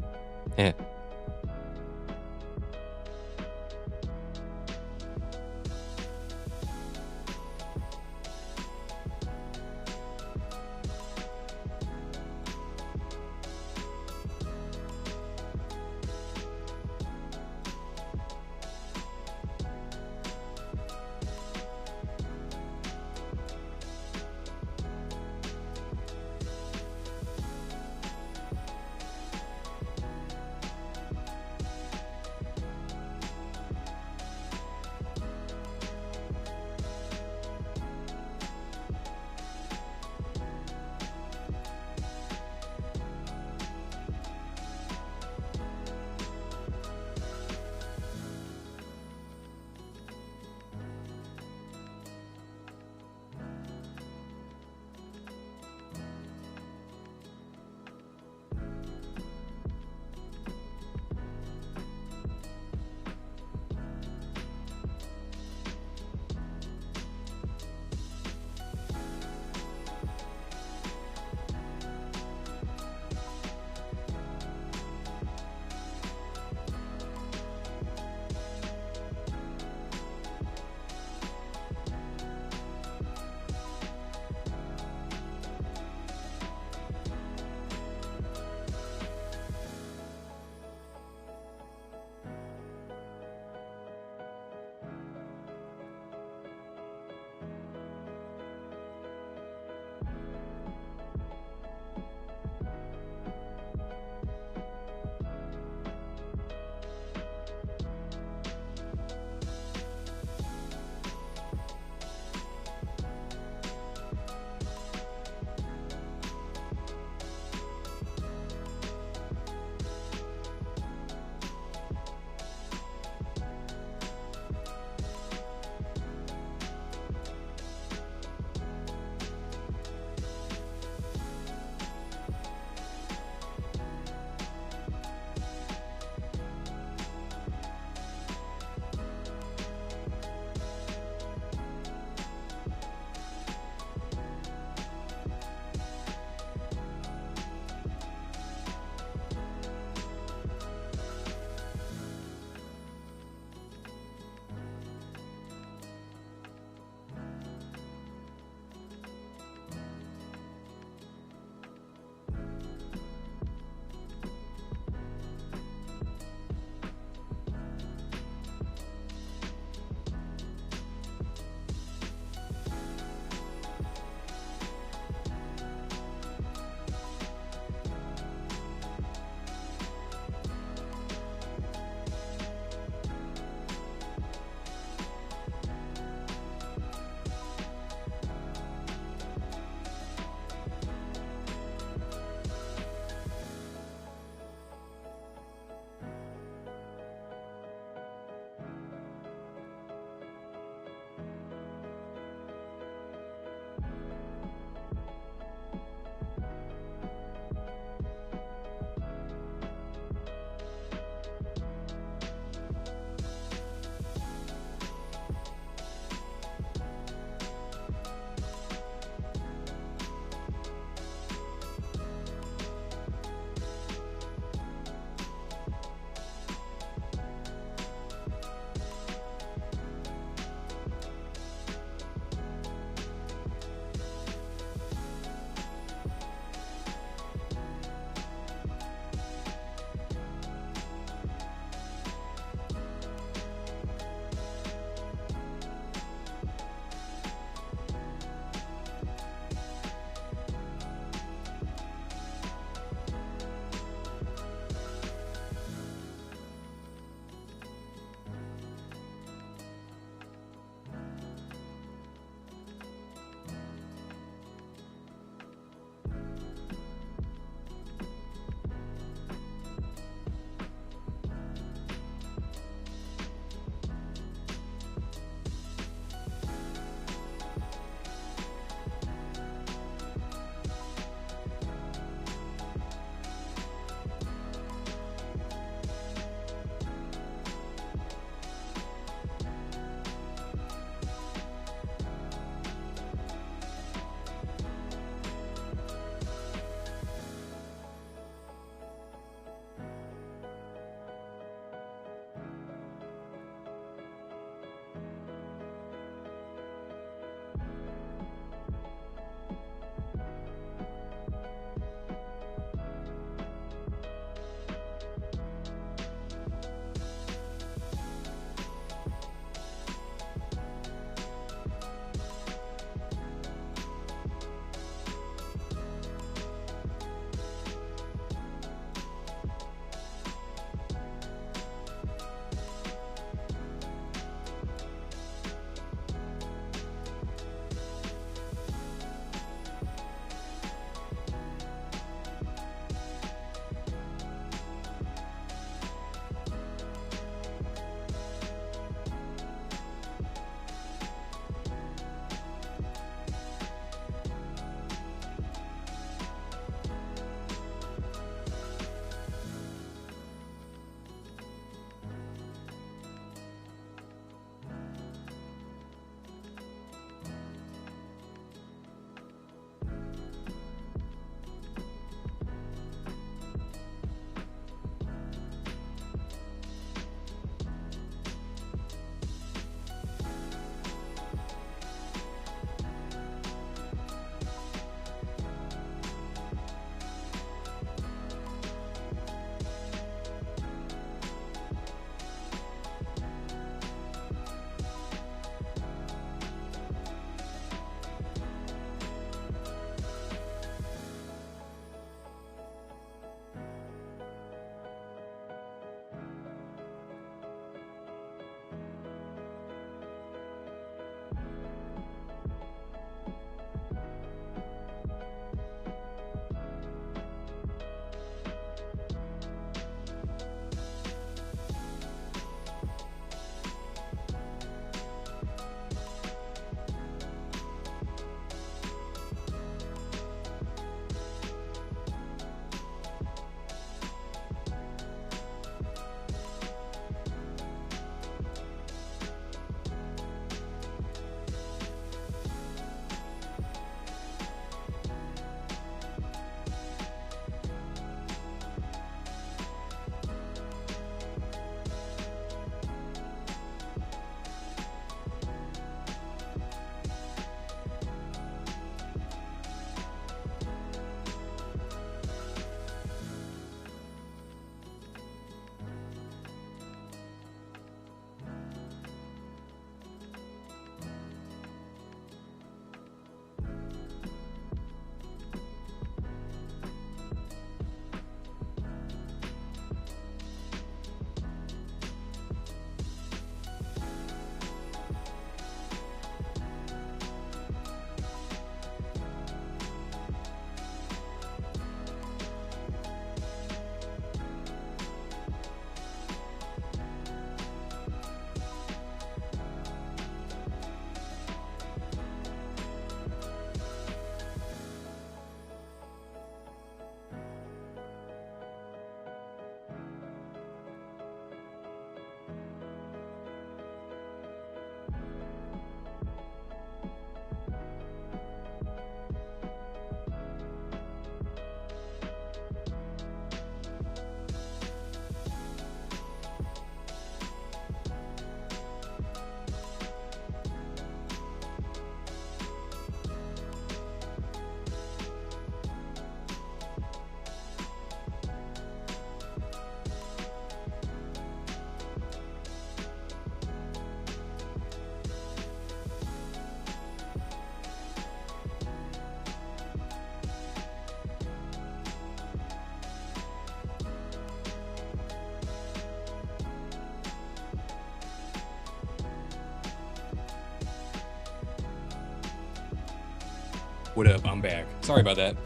What up? I'm back. Sorry about that.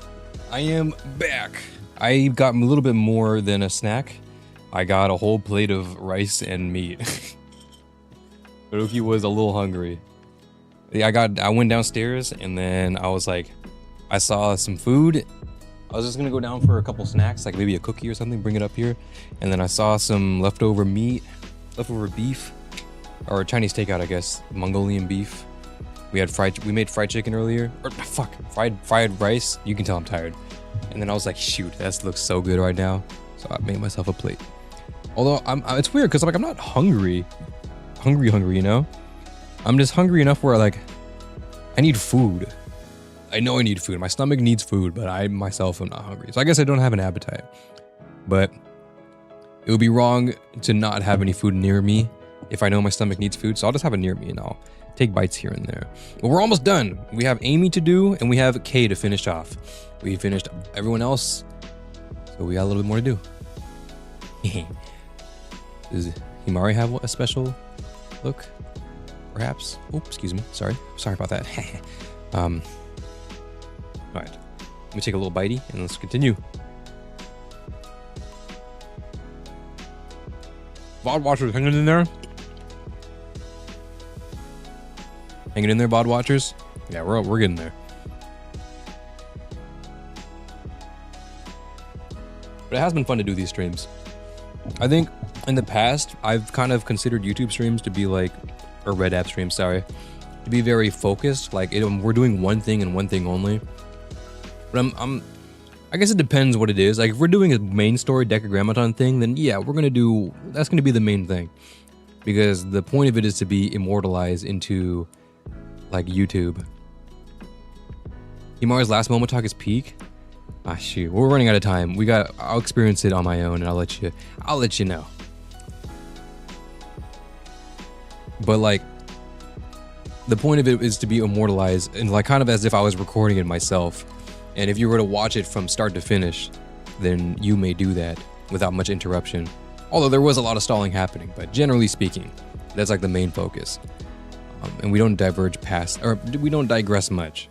I am back. I got a little bit more than a snack. I got a whole plate of rice and meat. Haruki was a little hungry. Yeah, I went downstairs and then I was like, I saw some food. I was just gonna go down for a couple snacks, like maybe a cookie or something, bring it up here. And then I saw some leftover meat, leftover beef, or Chinese takeout, I guess, Mongolian beef. We made fried chicken earlier. Or fuck, fried rice. You can tell I'm tired. And then I was like, shoot, that looks so good right now. So I made myself a plate. Although it's weird because I'm not hungry, you know? I'm just hungry enough where like I need food. I know I need food. My stomach needs food, but I myself am not hungry. So I guess I don't have an appetite. But it would be wrong to not have any food near me if I know my stomach needs food. So I'll just have it near me and I'll take bites here and there. But we're almost done. We have Amy to do and we have Kay to finish off. We finished everyone else, so we got a little bit more to do. Does Himari have a special look? Perhaps? Oh, excuse me. Sorry about that. All right, let me take a little bitey and let's continue. VOD watchers, hanging in there? Hanging in there, VOD watchers? Yeah, we're getting there. But it has been fun to do these streams. I think in the past, I've kind of considered YouTube streams to be like, or Red App streams, sorry, to be very focused. Like we're doing one thing and one thing only. But I guess it depends what it is. Like if we're doing a main story decagrammaton thing, then yeah, that's gonna be the main thing. Because the point of it is to be immortalized into like YouTube. Himari's last momotalk is peak. Ah shoot, we're running out of time. I'll experience it on my own and I'll let you know. But like the point of it is to be immortalized and like kind of as if I was recording it myself. And if you were to watch it from start to finish, then you may do that without much interruption. Although there was a lot of stalling happening, but generally speaking, that's like the main focus. And we don't diverge past, or we don't digress much.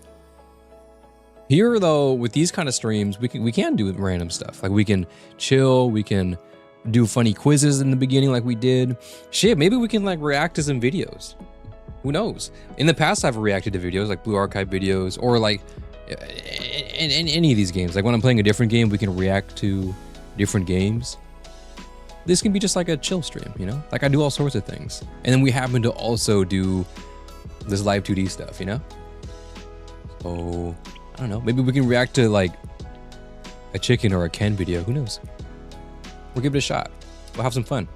Here though, with these kind of streams, we can do random stuff. Like we can chill, we can do funny quizzes in the beginning like we did. Shit, maybe we can like react to some videos. Who knows? In the past, I've reacted to videos like Blue Archive videos or like in any of these games. Like when I'm playing a different game, we can react to different games. This can be just like a chill stream, you know? Like I do all sorts of things. And then we happen to also do this live 2D stuff, you know? So, I don't know. Maybe we can react to like a chicken or a Ken video. Who knows? We'll give it a shot. We'll have some fun.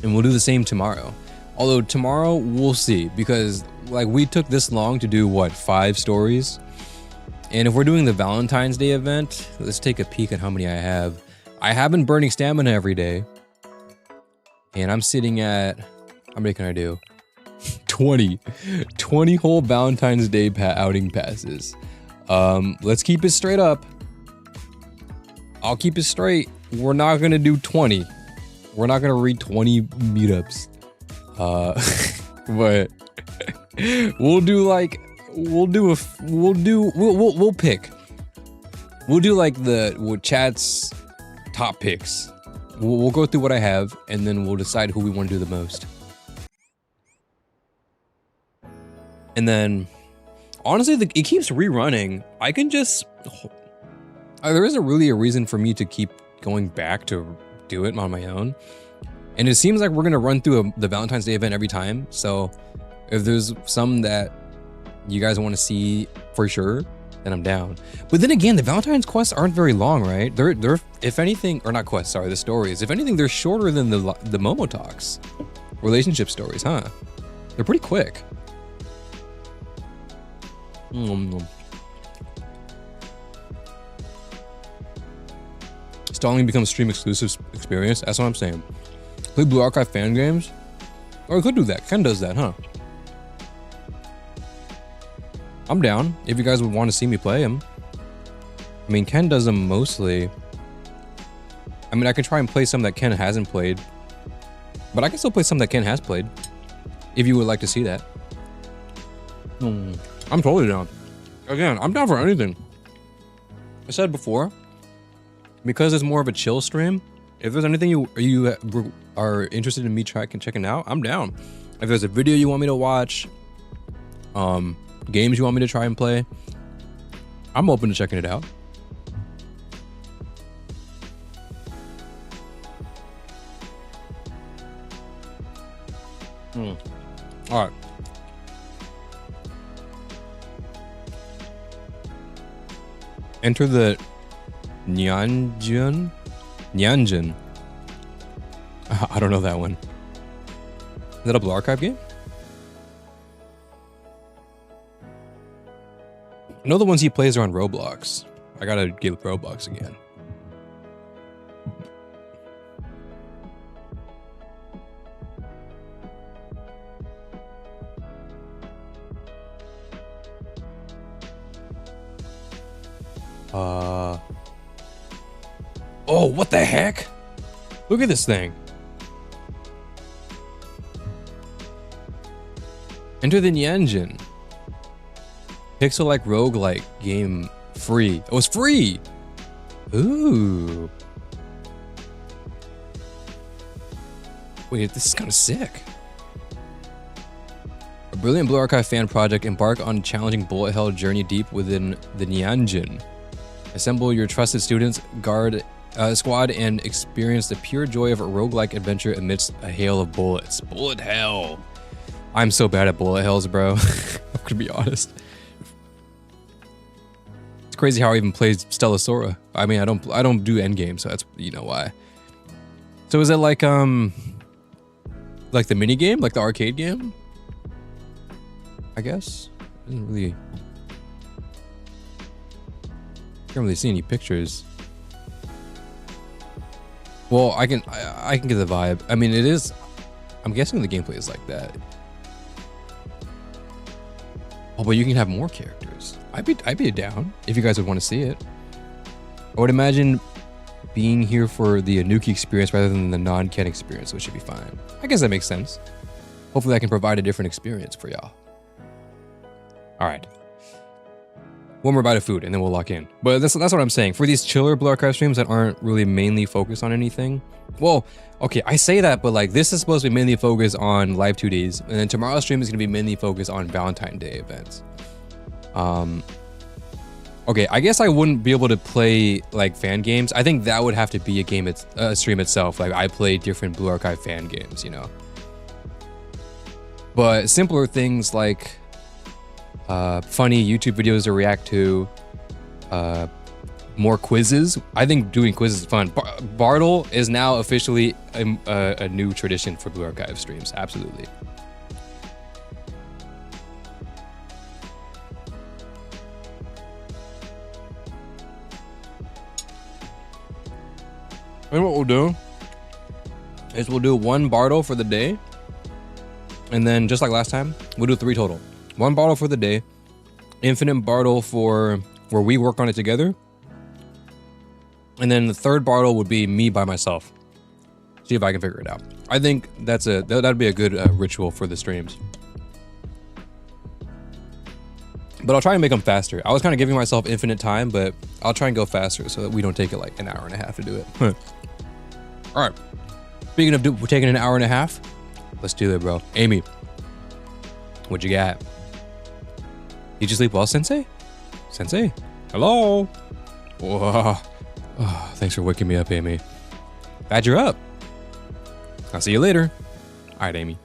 And we'll do the same tomorrow. Although tomorrow, we'll see. Because like we took this long to do what, 5 stories? And if we're doing the Valentine's Day event, let's take a peek at how many I have. I have been burning stamina every day. And I'm sitting at, how many can I do? 20 whole Valentine's Day outing passes. Let's keep it straight up. I'll keep it straight. We're not gonna do 20. We're not gonna read 20 meetups. But we'll pick. We'll do like the chat's top picks. We'll go through what I have and then we'll decide who we want to do the most. And then, honestly, it keeps rerunning. I can just... there isn't really a reason for me to keep going back to do it on my own. And it seems like we're going to run through the Valentine's Day event every time. So, if there's some that you guys want to see for sure, then I'm down. But then again, the Valentine's quests aren't very long, right? They're if anything... Or not quests, sorry, the stories. If anything, they're shorter than the momotalks. Relationship stories, huh? They're pretty quick. Stalling becomes stream exclusive experience. That's what I'm saying. Play Blue Archive fan games? Or we could do that. Ken does that, huh? I'm down if you guys would want to see me play him. I mean, Ken does them mostly. I mean, I could try and play some that Ken hasn't played. But I can still play some that Ken has played. If you would like to see that. I'm totally down. Again, I'm down for anything. I said before, because it's more of a chill stream, if there's anything you are interested in me checking out, I'm down. If there's a video you want me to watch, games you want me to try and play, I'm open to checking it out. All right. Enter the Nyanjin. I don't know that one. Is that a Blue Archive game? I know the ones he plays are on Roblox. I gotta get Roblox again. Oh, what the heck? Look at this thing. Enter the Nyanjin. Pixel-like roguelike game free. Oh, it's free! Ooh. Wait, this is kind of sick. A brilliant Blue Archive fan project, embark on a challenging bullet hell journey deep within the Nyanjin. Assemble your trusted students, squad, and experience the pure joy of a roguelike adventure amidst a hail of bullets. Bullet hell. I'm so bad at bullet hells, bro. I'm gonna be honest. It's crazy how I even played Stellasora. I mean, I don't do endgame, so that's why. So is it like the mini game, like the arcade game? I guess. Can't really see any pictures. Well, I can get the vibe. I mean, it is. I'm guessing the gameplay is like that. Oh, but you can have more characters. I'd be down if you guys would want to see it. I would imagine being here for the anuki experience rather than the non-Ken experience, which should be fine. I guess that makes sense. Hopefully, I can provide a different experience for y'all. All right. One more bite of food, and then we'll lock in. But that's what I'm saying. For these chiller Blue Archive streams that aren't really mainly focused on anything. Well, okay, I say that, but like this is supposed to be mainly focused on live 2Ds, and then tomorrow's stream is going to be mainly focused on Valentine's Day events. Okay, I guess I wouldn't be able to play like fan games. I think that would have to be a stream itself. Like I play different Blue Archive fan games, But simpler things like funny YouTube videos to react to, more quizzes. I think doing quizzes is fun. Bartle is now officially a new tradition for Blue Archive streams. Absolutely. And what we'll do is we'll do one Bartle for the day, and then just like last time, we'll do 3 total. One Bartle for the day, infinite Bartle for where we work on it together, and then the 3rd Bartle would be me by myself. See if I can figure it out. I think that'd be a good ritual for the streams. But I'll try and make them faster. I was kind of giving myself infinite time, but I'll try and go faster so that we don't take it like an hour and a half to do it. All right. Speaking of taking an hour and a half, let's do it, bro. Amy, what you got? Did you sleep well, Sensei? Sensei? Hello? Whoa. Oh, thanks for waking me up, Amy. Glad you're up. I'll see you later. All right, Amy.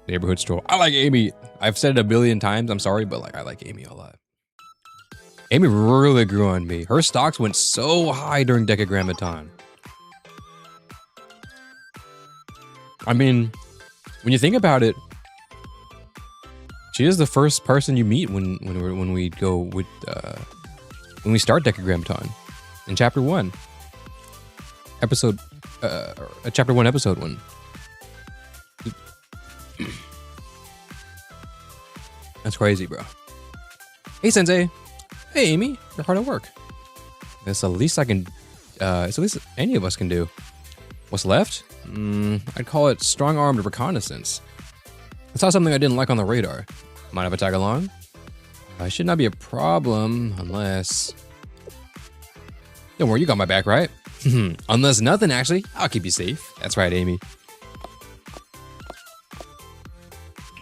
Neighborhood stroll. I like Amy. I've said it a billion times. I'm sorry, but like I like Amy a lot. Amy really grew on me. Her stocks went so high during decagrammaton. I mean, when you think about it, she is the first person you meet when we go with when we start decagrammaton in chapter 1, episode chapter 1, episode 1. That's crazy, bro. Hey, Sensei. Hey, Amy. You're hard at work. That's the least I can. It's the least any of us can do. What's left? I'd call it strong-armed reconnaissance. I saw something I didn't like on the radar. Mind if I tag along? It should not be a problem unless... Don't worry, you got my back, right? Unless nothing, actually. I'll keep you safe. That's right, Amy.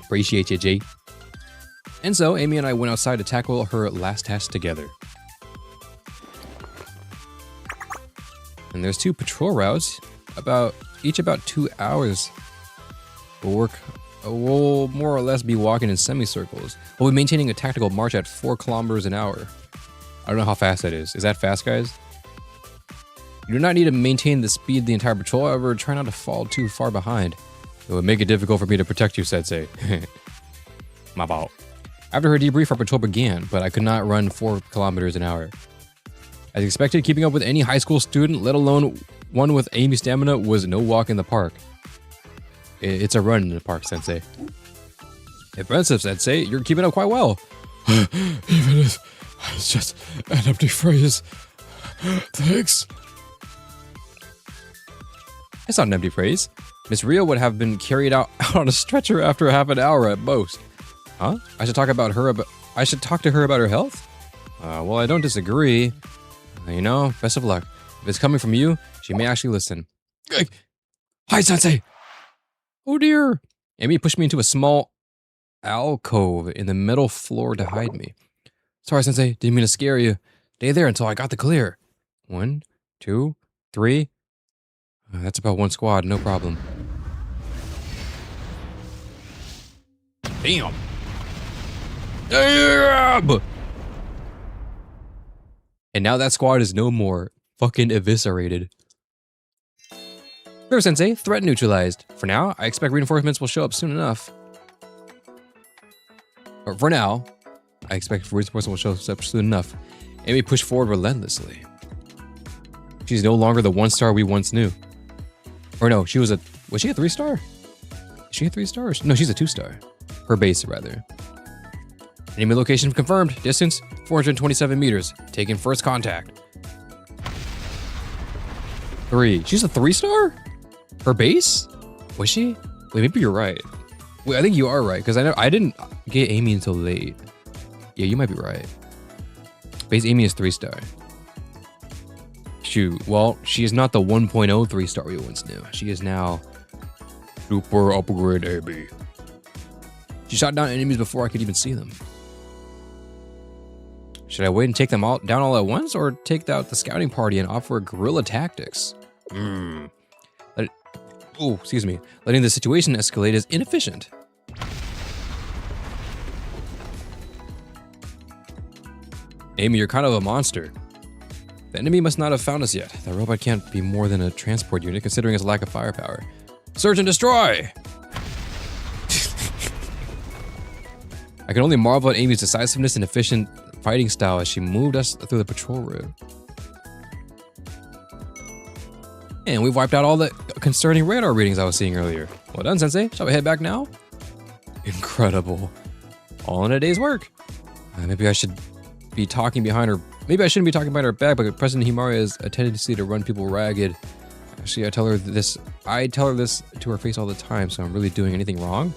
Appreciate you, G. And so, Amy and I went outside to tackle her last task together. And there's 2 patrol routes, each about 2 hours. We'll more or less be walking in semicircles. We'll be maintaining a tactical march at 4 kilometers an hour. I don't know how fast that is. Is that fast, guys? You do not need to maintain the speed the entire patrol, however, try not to fall too far behind. It would make it difficult for me to protect you, Sensei. My fault. After her debrief, our patrol began, but I could not run 4 kilometers an hour. As expected, keeping up with any high school student, let alone one with Amy's stamina, was no walk in the park. It's a run in the park, Sensei. Impressive, Sensei. You're keeping up quite well. Even if it's just an empty phrase. Thanks. It's not an empty phrase. Miss Rio would have been carried out on a stretcher after half an hour at most. Huh? I should talk to her about her health? Well, I don't disagree. You know, best of luck. If it's coming from you, she may actually listen. Hi, Sensei! Oh dear! Amy pushed me into a small alcove in the metal floor to hide me. Sorry, Sensei, didn't mean to scare you. Stay there until I got the clear. 1, 2, 3. That's about 1 squad, no problem. Damn! Damn! And now that squad is no more. Fucking eviscerated. River Sensei, threat neutralized. For now, I expect reinforcements will show up soon enough. Or for now, I expect reinforcements will show up soon enough. Amy pushed forward relentlessly. She's no longer the 1-star we once knew. Or no, was she a 3-star? Is she a 3-star? No, she's a 2-star. Her base, rather. Enemy location confirmed. Distance, 427 meters. Taking first contact. 3. She's a 3-star? Her base? Was she? Wait, maybe you're right. Wait, I think you are right, because I didn't get Amy until late. Yeah, you might be right. Base Amy is 3-star. Shoot, well, she is not the 1.0 3-star we once knew. She is now super upgrade Amy. She shot down enemies before I could even see them. Should I wait and take them all down all at once, or take out the scouting party and offer guerrilla tactics? Excuse me. Letting the situation escalate is inefficient. Amy, you're kind of a monster. The enemy must not have found us yet. The robot can't be more than a transport unit, considering its lack of firepower. Search and destroy! I can only marvel at Amy's decisiveness and efficient fighting style as she moved us through the patrol route. And we've wiped out all the concerning radar readings I was seeing earlier. Well done, Sensei. Shall we head back now? Incredible. All in a day's work. Maybe I should be talking behind her. Maybe I shouldn't be talking behind her back, but President Himari has a tendency to run people ragged. Actually, I tell her this to her face all the time, so I'm really doing anything wrong?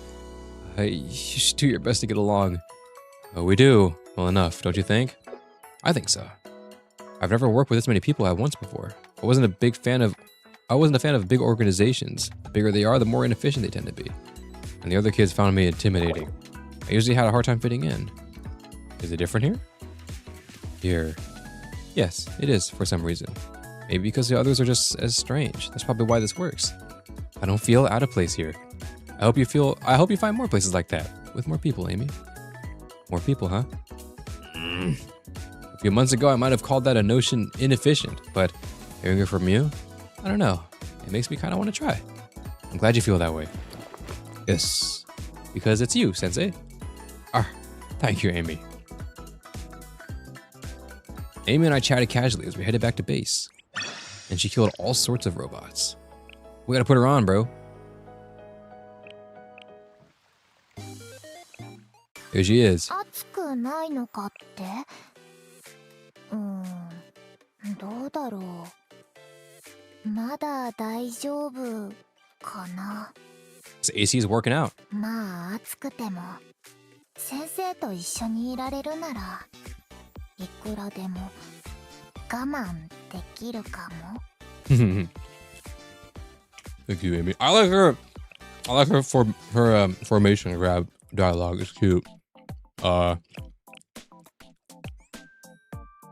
You should do your best to get along. Oh, we do. Well enough, don't you think? I think so. I've never worked with this many people at once before. I wasn't a fan of big organizations. The bigger they are, the more inefficient they tend to be. And the other kids found me intimidating. I usually had a hard time fitting in. Is it different here? Here. Yes, it is for some reason. Maybe because the others are just as strange. That's probably why this works. I don't feel out of place here. I hope you find more places like that. With more people, Amy. More people, huh? A few months ago, I might have called that a notion inefficient, but hearing it from you, I don't know. It makes me kind of want to try. I'm glad you feel that way. Yes. Because it's you, Sensei. Thank you, Amy. Amy and I chatted casually as we headed back to base. And she killed all sorts of robots. We gotta put her on, bro. Here she is. 暑くないのかって？どうだろう。まだ大丈夫かな。This AC is working out. まあ暑くても先生と一緒にいられるならいくらでも我慢できるかも。 Thank you, Amy. I like her formation grab dialogue. It's cute. I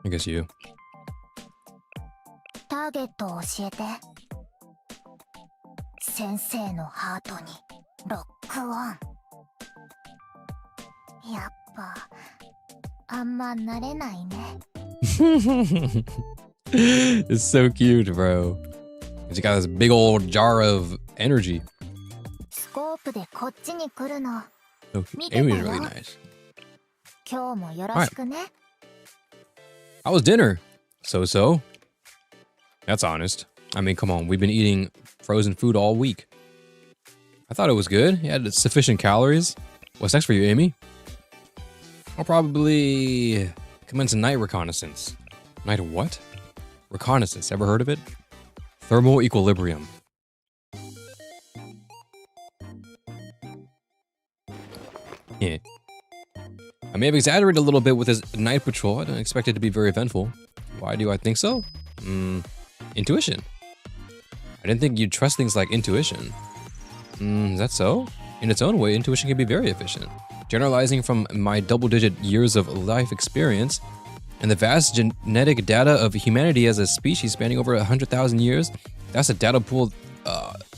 guess you. ターゲットを教えて。先生のハートにロックオン。やっぱあんま慣れないね。It's so cute, bro. She got this big old jar of energy. スコープでこっちに来るの。 So Meet Amy the is really girl. nice. 今日もよろしくね。How was dinner? So. That's honest. I mean, come on. We've been eating frozen food all week. I thought it was good. It had sufficient calories. What's next for you, Amy? I'll probably commence a night reconnaissance. Night what? Reconnaissance. Ever heard of it? Thermal equilibrium. Yeah. I may have exaggerated a little bit with this night patrol. I didn't expect it to be very eventful. Why do I think so? Intuition. I didn't think you'd trust things like intuition. Is that so? In its own way, intuition can be very efficient. Generalizing from my double-digit years of life experience and the vast genetic data of humanity as a species spanning over 100,000 years, that's a data pool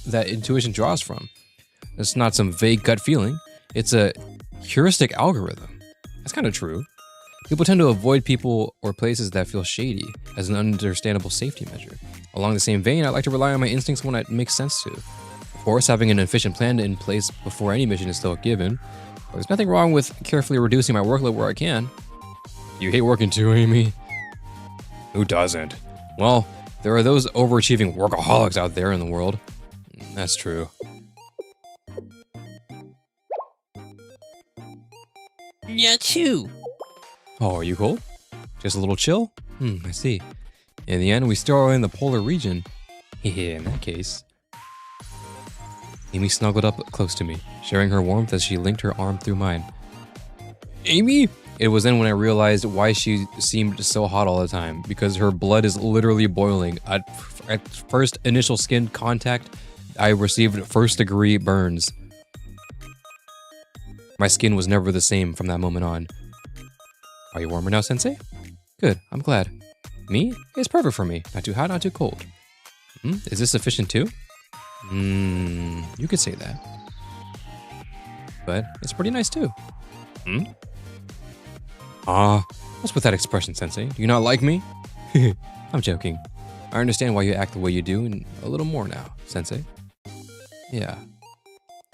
that intuition draws from. It's not some vague gut feeling. It's a heuristic algorithm. That's kind of true. People tend to avoid people or places that feel shady as an understandable safety measure. Along the same vein, I like to rely on my instincts when it makes sense to. Of course, having an efficient plan in place before any mission is still a given, but there's nothing wrong with carefully reducing my workload where I can. You hate working too, Amy? Who doesn't? Well, there are those overachieving workaholics out there in the world. That's true. Yeah, too. Oh, are you cold? Just a little chill? I see. In the end, we still are in the polar region. Yeah, in that case. Amy snuggled up close to me, sharing her warmth as she linked her arm through mine. Amy? It was then when I realized why she seemed so hot all the time, because her blood is literally boiling. At first initial skin contact, I received first-degree burns. My skin was never the same from that moment on. Are you warmer now, Sensei? Good, I'm glad. Me? It's perfect for me. Not too hot, not too cold. Is this sufficient too? You could say that. But it's pretty nice too. What's with that expression, Sensei? Do you not like me? I'm joking. I understand why you act the way you do, and a little more now, Sensei. Yeah.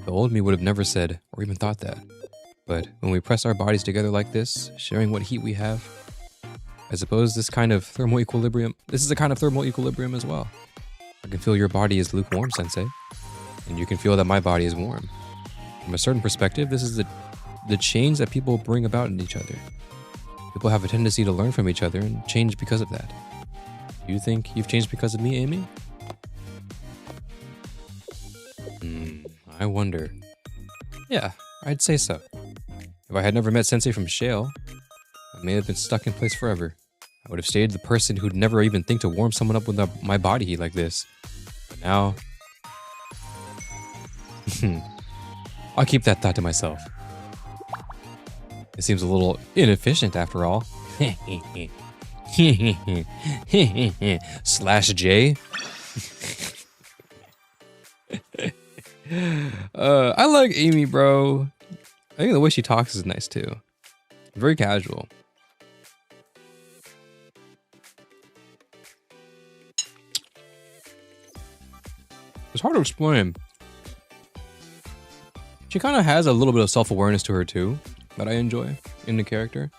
The old me would have never said, or even thought that. But when we press our bodies together like this, sharing what heat we have, I suppose this is a kind of thermal equilibrium as well. I can feel your body is lukewarm, Sensei, and you can feel that my body is warm. From a certain perspective, this is the change that people bring about in each other. People have a tendency to learn from each other and change because of that. Do you think you've changed because of me, Amy? I wonder. Yeah, I'd say so. If I had never met Sensei from Shale, I may have been stuck in place forever. I would have stayed the person who'd never even think to warm someone up with my body heat like this. But now... I'll keep that thought to myself. It seems a little inefficient after all. Slash J. I like Amy, bro. I think the way she talks is nice too. Very casual. It's hard to explain. She kind of has a little bit of self-awareness to her too, that I enjoy in the character.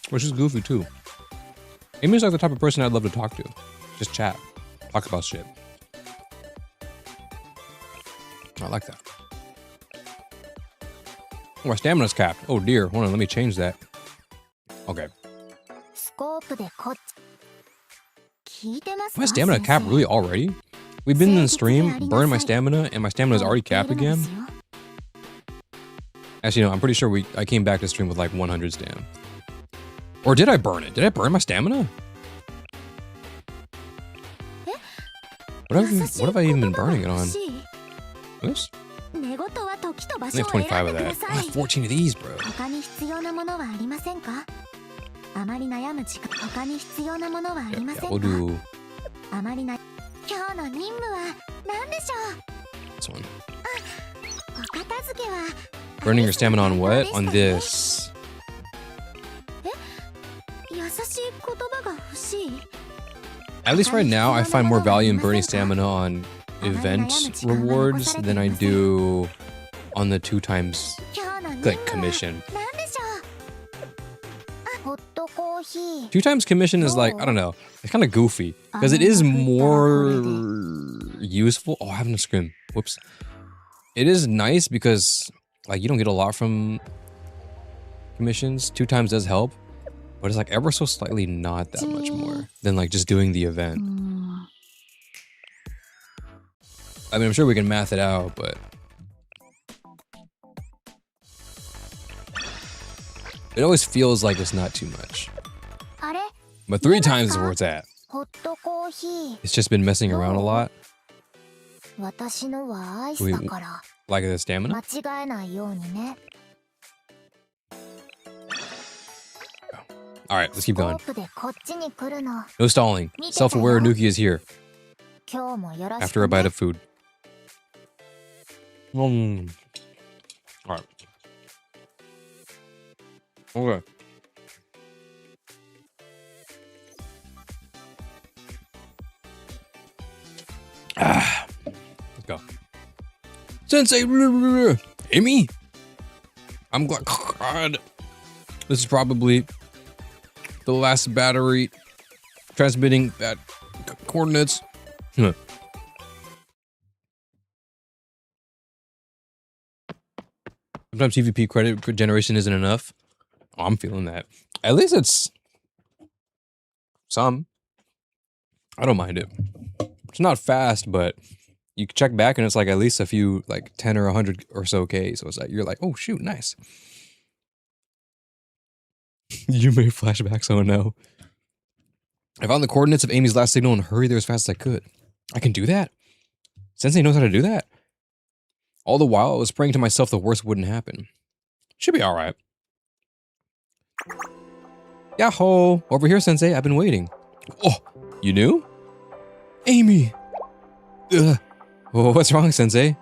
Which is goofy too. Amy's like the type of person I'd love to talk to. Just chat. Talk about shit. I like that. Oh, my stamina's capped. Oh dear. Hold on, let me change that. Okay. My stamina capped really already? We've been in the stream, burned my stamina, and my stamina is already capped again. Actually, no, I'm pretty sure I came back to stream with like 100 stam. Or did I burn it? Did I burn my stamina? What have I even been burning it on? Oops. I have 25 of that. I have 14 of these, bro. Yeah, we'll do this one. Burning your stamina on what? On this. At least right now, I find more value in burning stamina on event rewards than I do on the 2 times like commission. 2 times commission is like, I don't know, it's kind of goofy because it is more useful. Oh, I haven't screamed. Whoops. It is nice because like you don't get a lot from commissions. 2 times does help, but it's like ever so slightly not that much more than like just doing the event. I mean, I'm sure we can math it out, but it always feels like it's not too much. But 3 times is where it's at. It's just been messing around a lot. Like the stamina? Alright, let's keep going. No stalling. Self-aware Anuki is here. After a bite of food. Alright. Okay. Let's go. Sensei! Amy? I'm glad. God. This is probably the last battery transmitting at coordinates. Sometimes PvP credit generation isn't enough. Oh, I'm feeling that. At least it's some. I don't mind it. It's not fast, but you check back and it's like at least a few, like 10 or 100 or so K. So it's like, you're like, oh shoot, nice. You made flashbacks, oh no. I found the coordinates of Amy's last signal and hurried there as fast as I could. I can do that? Sensei knows how to do that? All the while, I was praying to myself the worst wouldn't happen. Should be alright. Yahoo! Over here, Sensei, I've been waiting. Oh, you knew? Amy! Ugh. Oh, what's wrong, Sensei?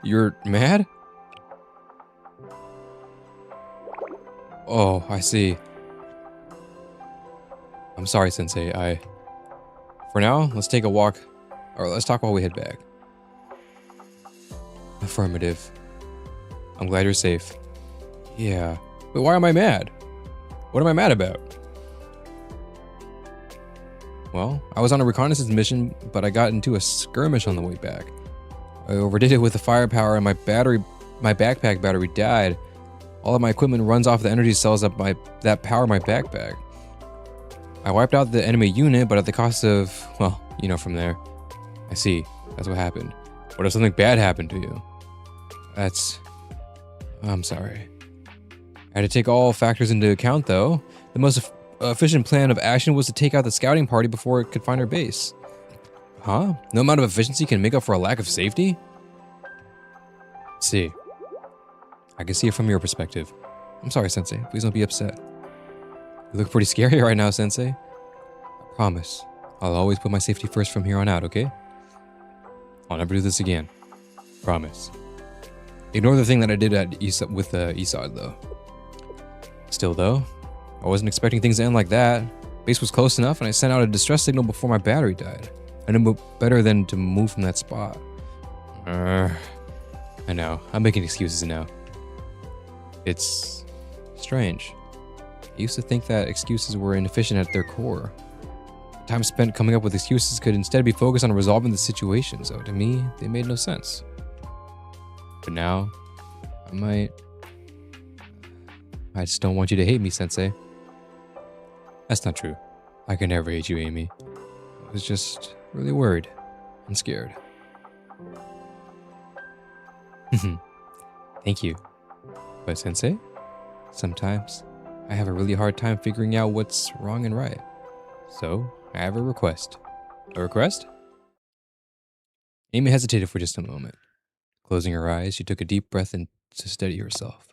You're mad? Oh, I see. I'm sorry, Sensei. For now, let's take a walk. Or let's talk while we head back. Affirmative. I'm glad you're safe. Yeah. But why am I mad? What am I mad about? Well, I was on a reconnaissance mission, but I got into a skirmish on the way back. I overdid it with the firepower and my backpack battery died. All of my equipment runs off the energy cells that power my backpack. I wiped out the enemy unit, but at the cost of, well, you know from there. I see. That's what happened. What if something bad happened to you? I'm sorry. I had to take all factors into account, though. The most efficient plan of action was to take out the scouting party before it could find our base. Huh? No amount of efficiency can make up for a lack of safety? See. I can see it from your perspective. I'm sorry, Sensei. Please don't be upset. You look pretty scary right now, Sensei. I promise. I'll always put my safety first from here on out, okay? I'll never do this again. Promise. Ignore the thing that I did at with Isad, though. Still, though, I wasn't expecting things to end like that. Base was close enough, and I sent out a distress signal before my battery died. I knew better than to move from that spot. I know. I'm making excuses now. It's strange. I used to think that excuses were inefficient at their core. Time spent coming up with excuses could instead be focused on resolving the situation, so to me, they made no sense. But now, I just don't want you to hate me, Sensei. That's not true. I can never hate you, Amy. I was just really worried. I'm scared. Thank you. But Sensei, sometimes I have a really hard time figuring out what's wrong and right. So, I have a request. A request? Amy hesitated for just a moment. Closing her eyes, she took a deep breath in to steady herself.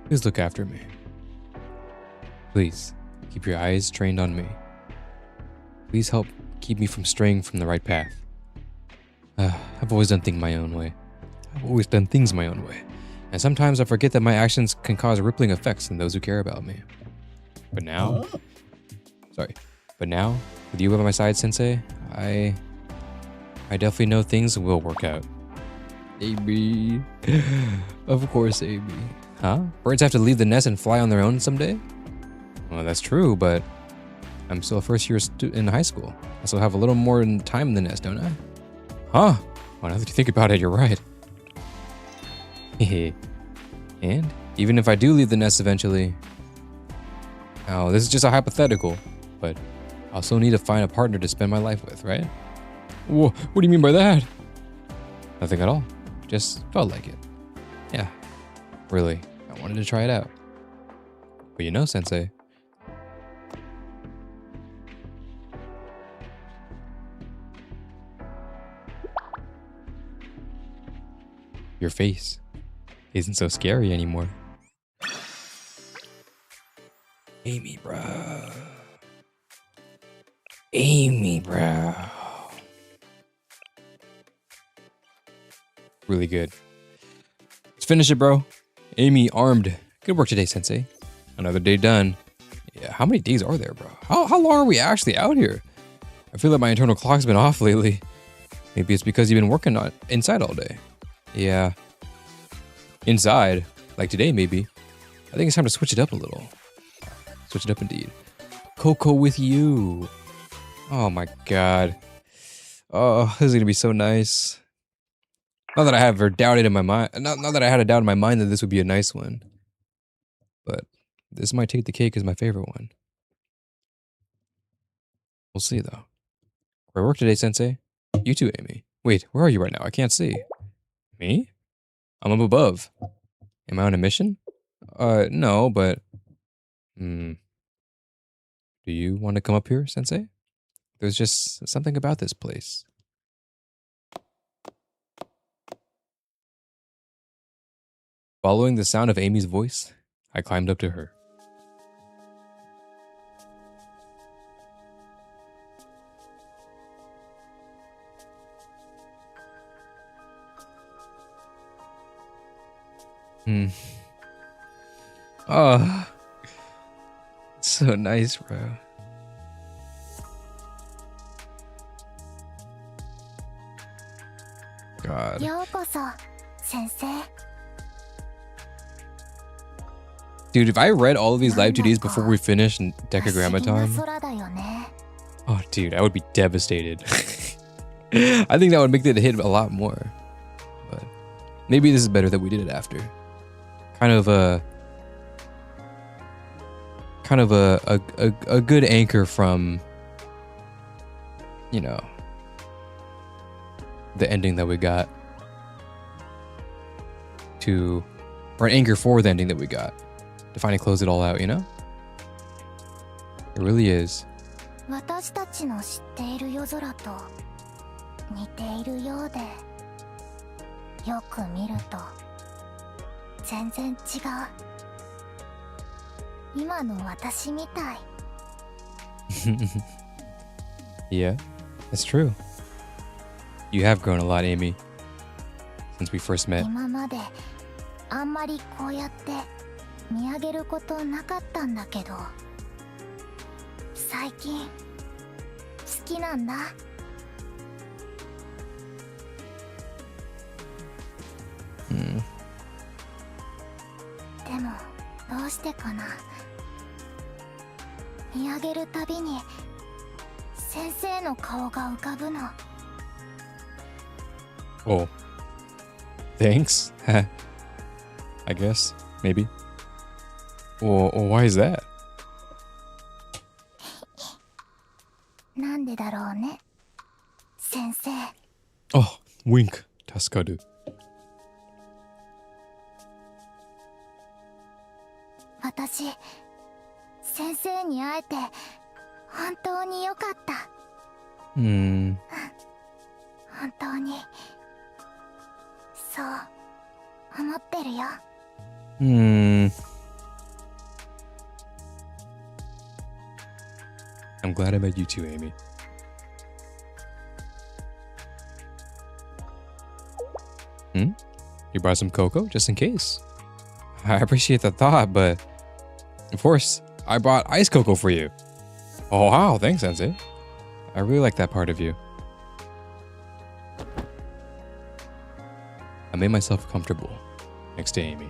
Please look after me. Please, keep your eyes trained on me. Please help keep me from straying from the right path. I've always done things my own way. And sometimes I forget that my actions can cause rippling effects in those who care about me. But now, with you by my side, Sensei, I definitely know things will work out. Amy. Of course, Amy. Huh? Birds have to leave the nest and fly on their own someday? Well, that's true, but I'm still a first year in high school. I still have a little more time in the nest, don't I? Huh? Well, now that you think about it, you're right. And even if I do leave the nest eventually, oh, this is just a hypothetical, but I'll still need to find a partner to spend my life with, right? Whoa, what do you mean by that? Nothing at all. Just felt like it. Yeah, really, I wanted to try it out. But you know, Sensei, your face isn't so scary anymore. Amy, bro. Amy, bro. Really good. Let's finish it, bro. Amy armed. Good work today, Sensei. Another day done. Yeah, how many days are there, bro? How long are we actually out here? I feel like my internal clock's been off lately. Maybe it's because you've been working inside all day. Yeah. Inside, like today maybe. I think it's time to switch it up a little. Switch it up indeed. Coco with you. Oh my god. Oh, this is gonna be so nice. Not that I have ever doubted in my mind. Not that I had a doubt in my mind that this would be a nice one. But this might take the cake as my favorite one. We'll see though. Great work today, Sensei. You too, Amy. Wait, where are you right now? I can't see. Me? I'm up above. Am I on a mission? No, but... Do you want to come up here, Sensei? There's just something about this place. Following the sound of Amy's voice, I climbed up to her. Oh, so nice, bro. God. ようこそ、先生。 Dude, if I read all of these live 2Ds before we finish decagrammaton, 空だよね。 oh, dude, I would be devastated. I think that would make it hit a lot more. But maybe this is better that we did it after. Kind of a good anchor from, you know, the ending that we got to, or an anchor for the ending that we got to finally close it all out, you know? It really is. 私たちの知っている夜空と似ているようで、よく見ると全然違う。今の私みたい。Yeah, that's true. You have grown a lot, Amy, since we first met. 今まであんまりこうやって見上げることなかったんだけど、最近好きなんだ。でもどうしてかな。見上げるたびに先生の顔が浮かぶの。 Oh, thanks. I guess, maybe. Well, why is that? なんでだろうね、先生。 Oh, wink. 助かる。私、先生に会えて本当に良かった。本当にそう思ってるよ。I'm glad I met you too, Amy. You brought some cocoa just in case. I appreciate the thought, but of course, I brought iced cocoa for you. Oh, wow. Thanks, Sensei. I really like that part of you. I made myself comfortable next to Amy.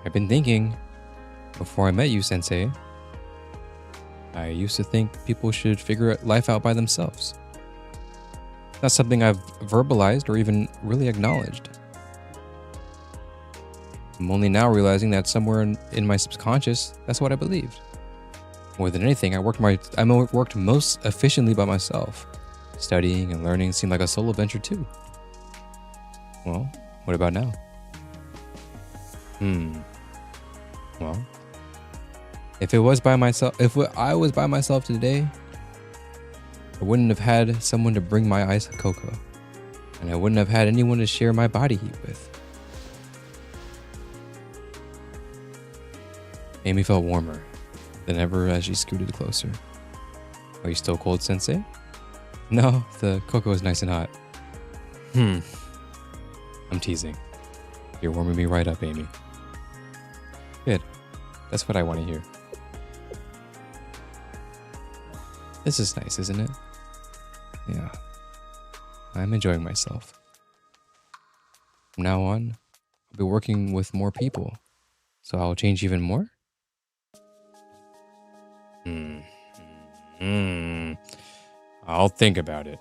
I've been thinking, before I met you, Sensei, I used to think people should figure life out by themselves. Not something I've verbalized or even really acknowledged. I'm only now realizing that somewhere in my subconscious, that's what I believed. More than anything, I worked most efficiently by myself. Studying and learning seemed like a solo venture too. Well, what about now? Well, if I was by myself today, I wouldn't have had someone to bring my iced cocoa, and I wouldn't have had anyone to share my body heat with. Amy felt warmer than ever as she scooted closer. Are you still cold, Sensei? No, the cocoa is nice and hot. I'm teasing. You're warming me right up, Amy. Good. That's what I want to hear. This is nice, isn't it? Yeah. I'm enjoying myself. From now on, I'll be working with more people, so I'll change even more? I'll think about it.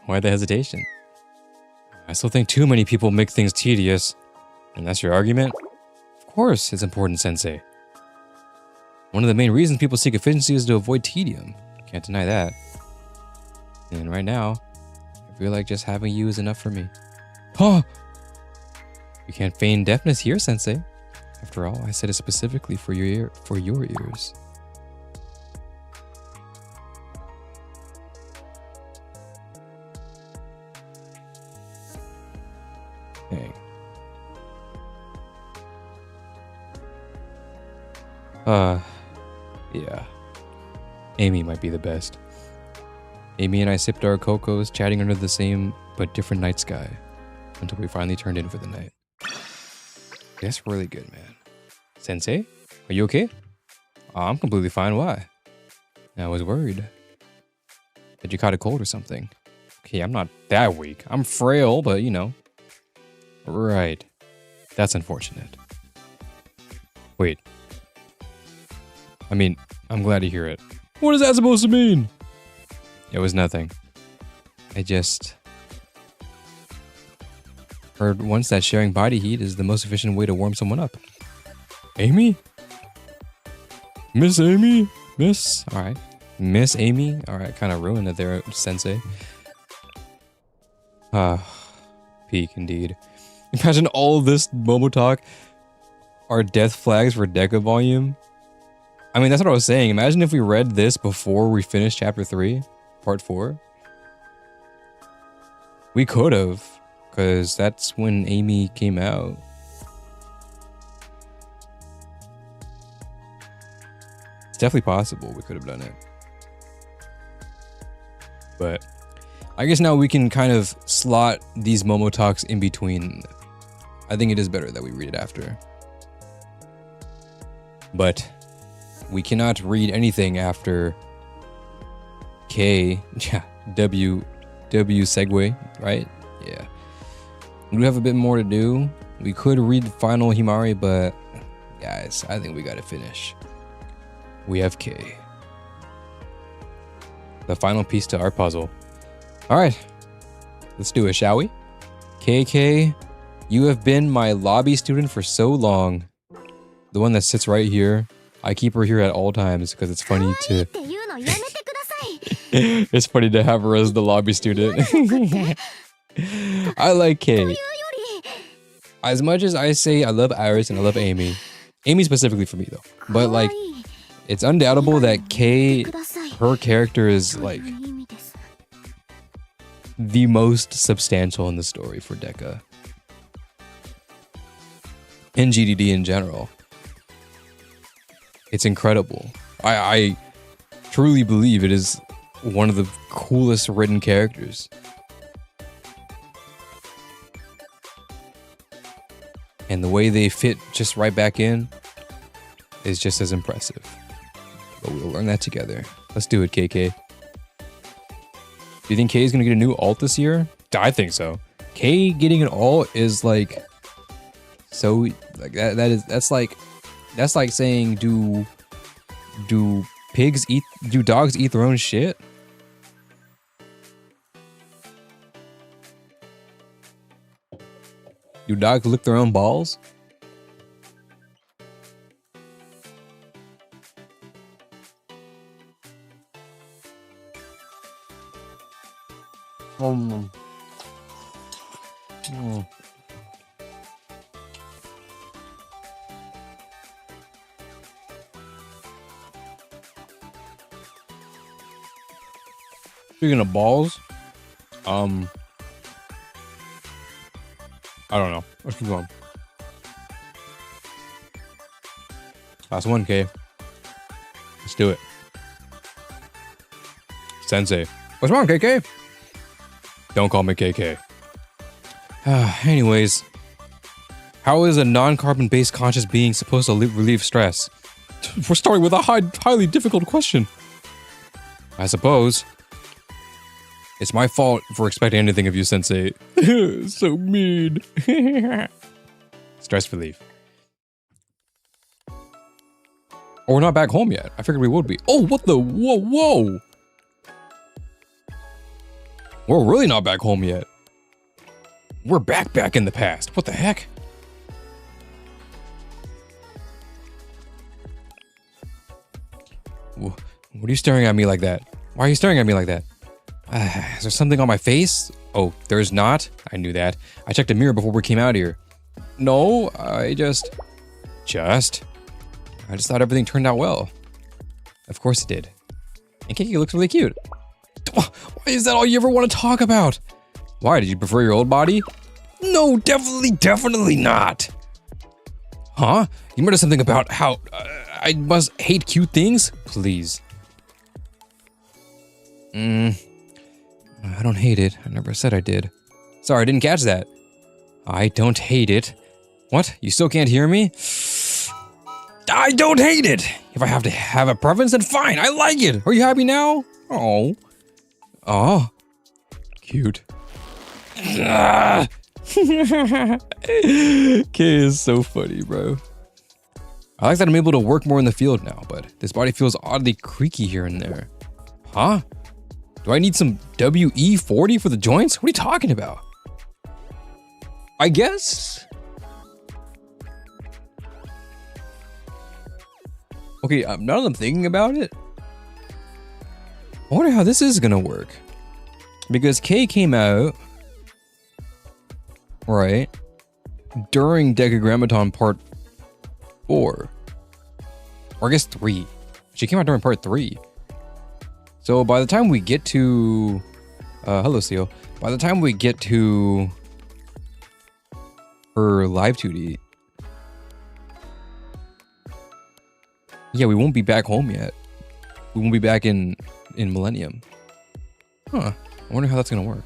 Why the hesitation? I still think too many people make things tedious. And that's your argument? Of course it's important, Sensei. One of the main reasons people seek efficiency is to avoid tedium. Can't deny that. And right now, I feel like just having you is enough for me. Huh! You can't feign deafness here, Sensei. After all, I said it specifically for your ears. Dang. Yeah. Amy might be the best. Amy and I sipped our cocos, chatting under the same but different night sky, until we finally turned in for the night. That's really good, man. Sensei, are you okay? I'm completely fine. Why? I was worried that you caught a cold or something. Okay, I'm not that weak. I'm frail, but you know. Right. That's unfortunate. Wait. I mean, I'm glad to hear it. What is that supposed to mean? It was nothing. I just heard once that sharing body heat is the most efficient way to warm someone up. Amy? Miss Amy? Miss? Alright. Miss Amy? Alright, kind of ruined it there, Sensei. Peak indeed. Imagine all this Momo talk are death flags for Deca volume. I mean, that's what I was saying. Imagine if we read this before we finished chapter 3, part 4. We could have, because that's when Amy came out. It's definitely possible we could have done it. But I guess now we can kind of slot these Momo talks in between. I think it is better that we read it after. But we cannot read anything after K, W segue, right? Yeah. We have a bit more to do. We could read the final Himari, but guys, I think we gotta finish. We have K. The final piece to our puzzle. All right, let's do it, shall we? KK, you have been my lobby student for so long. The one that sits right here. I keep her here at all times because it's funny っ to ていうのやめてください。 it's funny to have her as the lobby student. I like Kay. より As much as I say I love Iris and I love Amy, Amy specifically for me though. But like, 可愛い it's undoubtable that 言っ Kay, てください her character is と like いう意味です。 the most substantial in the story for Deca. And GDD in general. It's incredible. I truly believe it is one of the coolest written characters. And the way they fit just right back in is just as impressive. But we'll learn that together. Let's do it, KK. Do you think Kay is gonna get a new alt this year? I think so. Kay getting an alt is like so like that's like saying do dogs eat their own shit? Do dogs lick their own balls? Oh. Speaking of balls, I don't know. Let's keep going. Last one, K. Let's do it. Sensei. What's wrong, KK? Don't call me KK. Anyways, how is a non-carbon based conscious being supposed to relieve stress? We're starting with a highly difficult question. I suppose. It's my fault for expecting anything of you, Sensei. So mean. Stress relief. Oh, we're not back home yet. I figured we would be. Oh, what the? Whoa. We're really not back home yet. We're back in the past. What the heck? What are you staring at me like that? Why are you staring at me like that? Is there something on my face? Oh, there's not. I knew that. I checked a mirror before we came out here. No, I just thought everything turned out well. Of course it did. And Kiki looks really cute. Why is that all you ever want to talk about? Why, did you prefer your old body? No, definitely not. Huh? You muttered something about how I must hate cute things? Please. I don't hate it. I never said I did. Sorry, I didn't catch that. I don't hate it. What? You still can't hear me? I don't hate it. If I have to have a preference, then fine. I like it. Are you happy now? Oh. Oh. Cute. K is so funny, bro. I like that I'm able to work more in the field now, but this body feels oddly creaky here and there. Huh? Do I need some WE-40 for the joints? What are you talking about? I guess. Okay, now that I'm thinking about it, I wonder how this is gonna work. Because K came out, right, during Decagrammaton Part 4. Or I guess 3. She came out during Part 3. So by the time we get to... hello, Seal. By the time we get to her live 2D... Yeah, we won't be back home yet. We won't be back in Millennium. Huh. I wonder how that's gonna work.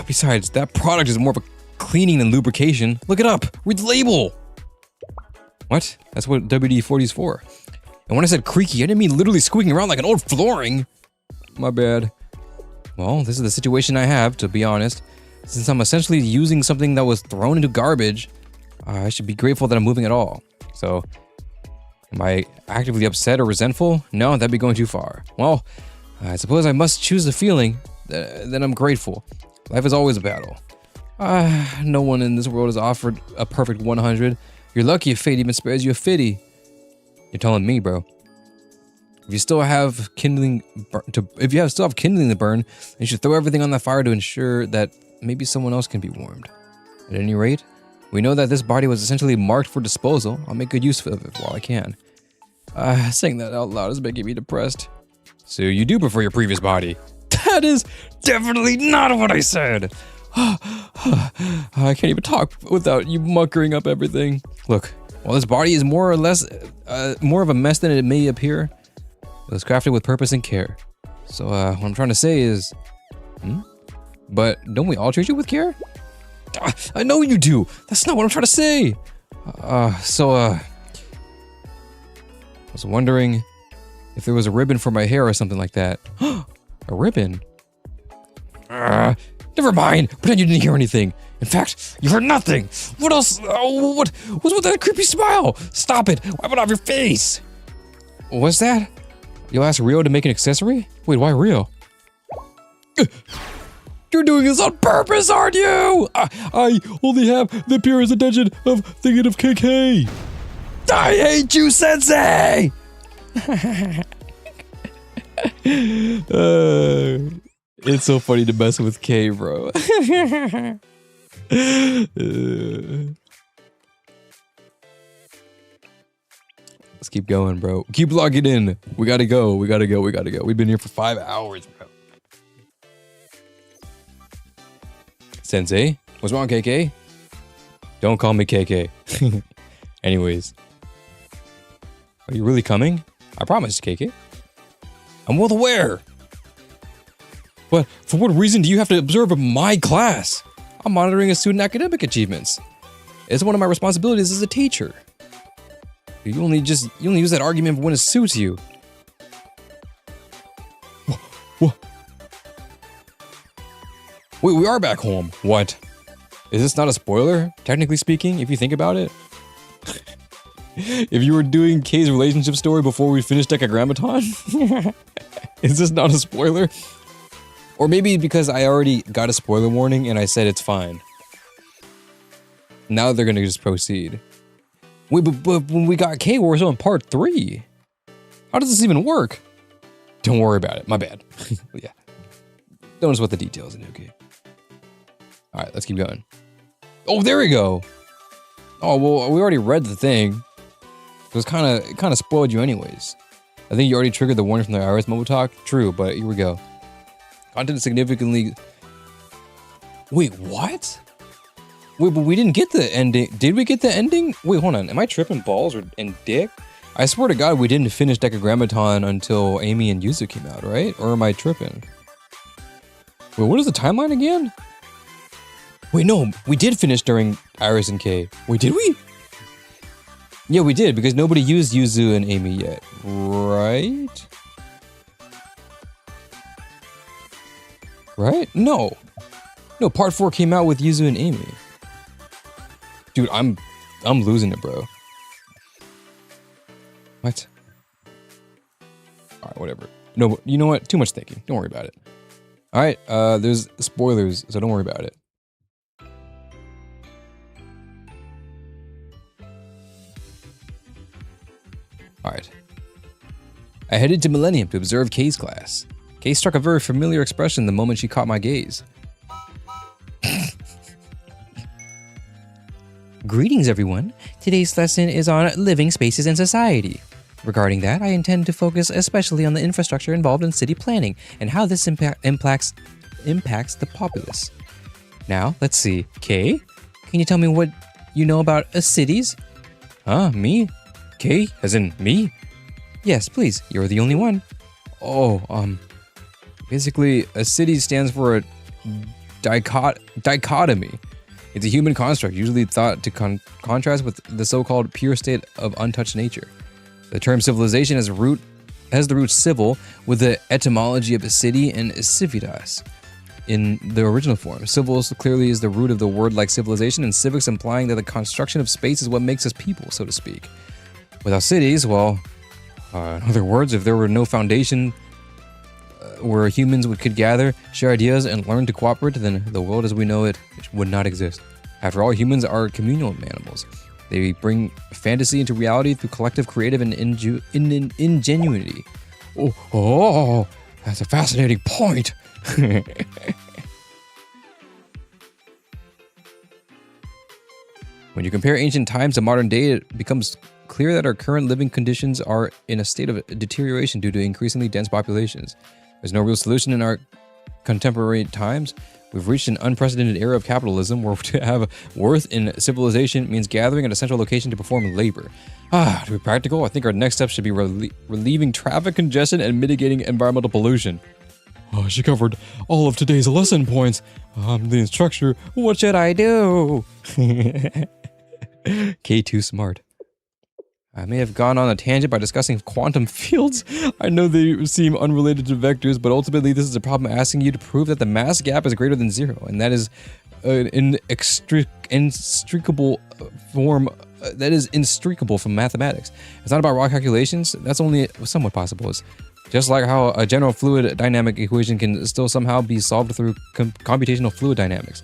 Besides, that product is more of a cleaning than lubrication. Look it up! Read the label! What? That's what WD-40 is for. And when I said creaky, I didn't mean literally squeaking around like an old flooring. My bad. Well, this is the situation I have, to be honest. Since I'm essentially using something that was thrown into garbage, I should be grateful that I'm moving at all. So, am I actively upset or resentful? No, that'd be going too far. Well, I suppose I must choose the feeling that I'm grateful. Life is always a battle. No one in this world is offered a perfect 100. You're lucky if fate even spares you a 50. You're telling me, bro. If you still have kindling to burn, you should throw everything on the fire to ensure that maybe someone else can be warmed. At any rate, we know that this body was essentially marked for disposal. I'll make good use of it while I can. Saying that out loud is making me depressed. So you do prefer your previous body? That is definitely not what I said. I can't even talk without you muckering up everything. Look, while this body is more or less more of a mess than it may appear, it was crafted with purpose and care. So what I'm trying to say is, but don't we all treat you with care? I know you do. That's not what I'm trying to say. I was wondering if there was a ribbon for my hair or something like that. A ribbon? Never mind. Pretend you didn't hear anything. In fact, you heard nothing. What else? What's with that creepy smile? Stop it. Wipe it off your face. What's that? You'll ask Rio to make an accessory? Wait, why Rio? You're doing this on purpose, aren't you? I only have the purest intention of thinking of KK. I hate you, Sensei! It's so funny to mess with K, bro. Let's keep going, bro. Keep logging in. We gotta go. We've been here for 5 hours, bro. Sensei? What's wrong, KK? Don't call me KK. Anyways. Are you really coming? I promise, KK. I'm well aware. But for what reason do you have to observe my class? I'm monitoring a student academic achievements. It's one of my responsibilities as a teacher. You only use that argument when it suits you. What? Wait, we are back home. What? Is this not a spoiler, technically speaking, if you think about it? If you were doing Kay's relationship story before we finished decagrammaton? Is this not a spoiler? Or maybe because I already got a spoiler warning and I said it's fine. Now they're gonna just proceed. Wait, but when we got K, we're still in part 3. How does this even work? Don't worry about it. My bad. Yeah. Don't sweat the details, okay? All right, let's keep going. Oh, there we go. Oh, well, we already read the thing. It was kind of spoiled you anyways. I think you already triggered the warning from the IRS momotalk. True, but here we go. Content significantly... Wait, what? Wait, but we didn't get the ending. Did we get the ending? Wait, hold on. Am I tripping balls and dick? I swear to God, we didn't finish decagrammaton until Amy and Yuzu came out, right? Or am I tripping? Wait, what is the timeline again? Wait, no, we did finish during Iris and K. Wait, did we? Yeah, we did, because nobody used Yuzu and Amy yet, right? Right? No. No, part 4 came out with Yuzu and Amy. Dude, I'm losing it, bro. What? Alright, whatever. No, but you know what? Too much thinking. Don't worry about it. Alright, there's spoilers, so don't worry about it. Alright. I headed to Millennium to observe Kay's class. Kay struck a very familiar expression the moment she caught my gaze. Greetings, everyone. Today's lesson is on living spaces and society. Regarding that, I intend to focus especially on the infrastructure involved in city planning and how this impacts the populace. Now, let's see. Kay, can you tell me what you know about cities? Huh? Me? Kay? As in me? Yes, please. You're the only one. Oh, basically, a city stands for a dichotomy. It's a human construct, usually thought to contrast with the so-called pure state of untouched nature. The term civilization has the root civil, with the etymology of a city and civitas in the original form. Civil clearly is the root of the word like civilization, and civics implying that the construction of space is what makes us people, so to speak. Without cities, well, in other words, if there were no foundation where humans could gather, share ideas, and learn to cooperate, then the world as we know it would not exist. After all, humans are communal animals. They bring fantasy into reality through collective creative and ingenuity. Oh, that's a fascinating point. When you compare ancient times to modern day, it becomes clear that our current living conditions are in a state of deterioration due to increasingly dense populations. There's no real solution in our contemporary times. We've reached an unprecedented era of capitalism where to have worth in civilization means gathering at a central location to perform labor. To be practical, I think our next step should be relieving traffic congestion and mitigating environmental pollution. Oh, she covered all of today's lesson points. I'm the instructor. What should I do? K2 smart. I may have gone on a tangent by discussing quantum fields. I know they seem unrelated to vectors, but ultimately this is a problem asking you to prove that the mass gap is greater than zero, and that is an inextricable form. That is inextricable from mathematics. It's not about raw calculations. That's only somewhat possible. It's just like how a general fluid dynamic equation can still somehow be solved through computational fluid dynamics.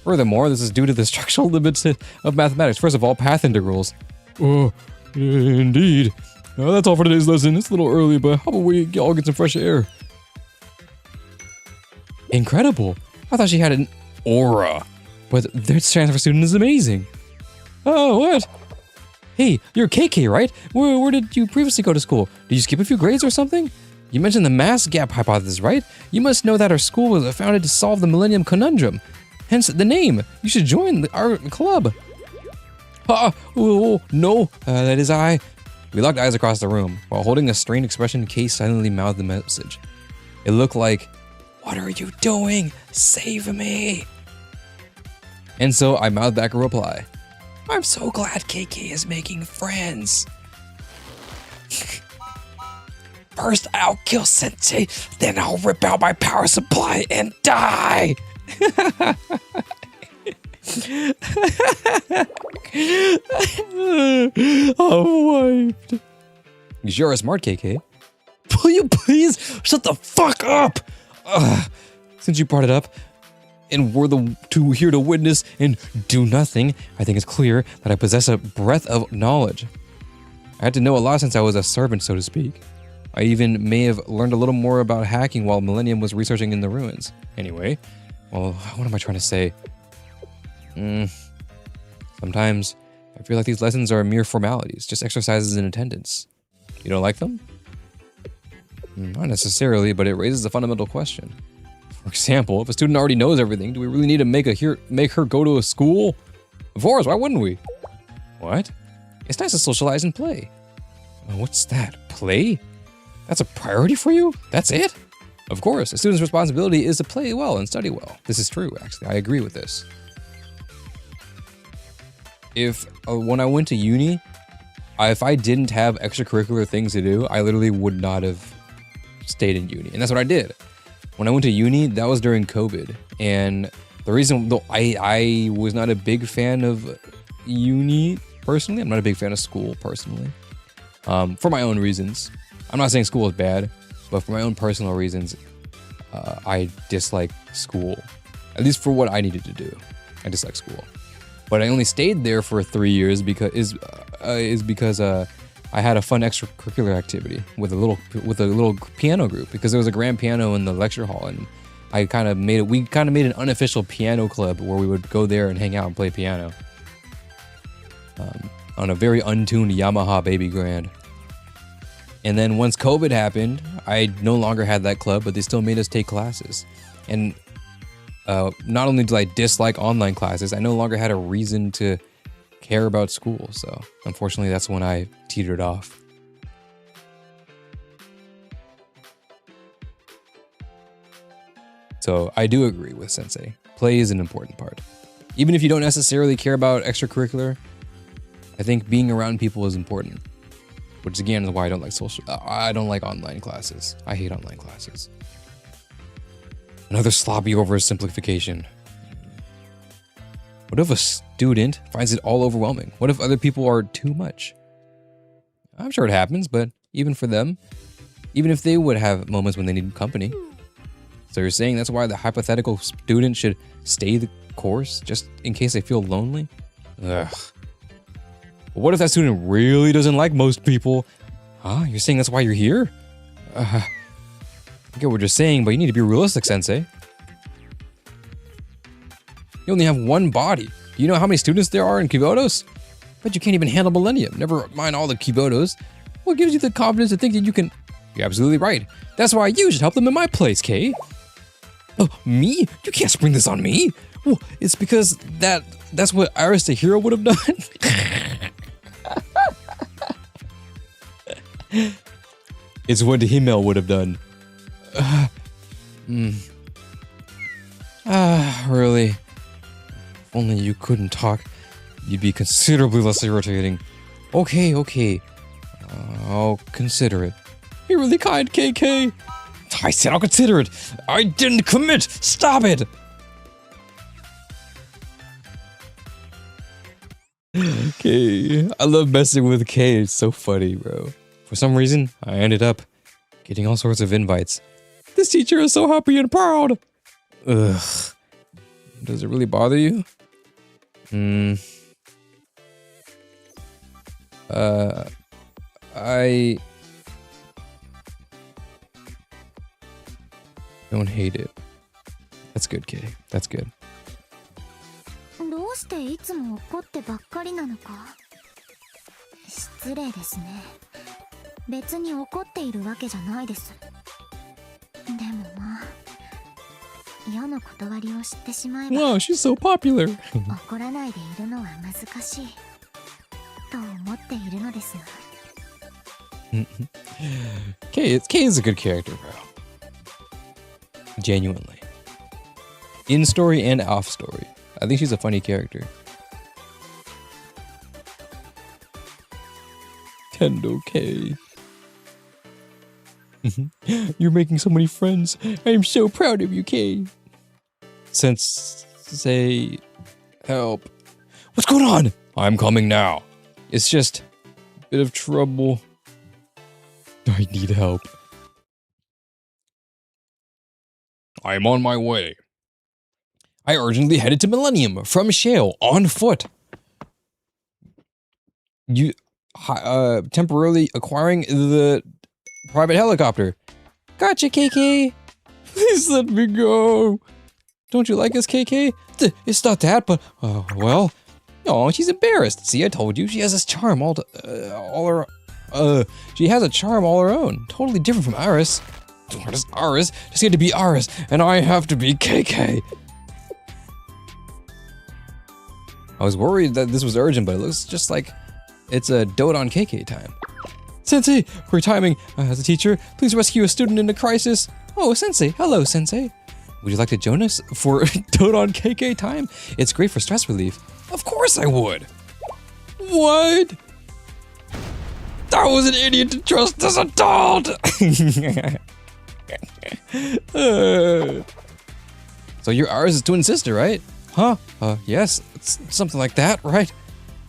Furthermore, this is due to the structural limits of mathematics. First of all, path integrals. Oh, indeed. That's all for today's lesson. It's a little early, but how about we all get some fresh air? Incredible. I thought she had an aura, but this transfer student is amazing. Oh, what? Hey, you're KK, right? Where did you previously go to school? Did you skip a few grades or something? You mentioned the mass gap hypothesis, right? You must know that our school was founded to solve the Millennium Conundrum. Hence the name. You should join our club. No, that is I. We locked eyes across the room. While holding a strained expression, Kay silently mouthed the message. It looked like, "What are you doing? Save me." And so I mouthed back a reply. "I'm so glad KK is making friends. First I'll kill Sensei, then I'll rip out my power supply and die." I'm wiped. You sure are smart, KK. Will you please shut the fuck up? Since you brought it up, and we're the two here to witness and do nothing, I think it's clear that I possess a breadth of knowledge. I had to know a lot since I was a servant, so to speak. I even may have learned a little more about hacking while Millennium was researching in the ruins. Anyway, well, what am I trying to say? Sometimes I feel like these lessons are mere formalities, just exercises in attendance. You don't like them? Not necessarily, but it raises a fundamental question. For example, if a student already knows everything, do we really need to make her go to a school? Of course, why wouldn't we? What? It's nice to socialize and play. What's that? Play? That's a priority for you? That's it? Of course, a student's responsibility is to play well and study well. This is true, actually. I agree with this. When I went to uni, if I didn't have extracurricular things to do, I literally would not have stayed in uni. And that's what I did. When I went to uni, that was during COVID. And the reason, though I was not a big fan of uni personally, I'm not a big fan of school personally, for my own reasons. I'm not saying school is bad, but for my own personal reasons, I dislike school. At least for what I needed to do. I dislike school. But I only stayed there for 3 years because I had a fun extracurricular activity with a little piano group, because there was a grand piano in the lecture hall, and we kind of made an unofficial piano club where we would go there and hang out and play piano on a very untuned Yamaha Baby Grand. And then once COVID happened, I no longer had that club, but they still made us take classes. And not only did I dislike online classes, I no longer had a reason to care about school. So unfortunately, that's when I teetered off. So I do agree with Sensei. Play is an important part. Even if you don't necessarily care about extracurricular, I think being around people is important. Which again is why I don't like online classes. I hate online classes. Another sloppy oversimplification. What if a student finds it all overwhelming? What if other people are too much? I'm sure it happens, but even for them, even if they would have moments when they need company. So you're saying that's why the hypothetical student should stay the course just in case they feel lonely? Ugh. But what if that student really doesn't like most people? Huh? You're saying that's why you're here? I get what you're saying, but you need to be realistic, Sensei. You only have one body. Do you know how many students there are in Kibotos? But you can't even handle Millennium. Never mind all the Kibotos. What gives you the confidence to think that you can... You're absolutely right. That's why you should help them in my place, Kay. Oh, me? You can't spring this on me. Well, it's because that's what Iris the hero would have done. It's what Himmel would have done. Really? If only you couldn't talk, you'd be considerably less irritating. Okay. I'll consider it. You're really kind, KK. I said I'll consider it. I didn't commit. Stop it. K. I love messing with K. It's so funny, bro. For some reason, I ended up getting all sorts of invites. This teacher is so happy and proud. Ugh. Does it really bother you? I don't hate it. That's good, Kay. That's good. どうしていつも怒ってばっかりなのか。失礼ですね。別に怒っているわけじゃないです。でもまあ、世の断りを知ってしまえば。Wow, she's so popular. 怒らないでいるのは難しいと思っているのですが。Kay is a good character, bro. Genuinely. In story and off story. I think she's a funny character. Tendo K. You're making so many friends. I am so proud of you, Kay. Sensei, help. What's going on? I'm coming now. It's just a bit of trouble. I need help. I'm on my way. I urgently headed to Millennium from Shale on foot. You temporarily acquiring the private helicopter. Gotcha, KK. Please let me go. Don't you like us, KK? It's not that, but well. Oh, she's embarrassed. See, I told you she has this charm all her. She has a charm all her own. Totally different from Iris. What is Iris? Just get to be Iris, and I have to be KK. I was worried that this was urgent, but it looks just like it's a dote on KK time. Sensei, great timing. As a teacher, please rescue a student in a crisis. Oh, Sensei. Hello, Sensei. Would you like to join us for dote on KK time? It's great for stress relief. Of course I would. What? I was an idiot to trust this adult. So you're Iris' twin sister, right? Huh? Yes, it's something like that, right?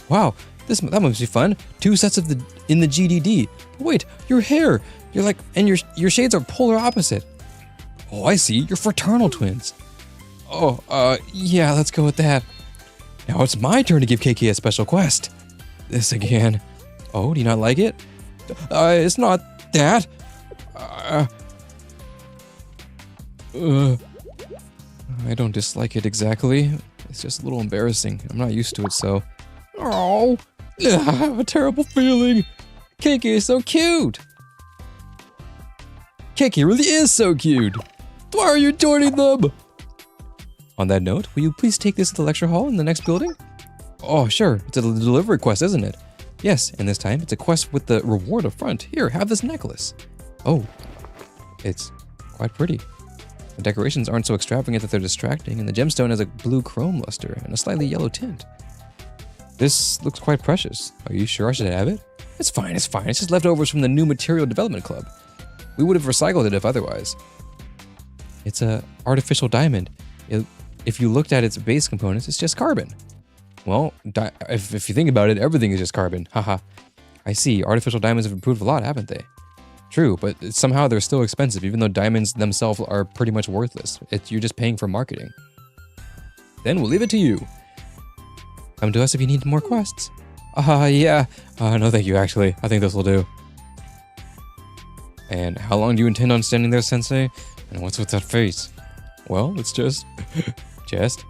Wow, that must be fun. 2 sets of in the GDD. Wait, your hair. You're like, and your shades are polar opposite. Oh, I see. You're fraternal twins. Oh, yeah, let's go with that. Now it's my turn to give KK a special quest. This again. Oh, do you not like it? It's not that. I don't dislike it exactly. It's just a little embarrassing. I'm not used to it, so... Oh, I have a terrible feeling. KK is so cute. KK really is so cute. Why are you joining them? On that note, will you please take this to the lecture hall in the next building? Oh, sure. It's a delivery quest, isn't it? Yes, and this time it's a quest with the reward up front. Here, have this necklace. Oh, it's quite pretty. The decorations aren't so extravagant that they're distracting, and the gemstone has a blue chrome luster and a slightly yellow tint. This looks quite precious. Are you sure I should have it? It's fine. It's just leftovers from the new material development club. We would have recycled it if otherwise. It's a artificial diamond. If you looked at its base components, it's just carbon. Well, if you think about it, everything is just carbon. Haha. I see. Artificial diamonds have improved a lot, haven't they? True, but somehow they're still expensive, even though diamonds themselves are pretty much worthless. You're just paying for marketing. Then we'll leave it to you. Come to us if you need more quests. Yeah. No, thank you, actually. I think this will do. And how long do you intend on standing there, Sensei? And what's with that face? Well, it's just... just...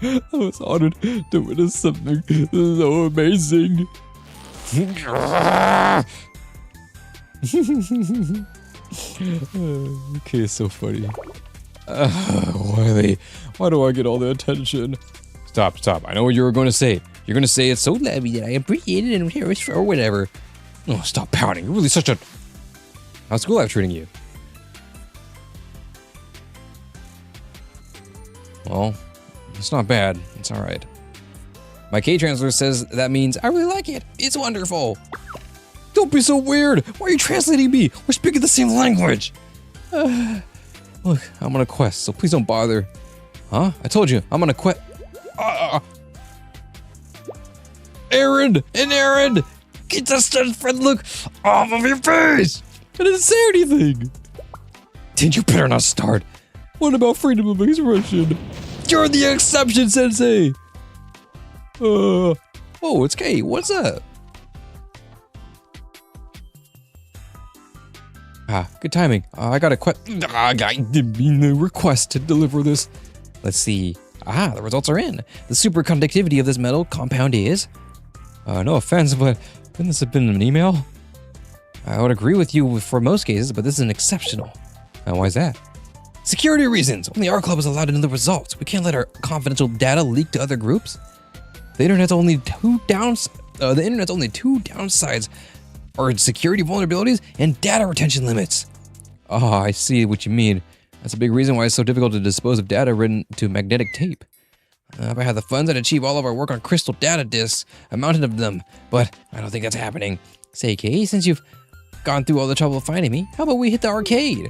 I was honored to witness something so amazing. Okay, it's so funny. Why do I get all the attention? Stop. I know what you were going to say. You're going to say it's so lovely that I appreciate it and cherish or whatever. Oh, stop pouting. You're really such a... How's school life treating you? Well, it's not bad. It's alright. My K-translator says that means I really like it. It's wonderful. Don't be so weird. Why are you translating me? We're speaking the same language. Look, I'm on a quest, so please don't bother. Huh? I told you, I'm on a quest. Aaron! Get that stunned friend look off of your face! I didn't say anything! Then you better not start. What about freedom of expression? You're the exception, Sensei! Oh, it's Kay. What's up? Good timing. I got a request to deliver this. Let's see. The results are in. The superconductivity of this metal compound is... no offense, but couldn't this have been an email? I would agree with you for most cases, but this is an exceptional. Why is that? Security reasons. Only our club is allowed to know the results. We can't let our confidential data leak to other groups. The internet's only two downsides are security vulnerabilities and data retention limits. I see what you mean. That's a big reason why it's so difficult to dispose of data written to magnetic tape. If I had the funds, I'd achieve all of our work on crystal data disks, a mountain of them, but I don't think that's happening. Say, Kay, since you've gone through all the trouble of finding me, how about we hit the arcade?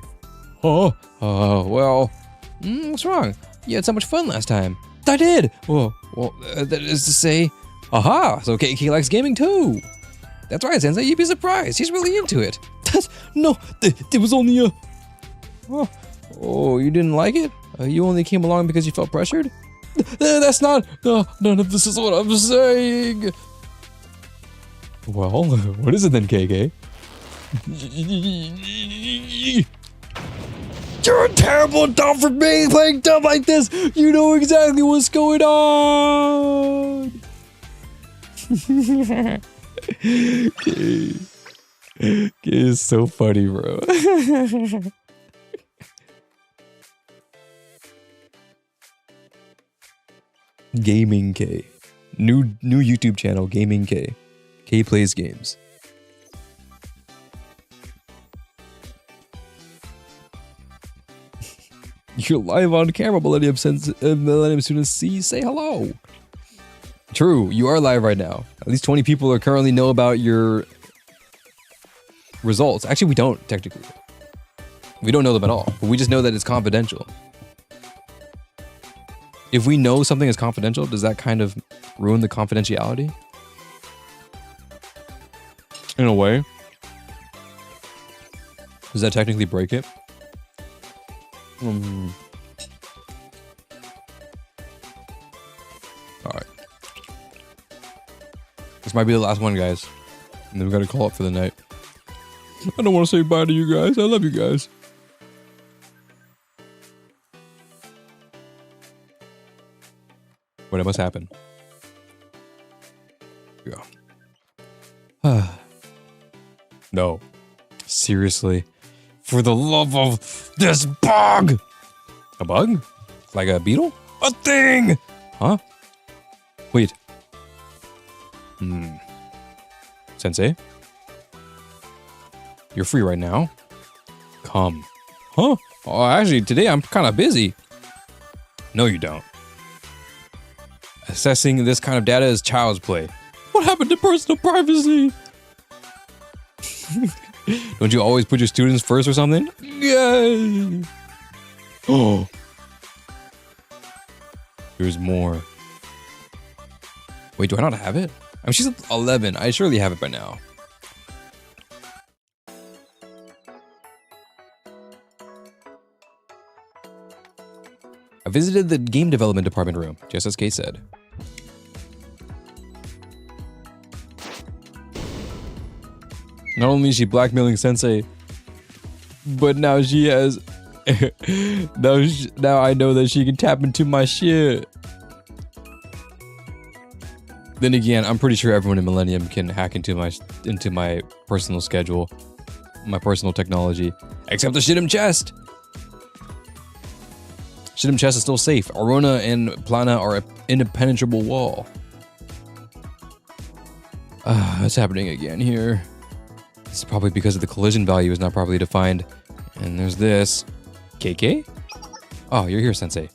Well, what's wrong? You had so much fun last time. I did! Well, that is to say, so Kay likes gaming too. That's right, Sensei, you'd be surprised. He's really into it. It was only a... Oh, you didn't like it? You only came along because you felt pressured? That's not... none of this is what I'm saying. Well, what is it then, KK? You're a terrible adult for being playing dumb like this. You know exactly what's going on. Kay is so funny, bro. Gaming K. New YouTube channel, Gaming K. K plays games. You're live on camera, Millennium students. Say hello. True, you are live right now. At least 20 people are currently know about your results. Actually, we don't, technically. We don't know them at all, but we just know that it's confidential. If we know something is confidential, does that kind of ruin the confidentiality? In a way. Does that technically break it? Alright. This might be the last one, guys. And then we gotta call it for the night. I don't want to say bye to you guys. I love you guys. Wait, it must happen. Here we go. No. Seriously. For the love of this bug! A bug? Like a beetle? A thing! Huh? Wait. Sensei? You're free right now? Come. Huh? Oh, actually, today I'm kind of busy. No, you don't. Assessing this kind of data is child's play. What happened to personal privacy? Don't you always put your students first or something? Yay! Oh. There's more. Wait, do I not have it? I mean, she's 11. I surely have it by now. I visited the game development department room, just as Kate said. Not only is she blackmailing Sensei, but now she has... now I know that she can tap into my shit. Then again, I'm pretty sure everyone in Millennium can hack into my personal schedule, my personal technology, except the Shidham chest. Shidham chest is still safe. Arona and Plana are an impenetrable wall. What's happening again here? This is probably because of the collision value is not properly defined. And there's this. KK? Oh, you're here, Sensei.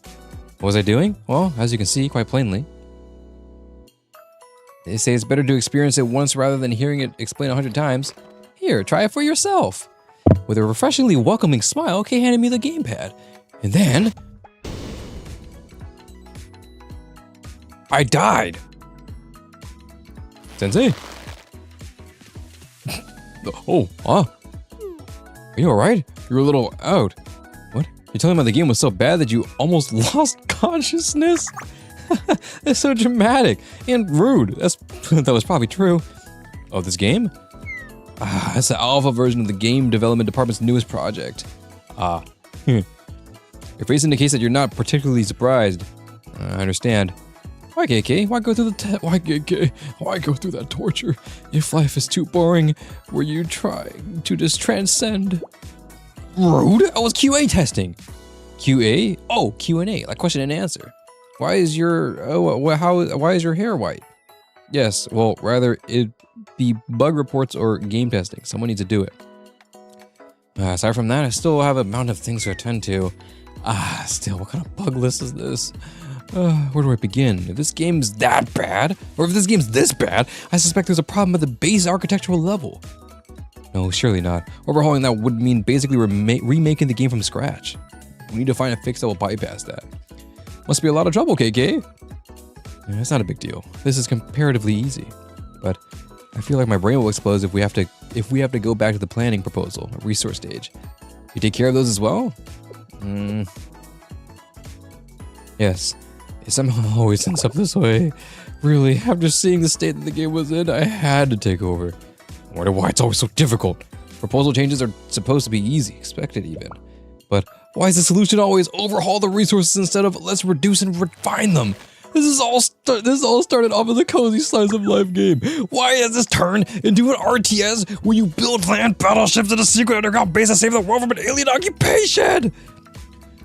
What was I doing? Well, as you can see quite plainly. They say it's better to experience it once rather than hearing it explained 100 times. Here, try it for yourself. With a refreshingly welcoming smile, Kay handed me the gamepad. And then... I died! Sensei? Oh, huh? Are you alright? You're a little out. What? You're telling me the game was so bad that you almost lost consciousness? That's so dramatic and rude. That was probably true. Oh, this game? That's the alpha version of the game development department's newest project. Your face indicates that you're not particularly surprised. I understand. Why, KK? Why go through why, KK? Why go through that torture? If life is too boring, were you trying to just transcend? Rude? I was QA testing. QA? Oh, Q&A, like question and answer. Why is your why is your hair white? Yes, well, rather it be bug reports or game testing. Someone needs to do it. Aside from that, I still have a mountain of things to attend to. Still, what kind of bug list is this? Where do I begin? If this game's that bad, or if this game's this bad, I suspect there's a problem at the base architectural level. No, surely not. Overhauling that would mean basically remaking the game from scratch. We need to find a fix that will bypass that. Must be a lot of trouble, KK. Yeah, it's not a big deal. This is comparatively easy. But I feel like my brain will explode if we have to go back to the planning proposal, a resource stage. You take care of those as well? Yes. It somehow always ends up this way. Really, after seeing the state that the game was in, I had to take over. I wonder why it's always so difficult. Proposal changes are supposed to be easy, expected even. But why is the solution always overhaul the resources instead of let's reduce and refine them? This all started off as a cozy slice of life game. Why has this turned into an RTS where you build land battleships in a secret underground base to save the world from an alien occupation?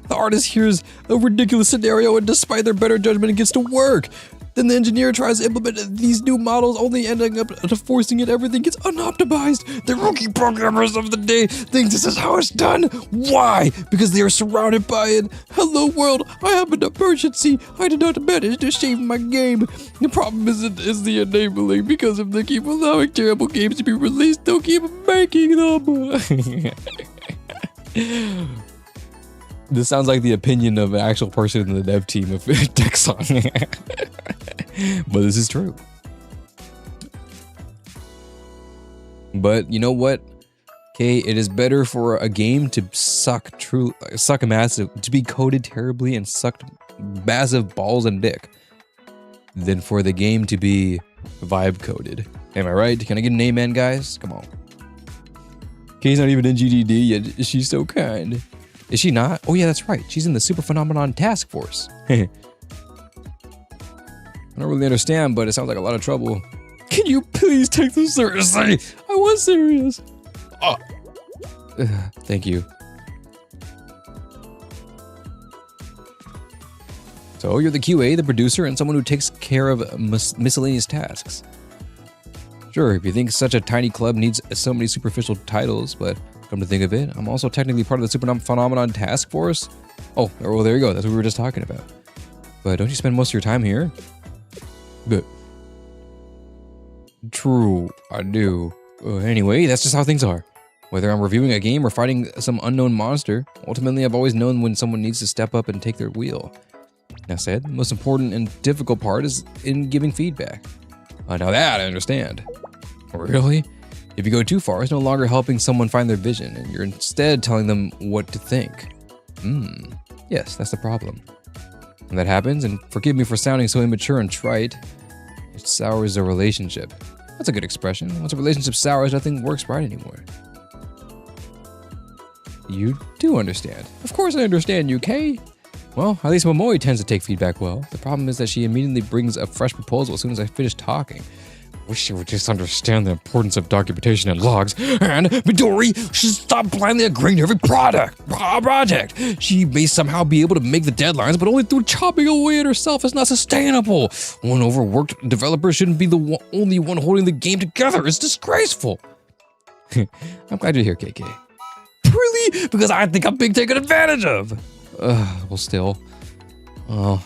The artist hears a ridiculous scenario and despite their better judgment, it gets to work. Then the engineer tries to implement these new models, only ending up to forcing it. Everything gets unoptimized. The rookie programmers of the day think this is how it's done. Why? Because they are surrounded by it. Hello world, I have an emergency. I did not manage to save my game. The problem is the enabling, because if they keep allowing terrible games to be released, they'll keep making them. This sounds like the opinion of an actual person in the dev team of Deca. But this is true. But you know what? Okay, it is better for a game to suck massive, to be coded terribly and suck massive balls and dick, than for the game to be vibe coded. Am I right? Can I get an amen, guys? Come on. Kay's not even in GDD yet. She's so kind. Is she not? Oh yeah, that's right. She's in the Super Phenomenon Task Force. I don't really understand, but it sounds like a lot of trouble. Can you please take this seriously? I was serious. Thank you. So you're the QA, the producer, and someone who takes care of miscellaneous tasks. Sure, if you think such a tiny club needs so many superficial titles, but come to think of it, I'm also technically part of the Super Phenomenon Task Force. Oh, well, there you go. That's what we were just talking about. But don't you spend most of your time here? Good. True, I do. Anyway, that's just how things are. Whether I'm reviewing a game or fighting some unknown monster, ultimately I've always known when someone needs to step up and take their wheel. That said, the most important and difficult part is in giving feedback. Now that I understand. Really? If you go too far, it's no longer helping someone find their vision, and you're instead telling them what to think. Yes, that's the problem. When that happens, and forgive me for sounding so immature and trite, it sours a relationship. That's a good expression. Once a relationship sours, nothing works right anymore. You do understand. Of course I understand you, Kay. Well, at least Momoi tends to take feedback well. The problem is that she immediately brings a fresh proposal as soon as I finish talking. Wish she would just understand the importance of documentation and logs. And Midori should stop blindly agreeing to every project. She may somehow be able to make the deadlines, but only through chopping away at herself is not sustainable. One overworked developer shouldn't be the only one holding the game together. It's disgraceful. I'm glad you're here, KK. Really? Because I think I'm being taken advantage of. Well, still. Oh.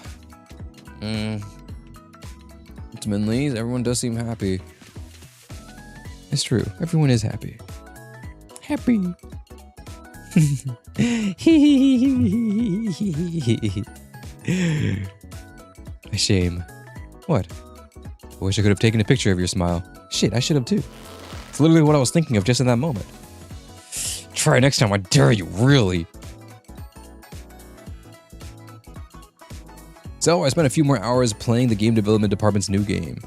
Ultimately, everyone does seem happy. It's true. Everyone is happy. Happy. A shame. What? I wish I could have taken a picture of your smile. Shit, I should have too. It's literally what I was thinking of just in that moment. Try next time, I dare you, really. So I spent a few more hours playing the game development department's new game.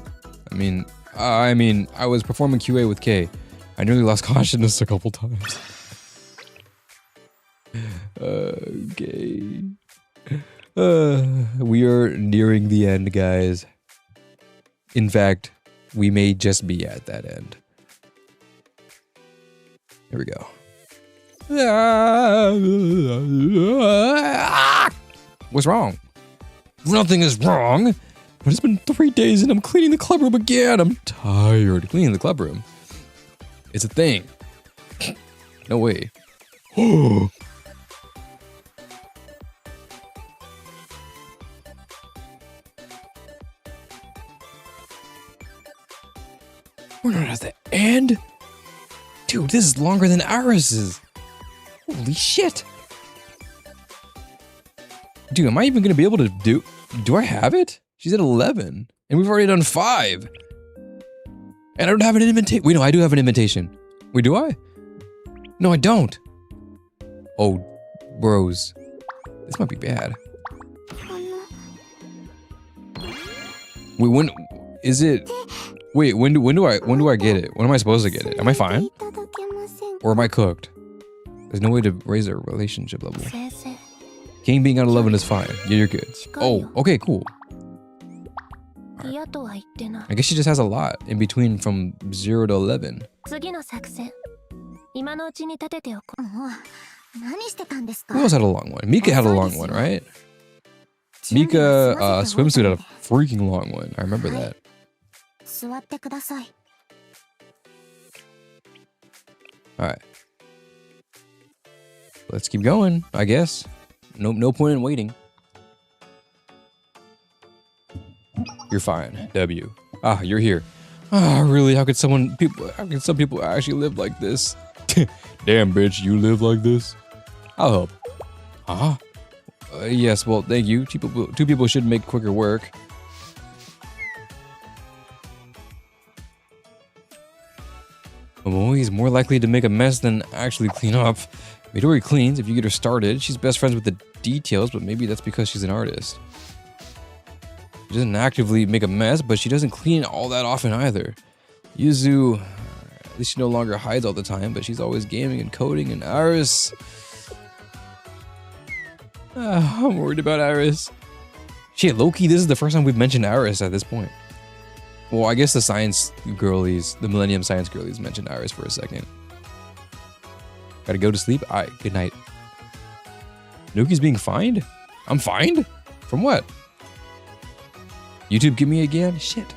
I mean, I was performing QA with Kay. I nearly lost consciousness a couple times. Okay. We are nearing the end, guys. In fact, we may just be at that end. Here we go. What's wrong? Nothing is wrong, but it's been 3 days and I'm cleaning the clubroom again. I'm tired. Cleaning the clubroom. It's a thing. No way. We're not at the end? Dude, this is longer than Iris's. Holy shit. Dude, am I even gonna be able to do I have it? She's at 11, and we've already done 5. And I don't have an invitation. Wait, no, I do have an invitation. Wait, do I? No, I don't. Oh, bros. This might be bad. Wait, when is it? Wait, when do I get it? When am I supposed to get it? Am I fine? Or am I cooked? There's no way to raise their relationship level. King being at 11 is fine. Yeah, you're good. Oh, okay, cool. Right. I guess she just has a lot in between from 0 to 11. Who else had a long one? Mika had a long one, right? Mika swimsuit had a freaking long one. I remember that. Alright. Let's keep going, I guess. No point in waiting. You're fine. W. Ah, you're here. Ah, really? How could some people actually live like this? Damn, bitch, you live like this? I'll help. Huh? Yes, well, thank you. Two people should make quicker work. Momoi is more likely to make a mess than actually clean up. Midori cleans if you get her started. She's best friends with the details, but maybe that's because she's an artist. She doesn't actively make a mess, but she doesn't clean all that often either. Yuzu, at least she no longer hides all the time, but she's always gaming and coding. And Iris, I'm worried about Iris. Shit, Loki, this is the first time we've mentioned Iris at this point. Well, I guess the science girlies, the Millennium Science girlies mentioned Iris for a second. Gotta go to sleep? Alright, good night. Nuki's being fined? I'm fined? From what? YouTube give me again? Shit.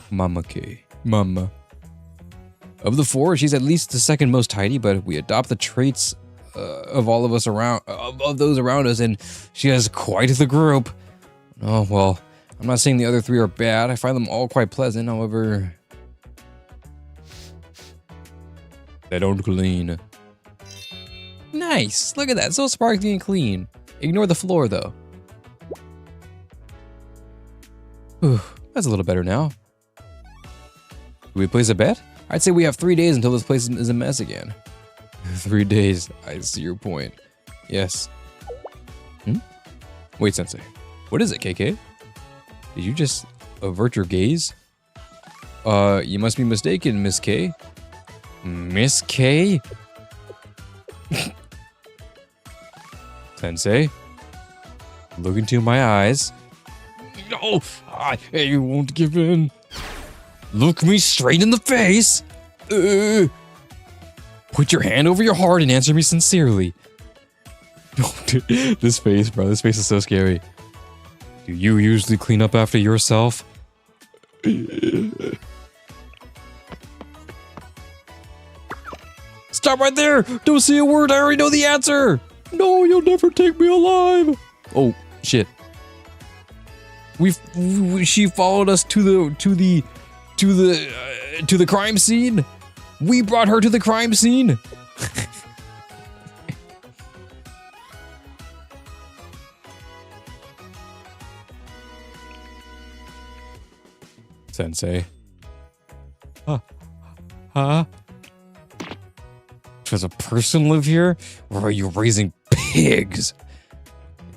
Mama K. Mama. Of the 4, she's at least the second most tidy, but if we adopt the traits of all of us around, of those around us, and she has quite the group. Oh, well, I'm not saying the other 3 are bad. I find them all quite pleasant, however, they don't clean. Nice! Look at that, so sparkly and clean. Ignore the floor, though. Whew, that's a little better now. Do we place a bet? I'd say we have 3 days until this place is a mess again. 3 days, I see your point. Yes. Wait, Sensei. What is it, KK? Did you just avert your gaze? You must be mistaken, Miss K. Miss K? Sensei, look into my eyes. No, I won't give in. Look me straight in the face. Put your hand over your heart and answer me sincerely. This face, bro. This face is so scary. Do you usually clean up after yourself? Stop right there! Don't say a word. I already know the answer. No, you'll never take me alive. Oh shit! She followed us to the crime scene. We brought her to the crime scene. Sensei. Huh? Does a person live here? Or are you raising pigs?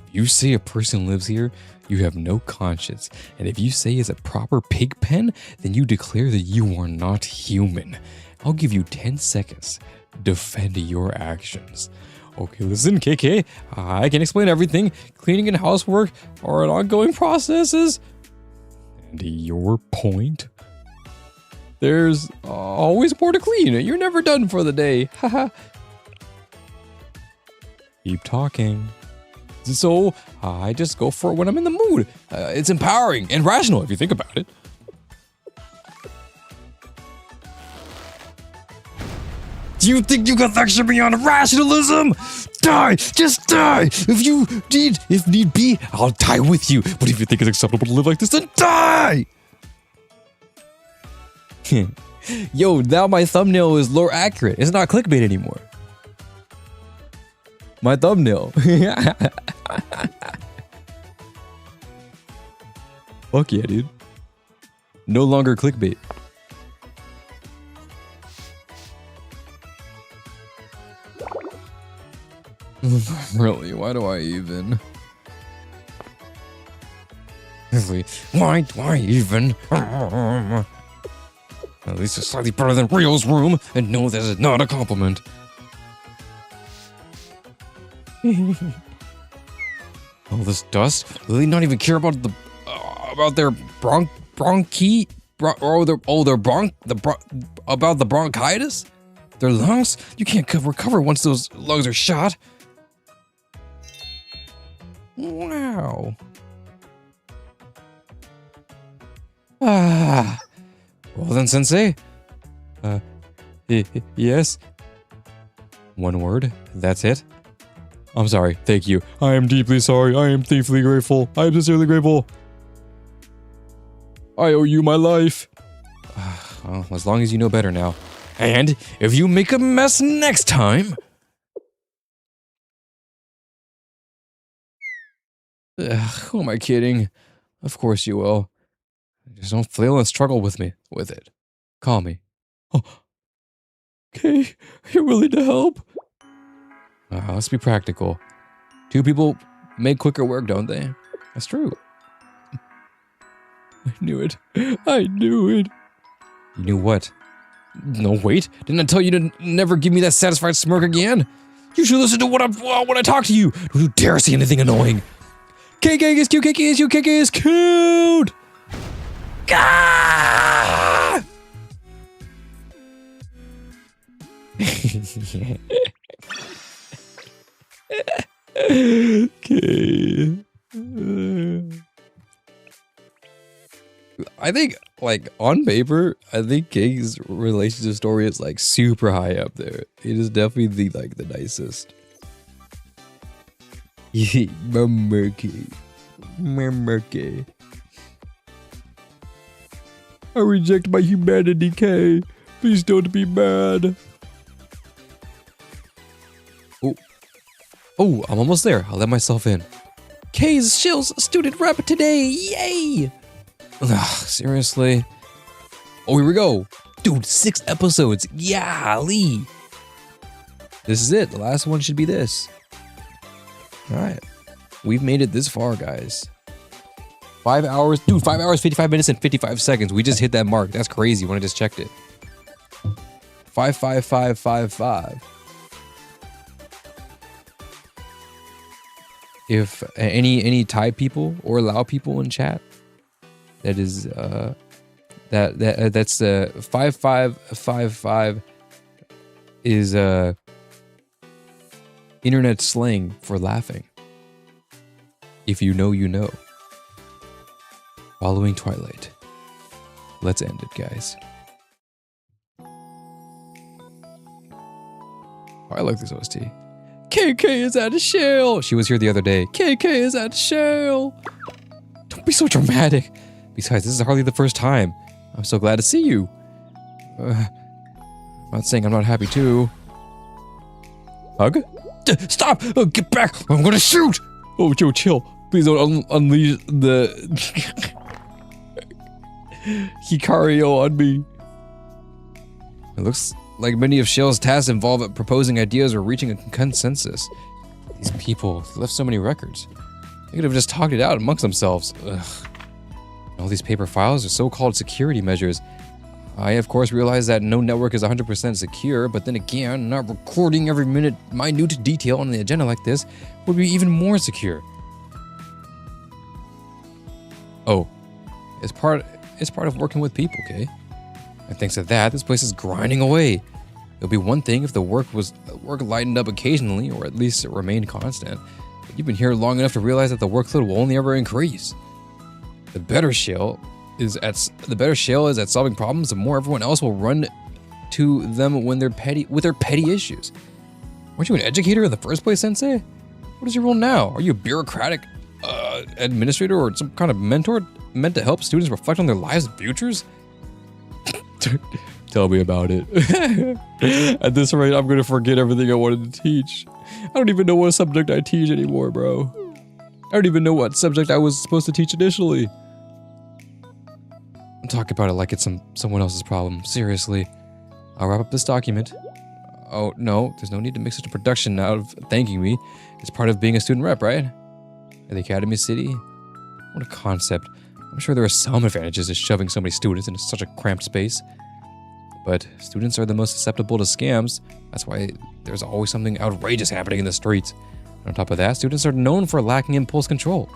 If you say a person lives here, you have no conscience. And if you say it's a proper pig pen, then you declare that you are not human. I'll give you 10 seconds. Defend your actions. Okay, listen, KK. I can explain everything. Cleaning and housework are an ongoing processes. And your point? There's always more to clean. You're never done for the day. Haha. Keep talking. So, I just go for it when I'm in the mood. It's empowering and rational if you think about it. Do you think you can lecture me on rationalism? Die! Just die! If need be, I'll die with you. But if you think it's acceptable to live like this, then die! Yo, now my thumbnail is lore accurate. It's not clickbait anymore. My thumbnail. Fuck yeah, dude. No longer clickbait. Really? Why do I even? Why even? At least it's slightly better than Rio's room, and no, this is not a compliment. All this dust? Do they not even care about their about the bronchitis? Their lungs? You can't recover once those lungs are shot. Wow. Well then, Sensei. Yes. One word. That's it. I'm sorry. Thank you. I am deeply sorry. I am deeply grateful. I am sincerely grateful. I owe you my life. Well, as long as you know better now. And if you make a mess next time... who am I kidding? Of course you will. Just don't flail and struggle with it. Call me. Oh. Okay, you're willing to help? Let's be practical. 2 people make quicker work, don't they? That's true. I knew it. I knew it. You knew what? No, wait. Didn't I tell you to never give me that satisfied smirk again? You should listen to when I talk to you. Don't you dare say anything annoying. KK is cute, KK is cute, KK is cute! Gah! Okay. I think, like, on paper, I think King's relationship story is, like, super high up there. It is definitely, the nicest. Murky. I reject my humanity, Kay. Please don't be mad. Oh, I'm almost there. I'll let myself in. Kay's Shill's student rep today. Yay! Ugh, seriously? Oh, here we go. Dude, 6 episodes. Yally! This is it. The last one should be this. Alright. We've made it this far, guys. 5 hours, dude, 5 hours, 55 minutes, and 55 seconds. We just hit that mark. That's crazy when I just checked it. 55555. If any Thai people or Lao people in chat, that is that's 5555 is internet slang for laughing. If you know, you know. Following Twilight. Let's end it, guys. I like this OST. KK is at a shell. She was here the other day. KK is at a shell. Don't be so dramatic. Besides, this is hardly the first time. I'm so glad to see you. I'm not saying I'm not happy too. Hug? Stop! Get back! I'm gonna shoot! Oh, Joe, chill. Please don't unleash the Hikario on me. It looks like many of Shell's tasks involve proposing ideas or reaching a consensus. These people left so many records. They could have just talked it out amongst themselves. Ugh. All these paper files are so-called security measures. I, of course, realize that no network is 100% secure, but then again, not recording every minute minute detail on the agenda like this would be even more secure. Oh, it's part of working with people, okay? And thanks to that, this place is grinding away. It'll be one thing if the work lightened up occasionally, or at least it remained constant. But you've been here long enough to realize that the workload will only ever increase. The better Shell is at solving problems, the more everyone else will run to them when they're with their petty issues. Weren't you an educator in the first place, Sensei? What is your role now? Are you a bureaucratic administrator or some kind of mentor meant to help students reflect on their lives and futures? Tell me about it. At this rate, I'm gonna forget everything I wanted to teach. I don't even know what subject I teach anymore, bro. I don't even know what subject I was supposed to teach initially. I'm talking about it like it's someone else's problem. Seriously. I'll wrap up this document. Oh, no, there's no need to make such a production out of thanking me. It's part of being a student rep, right? At the Academy City? What a concept. I'm sure there are some advantages to shoving so many students into such a cramped space. But students are the most susceptible to scams. That's why there's always something outrageous happening in the streets. And on top of that, students are known for lacking impulse control.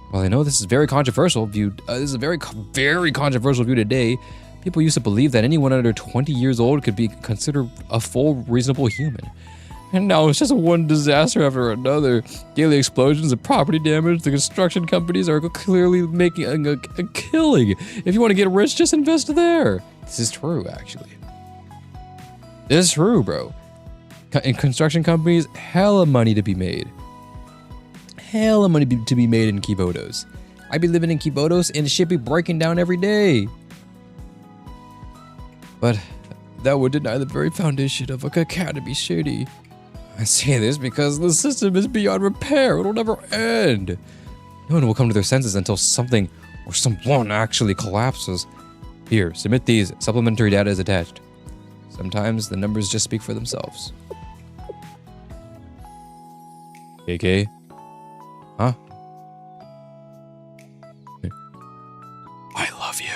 While I know this is very controversial viewed, very controversial view today, people used to believe that anyone under 20 years old could be considered a full, reasonable human. And now it's just one disaster after another. Daily explosions and property damage. The construction companies are clearly making a killing. If you want to get rich, just invest there. This is true, actually. This is true, bro. In construction companies, hella money to be made. Hella money to be made in Kibodos. I be living in Kibodos and shit be breaking down every day. But that would deny the very foundation of a academy city. I say this because the system is beyond repair. It'll never end. No one will come to their senses until something or someone actually collapses. Here, submit these. Supplementary data is attached. Sometimes the numbers just speak for themselves. KK? Huh? I love you.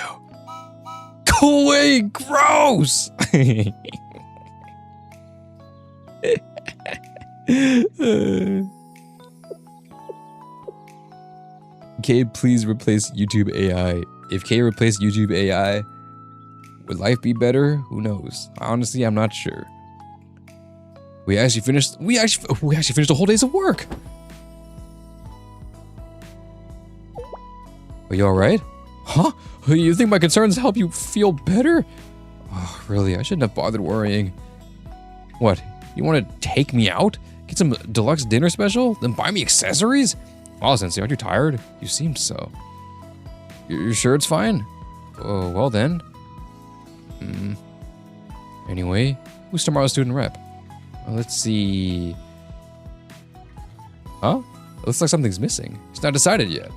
Go away! Gross! K, please replace YouTube AI. If K replaced YouTube AI, would life be better? Who knows? Honestly, I'm not sure. We actually finished a whole day's of work. Are you alright? Huh? You think my concerns help you feel better? Oh, really, I shouldn't have bothered worrying. What? You want to take me out? Get some deluxe dinner special? Then buy me accessories? Wow, Sensei, aren't you tired? You seemed so. You're sure it's fine? Oh, well then. Anyway, who's tomorrow's student rep? Let's see. Huh? It looks like something's missing. It's not decided yet.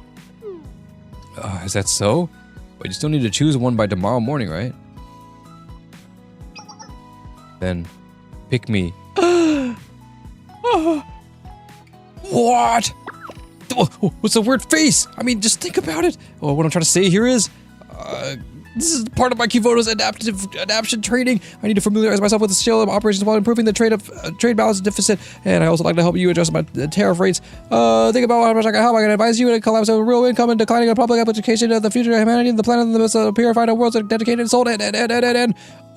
Is that so? But you still need to choose one by tomorrow morning, right? Then, pick me. What? What's the word face? I mean, just think about it. Oh, what I'm trying to say here is, this is part of my Kivoto's adaptation training. I need to familiarize myself with the skill of operations while improving the trade balance deficit. And I also like to help you adjust my tariff rates. Think about how much I can help. I can advise you to collapse of real income and declining of public application of the future of humanity and the planet and the most purified worlds are dedicated and sold. And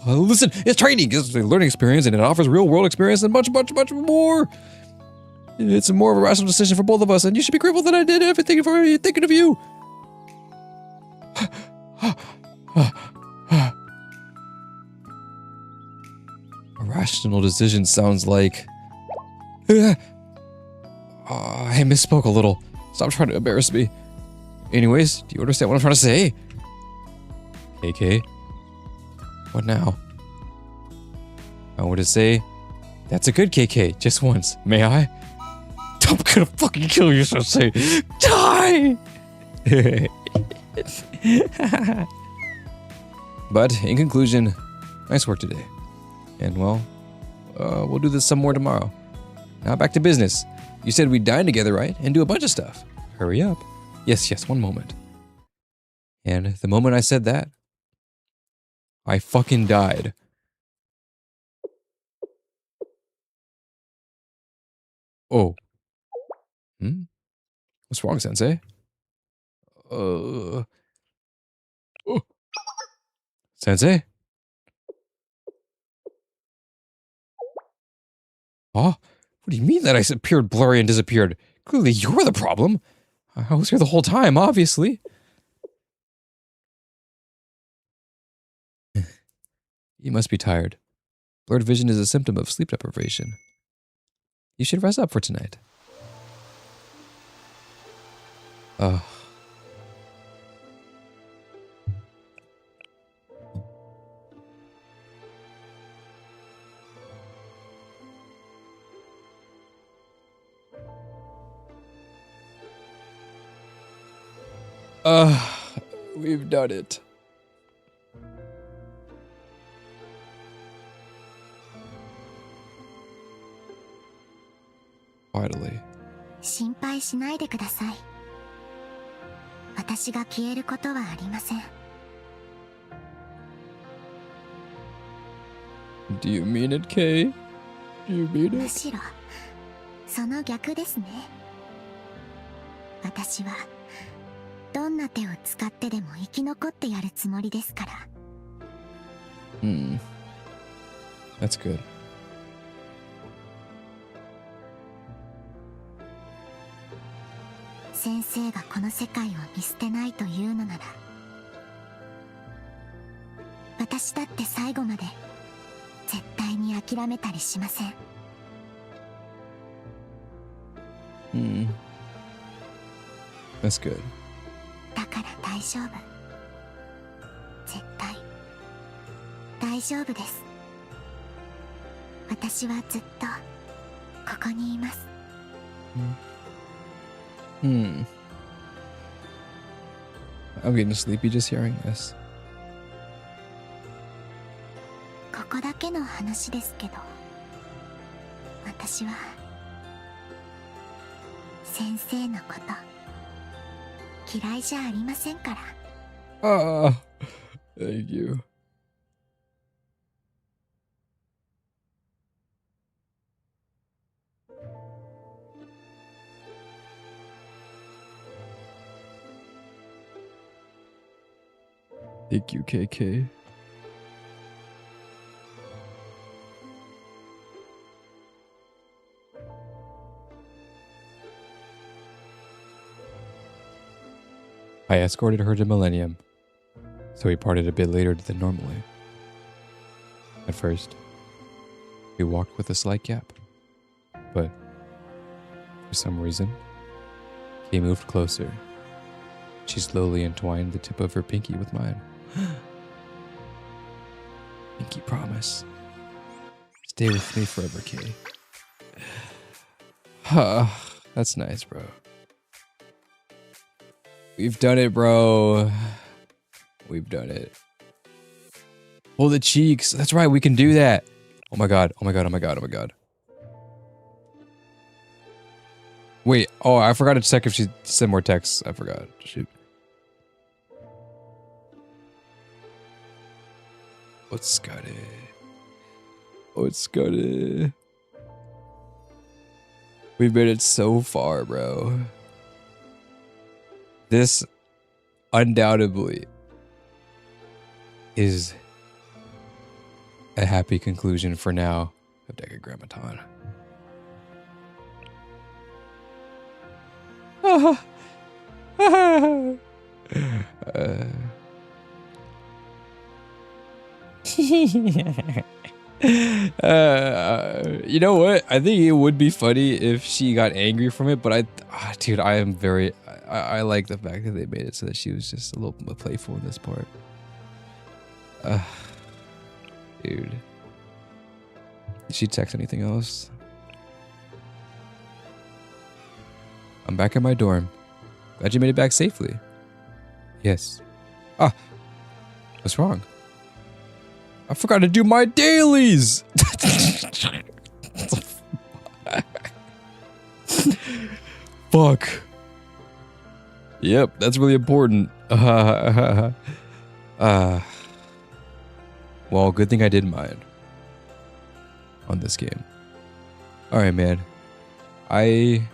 listen, it's training. It's a learning experience and it offers real world experience and much more. It's more of a rational decision for both of us, and you should be grateful that I did everything for you, thinking of you. A rational decision sounds like... I misspoke a little. Stop trying to embarrass me. Anyways, do you understand what I'm trying to say? KK? What now? I want to say, that's a good KK, just once. May I? I'm gonna fucking kill you, Sensei. Die! But, in conclusion, nice work today. And, well, we'll do this some more tomorrow. Now back to business. You said we'd dine together, right? And do a bunch of stuff. Hurry up. Yes, one moment. And the moment I said that, I fucking died. Oh. What's wrong, Sensei? Oh. Sensei? Huh? What do you mean that I appeared blurry and disappeared? Clearly you're the problem. I was here the whole time, obviously. You must be tired. Blurred vision is a symptom of sleep deprivation. You should rest up for tonight. We've done it. Finally. 心配しないでください。私が消えることはありません。Do you mean it, Kay? Do you mean む it? しろその逆ですね。私はどんな手を使ってでも生き残ってやるつもりですから。That's good. 先生がこの世界を見捨てないというのなら、私だって最後まで絶対に諦めたりしません。That's good. だから大丈夫。絶対大丈夫です。私はずっとここにいます。I'm getting sleepy just hearing this. ここだけの話ですけど、私は先生のこと嫌いじゃありませんから。Thank you. Thank you, KK. I escorted her to Millennium, so we parted a bit later than normally. At first, we walked with a slight gap, but for some reason, he moved closer. She slowly entwined the tip of her pinky with mine. Pinky promise. Stay with me forever, Kay. That's nice, bro. We've done it, bro. We've done it. Hold the cheeks. That's right, we can do that. Oh my god, oh my god, oh my god, oh my god. Wait, oh, I forgot to check if she sent more texts. I forgot. Shoot. What's got it? What's got it? We've made it so far, bro. This undoubtedly is a happy conclusion for now of Decagrammaton. You know what? I think it would be funny if she got angry from it, but dude, I am very, I like the fact that they made it so that she was just a little bit playful in this part. Dude. Did she text anything else? I'm back at my dorm. Glad you made it back safely. Yes. Ah. What's wrong? I forgot to do my dailies! Fuck. Yep, that's really important. Well, good thing I did mine. On this game. Alright, man. I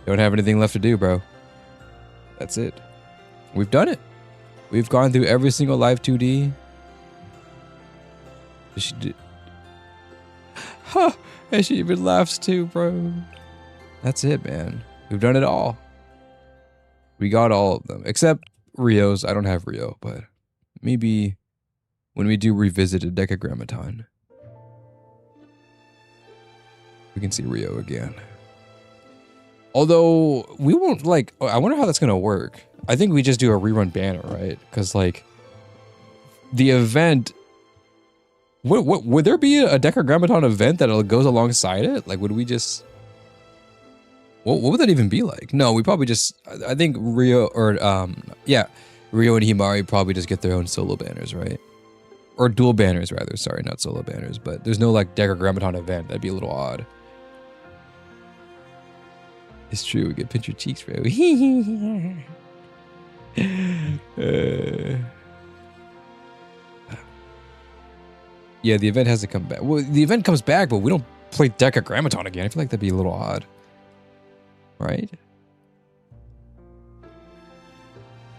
don't have anything left to do, bro. That's it. We've done it. We've gone through every single live 2D. She did. Huh. And she even laughs too, bro. That's it, man. We've done it all. We got all of them. Except Rio's. I don't have Rio, but maybe when we do revisit a Decagrammaton, we can see Rio again. Although we won't like, I wonder how that's gonna work. I think we just do a rerun banner, right? Because like the event, would there be a Decagrammaton event that goes alongside it? Like, would we just? What would that even be like? No, we probably just. I think Rio or yeah, Rio and Himari probably just get their own solo banners, right? Or dual banners rather. Sorry, not solo banners. But there's no like Decagrammaton event. That'd be a little odd. It's true. We get pinch your cheeks, bro. Yeah, the event hasn't come back. Well, the event comes back, but we don't play Decagrammaton again. I feel like that'd be a little odd. Right?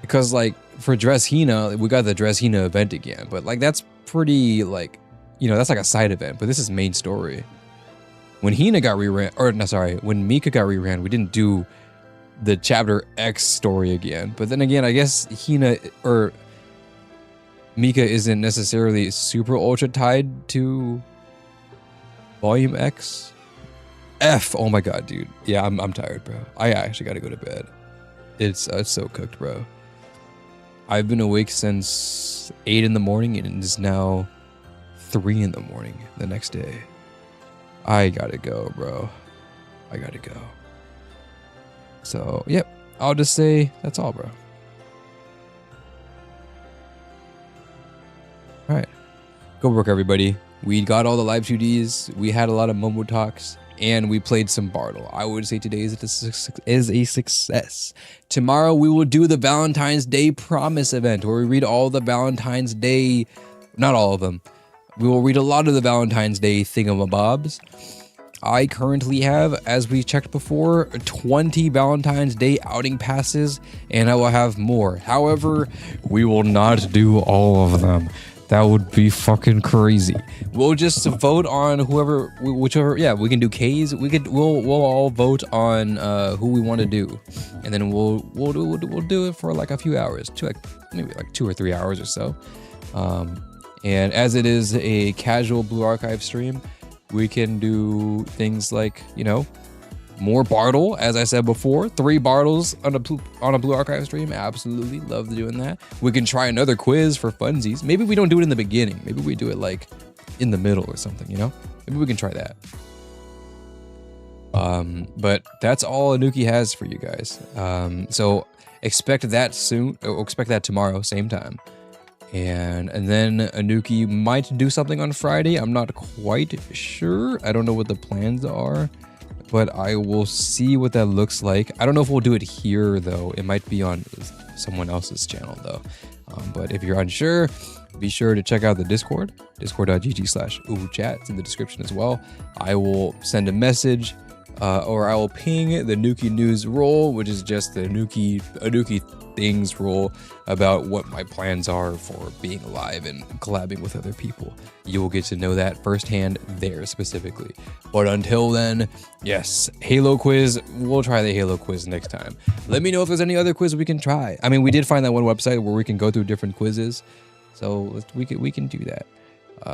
Because, like, for Dress Hina, we got the Dress Hina event again. But, like, that's pretty, like, you know, that's like a side event. But this is main story. When Hina got reran, or no, sorry, when Mika got reran, we didn't do the Chapter X story again. But then again, I guess Hina, or Mika isn't necessarily super ultra tied to Volume X. Oh my god, dude. Yeah, I'm tired, bro. I actually gotta go to bed. It's so cooked, bro. I've been awake since 8 in the morning and it's now 3 in the morning the next day. I gotta go, bro. I gotta go. So, yep. I'll just say that's all, bro. Alright. Go work, everybody. We got all the live 2Ds. We had a lot of Momo talks. And we played some Bartle. I would say today is a success. Tomorrow we will do the Valentine's Day Promise event where we read all the Valentine's Day, not all of them. We will read a lot of the Valentine's Day thingamabobs. I currently have, as we checked before, 20 Valentine's Day outing passes, and I will have more. However, we will not do all of them. That would be crazy. We'll just vote on whichever. Yeah, we can do K's. We'll all vote on who we want to do, and then we'll do it for like a few hours, maybe like 2 or 3 hours or so. And as it is a casual Blue Archive stream, we can do things like, you know, more Bartle, as I said before. 3 Bartles on a Blue Archive stream. Absolutely love doing that. We can try another quiz for funsies. Maybe we don't do it in the beginning. Maybe we do it like in the middle or something, you know? Maybe we can try that. But that's all Anuki has for you guys. So expect that soon. Or expect that tomorrow, same time. And then Anuki might do something on Friday. I'm not quite sure. I don't know what the plans are. but I will see what that looks like. I don't know if we'll do it here though. It might be on someone else's channel though. But if you're unsure, be sure to check out the Discord, discord.gg/uwchat. It's in the description as well. I will send a message or I will ping the Anuki News role, which is just the Anuki things role about what my plans are for being live and collabing with other people. You will get to know that firsthand there specifically. But until then, yes, Halo quiz. We'll try the Halo quiz next time. Let me know if there's any other quiz we can try. I mean, we did find that one website where we can go through different quizzes, so we can do that.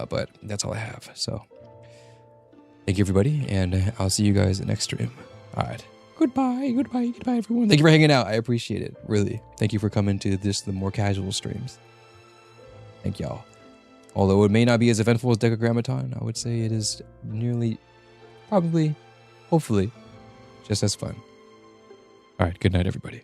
But that's all I have. So thank you, everybody, and I'll see you guys next stream. All right. Goodbye, everyone. Thank you for hanging out. I appreciate it, really. Thank you for coming to the more casual streams. Thank y'all. Although it may not be as eventful as Decagrammaton, I would say it is nearly, probably, hopefully, just as fun. All right, good night, everybody.